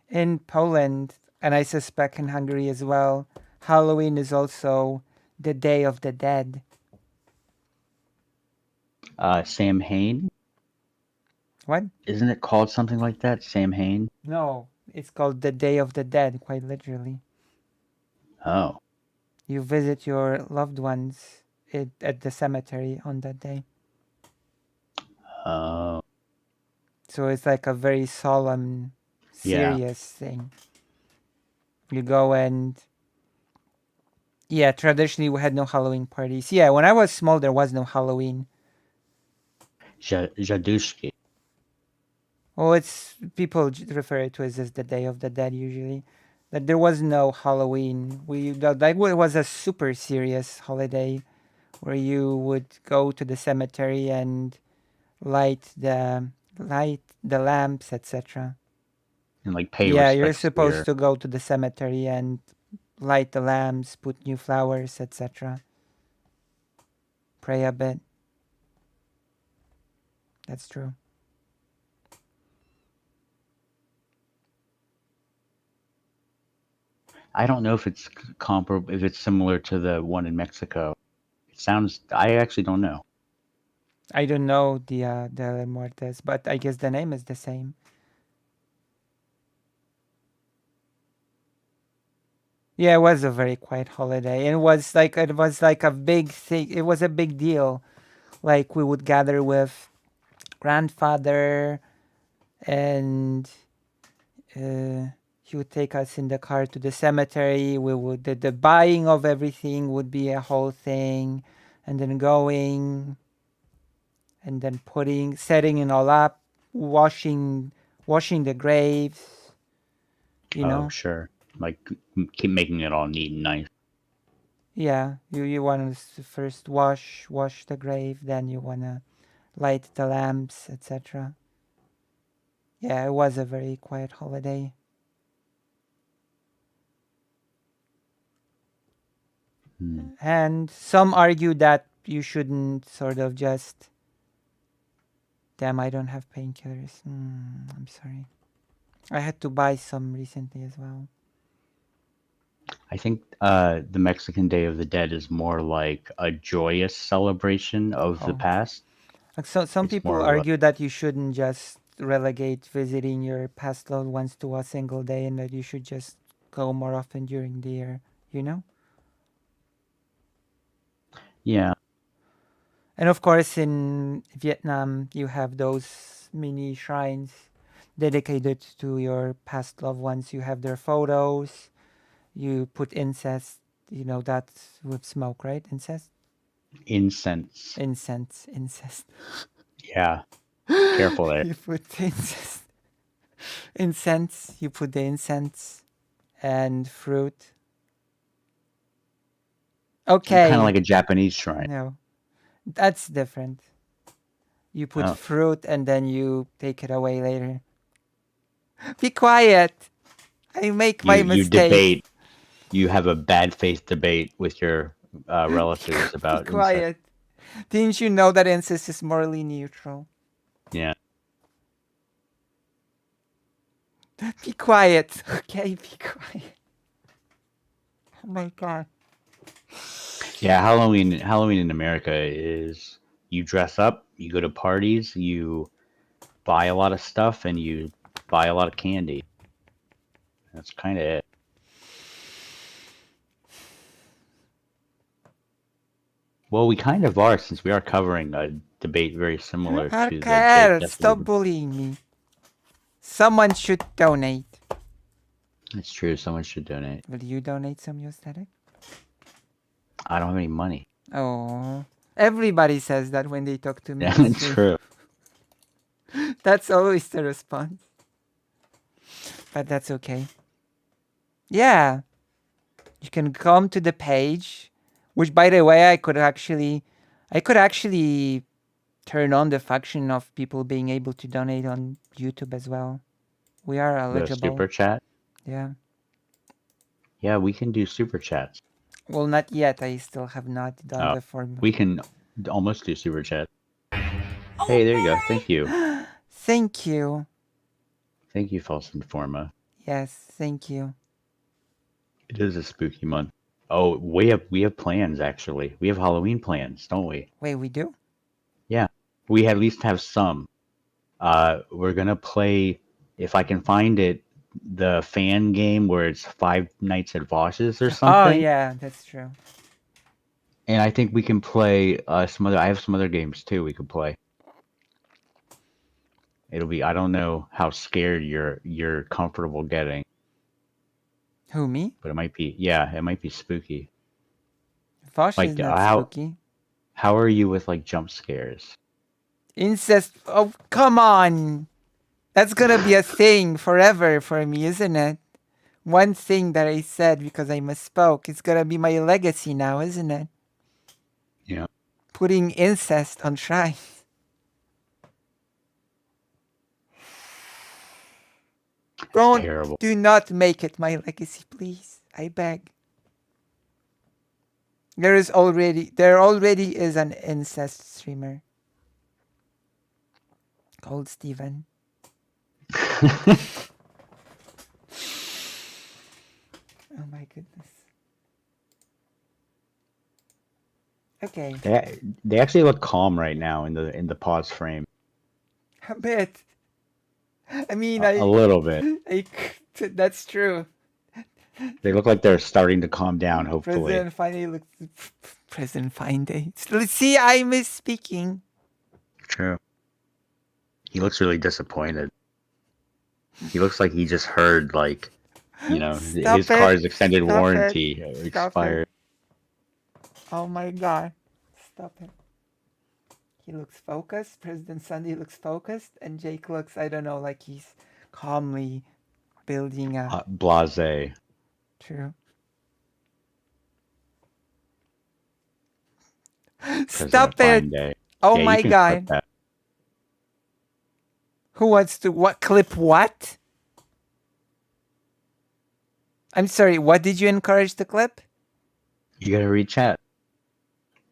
In Poland, and I suspect in Hungary as well, Halloween is also the Day of the Dead. Sam Hain? What? Isn't it called something like that? Sam Hain? No, it's called the Day of the Dead, quite literally. Oh. You visit your loved ones at the cemetery on that day. Oh. So it's like a very solemn, serious thing. You go and... Yeah, traditionally we had no Halloween parties. Yeah, when I was small, there was no Halloween. Jadushki. Well, it's... People refer to it as the Day of the Dead, usually. That there was no Halloween. It was a super serious holiday where you would go to the cemetery and light the lamps, etc. And like pay Yeah, respects you're supposed to to go to the cemetery and light the lamps, put new flowers, etc. Pray a bit. That's true. I don't know if it's comparable, if it's similar to the one in Mexico. It sounds. I actually don't know. I don't know the Muertes, but I guess the name is the same. Yeah, it was a very quiet holiday. It was like a big thing. It was a big deal. Like we would gather with grandfather, and he would take us in the car to the cemetery. We would the buying of everything would be a whole thing, and then going, and then setting it all up, washing the graves. You know. Oh, sure. Like keep making it all neat and nice. Yeah, you want to first wash the grave, then you want to light the lamps, etc. Yeah, it was a very quiet holiday. And some argue that you shouldn't sort of just... Damn, I don't have painkillers. I'm sorry. I had to buy some recently as well. I think the Mexican Day of the Dead is more like a joyous celebration of the past. So some people argue that you shouldn't just relegate visiting your past loved ones to a single day, and that you should just go more often during the year, you know? Yeah. And of course, in Vietnam, you have those mini shrines dedicated to your past loved ones. You have their photos. You put incense, that's with smoke, right? Incense? Incense. Yeah. Careful there. You put incense. You put the incense and fruit. Okay. Kind of like a Japanese shrine. No, that's different. You put fruit and then you take it away later. Be quiet. I make my mistake. You debate. You have a bad faith debate with your relatives about Be quiet. incest. Didn't you know that incest is morally neutral? Yeah. Be quiet. Okay, be quiet. Oh my god. Yeah, Halloween in America is you dress up, you go to parties, you buy a lot of stuff, and you buy a lot of candy. That's kind of it. Well, we kind of are, since we are covering a debate very similar to the Okay, stop bullying me. Someone should donate. That's true. Someone should donate. Will you donate some, Yostatic? I don't have any money. Oh, everybody says that when they talk to me. Yeah, it's true. That's always the response. But that's okay. Yeah. You can come to the page, which, by the way, I could actually turn on the function of people being able to donate on YouTube as well. We are eligible. The super chat? Yeah. Yeah, we can do super chats. Well, not yet. I still have not done the form. We can almost do super chat. Oh Hey, there you go. Thank you. Thank you. Thank you, False Informa. Yes, thank you. It is a spooky month. Oh, we have plans actually. We have Halloween plans, don't we? Wait, we do? Yeah. We at least have some. We're gonna play, if I can find it, the fan game where it's Five Nights at Voss's or Oh something. yeah, that's true. And I think we can play some other. I have some other games too we could play. It'll be. I don't know how scared you're comfortable getting. Who, me? But it might be. Yeah, it might be spooky. Vosh Like is not spooky. How are you with like jump scares? Incest. Oh, come on. That's gonna be a thing forever for me, isn't it? One thing that I said because I misspoke. It's gonna be my legacy now, isn't it? Yeah. Putting incest on shrines. Terrible. Do not make it my legacy, please. I beg. There already is an incest streamer called Steven. Oh my goodness. Okay. They actually look calm right now in the pause frame. A bit. I mean, a little bit. That's true. They look like they're starting to calm down, hopefully. President Fine Day. Let's see, I miss speaking. True. He looks really disappointed. He looks like he just heard, like, his car's extended warranty expired. Oh my god. Stop it. He looks focused. President Sunday looks focused. And Jake looks, I don't know, like he's calmly building a... Blasé. True. Stop it! Oh my god. Who wants to clip what? I'm sorry, what did you encourage to clip? You gotta read chat.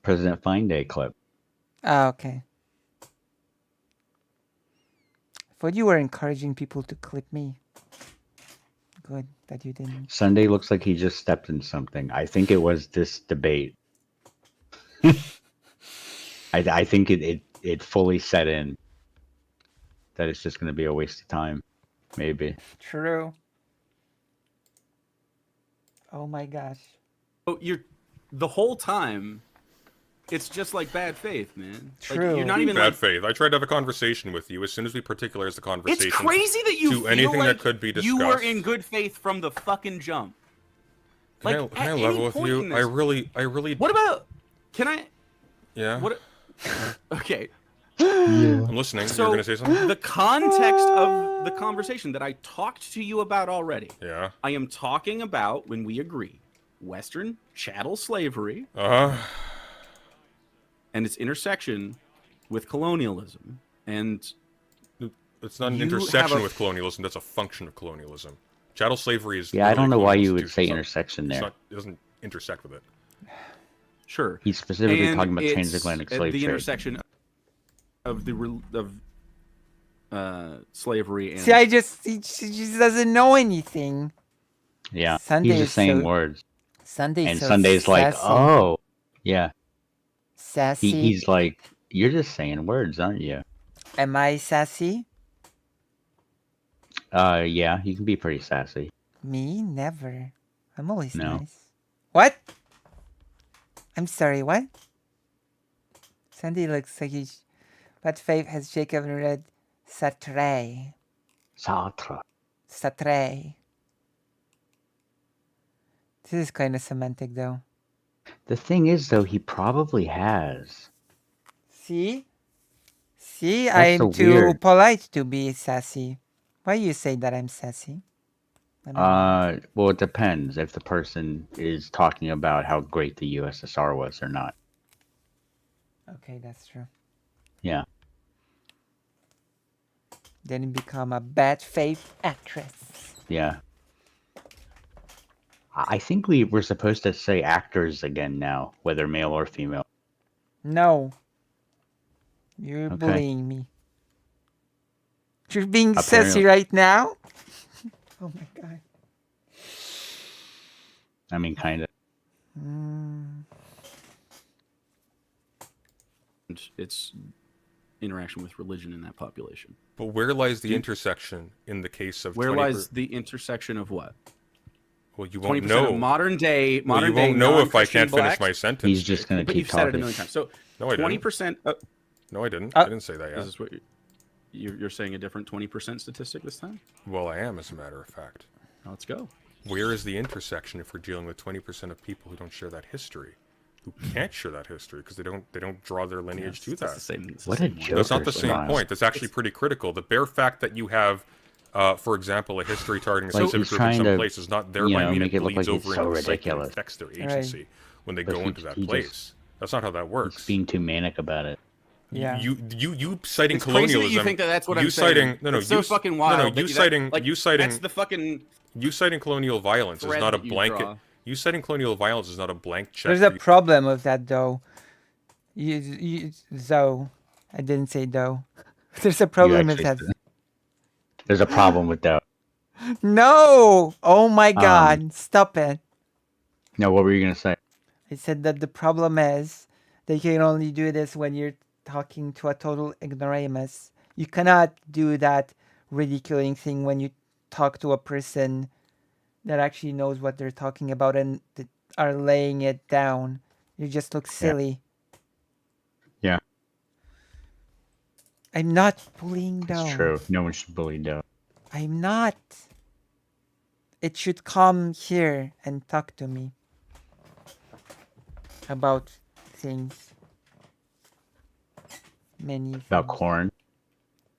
President Fine Day clip. Oh, okay. I thought you were encouraging people to clip me. Good that you didn't. Sunday looks like he just stepped in something. I think it was this debate. I think it fully set in that it's just going to be a waste of time. Maybe. True. Oh my gosh. Oh, the whole time. It's just like bad faith, man. True. Like, you're not even bad faith. I tried to have a conversation with you. As soon as we particularize the conversation, it's crazy that you to anything that could be discussed. You were in good faith from the fucking jump. Can I level with you? I really. What about? Can I? Yeah. What? Okay. I'm listening. So, you're gonna say something. The context of the conversation that I talked to you about already. Yeah. I am talking about when we agree, Western chattel slavery. And its intersection with colonialism, and it's not an intersection with colonialism. That's a function of colonialism. Chattel slavery is. Yeah, I don't know why you would say intersection there. It doesn't intersect with it. Sure. He's specifically talking about transatlantic slave trade. The intersection of slavery and. See, he just doesn't know anything. Yeah, he's just saying words. Sunday's sassy. Like, oh, yeah. Sassy. He's like, you're just saying words, aren't you? Am I sassy? Yeah, you can be pretty sassy. Me? Never. I'm always nice. What? I'm sorry, what? Sunday looks like he's... What faith has Jacob read? Sartre. Sartre. This is kind of semantic, though. The thing is, though, he probably has. See? See, I'm too polite to be sassy. Why you say that I'm sassy? Well, it depends if the person is talking about how great the USSR was or not. Okay, that's true. Yeah. Then become a bad faith actress. Yeah. I think we're supposed to say actors again now, whether male or female. No. You're Okay. bullying me. You're being Apparently. sassy right now? Oh my god. I mean, kind of. Its interaction with religion in that population. But where lies the intersection in the case of? Where lies the intersection of what? Well, you won't 20% know. of modern day. You won't know if I can't finish blacks. my sentence. He's just gonna But keep you've said it a talking. million times. So No, I didn't. 20%. No, I didn't. I didn't say that yet. This is what you're saying, a different 20% statistic this time. Well, I am, as a matter of fact. Now let's go. Where is the intersection if we're dealing with 20% of people who don't share that history, who can't share that history because they don't draw their lineage to that? That's the same. What a joke. That's not the same point. That's actually pretty critical. The bare fact that you have, for example, a history targeting a Like, specific he's group in trying some to, place does not thereby mean make it it look bleeds like it's over so into the psyche and ridiculous. affects their agency when they But go he- into that he place. just- That's not how that He's works. being too manic about it. Yeah. You citing It's crazy colonialism. that you think that that's what you I'm citing, saying. No, no, It's so you, fucking wild. No, no, that you that- citing, like, you citing, That's the fucking. you citing colonial violence is thread not a that you blanket. draw. You citing colonial violence is not a blank check. There's a problem with that, though. Though. I didn't say though. There's a problem with that. There's a problem with that. No! Oh my god. Stop it. No, what were you gonna say? I said that the problem is they can only do this when you're talking to a total ignoramus. You cannot do that ridiculing thing when you talk to a person that actually knows what they're talking about and are laying it down. You just look silly. Yeah. I'm not bullying down. It's true. No one should bully down. I'm not. It should come here and talk to me about things. Many About things. corn.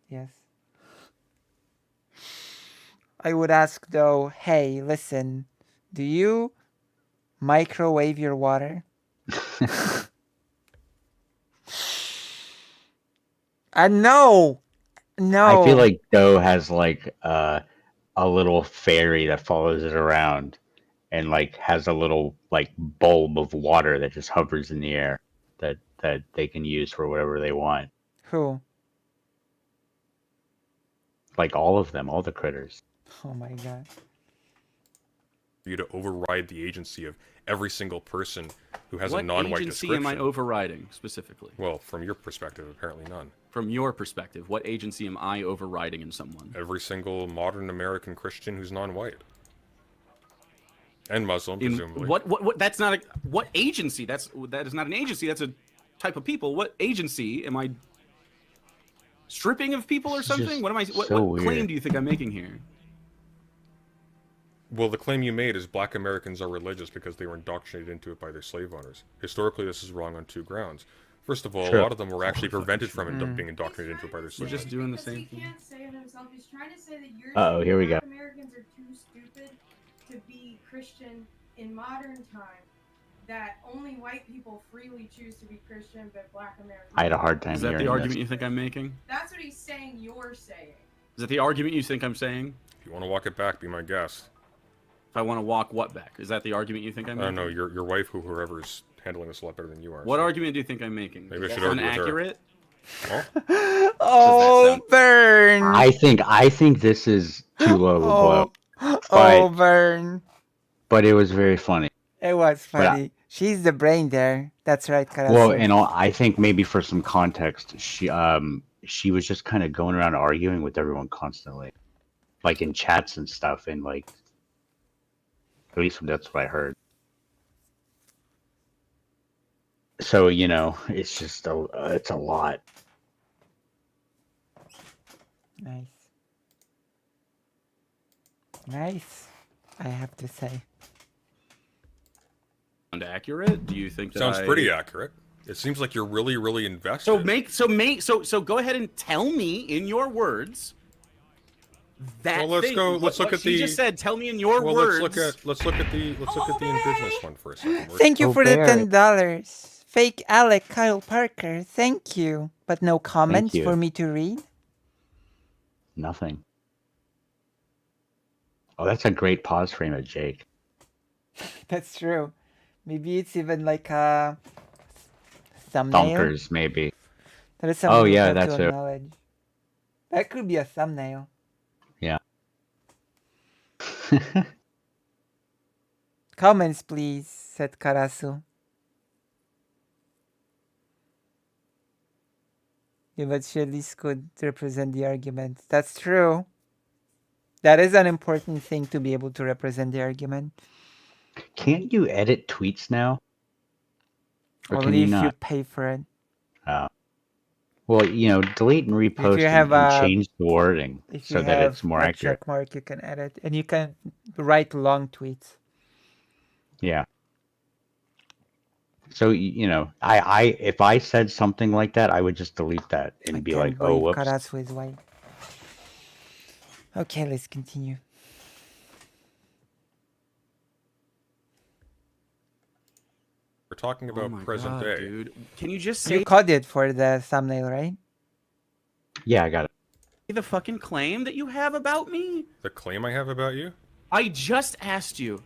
Yes. I would ask though, hey, listen, do you microwave your water? No. No. I feel like Doe has like a little fairy that follows it around and like has a little like bulb of water that just hovers in the air that they can use for whatever they want. Who? Like all of them, all the critters. Oh my god. For you to override the agency of every single person who has What a non-white agency description. am I overriding specifically? Well, from your perspective, apparently none. From your perspective, what agency am I overriding in someone? Every single modern American Christian who's non-white. And Muslim, presumably. What that's not a what agency? That is not an agency, that's a type of people. What agency am I stripping of people or something? What am I what claim weird. do you think I'm making here? Well, the claim you made is black Americans are religious because they were indoctrinated into it by their slave owners. Historically, this is wrong on two grounds. First of all, True. a lot of them were actually prevented from being indoctrinated into it by their We're slave just owners. doing the same He thing. can't say it himself. He's trying to say that you're Uh-oh, saying here we Black go. Americans are too stupid to be Christian in modern time. That only white people freely choose to be Christian, but Black Americans. I had a hard time Is that hearing the argument this. you think I'm making? That's what he's saying. You're saying. Is that the argument you think I'm saying? If you want to walk it back, be my guest. If I want to walk what back? Is that the argument you think I'm I making? don't know, your wife, whoever's handling this a lot better than you are. What so- argument do you think I'm making? Maybe I should argue with her. Inaccurate? Huh? Oh, sound- burn. I think this is too low of a blow. Oh, burn. But it was very funny. It was But I- funny. She's the brain there. That's right, Karasu. Well, and I think maybe for some context, she was just kind of going around arguing with everyone constantly, like in chats and stuff, and like at least that's what I heard. So it's just it's a lot. Nice. Nice, I have to say. Sound accurate? Do you think that Sounds pretty accurate. It seems like you're really, really invested. So go ahead and tell me in your words that Well, let's thing, go- what- let's look what at she the- just said. Tell me in your Well, words. let's look at the indigenous one for a second. Thank you Oh, for the Barry. $10. Fake Alec Kyle Parker. Thank you. But no comments you. for me to read? Nothing. Oh, that's a great pause frame of Jake. That's true. Maybe it's even like a thumbnail. Thumpers, maybe. That is some Oh, new yeah, tattoo that's of it. knowledge. That could be a thumbnail. Yeah. Comments, please, said Karasu. Yeah, but she at least could represent the argument. That's true. That is an important thing to be able to represent the argument. Can't you edit tweets now? Or can Only you if you not? pay for it. Well, delete and If repost you have and a change the wording if you so that have it's more a accurate. check mark, you can edit, and you can write long tweets. Yeah. So, I if I said something like that, I would just delete that and I be can't like, oh, believe whoops. Karasu is white. Okay, let's continue. We're talking about present day. Dude. Can you just say You caught it for the thumbnail, right? Yeah, I got it. the fucking claim that you have about me? The claim I have about you? I just asked you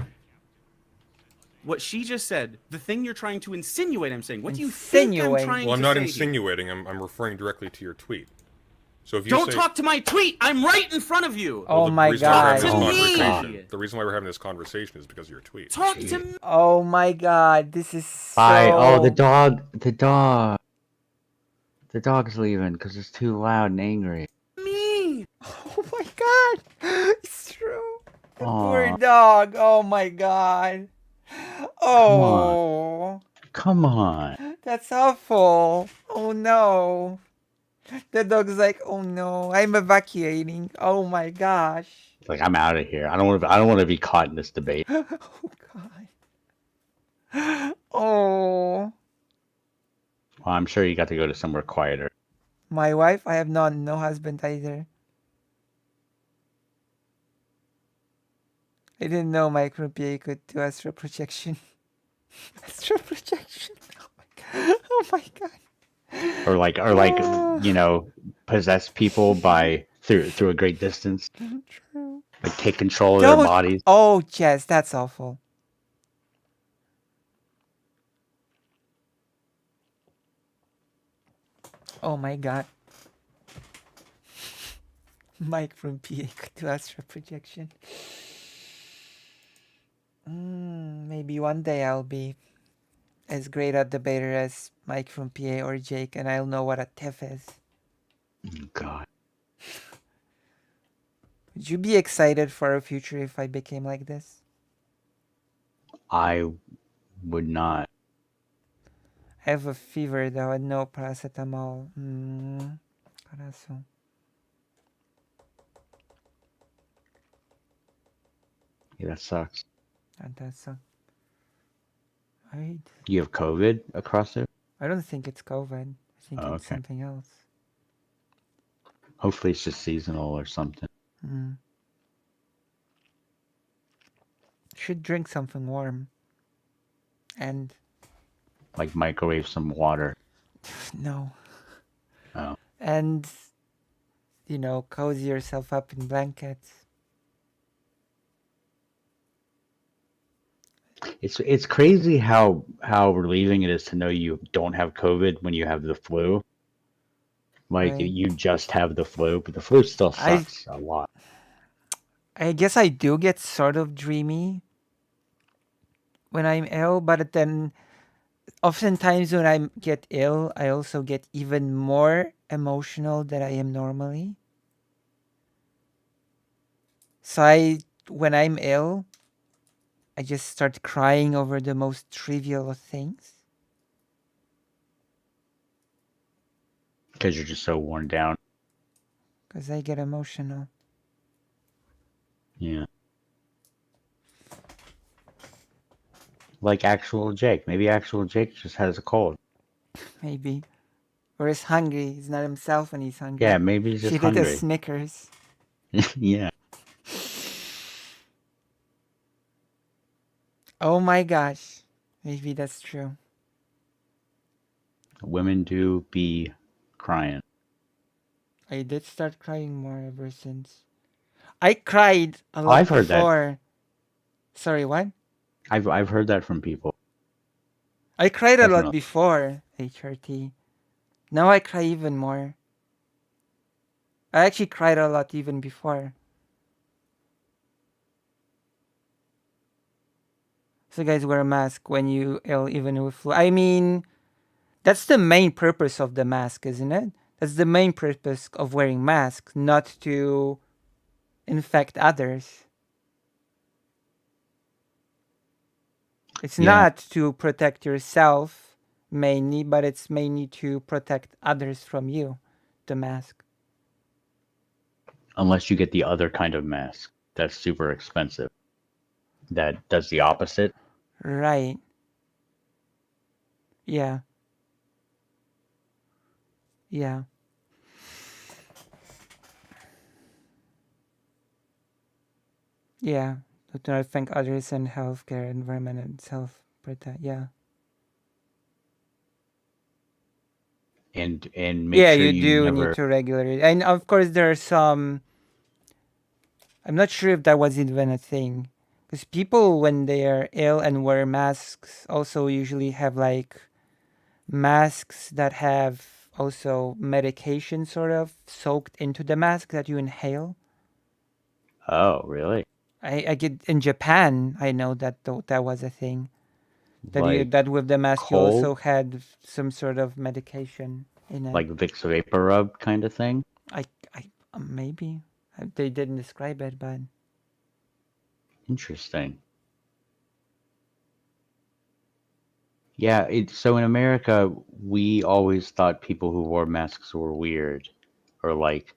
what she just said. The thing you're trying to insinuate, I'm saying. What do you think I'm Insinuate? trying Well, I'm to not say insinuating. I'm referring directly to your tweet. So if you Don't say, talk to my tweet. I'm right in front of you. Oh the my reason why we're having god. this To me. conversation- The reason why we're having this conversation is because of your tweet. Talk to me. Oh my god, this is so... Bye. Oh, the dog. The dog's leaving because it's too loud and angry. Oh my god, it's true. The poor Aw. dog. Oh my god. Oh, Come on. that's awful. Oh no. The dog's like, oh no, I'm evacuating. Oh my gosh. It's like, I'm out of here. I don't want to be caught in this debate. Oh god. Oh. Well, I'm sure you got to go to somewhere quieter. My wife, I have no husband either. I didn't know my croupier could do astral projection. Astral projection. Oh my god. Or like possess people by through a great distance. True. Like take control of their Don't- bodies. Oh, Jess, that's awful. Oh my god. Mike from PA could do astral projection. Maybe one day I'll be as great a debater as Mike from PA or Jake, and I'll know what a TIFF is. Oh, God. Would you be excited for a future if I became like this? I would not. I have a fever though, and no paracetamol. Corazón. Yeah, that sucks. And that's right. You have COVID across there? I don't think it's COVID. I think Oh, it's okay. something else. Hopefully it's just seasonal or something. Should drink something warm. And Like microwave some water. no. Oh. And cozy yourself up in blankets. It's crazy how relieving it is to know you don't have COVID when you have the flu. Like Right. you just have the flu, but the flu still sucks a lot. I guess I do get sort of dreamy when I'm ill, but then oftentimes when I get ill, I also get even more emotional than I am normally. So when I'm ill, I just start crying over the most trivial of things. Because you're just so worn down. Because I get emotional. Yeah. Like actual Jake. Maybe actual Jake just has a cold. Maybe. Or is hungry. He's not himself when he's hungry. Yeah, maybe he's just She did a hungry. Snickers. Yeah. Oh my gosh. Maybe that's true. Women do be crying. I did start crying more ever since. I cried a lot I've heard that. before. Sorry, what? I've heard that from people. I cried a lot Definitely. before HRT. Now I cry even more. I actually cried a lot even before. So guys, wear a mask when you ill, even with flu. I mean, that's the main purpose of the mask, isn't it? That's the main purpose of wearing masks, not to infect others. It's not to protect yourself mainly, but it's mainly to protect others from you, the mask. Unless you get the other kind of mask that's super expensive. That does the opposite. Right. Yeah. Yeah. Yeah. To not affect others and healthcare, environment, and self protect. Yeah. And make Yeah, sure you you do need never. to regulate it. And of course, there are some. I'm not sure if that was even a thing. Because people, when they are ill and wear masks, also usually have like masks that have also medication sort of soaked into the mask that you inhale. Oh, really? I get in Japan. I know that that was a thing. Like That with the mask you cold, also had some sort of medication in it. like Vicks Vapor Rub kind of thing. I maybe they didn't describe it, but Interesting. Yeah, so in America, we always thought people who wore masks were weird or like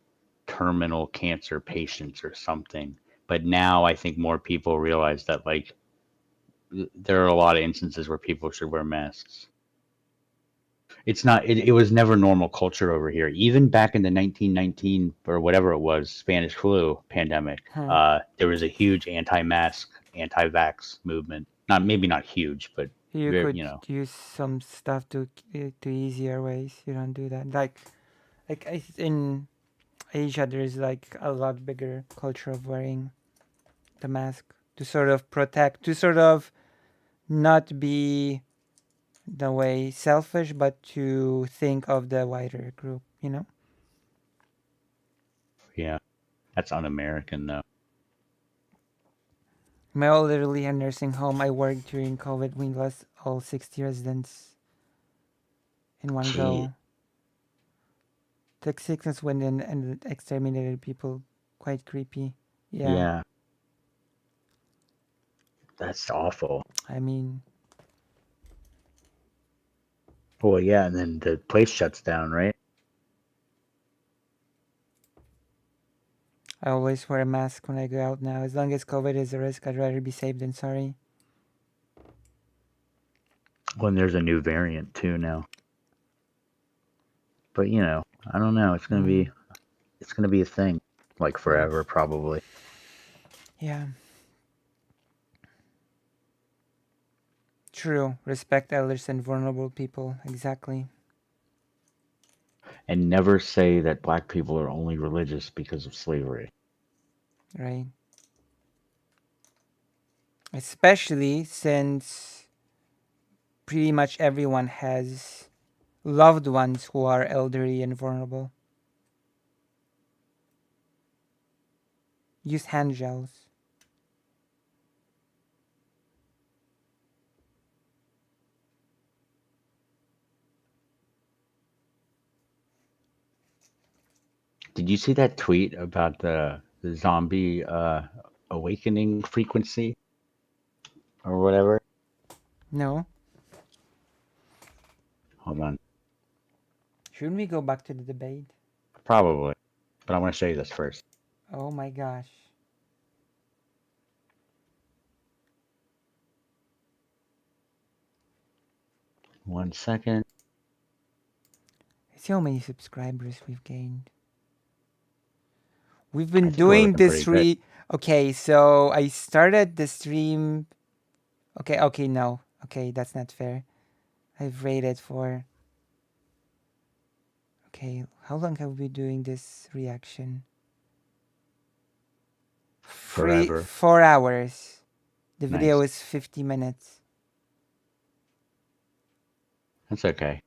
terminal cancer patients or something. But now I think more people realize that like there are a lot of instances where people should wear masks. It's not it was never normal culture over here. Even back in the 1919 or whatever it was, Spanish flu pandemic, there was a huge anti-mask, anti-vax movement. Not maybe not huge, but you very, could use some stuff to easier ways. You don't do that. Like in Asia, there's like a lot bigger culture of wearing the mask to sort of protect, to sort of not be the way selfish, but to think of the wider group, you know? yeah. That's un-American though. My old literally a nursing home. I worked during COVID. We lost all 60 residents in one Gee. go. The sickness went in and exterminated people. Quite creepy. Yeah. Yeah. That's awful. I mean, Well, yeah, and then the place shuts down, right? I always wear a mask when I go out now. As long as COVID is a risk, I'd rather be safe than sorry. When there's a new variant too now. But I don't know. It's gonna be a thing, like forever probably. Yeah. True. Respect elders and vulnerable people. Exactly. And never say that black people are only religious because of slavery. Right. Especially since pretty much everyone has loved ones who are elderly and vulnerable. Use hand gels. Did you see that tweet about the zombie awakening frequency or whatever? No. Hold on. Shouldn't we go back to the debate? Probably. But I want to show you this first. Oh my gosh. One second. See how many subscribers we've gained. We've I been think we're doing looking this pretty good. Okay, so I started the stream. Okay, no. Okay, that's not fair. I've rated for. Okay, how long have we been doing this reaction? Forever. 4 hours. The video Nice. is 50 minutes. That's okay.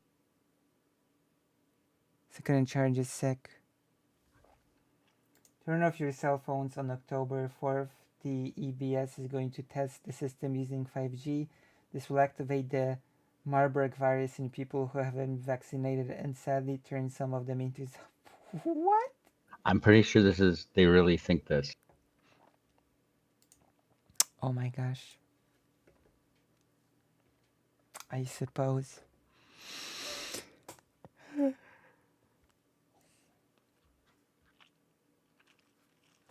Second charge is sick. Turn off your cell phones on October 4th. The EBS is going to test the system using 5G. This will activate the Marburg virus in people who have been vaccinated and sadly turn some of them into... What? I'm pretty sure they really think this. Oh my gosh. I suppose.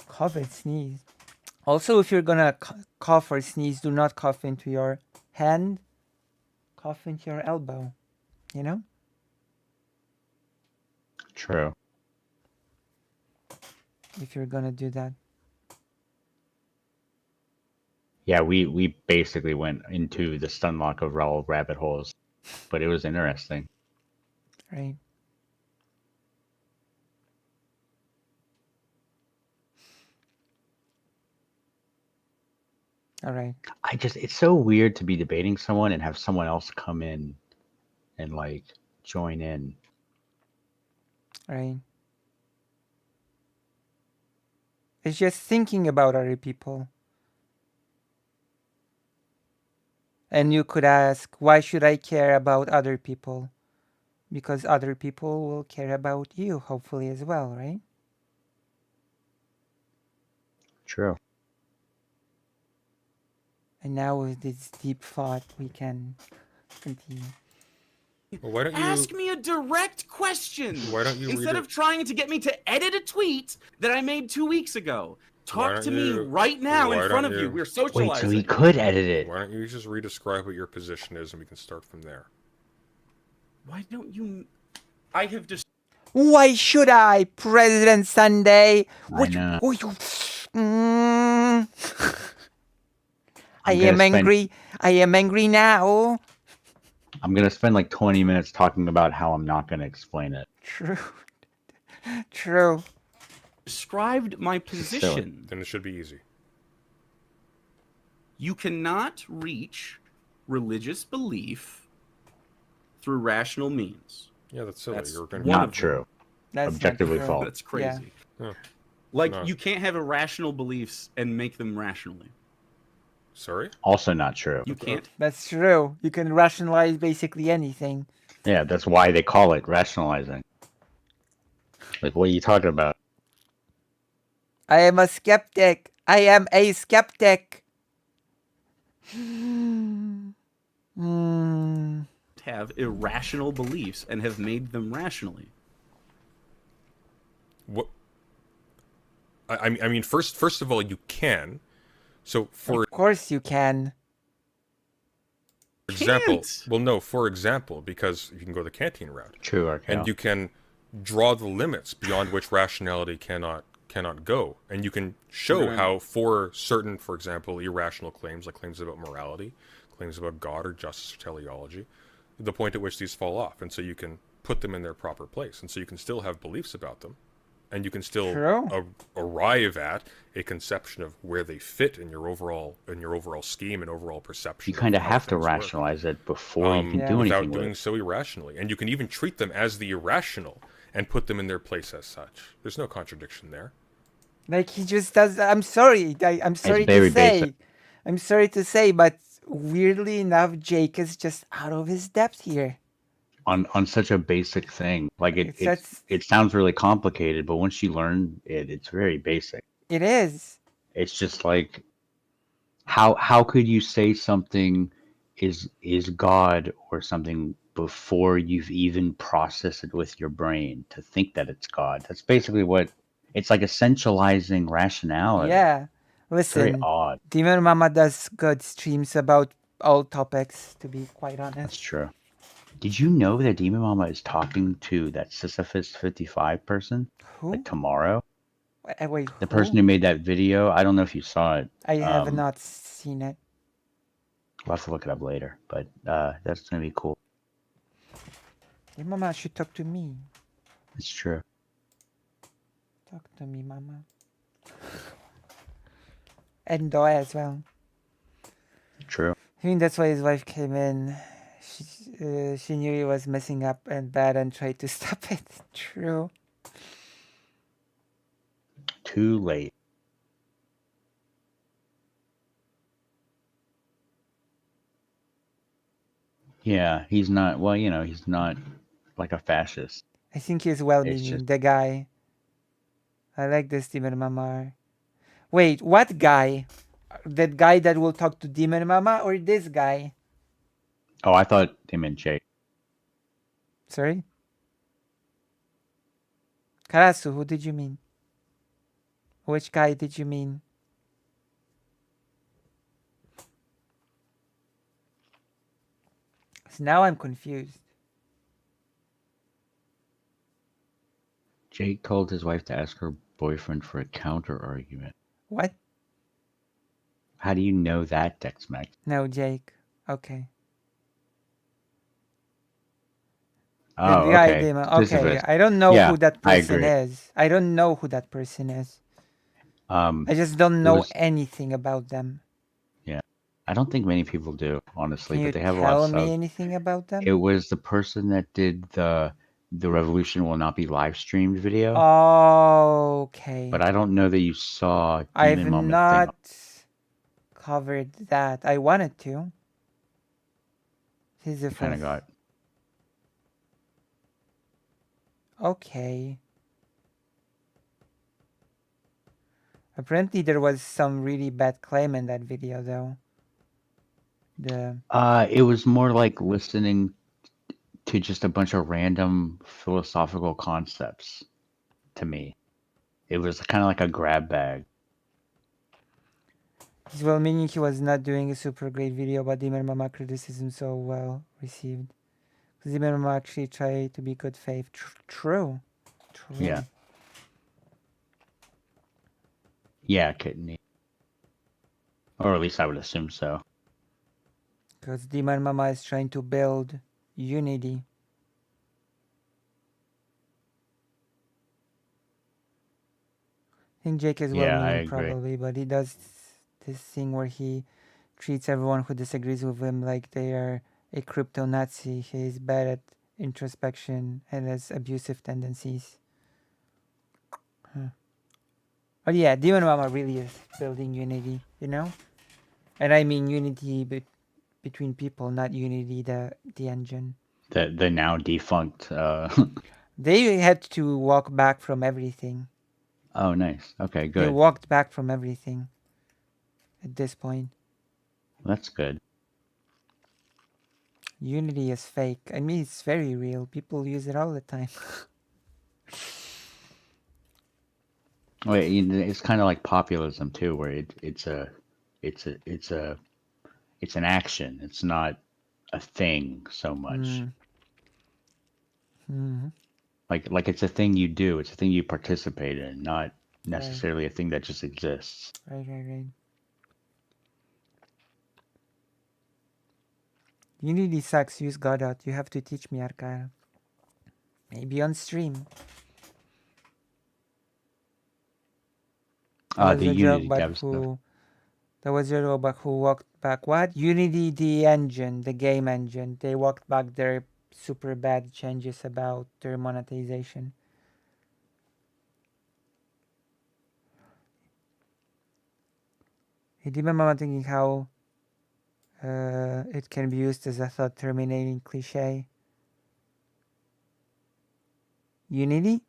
Cough and sneeze. Also, if you're gonna cough or sneeze, do not cough into your hand. Cough into your elbow. You know? True. If you're gonna do that. Yeah, we basically went into the stunlock of Raoul rabbit holes, but it was interesting. Right. All right. It's so weird to be debating someone and have someone else come in and like join in. Right. It's just thinking about other people. And you could ask, why should I care about other people? Because other people will care about you, hopefully, as well, right? True. And now with this deep thought, we can continue. Well, why don't you ask me a direct question? Why don't you instead of trying to get me to edit a tweet that I made 2 weeks ago? Talk to me right now in front of you. We're socializing. Wait, so he could edit it. Why don't you just re-describe what your position is, and we can start from there? Why don't you? I have just. Why should I, President Sunday? I know. I am angry. I am angry now. I'm gonna spend like 20 minutes talking about how I'm not gonna explain it. True. True. Described my position. Then it should be easy. You cannot reach religious belief through rational means. Yeah, that's silly. That's not true. That's objectively not true. false. That's crazy. Yeah. Like, No. you can't have irrational beliefs and make them rationally. Sorry? Also not true. You can't. That's true. You can rationalize basically anything. Yeah, that's why they call it rationalizing. Like, what are you talking about? I am a skeptic. I am a skeptic. Have irrational beliefs and have made them rationally. What? I mean, first of all, you can. So for Of course you can. example, Can't. well, no, for example, because you can go the canteen route, True, Arkel. and you can draw the limits beyond which rationality cannot go, and you can show how for certain, for example, irrational claims, like claims about morality, claims about God or justice or teleology, the point at which these fall off, and so you can put them in their proper place, and so you can still have beliefs about them, and you can still arrive at a conception of where they fit in your overall scheme and overall perception. You kind of have to rationalize it before you can do without anything doing with it. so irrationally, and you can even treat them as the irrational and put them in their place as such. There's no contradiction there. Like he just does. I'm sorry. I'm sorry very to say. basic. I'm sorry to say, but weirdly enough, Jake is just out of his depth here. On such a basic thing. Like it sounds really complicated, but once you learn it, it's very basic. It is. It's just like how could you say something is God or something before you've even processed it with your brain to think that it's God? That's basically what it's like, essentializing rationality. Yeah. It's very Listen, odd. Demon Mama does good streams about all topics, to be quite honest. That's true. Did you know that Demon Mama is talking to that Sisyphus 55 person? Who? Like tomorrow? Wait, The person who made that video, I don't know if you saw it. I have not seen it. We'll have to look it up later, but that's going to be cool. Your mama should talk to me. It's true. Talk to me, mama. And Doa as well. True. I think that's why his wife came in. She knew he was messing up and bad and tried to stop it. True. Too late. Yeah, he's not. Well, he's not like a fascist. I think he's It's well-meaning. just The guy. I like this Demon Mama. Wait, what guy? That guy that will talk to Demon Mama or this guy? Oh, I thought they meant Jake. Sorry? Karasu, who did you mean? Which guy did you mean? So now I'm confused. Jake told his wife to ask her boyfriend for a counter argument. What? How do you know that, Dexmax? No, Jake. Okay. Oh, The guy okay. Demon. Okay. Sisyphus. I don't know Yeah, who that I person agree. is. I don't know who that person is. I just don't It know was. anything about them. Yeah, I don't think many people do, Can honestly, you but they have a lot of tell me subs. anything about It them? was the person that did the revolution will not be live streamed video, Okay. but I don't know that you saw I've Demon Mama's thing. not covered that. I wanted to. You kind Sisyphus. of got. Okay. Apparently there was some really bad claim in that video though. It was more like listening to just a bunch of random philosophical concepts to me. It was kind of like a grab bag. He's well meaning he was not doing a super great video about Demon Mama criticism so well received. Because Demon Mama actually tried to be good faith. True. Yeah. Yeah, kidney. Or at least I would assume so. Because Demon Mama is trying to build unity. I think Jake is well meaning probably, but he does this thing where he treats everyone who disagrees with him like they are a crypto Nazi. He's bad at introspection and has abusive tendencies. But yeah, Demon Mama really is building unity, you know? And I mean unity between people, not unity the engine. The now defunct. They had to walk back from everything. Oh, nice. Okay, good. They walked back from everything at this point. That's good. Unity is fake. I mean, it's very real. People use it all the time. Wait, it's kind of like populism too, where it's an action. It's not a thing so much. Mm-hmm. Like it's a thing you do. It's a thing you participate in, not necessarily a thing that just exists. Right. Unity sucks. Use Godot. You have to teach me, Arcara. Maybe on stream. The Unity dev stuff. There was a robot who walked back. What? Unity, the engine, the game engine. They walked back their super bad changes about their monetization. I remember thinking how it can be used as a thought terminating cliche. Unity?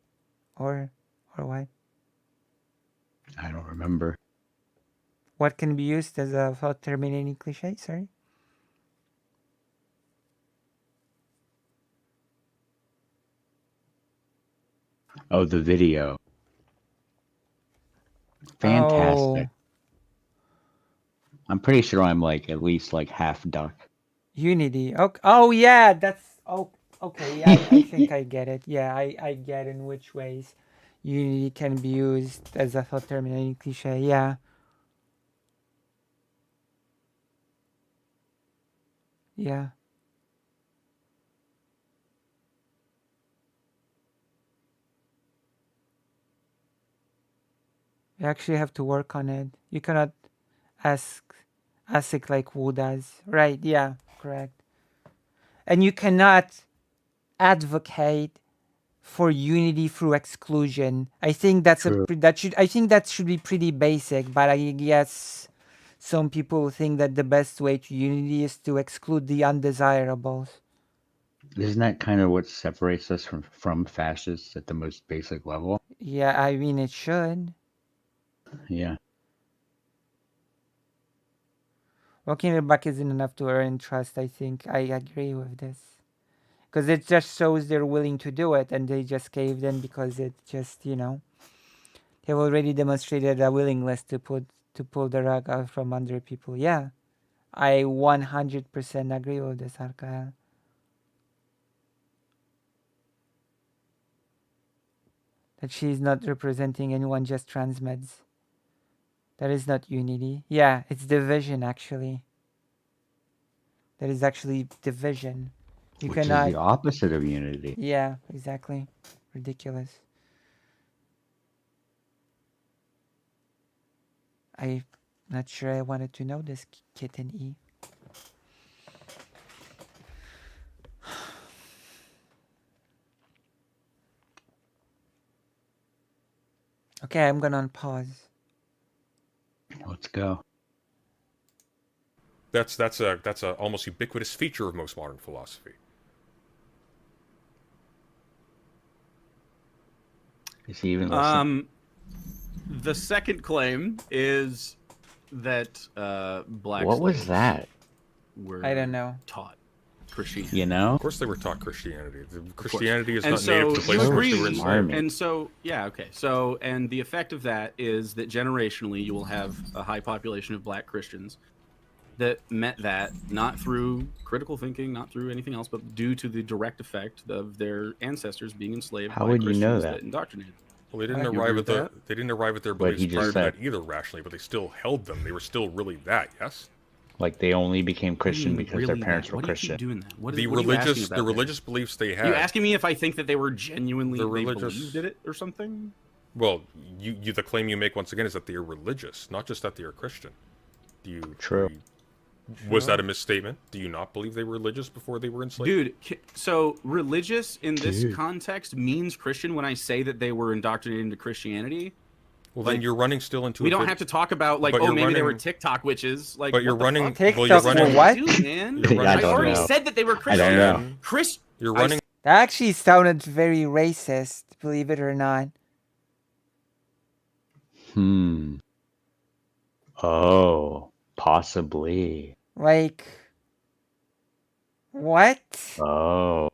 Or what? I don't remember. What can be used as a thought terminating cliche? Sorry? Oh, the video. Fantastic. I'm pretty sure I'm like at least like half duck. Unity. Oh yeah, that's okay. I think I get it. Yeah, I get in which ways Unity can be used as a thought terminating cliche. Yeah. Yeah. You actually have to work on it. You cannot ask ASIC like Wu does. Right, yeah, correct. And you cannot advocate for unity through exclusion. I think that's True. I think that should be pretty basic, but I guess some people think that the best way to unity is to exclude the undesirables. Isn't that kind of what separates us from fascists at the most basic level? Yeah, I mean it should. Yeah. Walking it back isn't enough to earn trust, I think. I agree with this. Because it just shows they're willing to do it and they just caved in because it just, they've already demonstrated a willingness to pull the rug out from under people. Yeah. I 100% agree with this, Arkael. That she's not representing anyone, just transmeds. That is not unity. Yeah, it's division, actually. That is actually division. You Which cannot... is the opposite of unity. Yeah, exactly. Ridiculous. I'm not sure I wanted to know this, Kitten E. Okay, I'm gonna pause. Let's go. That's a almost ubiquitous feature of most modern philosophy. Is he even listening? The second claim is that black What was slaves that? were I don't know. taught Christianity. You know? Of course they were taught Christianity. Christianity is And not so native to the you places in which agree, they were enslaved. and so yeah, okay. So and the effect of that is that generationally you will have a high population of black Christians that met that not through critical thinking, not through anything else, but due to the direct effect of their ancestors being enslaved How by would you Christians know that? indoctrinated. Well, they You didn't agree arrive with at that? they didn't arrive at their What beliefs he just prior to that said. either rationally, but they still held them. They were still really that, yes? Like they only became What do you Christian mean, because really their parents that? were Why do you keep Christian. doing that? What is, The what are you asking religious about the there? religious beliefs they had. You asking me if I think that they were genuinely The they religious- believed in it or something? Well, you the claim you make once again is that they are religious, not just that they are Christian. Do you True. Was that a misstatement? Do you not believe they were religious before they were enslaved? Dude, so religious in this Dude. context means Christian when I say that they were indoctrinated into Christianity. Well, then like, you're running still into We a don't bit- have to talk about like, but oh, you're maybe they were running- TikTok witches. Like, but you're what the running fuck? well, TikTok you're for running what? Dude, man. You're Yeah, running I don't already know. said that they were I Christian. don't know. You're running That actually sounded very racist, believe it or not. Oh, possibly. Like, what? Oh.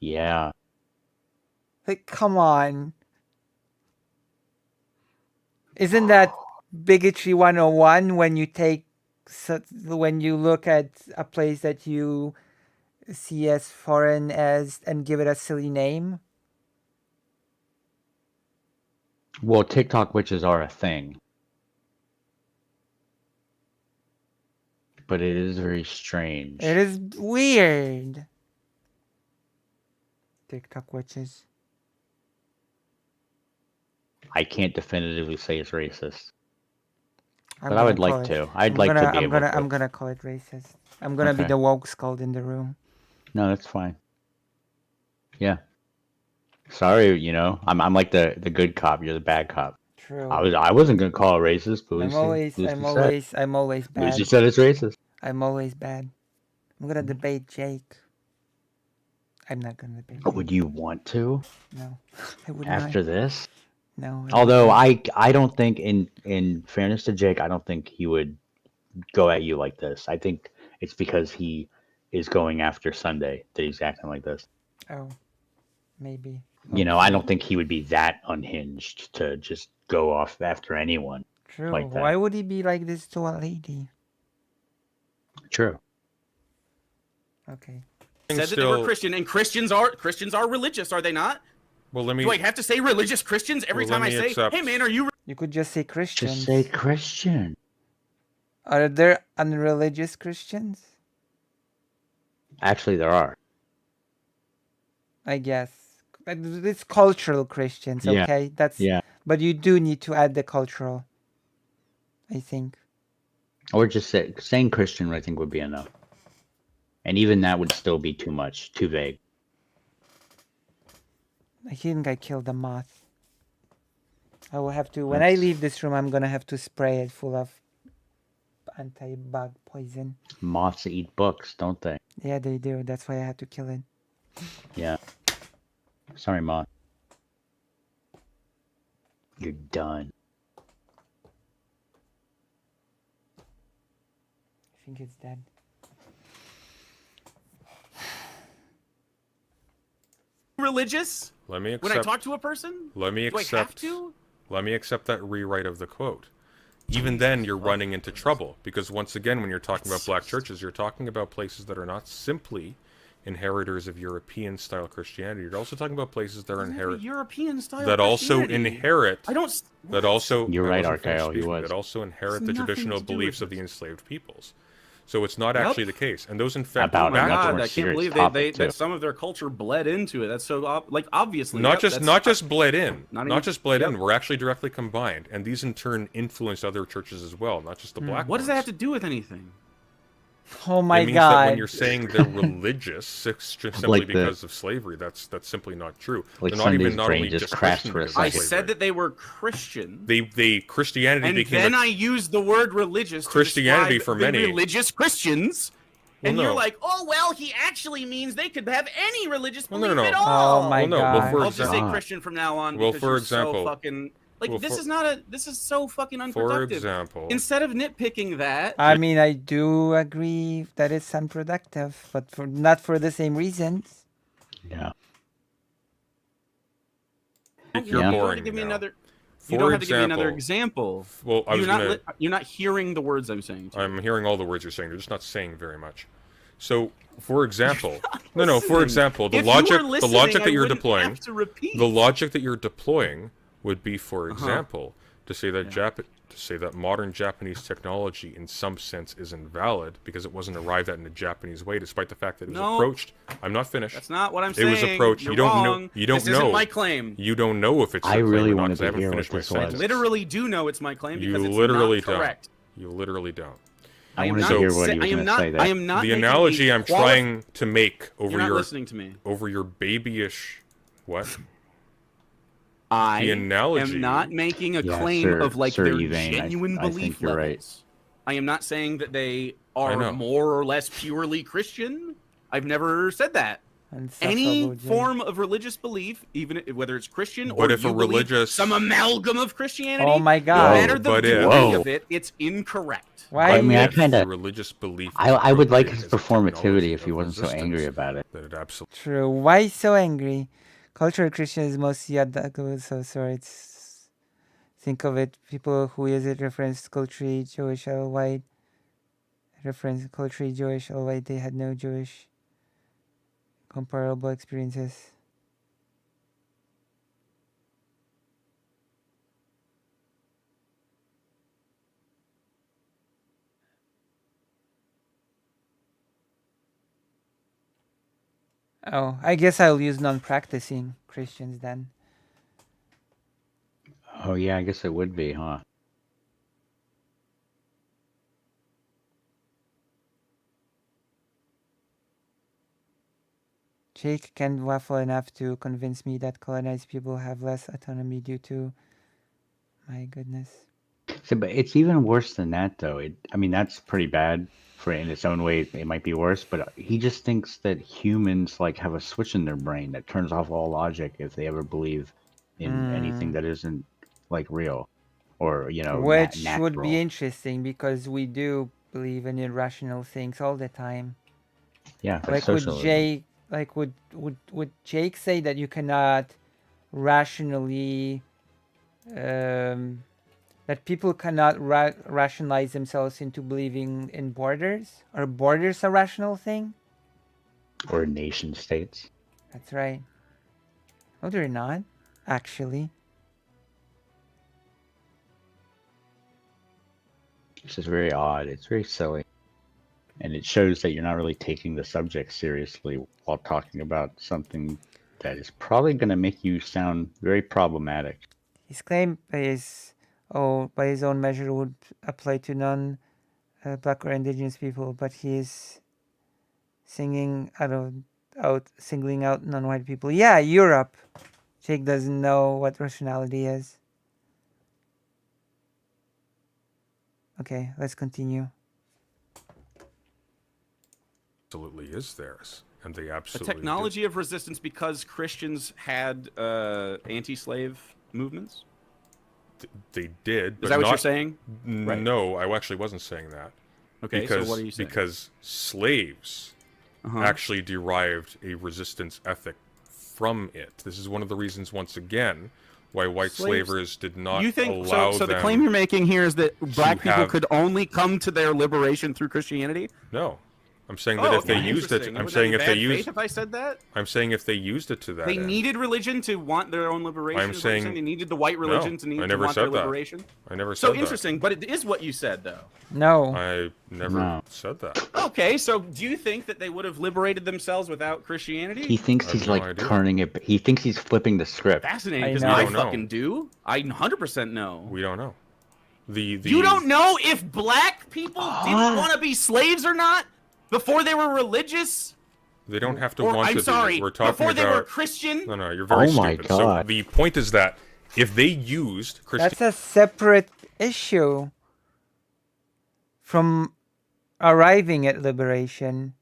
Yeah. Like, come on. Isn't that bigotry 101 when you when you look at a place that you see as foreign and give it a silly name? Well, TikTok witches are a thing. But it is very strange. It is weird. TikTok witches. I can't definitively say it's racist. I'm But I would gonna call like it- to. I'd I'm like gonna, to be I'm able gonna, to. I'm gonna call it racist. I'm gonna be Okay. the woke skull in the room. No, that's fine. Yeah. Sorry, I'm like the good cop. You're the bad cop. True. I wasn't gonna call it racist, but I'm always bad. Lucy said it's racist. I'm always bad. I'm gonna debate Jake. I'm not gonna debate. But would you want to No, I would after not. this? No. Although I don't think in fairness to Jake, I don't think he would go at you like this. I think it's because he is going after Sunday that he's acting like this. Oh, maybe. I don't think he would be that unhinged to just go off after anyone. True. like that. Why would he be like this to a lady? True. Okay. Said that they were Christian, and Christians are religious, are they not? Well, let me. Do I have to say religious Christians every Well, time I let me say, accept- "Hey, man, are you?" You could just say Christians. Just say Christian. Are there unreligious Christians? Actually, there are. I guess. It's cultural Christians, Yeah. okay? That's Yeah. But you do need to add the cultural, I think. Or just saying Christian, I think, would be enough. And even that would still be too much, too vague. I think I killed a moth. I will have to, when I leave this room, I'm gonna have to spray it full of anti-bug poison. Moths eat books, don't they? Yeah, they do. That's why I had to kill it. Yeah. Sorry, moth. You're done. I think it's dead. Religious? Let me accept. When I talk to a person? Let me accept. Do I have to? Let me accept that rewrite of the quote. Even then, you're running into trouble because once again, when you're talking about black churches, you're talking about places that are not simply inheritors of European-style Christianity. You're also talking about places that are European-style that also inherit. I don't. That also. You're right, Archaeo. he was. That also inherit It's the nothing traditional to do beliefs with of the enslaved peoples. So it's not actually the case, and those infect. About Oh my much god! more I can't serious believe topic, that too. some of their culture bled into it. That's so obviously Not just bled in, not just bled in. We're actually directly combined, and these in turn influenced other churches as well, not just the black. What does ones. that have to do with anything? Oh my it means god. that when you're saying they're religious simply Like because of slavery, that's simply not true. Like they're not Sunday's even not brain only just just crashed Christian for a because of I second. slavery. said that they were Christian. They Christianity And became then I used the word religious to Christianity describe for the many. religious Christians. Well, And no. you're like, oh, well, he actually means they could have any religious Well, belief no. at all. Oh my Well, no, god. well, for I'll just say example- Christian from now on Well, because for you're example- so fucking... Like, well, this for- is not a... This is so fucking For unproductive. example, Instead of nitpicking that... I mean, I do agree that it's unproductive, but not for the same reasons. Yeah. you're you don't boring have to give me now. another... For You don't have to give me example- another example. Well, I was gonna. You're not hearing the words I'm saying. To you. I'm hearing all the words you're saying. You're just not saying very much. So, for example, no. For example, the If you were logic listening, that I you're wouldn't deploying, have to repeat. the logic that you're deploying would be, for Uh-huh. example, to say that modern Japanese technology, in some sense, is invalid because it wasn't arrived at in a Japanese way, despite the fact that it was No. approached. I'm not finished. That's not what I'm It saying. was approached. You're you don't know. wrong. You don't this know. Isn't my claim. You don't know if it's. I your claim really or not, wanted 'cause to I haven't hear finished what my this was. sentence. Literally do know it's my claim because You it's literally not correct. don't. You literally don't. I am wanted not to hear sa- what he was I am going to not- say there. I am not The making analogy a I'm trying to make over You're not your listening to me. over your babyish what? I The analogy. am not making a Yeah, claim Sir- of like Sir their Yvain, genuine I think belief you're right. levels. I am not saying that they I are know. more or less purely Christian. I've never said that. Insufferable, Any Jay. form of religious belief, even whether it's Christian But or if a you believe religious- some amalgam of Christianity, Oh my no god. matter the But if- degree Whoa. of it, it's incorrect. Why? I mean, I If kinda- the religious belief. I would like his is appropriate as a technology performativity if he of wasn't so resistance, angry about it. That it absolutely. True. Why so angry? Cultural Christian is mostly so sorry. It's think of it. People who use it reference culturally Jewish all white. Reference culturally Jewish all white. They had no Jewish comparable experiences. Oh, I guess I'll use non-practicing Christians then. Oh, yeah, I guess it would be, huh? Jake can't waffle enough to convince me that colonized people have less autonomy due to... My goodness. So, but it's even worse than that, though. I mean, that's pretty bad for in its own way. It might be worse, but he just thinks that humans like have a switch in their brain that turns off all logic if they ever believe in anything that isn't like real or Which natural. would be interesting because we do believe in irrational things all the time. Yeah, Like would socialism. Jake, like would Jake say that you cannot rationally, that people cannot rationalize themselves into believing in borders? Are borders a rational thing? Or nation states. That's right. No, they're not, actually. It's just very odd. It's very silly. And it shows that you're not really taking the subject seriously while talking about something that is probably going to make you sound very problematic. His claim by his own measure would apply to black or indigenous people, but he's singling out non-white people. Yeah, Europe. Jake doesn't know what rationality is. Okay, let's continue. Absolutely is theirs, and they A absolutely technology of resistance because Christians had anti-slave movements? They did. But Is that what you're saying? Right. No, I actually wasn't saying that. Okay, so what are you saying? Because slaves actually derived a resistance ethic from it. This is one of the reasons, once again, why white slavers did not allow so them... the claim you're making here is that black people could only come to their liberation through Christianity? No. I'm saying that if they used it, I'm saying if they used. If I said that, I'm saying if they used it to that. They needed religion to want their own liberation. I'm saying they needed the white religion to want their liberation. I never said that. So interesting, but it is what you said, though. No, I never said that. Okay, so do you think that they would have liberated themselves without Christianity? He thinks he's like turning it. He thinks he's flipping the script. Fascinating, because I fucking do. I 100% know. We don't know. You don't know if black people didn't want to be slaves or not? Before they were religious? They don't have to want to be. We're talking before they about... were Christian? No, you're very stupid. Oh my God. So the point is that if they used Christianity... That's a separate issue from arriving at liberation.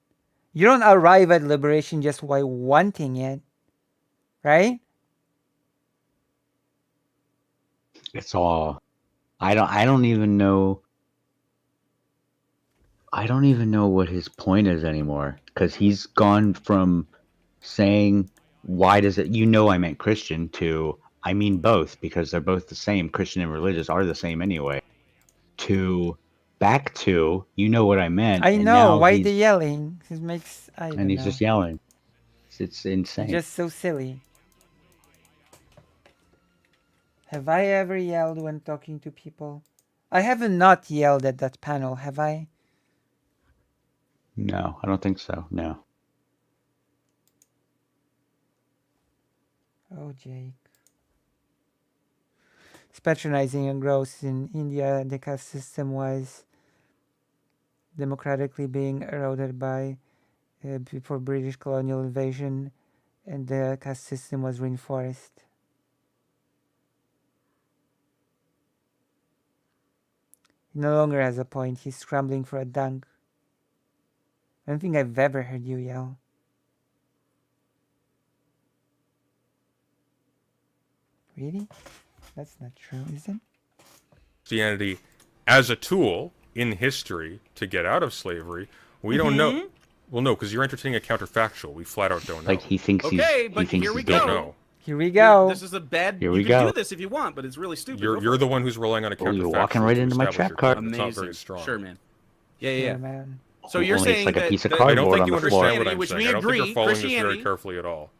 You don't arrive at liberation just by wanting it, right? It's all... I don't even know... I don't even know what his point is anymore, because he's gone from saying, why does it, I meant Christian, to, I mean both, because they're both the same. Christian and religious are the same anyway. To, back to, what I meant. I know, why the yelling? It makes, he's just yelling. It's insane. Just so silly. Have I ever yelled when talking to people? I haven't not yelled at that panel, have I? No, I don't think so. No. Oh, Jake. It's patronizing and gross. In India, the caste system was democratically being eroded by before British colonial invasion, and the caste system was reinforced. He no longer has a point. He's scrambling for a dunk. I don't think I've ever heard you yell. Really? That's not true, is it? Christianity as a tool in history to get out of slavery. We don't know. Well, no, because you're entertaining a counterfactual. We flat out don't know. Like he thinks he's... Okay, but here we go. Don't know. Here we go. This is a bad... Here we you go. can do this if you want, but it's really stupid. You're the one who's relying on a counterfactual. You're walking right into my trap card. It's not very strong. Sure, man. Yeah. Man. So you're Only saying it's like that... a piece of I cardboard don't think on you the floor. understand what I'm Which saying. we I don't think agree, you're following this very Christianity- carefully at all.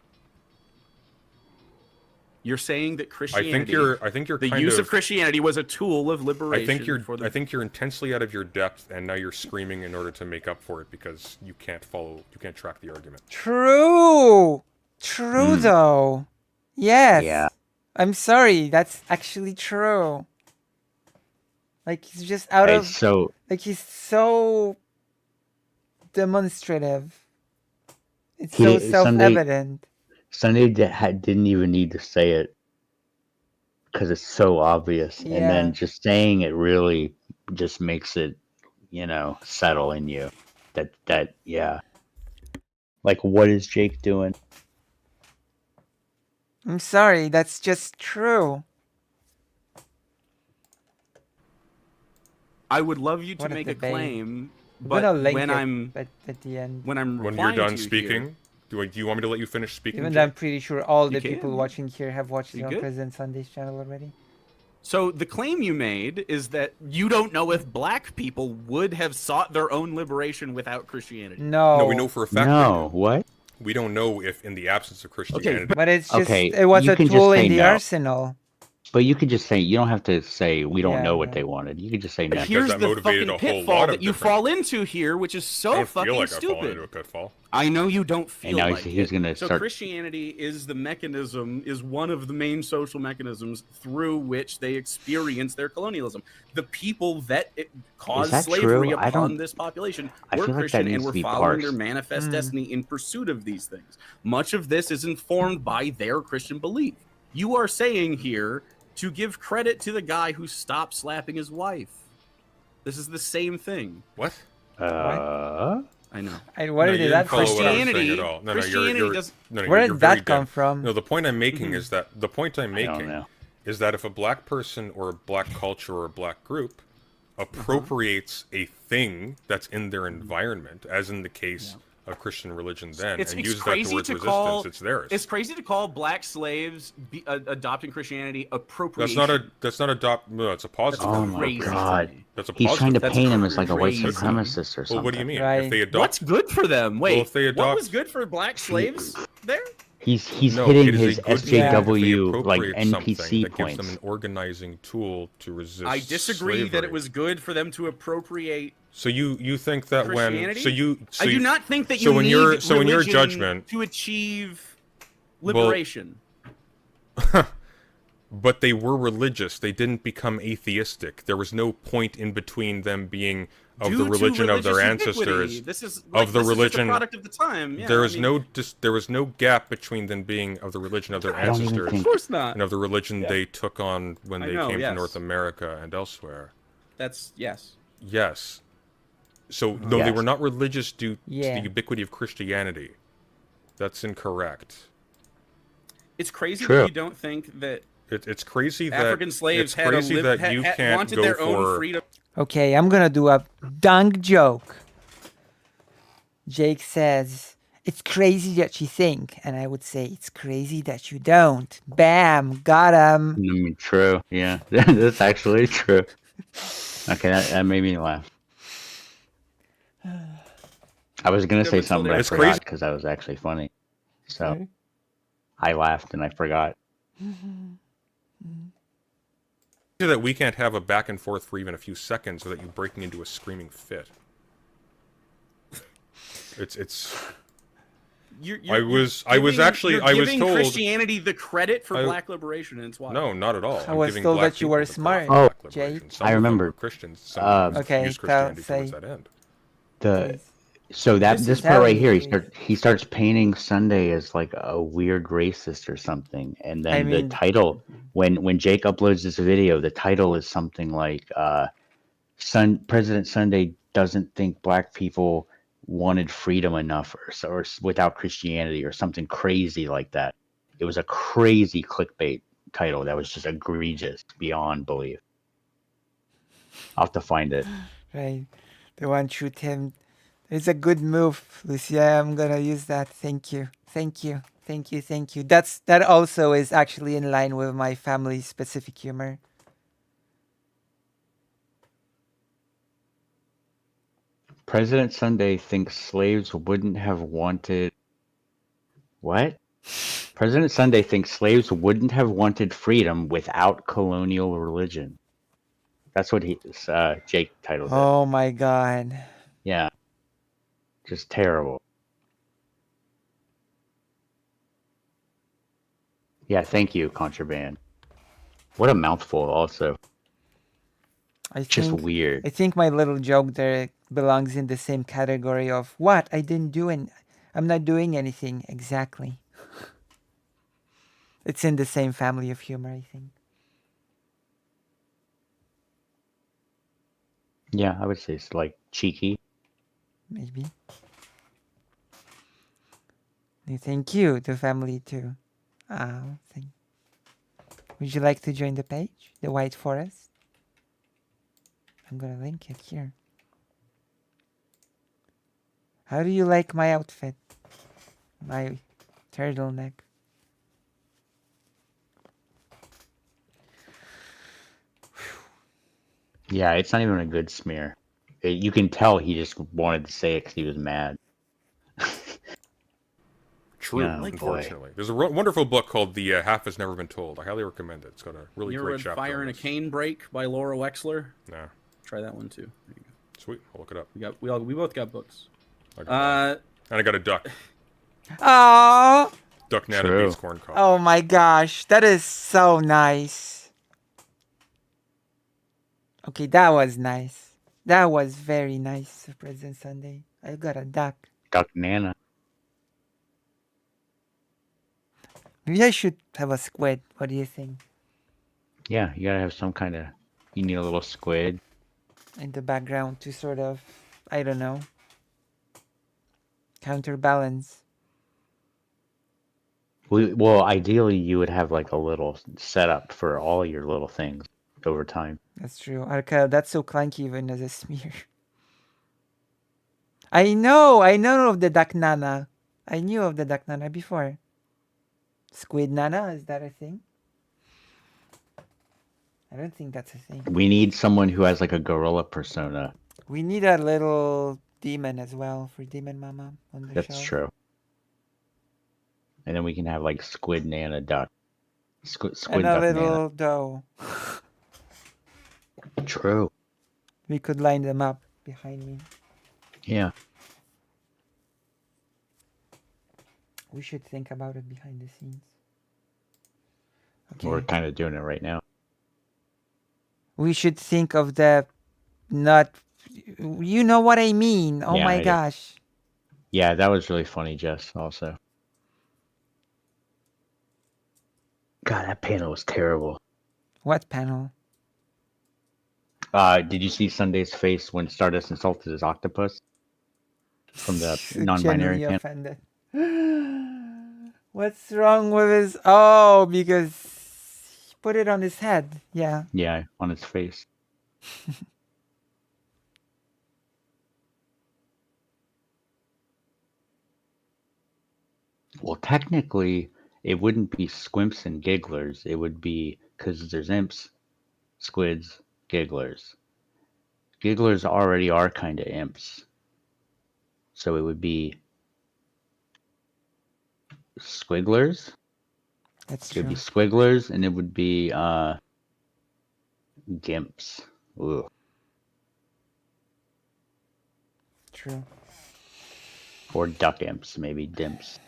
You're saying that Christianity... I think you're the kind use of Christianity was a tool of liberation. I think you're intensely out of your depth, and now you're screaming in order to make up for it because you can't track the argument. True though. Yes. Yeah. I'm sorry, that's actually true. Like he's just out of like he's so demonstrative. It's so self-evident. Sunday didn't even need to say it because it's so obvious, and then just saying it really just makes it, settle in you. That Like, what is Jake doing? I'm sorry, that's just true. I would love you to make a claim, but when I'm at the end, when you're done speaking. Do you want me to let you finish speaking? Even though I'm pretty sure all the people watching here have watched it on President Sunday's channel already. So the claim you made is that you don't know if black people would have sought their own liberation without Christianity. No. No, we know for a fact. No, what? We don't know if in the absence of Christianity. But it's just, it was a tool in the arsenal. But you could just say, you don't have to say we don't know what yeah. they wanted. You could just say But no. here's that the motivated fucking a whole pitfall lot that of you different- fall into here, which is so I fucking feel like I've fallen stupid. into a pitfall. I know you don't feel now like he's it. gonna So start- Christianity is the mechanism, is one of the main social mechanisms through which they experience their colonialism. The people that caused that slavery true? I upon don't- this population I were feel like that Christian and needs to were be following their parsed. manifest destiny in pursuit of these things. Much of this is informed by their Christian belief. You are saying here to give credit to the guy who stopped slapping his wife. This is the same thing. What? I know. Where you did didn't that follow come what I was from? saying at all. No, Christianity you're, does- no, Where you're did very that come dead. from? No, the point I'm making is that know. is that if a black person or a black culture or a black group appropriates a thing that's in their environment, as in the case of Christian religion then, It's and uses that crazy towards to resistance, call. it's theirs. It's crazy to call black slaves adopting Christianity appropriation. That's not adopt. No, it's a positive. Oh my crazy. god. That's a He's trying to positive. paint him as like a white crazy. supremacist or something. Well, what do you mean? Right. If they adopt, What's good for them? Wait, Well, if they what adopt- was good for black slaves there? He's No, hitting it is a his good thing if they SJW like appropriate something NPC that gives them points. an organizing tool to resist. I disagree that slavery. it was good for them to appropriate So you think that when Christianity. so I you do not think that so you in need your so in your religion judgment, to achieve liberation. but they were religious. They didn't become atheistic. There was no point in between them being of Due the to religion of their religious ancestors. ubiquity. This is like, of the this is just a religion product of the time. Yeah, there I is mean, there was no gap between them being of the religion of their I don't even ancestors think- Of course not. and of the religion they took on when I they know, came yes. to North America and elsewhere. That's yes. Yes. So no, they Yes. were not religious due to Yeah. the ubiquity of Christianity. That's incorrect. It's crazy True. that you don't think that It's crazy that African slaves it's had crazy a that you can't wanted go their for own freedom. Okay, I'm gonna do a dunk joke. Jake says, "It's crazy that you think," and I would say, "It's crazy that you don't." Bam, got him. I mean, true. Yeah, that's actually true. Okay, that made me laugh. I was gonna say something, but I It's forgot crazy. because that was actually funny. So I laughed and I forgot. that we can't have a back and forth for even a few seconds without you breaking into a screaming fit. It's. I was giving told Christianity the credit for I- black liberation, and it's why. No, not at all. I I'm was giving told black that you people were the credit smart. for Oh, black liberation. Some I of them remember. were Christians. Some of them Okay, used Christianity say- towards that end. The so that This this is part right telling here, me- he starts painting Sunday as like a weird racist or something, and then I the mean- title when Jake uploads this video, the title is something like President Sunday doesn't think black people wanted freedom enough, or without Christianity, or something crazy like that. It was a crazy clickbait title that was just egregious beyond belief. I'll have to find it. Right, the one shoot him. It's a good move, Lucia. I'm gonna use that. Thank you, thank you, thank you, thank you. That also is actually in line with my family's specific humor. President Sunday thinks slaves wouldn't have wanted. What? President Sunday thinks slaves wouldn't have wanted freedom without colonial religion. That's what Jake titled it. Oh my god. Yeah. Just terrible. Yeah, thank you, Contraband. What a mouthful, also. I Just think weird. I think my little joke there belongs in the same category of what I didn't do, and I'm not doing anything exactly. It's in the same family of humor, I think. Yeah, I would say it's like cheeky. Maybe. Thank you, the family too. Would you like to join the page, the White Forest? I'm gonna link it here. How do you like my outfit? My turtleneck. Yeah, it's not even a good smear. You can tell he just wanted to say it because he was mad. true, unfortunately. There's a wonderful book called The Half Has Never Been Told. I highly recommend it. It's got a really great chapter. Fire and a Cane Break by Laura Wexler? Nah. Try that one too. There you go. Sweet, I'll look it up. We both got books. And I got a duck. Oh. Duck Nana beats corn cob. Oh my gosh, that is so nice. Okay, that was nice. That was very nice for President Sunday. I got a duck. Duck Nana. Maybe I should have a squid. What do you think? Yeah, you gotta have some kind of. You need a little squid in the background to sort of, I don't know, counterbalance. Well, ideally, you would have like a little setup for all your little things over time. That's true. Arca, that's so clunky even as a smear. I know of the duck nana. I knew of the duck nana before. Squid nana, is that a thing? I don't think that's a thing. We need someone who has like a gorilla persona. We need a little demon as well for Demon Mama on the show. That's true. And then we can have like Squid Nana Duck. Squid and Duck a little Nana. doe. True. We could line them up behind me. Yeah. We should think about it behind the scenes. Okay. We're kind of doing it right now. We should think of the not. You know what I mean. Oh my gosh. Yeah, that was really funny, Jess, also. God, that panel was terrible. What panel? Did you see Sunday's face when Stardust insulted his octopus? From the non-binary panel? Offended. What's wrong with his... Oh, because he put it on his head. Yeah. Yeah, on his face. Well, technically, it wouldn't be squimps and gigglers. It would be, because there's imps, squids, gigglers. Gigglers already are kind of imps. So it would be squigglers. That's true. It would be true. squigglers, and it would be gimps. Ooh. True. Or duck imps, maybe dimps.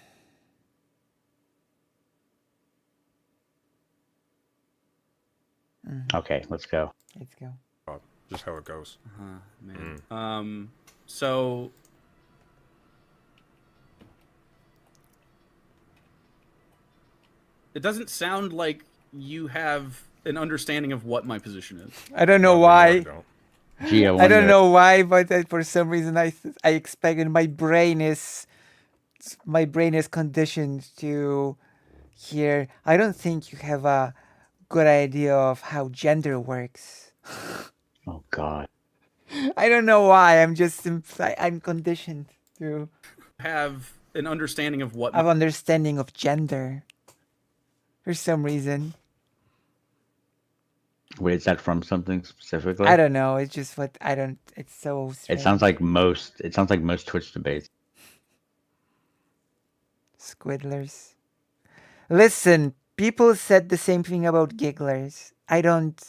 Okay, let's go. Let's go. Just how it goes. Man. So it doesn't sound like you have an understanding of what my position is. I don't know why. Gee, I don't know why, but for some reason I expected my brain is conditioned to hear. I don't think you have a good idea of how gender works. Oh God. I don't know why. I'm conditioned to have an understanding of what understanding of gender for some reason. Wait, is that from something specifically? I don't know. It's just what I don't. It's so strange. It sounds like most Twitch debates. Squidlers. Listen, people said the same thing about gigglers. I don't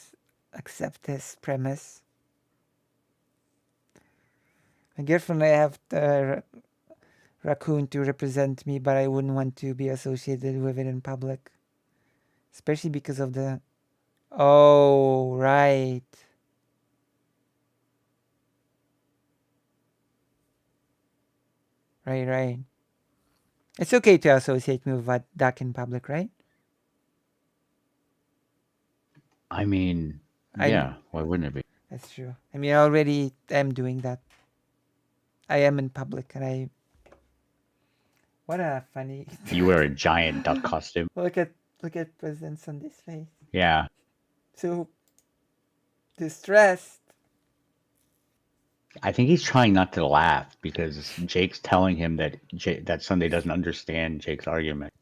accept this premise. My girlfriend, I have the raccoon to represent me, but I wouldn't want to be associated with it in public. Especially because of the... Oh, right. Right. It's okay to associate me with a duck in public, right? I mean, yeah. Why wouldn't it be? That's true. I mean, I already am doing that. I am in public, and I... What a funny... You wear a giant duck costume. Look at President Sunday's face. Yeah. So distressed. I think he's trying not to laugh because Jake's telling him that that Sunday doesn't understand Jake's argument.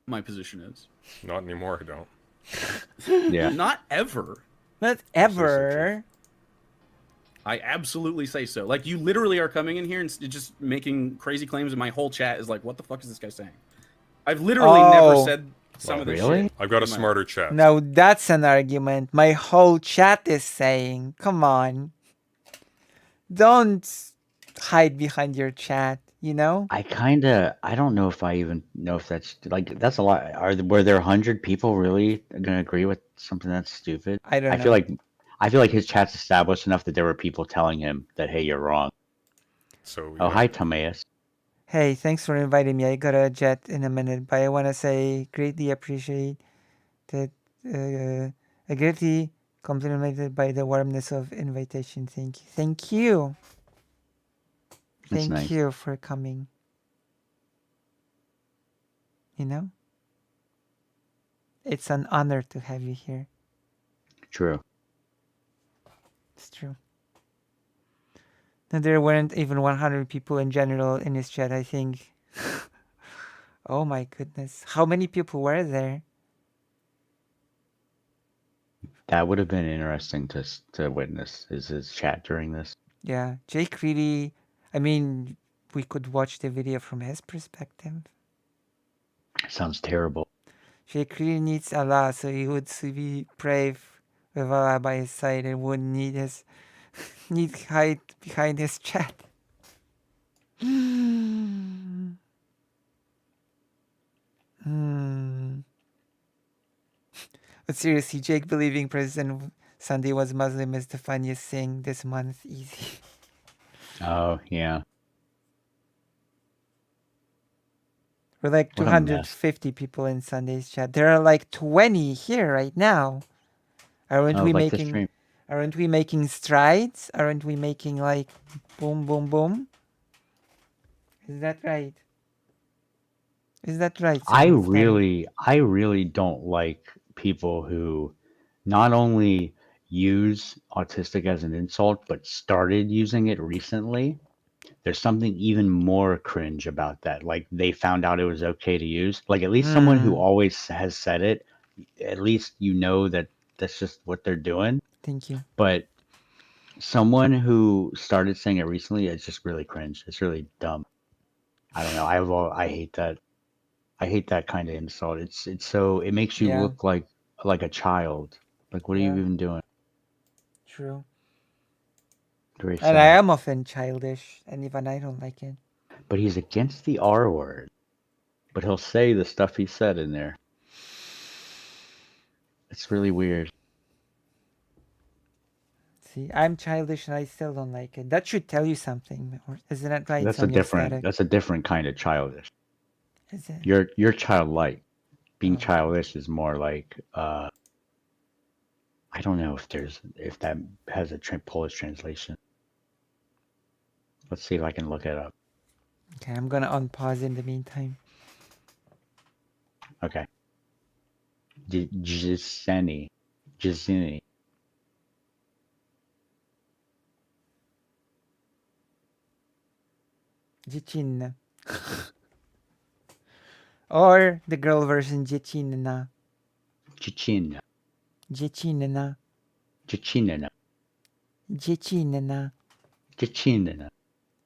My position is. Not anymore, I don't. Yeah. Not ever. Not ever. I absolutely say so. Like, you literally are coming in here and just making crazy claims, and my whole chat is like, what the fuck is this guy saying? I've literally never said some of this shit. I've got a smarter chat. No, that's an argument. My whole chat is saying, come on. Don't hide behind your chat, you know? I don't know if I even know if that's like that's a lot. Were there 100 people really gonna agree with something that's stupid? I don't know. I feel like his chat's established enough that there were people telling him that, hey, you're wrong. So oh, hi, Timaeus. Hey, thanks for inviting me. I got a jet in a minute, but I want to say greatly appreciate that. I greatly complimented by the warmness of invitation. Thank you. Thank you. That's Thank nice. you for coming. You know? It's an honor to have you here. True. It's true. And there weren't even 100 people in general in his chat, I think. Oh my goodness. How many people were there? That would have been interesting to witness his chat during this. Yeah, Jake really, I mean, we could watch the video from his perspective. Sounds terrible. Jake really needs Allah, so he would be brave with Allah by his side and wouldn't need hide behind his chat. But seriously, Jake believing President Sunday was Muslim is the funniest thing this month. Easy. Oh, yeah. We're like 250 people in Sunday's chat. There are like 20 here right now. Aren't we making strides? Aren't we making like boom, boom, boom? Is that right? Is that right? I really don't like people who not only use autistic as an insult, but started using it recently. There's something even more cringe about that. Like, they found out it was okay to use. Like, at least someone who always has said it, at least you know that that's just what they're doing. Thank you. But someone who started saying it recently, it's just really cringe. It's really dumb. I don't know. I hate that. I hate that kind of insult. It's so, it makes you look like a child. Like, what are you even doing? True. Very And sad. I am often childish, and even I don't like it. But he's against the R word. But he'll say the stuff he said in there. It's really weird. See, I'm childish and I still don't like it. That should tell you something, or isn't that right? That's a different kind of childish. Is it? You're childlike. Being childish is more like I don't know if that has a Polish translation. Let's see if I can look it up. Okay, I'm gonna unpause in the meantime. Okay. Giseni. Dziewczynna. Or the girl version, dziewczynna. Dziewczynna. Dziewczynna. Dziewczynna. Dziewczynna. Dziewczynna.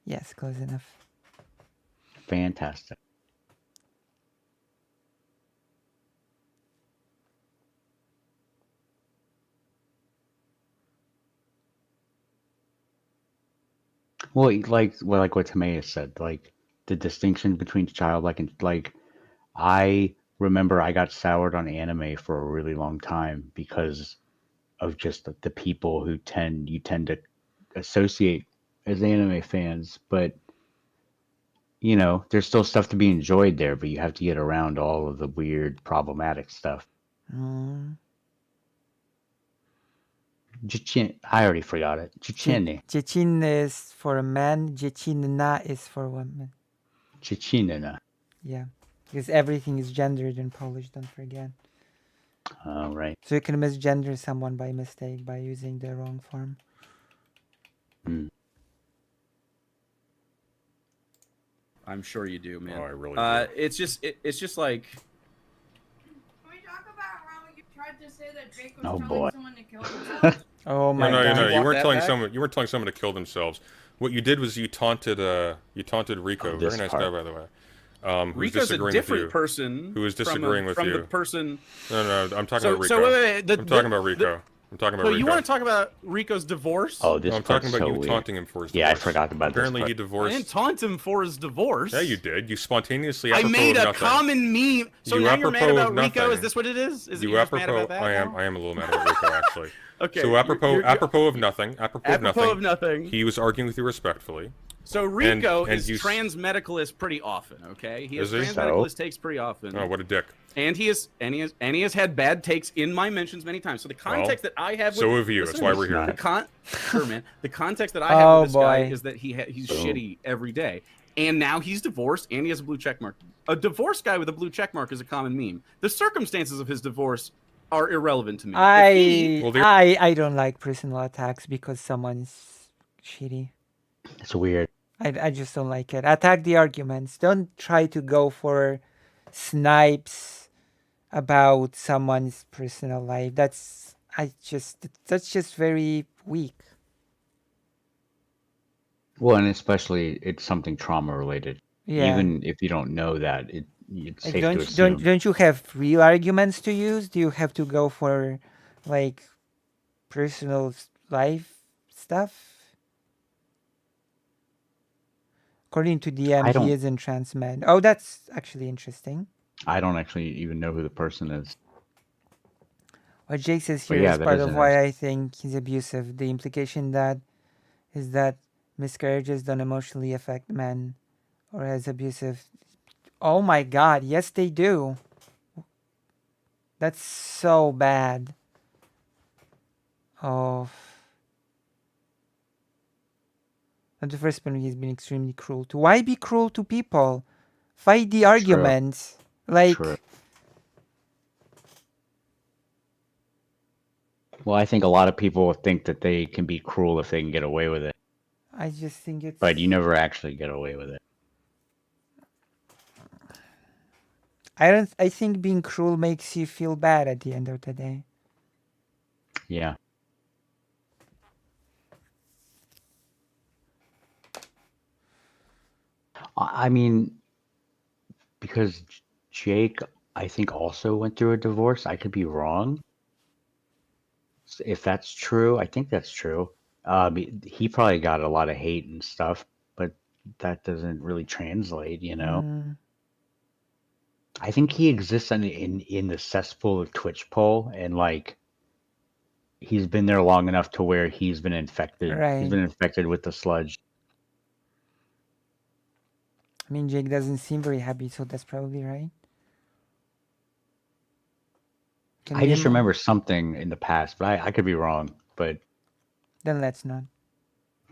Yes, close enough. Fantastic. Well, like what Timaeus said, like the distinction between childlike and like, I remember I got soured on anime for a really long time because of just the people who you tend to associate as anime fans, but you know, there's still stuff to be enjoyed there, but you have to get around all of the weird, problematic stuff. I already forgot it. Dziewczynna is for a man. Dziewczynna is for women. Dziewczynna. Yeah, because everything is gendered in Polish. Don't forget. Oh, right. So you can misgender someone by mistake by using the wrong form. I'm sure you do, man. Oh, I really do. It's just like. Can we talk about how you tried to say that Jake was Oh, telling boy. someone to kill himself? Oh my no, god. you weren't telling someone. You weren't telling someone to kill themselves. What you did was you taunted Rico. Oh, Very nice guy, by the way. Rico's a different person. Who is disagreeing with you? From the person. No, I'm talking about Rico. So wait. I'm talking about Rico. I'm talking about Rico. You want to talk about Rico's divorce? Oh, this I'm talking about so you weird. taunting him for his divorce. Yeah, I forgot about Apparently this. He divorced. I didn't taunt him for his divorce. Yeah, you did. You spontaneously. I made a nothing. common meme. So now you're mad about Rico? Is this what it is? Is you apropos? Mad about that I am a little mad about Rico actually. Okay. So apropos of nothing. Apropos of nothing. He was arguing with you respectfully. So Rico is trans medicalist pretty often, okay? He is trans medicalist takes pretty often. Oh, what a dick! And he has had bad takes in my mentions many times. So the context that I have with so have you. That's why we're here. Sure, man. The context that I have with this guy is that he's shitty every day, and now he's divorced and he has a blue check mark. A divorced guy with a blue check mark is a common meme. The circumstances of his divorce are irrelevant to me. I don't like personal attacks because someone's shitty. It's weird. I just don't like it. Attack the arguments. Don't try to go for snipes about someone's personal life. That's just very weak. Well, and especially it's something trauma related. Yeah. Even if you don't know that, it's safe to assume. Don't you have real arguments to use? Do you have to go for like personal life stuff? According to DM, he isn't trans man. Oh, that's actually interesting. I don't actually even know who the person is. What Jake says here is part of why I think he's abusive. The implication is that miscarriages don't emotionally affect men or as abusive. Oh my god, yes they do. That's so bad. Oh. Not the first person he's been extremely cruel to. Why be cruel to people? Fight the arguments. Like. True. Well, I think a lot of people think that they can be cruel if they can get away with it. I just think it's. But you never actually get away with it. I think being cruel makes you feel bad at the end of the day. Yeah. I mean, because Jake, I think, also went through a divorce. I could be wrong. If that's true, I think that's true. He probably got a lot of hate and stuff, but that doesn't really translate, you know? I think he exists in the cesspool of Twitch poll, and like he's been there long enough to where he's been infected. Right. He's been infected with the sludge. I mean, Jake doesn't seem very happy, so that's probably right. I just remember something in the past, but I could be wrong. But then let's not.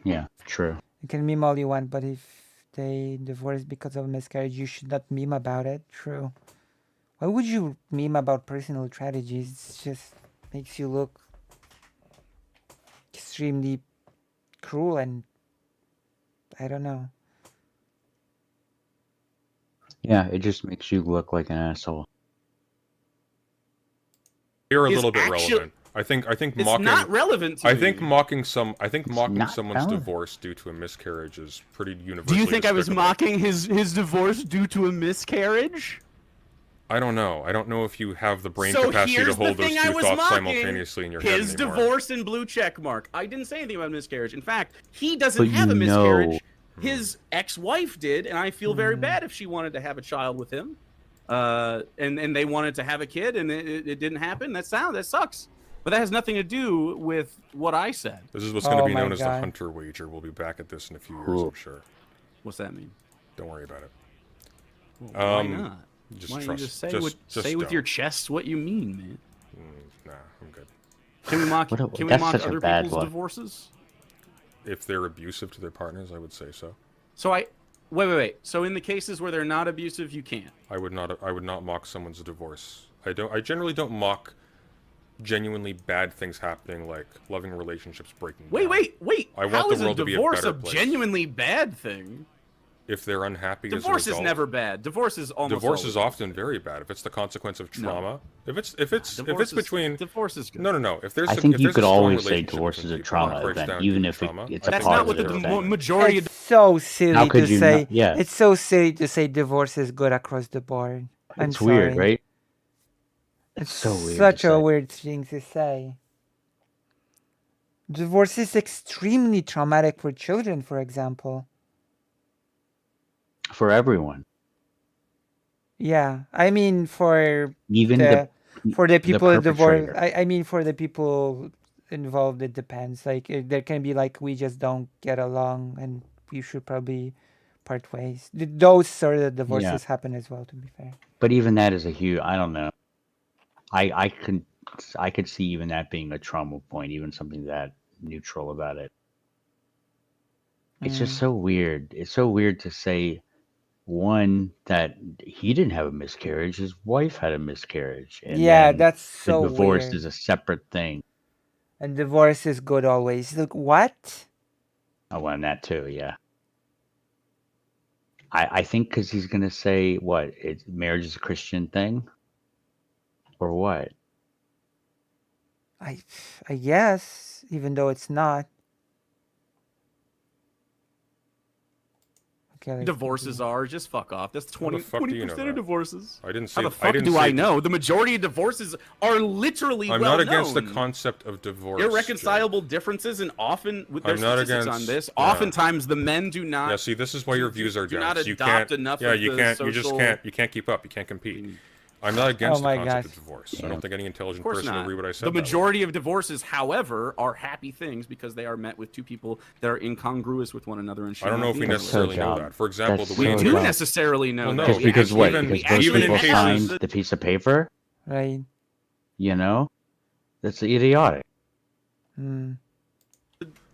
Yeah, true. You can meme all you want, but if they divorced because of a miscarriage, you should not meme about it. True. Why would you meme about personal tragedies? It just makes you look extremely cruel and I don't know. Yeah, it just makes you look like an asshole. You're a little bit relevant. I think it's mocking. Not relevant to I me. think mocking someone's divorce due to a miscarriage is pretty universally. Do you think I was despicable. mocking his divorce due to a miscarriage? I don't know. I don't know if you have the brain So capacity to here's hold the those thing two I was thoughts mocking, simultaneously in your head his anymore. divorce and blue check mark. I didn't say anything about miscarriage. In fact, he doesn't have a miscarriage. His ex-wife did, and I feel very bad if she wanted to have a child with him. And they wanted to have a kid, and it didn't happen. That sucks. But that has nothing to do with what I said. This is what's going to be known as the Hunter wager. We'll be back at this in a few years, I'm sure. What's that mean? Don't worry about it. Well, why not? Just why don't trust. You just say with your chest what you mean, man? Nah, I'm good. Can we mock? Can we mock other people's divorces? If they're abusive to their partners, I would say so. So wait. So in the cases where they're not abusive, you can't. I would not mock someone's divorce. I generally don't mock genuinely bad things happening, like loving relationships breaking down. Wait. I want How the is world a to be a divorce better a place. genuinely bad thing? if they're unhappy as an Divorce adult. is never bad. Divorce is almost Divorce is always often very bad if it's the consequence of trauma. No. If it's between divorce is good. No. If there's I think you if there's could a strong always say relationship divorce between is a people, and it trauma breaks event, down even due to if trauma, it's a That's not what positive the event. majority It's so silly How could to you say. not? Yeah. It's so silly to say divorce is good across the board. I'm It's weird, sorry. right? It's so weird such to a say. weird thing to say. Divorce is extremely traumatic for children, for example. For everyone. Yeah, I mean for Even the the people divorced. perpetrator. I mean for the people involved, it depends. Like there can be like we just don't get along, and we should probably part ways. Those sort of divorces happen as well. To be fair. But even that is a huge. I don't know. I could see even that being a trauma point, even something that neutral about it. It's just so weird. It's so weird to say, one, that he didn't have a miscarriage, his wife had a miscarriage. And Yeah, then that's the so divorce weird. is a separate thing. And divorce is good always. Look, what? Oh, and that too, yeah. I think because he's going to say, what, marriage is a Christian thing? Or what? I guess, even though it's not. Okay, Divorces are just fuck off. That's 20% of divorces. I didn't say. How the fuck do I know? The majority of divorces are literally I'm not against the concept of divorce. Irreconcilable differences, and often with their I'm not statistics against, on this. yeah. Oftentimes, the men do not. Yeah, see, this is why your views are do down. not You adopt can't. enough Yeah, of you the can't. You social- just can't. You can't keep up. You can't compete. I'm not against Oh my the concept gosh. of divorce. I don't think any intelligent Of course person not. will read what I said. The that way. majority of divorces, however, are happy things because they are met with two people that are incongruous with one another. And I don't know if we That's necessarily so know dumb. that. For example, That's the way so We do dumb. necessarily know Well, that. no, Just We because actually- what? even- Because actually those even in people cases- signed the piece of paper? Right. You know? That's idiotic. Well,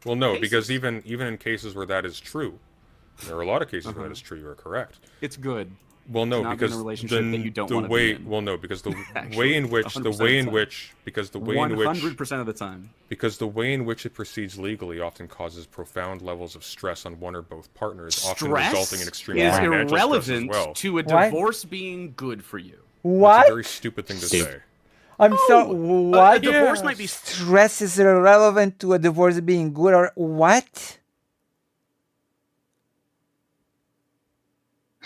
no, Cases. because even in cases where that is true, there are a lot of cases where that is true. You are correct. It's good. Well, no, to not be in because a relationship that you don't the wanna be way. in. Well, no, because the Actually, way in which 100% of the time. 100% of the time. Because the way in which it proceeds legally often causes profound levels of stress on one or both partners, often resulting in extreme is financial stress as irrelevant well. to a What? divorce being good for you. What? That's a very stupid thing to Stupid. say. I'm so A what? divorce might be Stress is irrelevant to a divorce being good or what?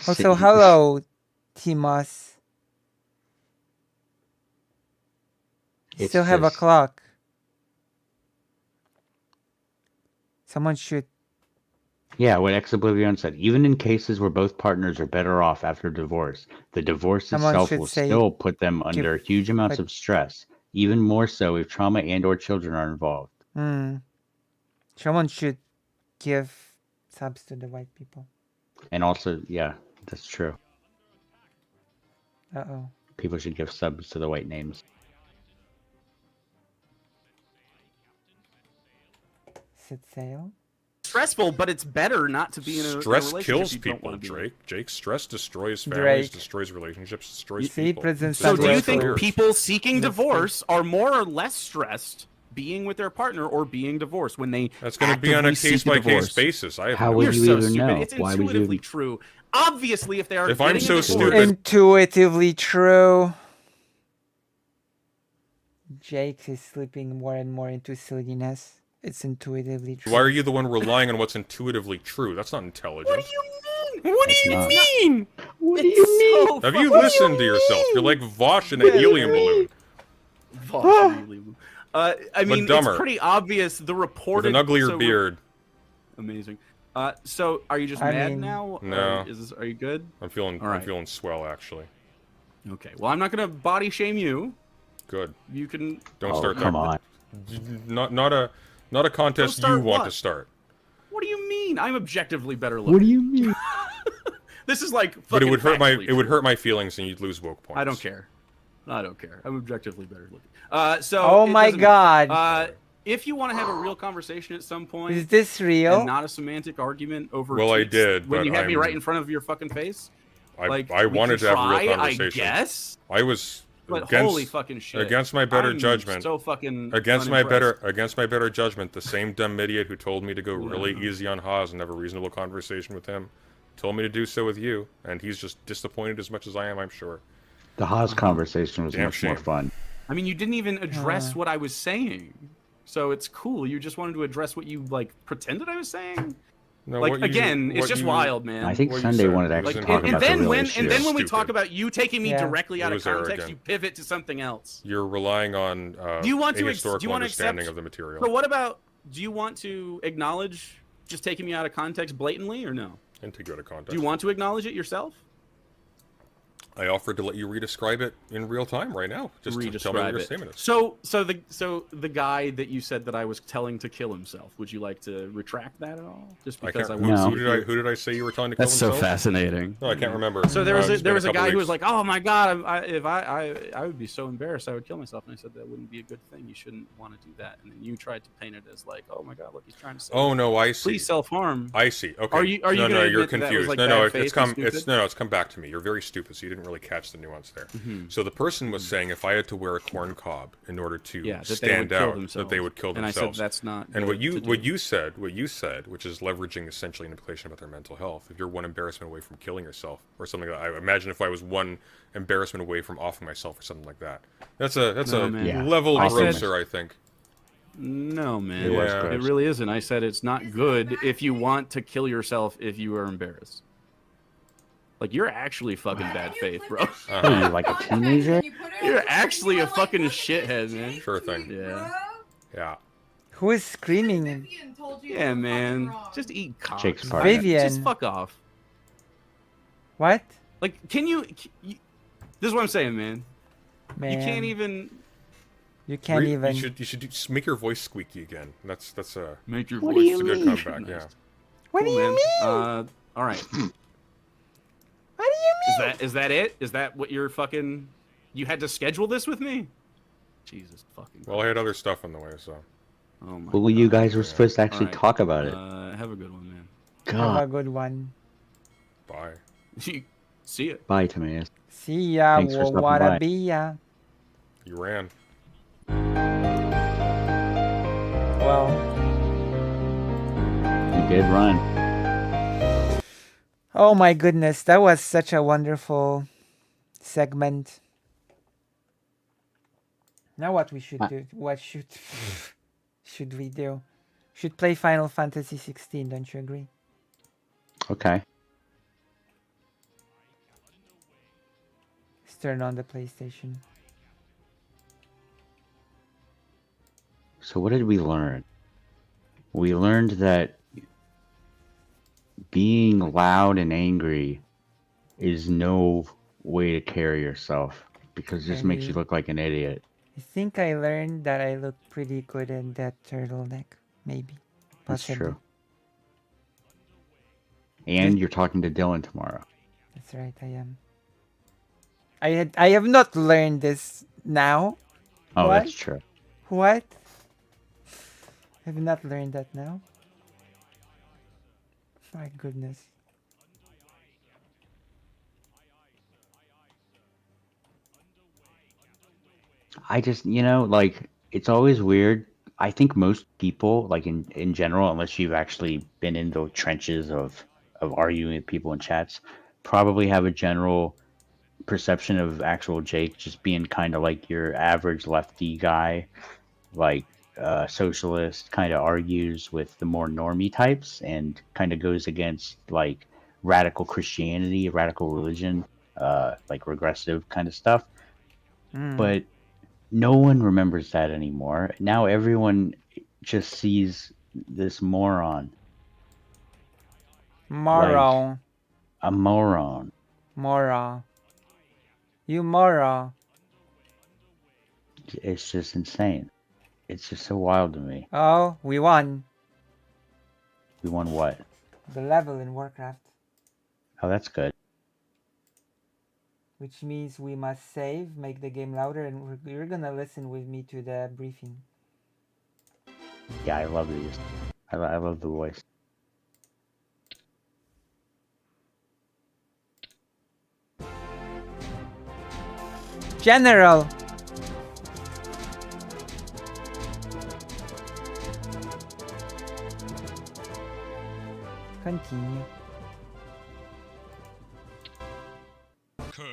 Also, hello, Timos. It's Still have a just- clock. Someone should. Yeah, what Ex Oblivion said. Even in cases where both partners are better off after divorce, the divorce Someone itself should will say, still put them under huge amounts like- of stress, even more so if trauma and or children are involved. Someone should give subs to the white people. And also, yeah, that's true. Uh-oh. People should give subs to the white names. Set sail. stressful, but it's better not to be in a Stress relationship kills you don't people, wanna be in. Drake. Jake, stress destroys families, Drake. destroys relationships, destroys See, people. Prison So do you Destroys think careers. people seeking Let's divorce are more or less stressed being with their partner or being divorced when they That's going to be on a actively seek case-by-case divorce? basis. I have How no would You're you so even stupid. know? It's Why would you intuitively even- true. Obviously, if they are If I'm getting a so divorce- stupid- Intuitively true. Jake is slipping more and more into silliness. It's intuitively true. Why are you the one relying on what's intuitively true? That's not intelligent. What do you mean? What do It's you not. mean? What do you mean? So Have you fucking- listened to yourself? You're like Vosh in a helium balloon. I mean, dumber. it's pretty obvious. The With reported an uglier so- beard. Amazing. So are you just I mad mean- now? No. Are you good? I'm feeling All I'm right. feeling swell actually. Okay. Well, I'm not gonna body shame you. Good. You can. Don't Oh, start come that. on. Not a contest start you want what? to start. What do you mean? I'm objectively better looking. What do you mean? This is like. But it fucking would hurt factually true. my feelings and you'd lose woke points. I don't care. I don't care. I'm objectively better looking. Oh it my doesn't god. matter. If you want to have a real conversation at some point, Is this real? and not a semantic argument over. Well, I tweets did, when but you had me I'm- right in front of your fucking face. I Like, I we wanted could to have a real try, conversation. I guess. I was But against holy fucking shit! against my better I'm judgment. So fucking Against unimpressed. my better judgment, the same dumb idiot who told me to go really easy on Haas and have a reasonable conversation with him told me to do so with you, and he's just disappointed as much as I am, I'm sure. The Haas conversation was Damn much more shame. fun. I mean, you didn't even address what I was saying, so it's cool. You just wanted to address what you like pretended I was saying. No, Like what you- again, it's what just you- wild, man. I think What you Sunday said wanted to was actually in talk order. about And the then real when issue. and then when we Stupid. talk about you taking me Yeah. directly out It of was context, arrogant. you pivot to something else. You're relying on Do you want a to historical do you want to understanding accept of the material. So what about do you want to acknowledge just taking me out of context blatantly or no? And to go to context. Do you want to acknowledge it yourself? I offered to let you re-describe it in real time right now. Just to tell me what your statement is. So the guy that you said that I was telling to kill himself, would you like to retract that at all? Just I because can't. want to Who, see who did I say you were telling to kill That's so himself? fascinating. No, I can't remember. So there was It's been a couple guy who weeks. was like, "Oh my god, I would be so embarrassed, I would kill myself." And I said that wouldn't be a good thing. You shouldn't want to do that. And then you tried to paint it as like, "Oh my god, look, he's trying to say." Oh no, I see. Please self harm. I see. Okay. Are you no, gonna no, you're admit that confused. was, like, no, bad it's faith come. and It's stupid? no, it's come back to me. You're very stupid, so you didn't really catch the nuance there. Mhm. So the person was saying if I had to wear a corn cob in order to that they stand would kill out, themselves. that they would kill And I said themselves. that's not And good to do. what you said, which is leveraging essentially manipulation about their mental health. If you're one embarrassment away from killing yourself, or something like that, I imagine if I was one embarrassment away from offing myself, or something like that. That's a level I grosser, said- I think. No, man. It was Yeah. gross. It really isn't. I said it's not good if you want to kill yourself if you are embarrassed. Like, you're actually fucking bad faith, bro. What are you, like a teenager? You're actually a fucking shithead, man. Sure thing. Yeah. Yeah. Who is screaming? Yeah, man. Just eat cock. Jake's partner. Vivian. Just fuck off. What? Like, this is what I'm saying, man. Man. You can't even You can't even. You should just make your voice squeaky again. That's make your What do voice you a good mean? comeback. Yeah. What do Cool, you man. mean? All right. What do you mean? Is that it? Is that what you're fucking? You had to schedule this with me? Jesus fucking. Well, I had other stuff on the way, so. Oh my. Well, you guys were supposed to actually Alright. talk about it. Have a good one, man. Have a God. good one. Bye. See ya. Bye, Timaeus. See ya. Thanks for stopping Wanna by. be ya. You ran. Well, You did run. oh my goodness, that was such a wonderful segment. Now what we should do? What should we do? Should play Final Fantasy 16, don't you agree? Okay. Let's turn on the PlayStation. So what did we learn? We learned that being loud and angry is no way to carry yourself because it just makes you look like an idiot. I think I learned that I look pretty good in that turtleneck. Maybe. That's Possibly. true. And you're talking to Dylan tomorrow. That's right, I am. I have not learned this now. Oh, What? that's true. What? I have not learned that now. My goodness. I just, like, it's always weird. I think most people, like in general, unless you've actually been in the trenches of arguing with people in chats, probably have a general perception of actual Jake just being kind of like your average lefty guy, like socialist, kind of argues with the more normie types and kind of goes against like radical Christianity, radical religion, like regressive kind of stuff. But no one remembers that anymore. Now everyone just sees this moron. Moron. A moron. Mora. You Mora. It's just insane. It's just so wild to me. Oh, we won. We won what? The level in Warcraft. Oh, that's good. Which means we must save, make the game louder, and you're gonna listen with me to the briefing. Yeah, I love these. I love the voice. General! Continue.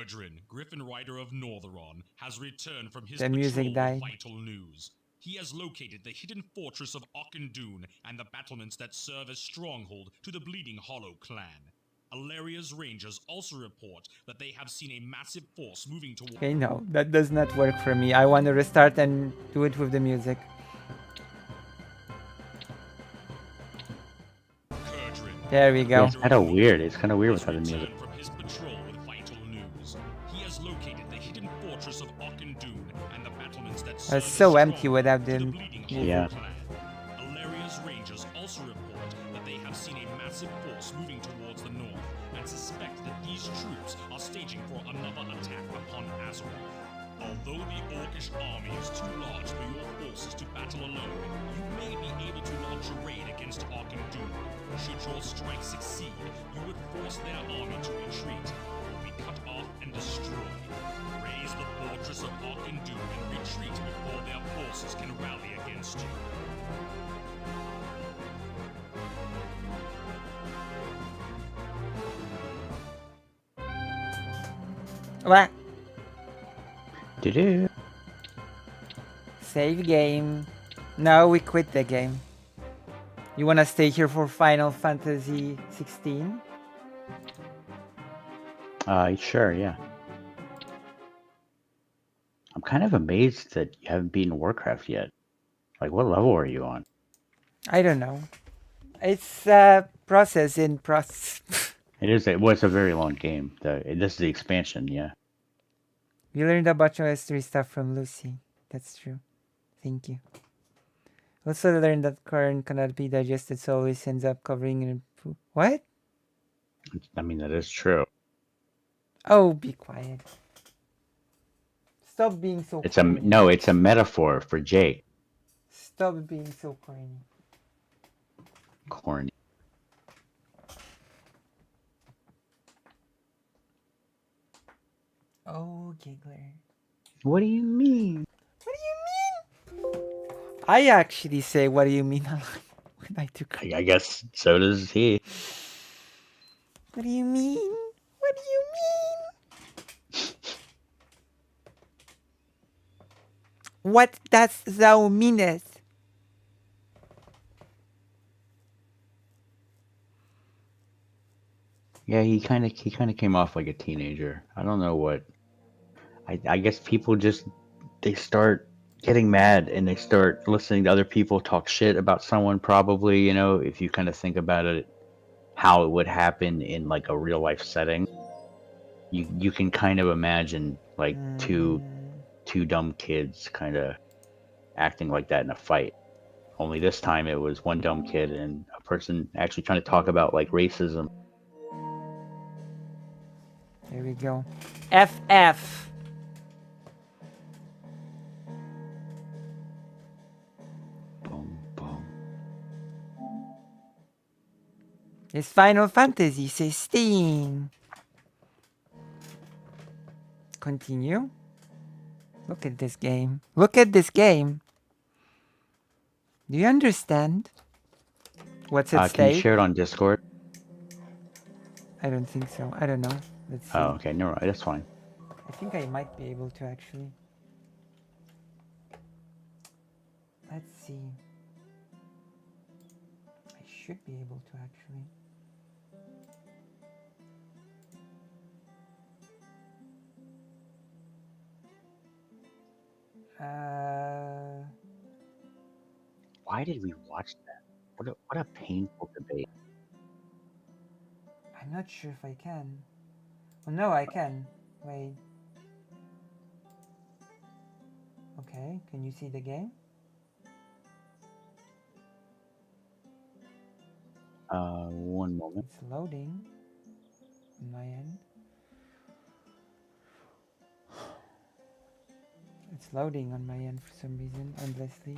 Kurdrin, Griffin Rider of Northeron, has returned from his The music patrol died. with vital news. He has located the hidden fortress of Auchindoun and the battlements that serve as stronghold to the Bleeding Hollow clan. Alaria's rangers also report that they have seen a massive force moving toward... Okay, no, that does not work for me. I want to restart and do it with the music. There we go. Yeah, it's kind of weird. It's kind of weird without the music. From his patrol with vital news. He has located the hidden fortress of Auchindoun and the battlements that serve It's so empty without them. Yeah. Alaria's rangers also report that they have seen a massive force moving towards the north and suspect that these troops are staging for another attack upon Azeroth. Although the Orcish army is too large for your forces to battle alone, you may be able to launch a raid against Auchindoun. Should your strike succeed, you would force their army to retreat, or be cut off and destroyed. Raise the fortress of Auchindoun and retreat before their forces can rally against you. What? Do-do. Save game. No, we quit the game. You wanna stay here for Final Fantasy 16? Sure, yeah. I'm kind of amazed that you haven't beaten Warcraft yet. Like, what level are you on? I don't know. It's process in process. It is. Well, it's a very long game. This is the expansion, yeah. We learned a bunch of history stuff from Lucy. That's true. Thank you. Also learned that corn cannot be digested, so always ends up covering in food. What? I mean, that is true. Oh, be quiet. Stop being so corny. No, it's a metaphor for Jake. Stop being so corny. Corny. Oh, giggler. What do you mean? What do you mean? I actually say, what do you mean? When I do. I guess so does he. What do you mean? What do you mean? What does thou meanest? Yeah, he kind of came off like a teenager. I don't know what. I guess people just they start getting mad and they start listening to other people talk shit about someone. Probably, you know, if you kind of think about it, how it would happen in like a real life setting. You can kind of imagine like two dumb kids kind of acting like that in a fight. Only this time it was one dumb kid and a person actually trying to talk about like racism. There we go. FF. Boom, boom. It's Final Fantasy 16. Continue. Look at this game. Look at this game. Do you understand what's at stake? Can you share it on Discord? I don't think so. I don't know. Let's see. Oh, okay. No, that's fine. I think I might be able to actually. Let's see. I should be able to actually. Why did we watch that? What a painful debate. I'm not sure if I can. Oh no, I can. Wait. Okay, can you see the game? One moment. It's loading on my end. It's loading on my end for some reason, endlessly.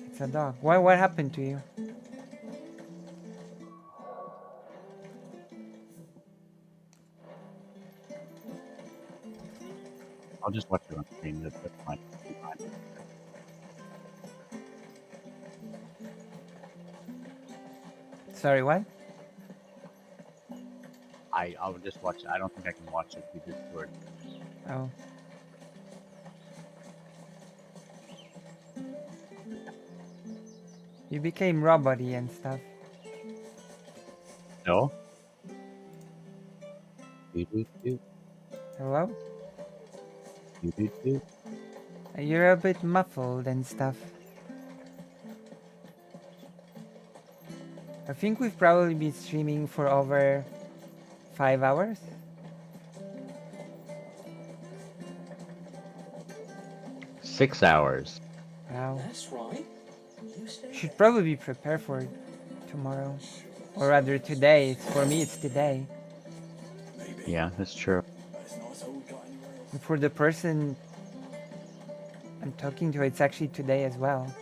It's a dog. Why? What happened to you? I'll just watch it on stream. That's fine. Sorry, what? I will just watch it. I don't think I can watch it through Discord. Oh. You became robot-y and stuff. No? Hello? You're a bit muffled and stuff. I think we've probably been streaming for over 5 hours. 6 hours. Wow. That's right. Should probably be prepared for tomorrow. Or rather today. For me it's today. Yeah, that's true. And for the person I'm talking to, it's actually today as well.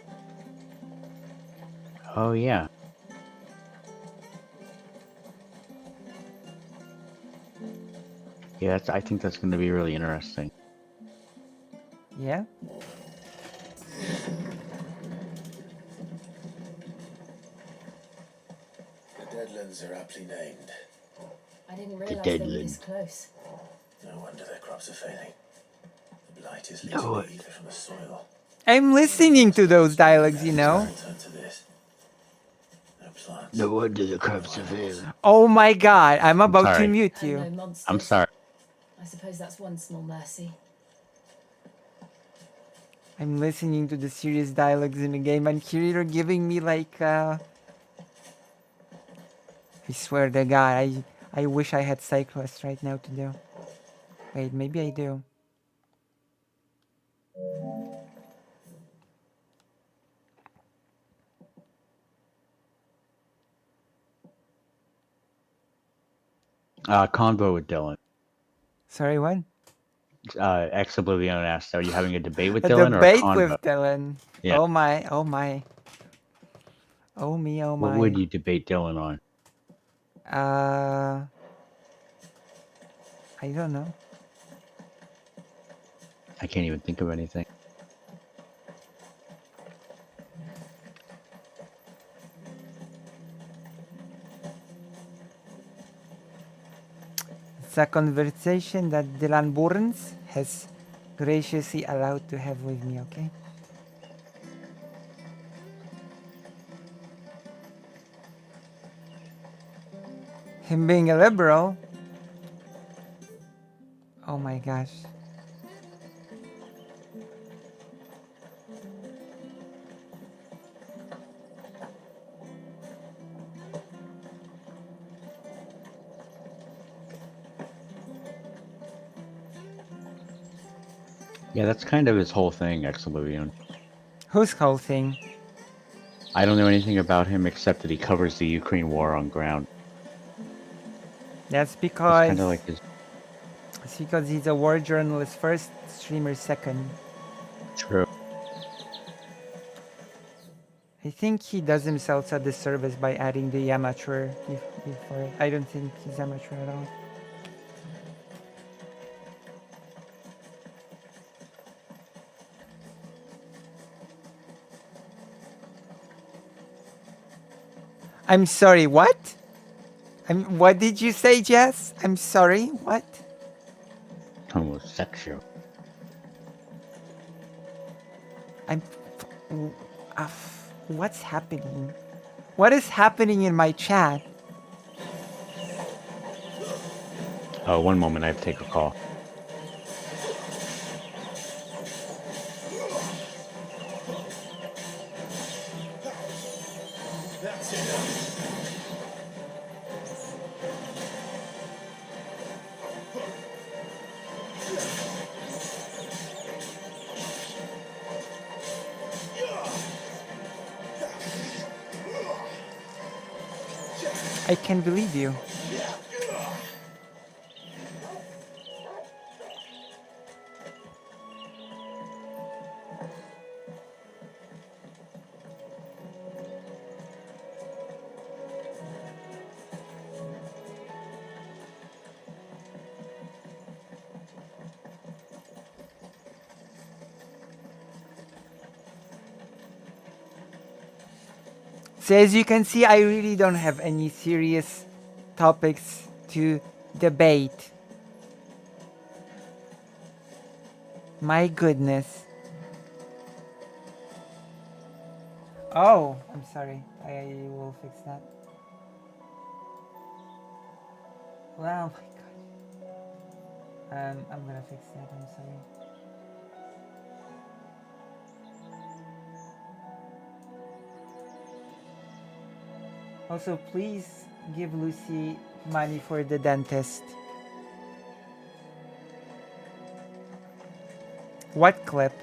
Oh, yeah. Yeah, I think that's going to be really interesting. Yeah? The Deadlands are aptly named. I didn't realize they were this Deadland. close. No wonder their crops are failing. The blight is leaching the ether from the soil. I'm listening to those dialogues, you know. Turn to this. No plants. No wonder the crops are failing. Oh my god, I'm about to sorry. mute And you. no monsters. I'm sorry. I suppose that's one small mercy. I'm listening to the serious dialogues in the game and here you're giving me like I swear to god, I wish I had Cyclist right now to do. Wait, maybe I do. Convo with Dylan. Sorry, what? Ex Oblivion asked, are you having a debate with A Dylan debate or a convo? with Dylan. Yeah. Oh my, oh my. Oh me, oh What my. would you debate Dylan on? I don't know. I can't even think of anything. It's a conversation that Dylan Burns has graciously allowed to have with me, okay? Him being a liberal. Oh my gosh. Yeah, that's kind of his whole thing, Ex Oblivion. Whose whole thing? I don't know anything about him except that he covers the Ukraine war on ground. That's because It's kind of like his... it's because he's a war journalist first, streamer second. True. I think he does himself a disservice by adding the amateur before it. I don't think he's amateur at all. I'm sorry, what? What did you say, Jess? I'm sorry, what? Homosexual. What's happening? What is happening in my chat? Oh, one moment, I have to take a call. That's it. I can't believe you. So as you can see, I really don't have any serious topics to debate. My goodness. Oh, I'm sorry. I will fix that. Wow, my god. I'm gonna fix that. I'm sorry. Also, please give Lucy money for the dentist. What clip?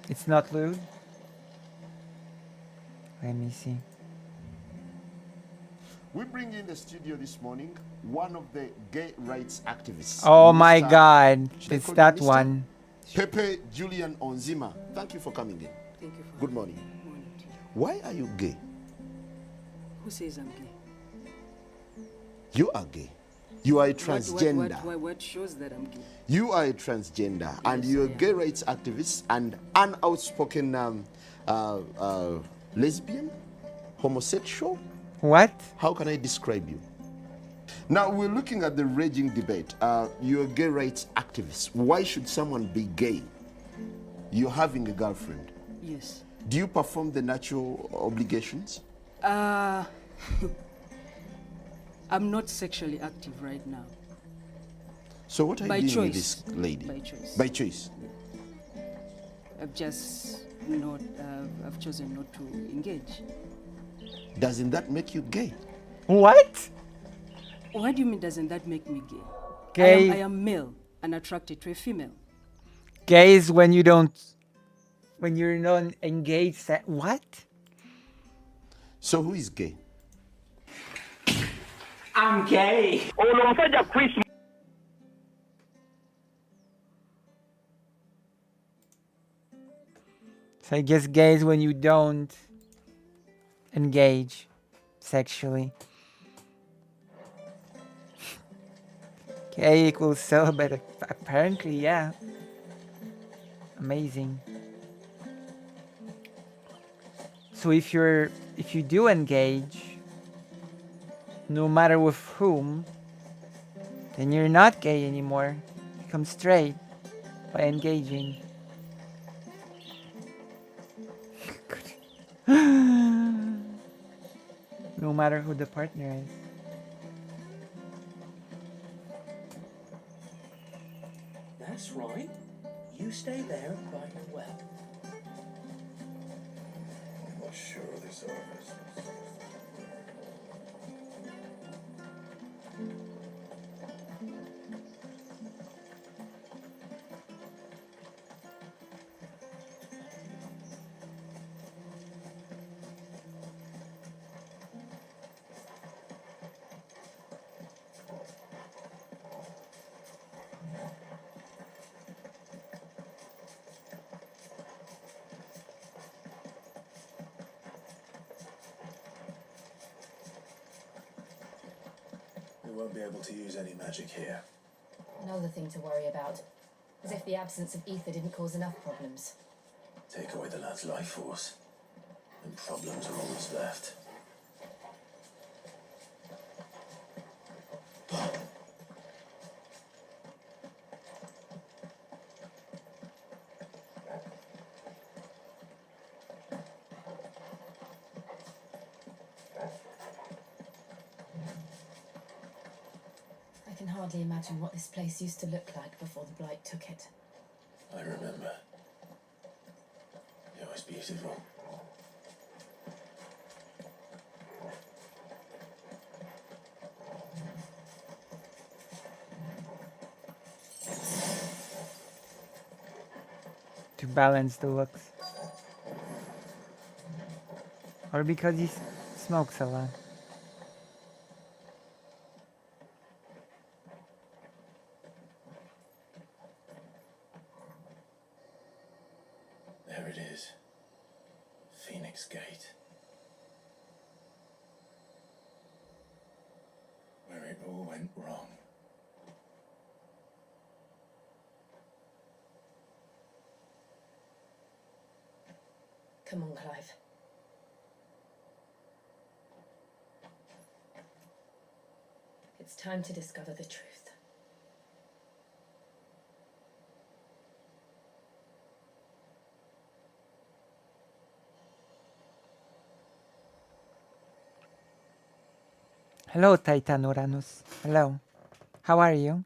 It's not lewd? Let me see. We bring in the studio this morning one of the gay rights activists. Oh my Mr. god, Should I it's call you that Mr.? one. Pepe Julian Onzima. Thank you for coming in. Thank you for Good morning. Morning. Why are you gay? Who says I'm gay? You are gay. You are a transgender. What shows that I'm gay? You are a transgender, and you're a gay rights activist and an outspoken lesbian, homosexual. What? How can I describe you? Now, we're looking at the raging debate. You're a gay rights activist. Why should someone be gay? You're having a girlfriend. Yes. Do you perform the natural obligations? I'm not sexually active right now. So what are you By doing with choice. this lady? By choice. By choice. I've just not. I've chosen not to engage. Doesn't that make you gay? What? What do you mean? Doesn't that make me gay? Gay. I am male and attracted to a female. Gay is when you don't, when you're not engaged. What? So who is gay? I'm gay. So I guess gay is when you don't engage sexually. Gay equals celibate. Apparently, yeah. Amazing. So if you do engage, no matter with whom, then you're not gay anymore. You become straight by engaging. No matter who the partner is. That's right. You stay there and buy your well. I'm not sure this service. We won't be able to use any magic here. Another thing to worry about. As if the absence of ether didn't cause enough problems. Take away the lad's life force, and problems are all that's left. I can hardly imagine what this place used to look like before the Blight took it. I remember. It was beautiful. To balance the looks. Or because he smokes a lot. There it is. wrong. Come on, Clive. It's time to discover the truth. Hello, Titan Uranus. Hello. How are you?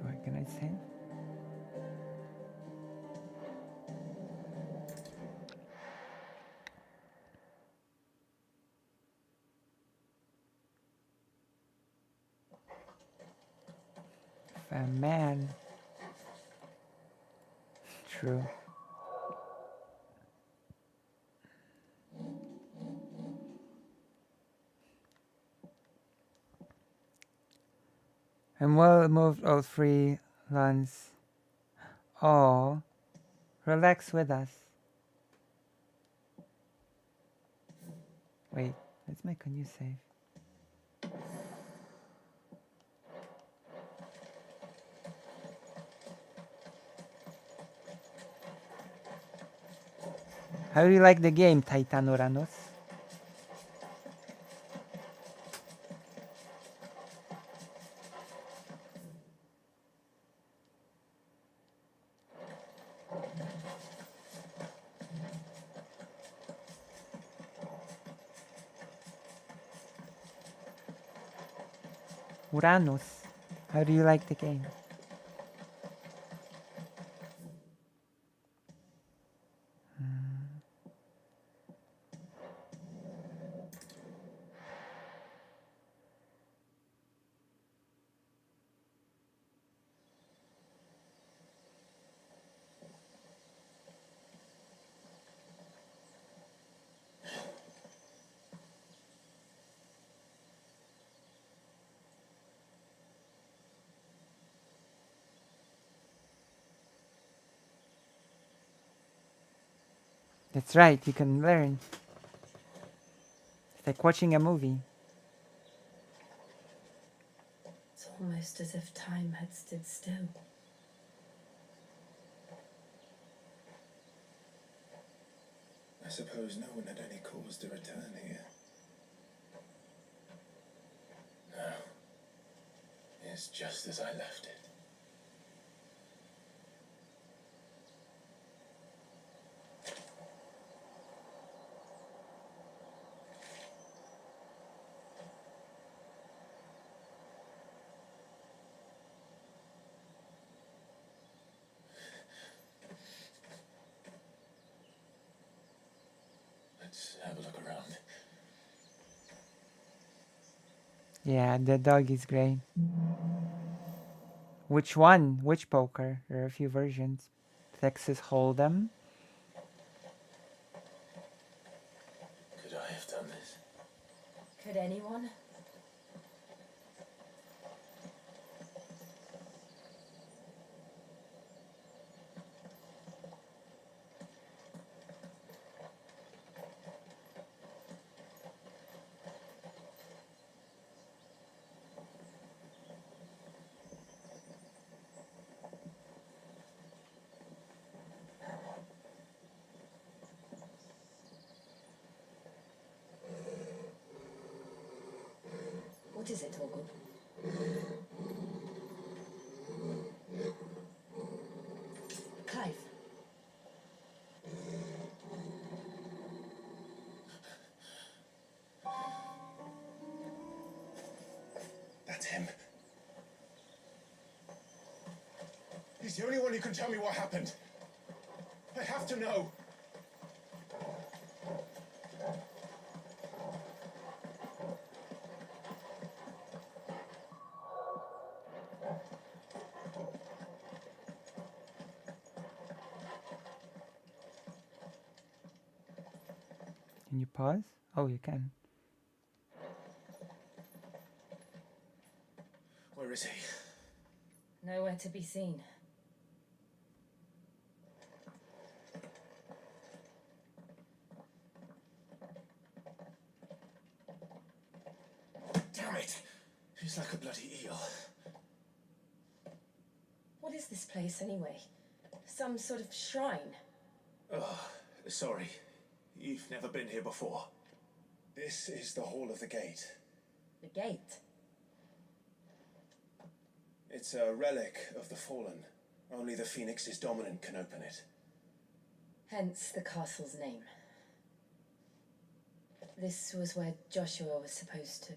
What can I say? A man. True. And well moved all three lands. Oh, relax with us. Wait, let's make a new save. How do you like the game, Titan Uranus? Uranus, how do you like the game? That's right, you can learn. It's like watching a movie. It's almost as if time had stood still. I suppose no one had any cause to return here. No. It's just as I left it. Let's have a look around. Yeah, the dog is great. Which one? Which poker? There are a few versions. Texas Hold'em. Could I have done this? Could anyone? What is it, Torgal? Clive. That's him. He's the only one who can tell me what happened. I have to know. Can you pause? Oh, you can. Where is he? Nowhere to be seen. Damn it! He's like a bloody eel. What is this place, anyway? Some sort of shrine? Oh, sorry. You've never been here before. This is the Hall of the Gate. The gate? It's a relic of the fallen. Only the Phoenix's dominant can open it. Hence the castle's name. This was where Joshua was supposed to...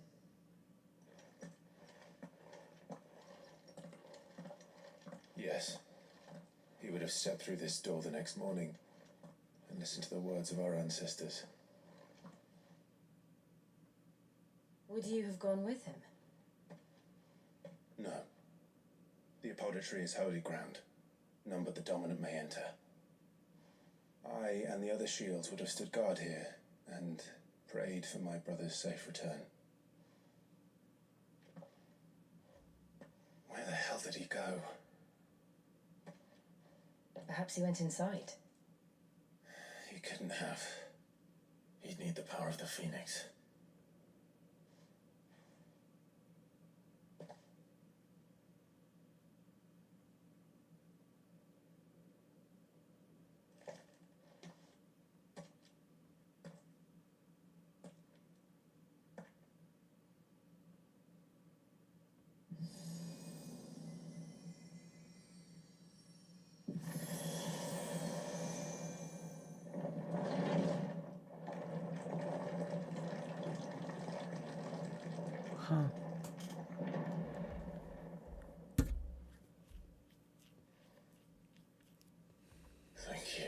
Yes. He would have stepped through this door the next morning and listened to the words of our ancestors. Would you have gone with him? No. The apodatory is holy ground. None but the dominant may enter. I and the other shields would have stood guard here and prayed for my brother's safe return. Where the hell did he go? Perhaps he went inside. He couldn't have. He'd need the power of the Phoenix. Huh. Thank you,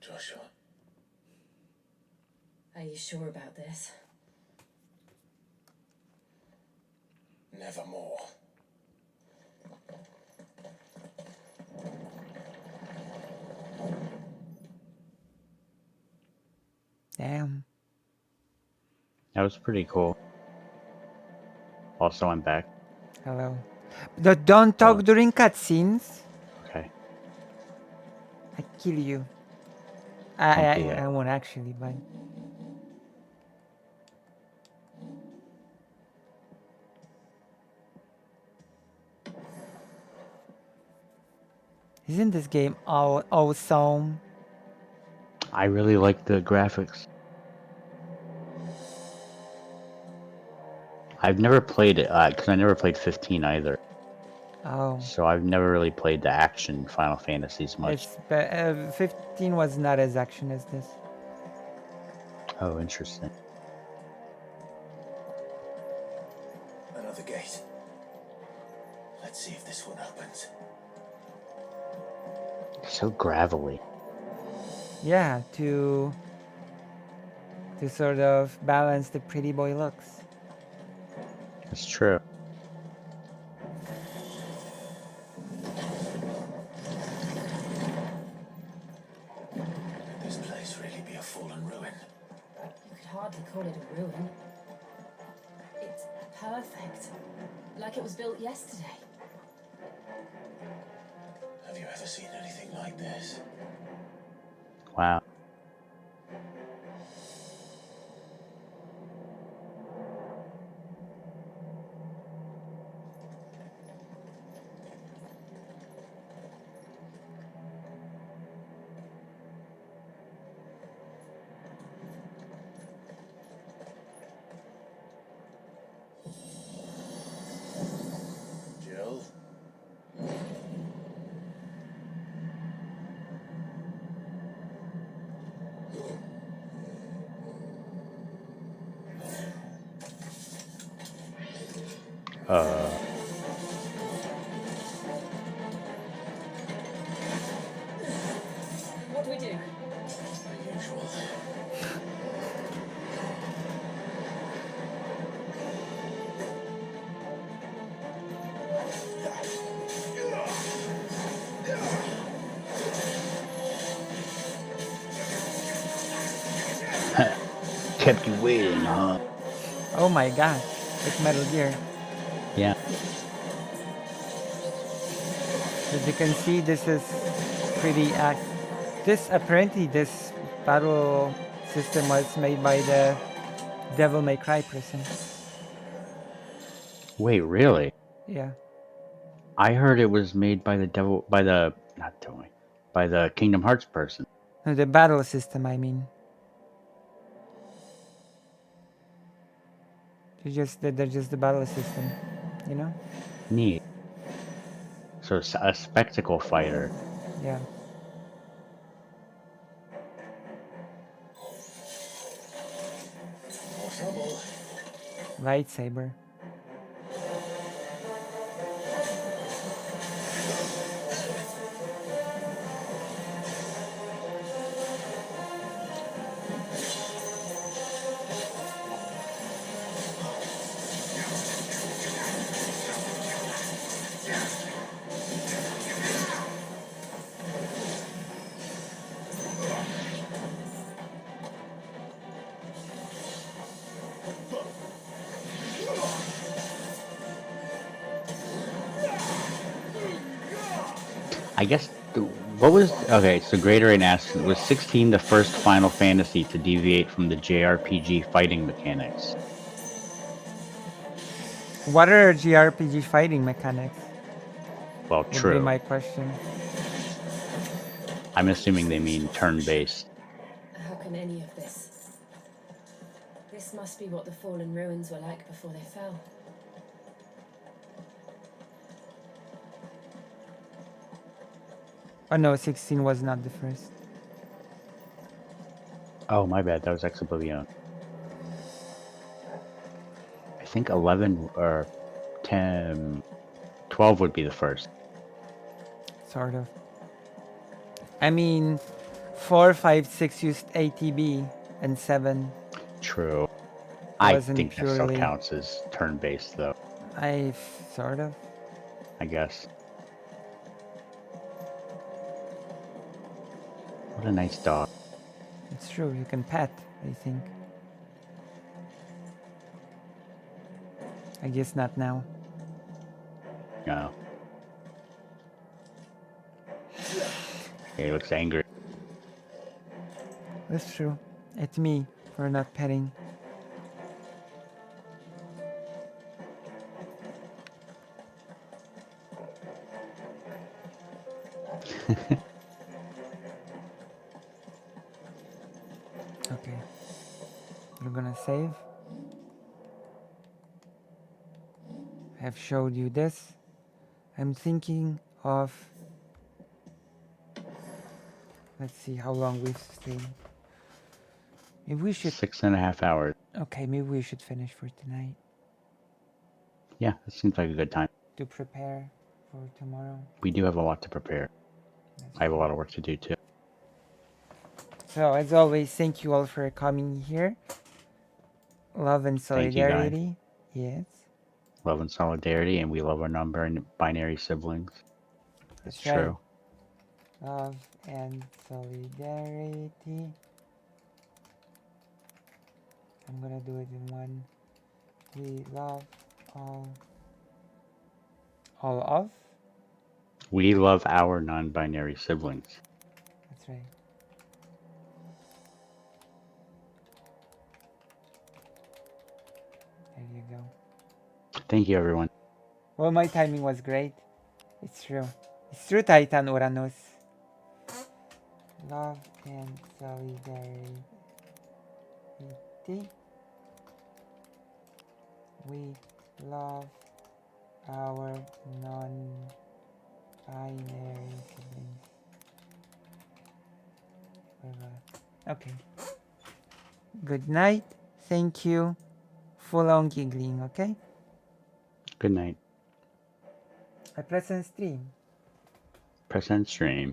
Joshua. Are you sure about this? Nevermore. Damn. That was pretty cool. Also, I'm back. Hello. Don't talk during cutscenes. Okay. I kill you. Don't do that. I won't actually, but... Isn't this game awesome? I really like the graphics. I've never played it, because I never played 15 either. Oh. So I've never really played the action Final Fantasies much. 15 was not as action as this. Oh, interesting. Another gate. Let's see if this one opens. So gravelly. Yeah, to sort of balance the pretty boy looks. That's true. Could this place really be a fallen ruin? You could hardly call it a ruin. It's perfect. Like it was built yesterday. Have you ever seen anything like this? Wow. Jill? What do we do? The usual. Kept you waiting, huh? Oh my god. Like Metal Gear. Yeah. As you can see, this is pretty apparently this battle system was made by the Devil May Cry person. Wait, really? Yeah. I heard it was made by by the Kingdom Hearts person. The battle system, I mean. They're just the battle system, you know? Neat. So it's a spectacle fighter. Yeah. Lightsaber. I guess what was okay? So Greater asks, was 16 the first Final Fantasy to deviate from the JRPG fighting mechanics? What are JRPG fighting mechanics? Well, Would be true. my question. I'm assuming they mean turn-based. How can any of this? This must be what the fallen ruins were like before they fell. Oh no, 16 was not the first. Oh, my bad. That was Ex Oblivion. I think 11 or 10, 12 would be the first. Sort of. I mean, 4, 5, 6 used ATB, and 7. True. I wasn't think that still purely- counts as turn-based, though. Sort of. I guess. What a nice dog. It's true, you can pet, I think. I guess not now. No. He looks angry. That's true. It's me for not petting. Okay. We're gonna save. I have showed you this. I'm thinking of... Let's see how long we've stayed. Maybe we should... 6.5 hours. Okay, maybe we should finish for tonight. Yeah, that seems like a good time. To prepare for tomorrow. We do have a lot to prepare. I have a lot of work to do, too. So, as always, thank you all for coming here. Love and Thank you, guys. solidarity. Yes. Love and solidarity, and we love our non-binary siblings. That's true. Love and solidarity. I'm gonna do it in one. We love all of? We love our non-binary siblings. That's right. There you go. Thank you, everyone. Well, my timing was great. It's true. It's true, Titan Uranus. Love and solidarity. We love our non-binary siblings. Okay. Good night. Thank you. Full on giggling, okay? Good night. I press and stream. Press end stream.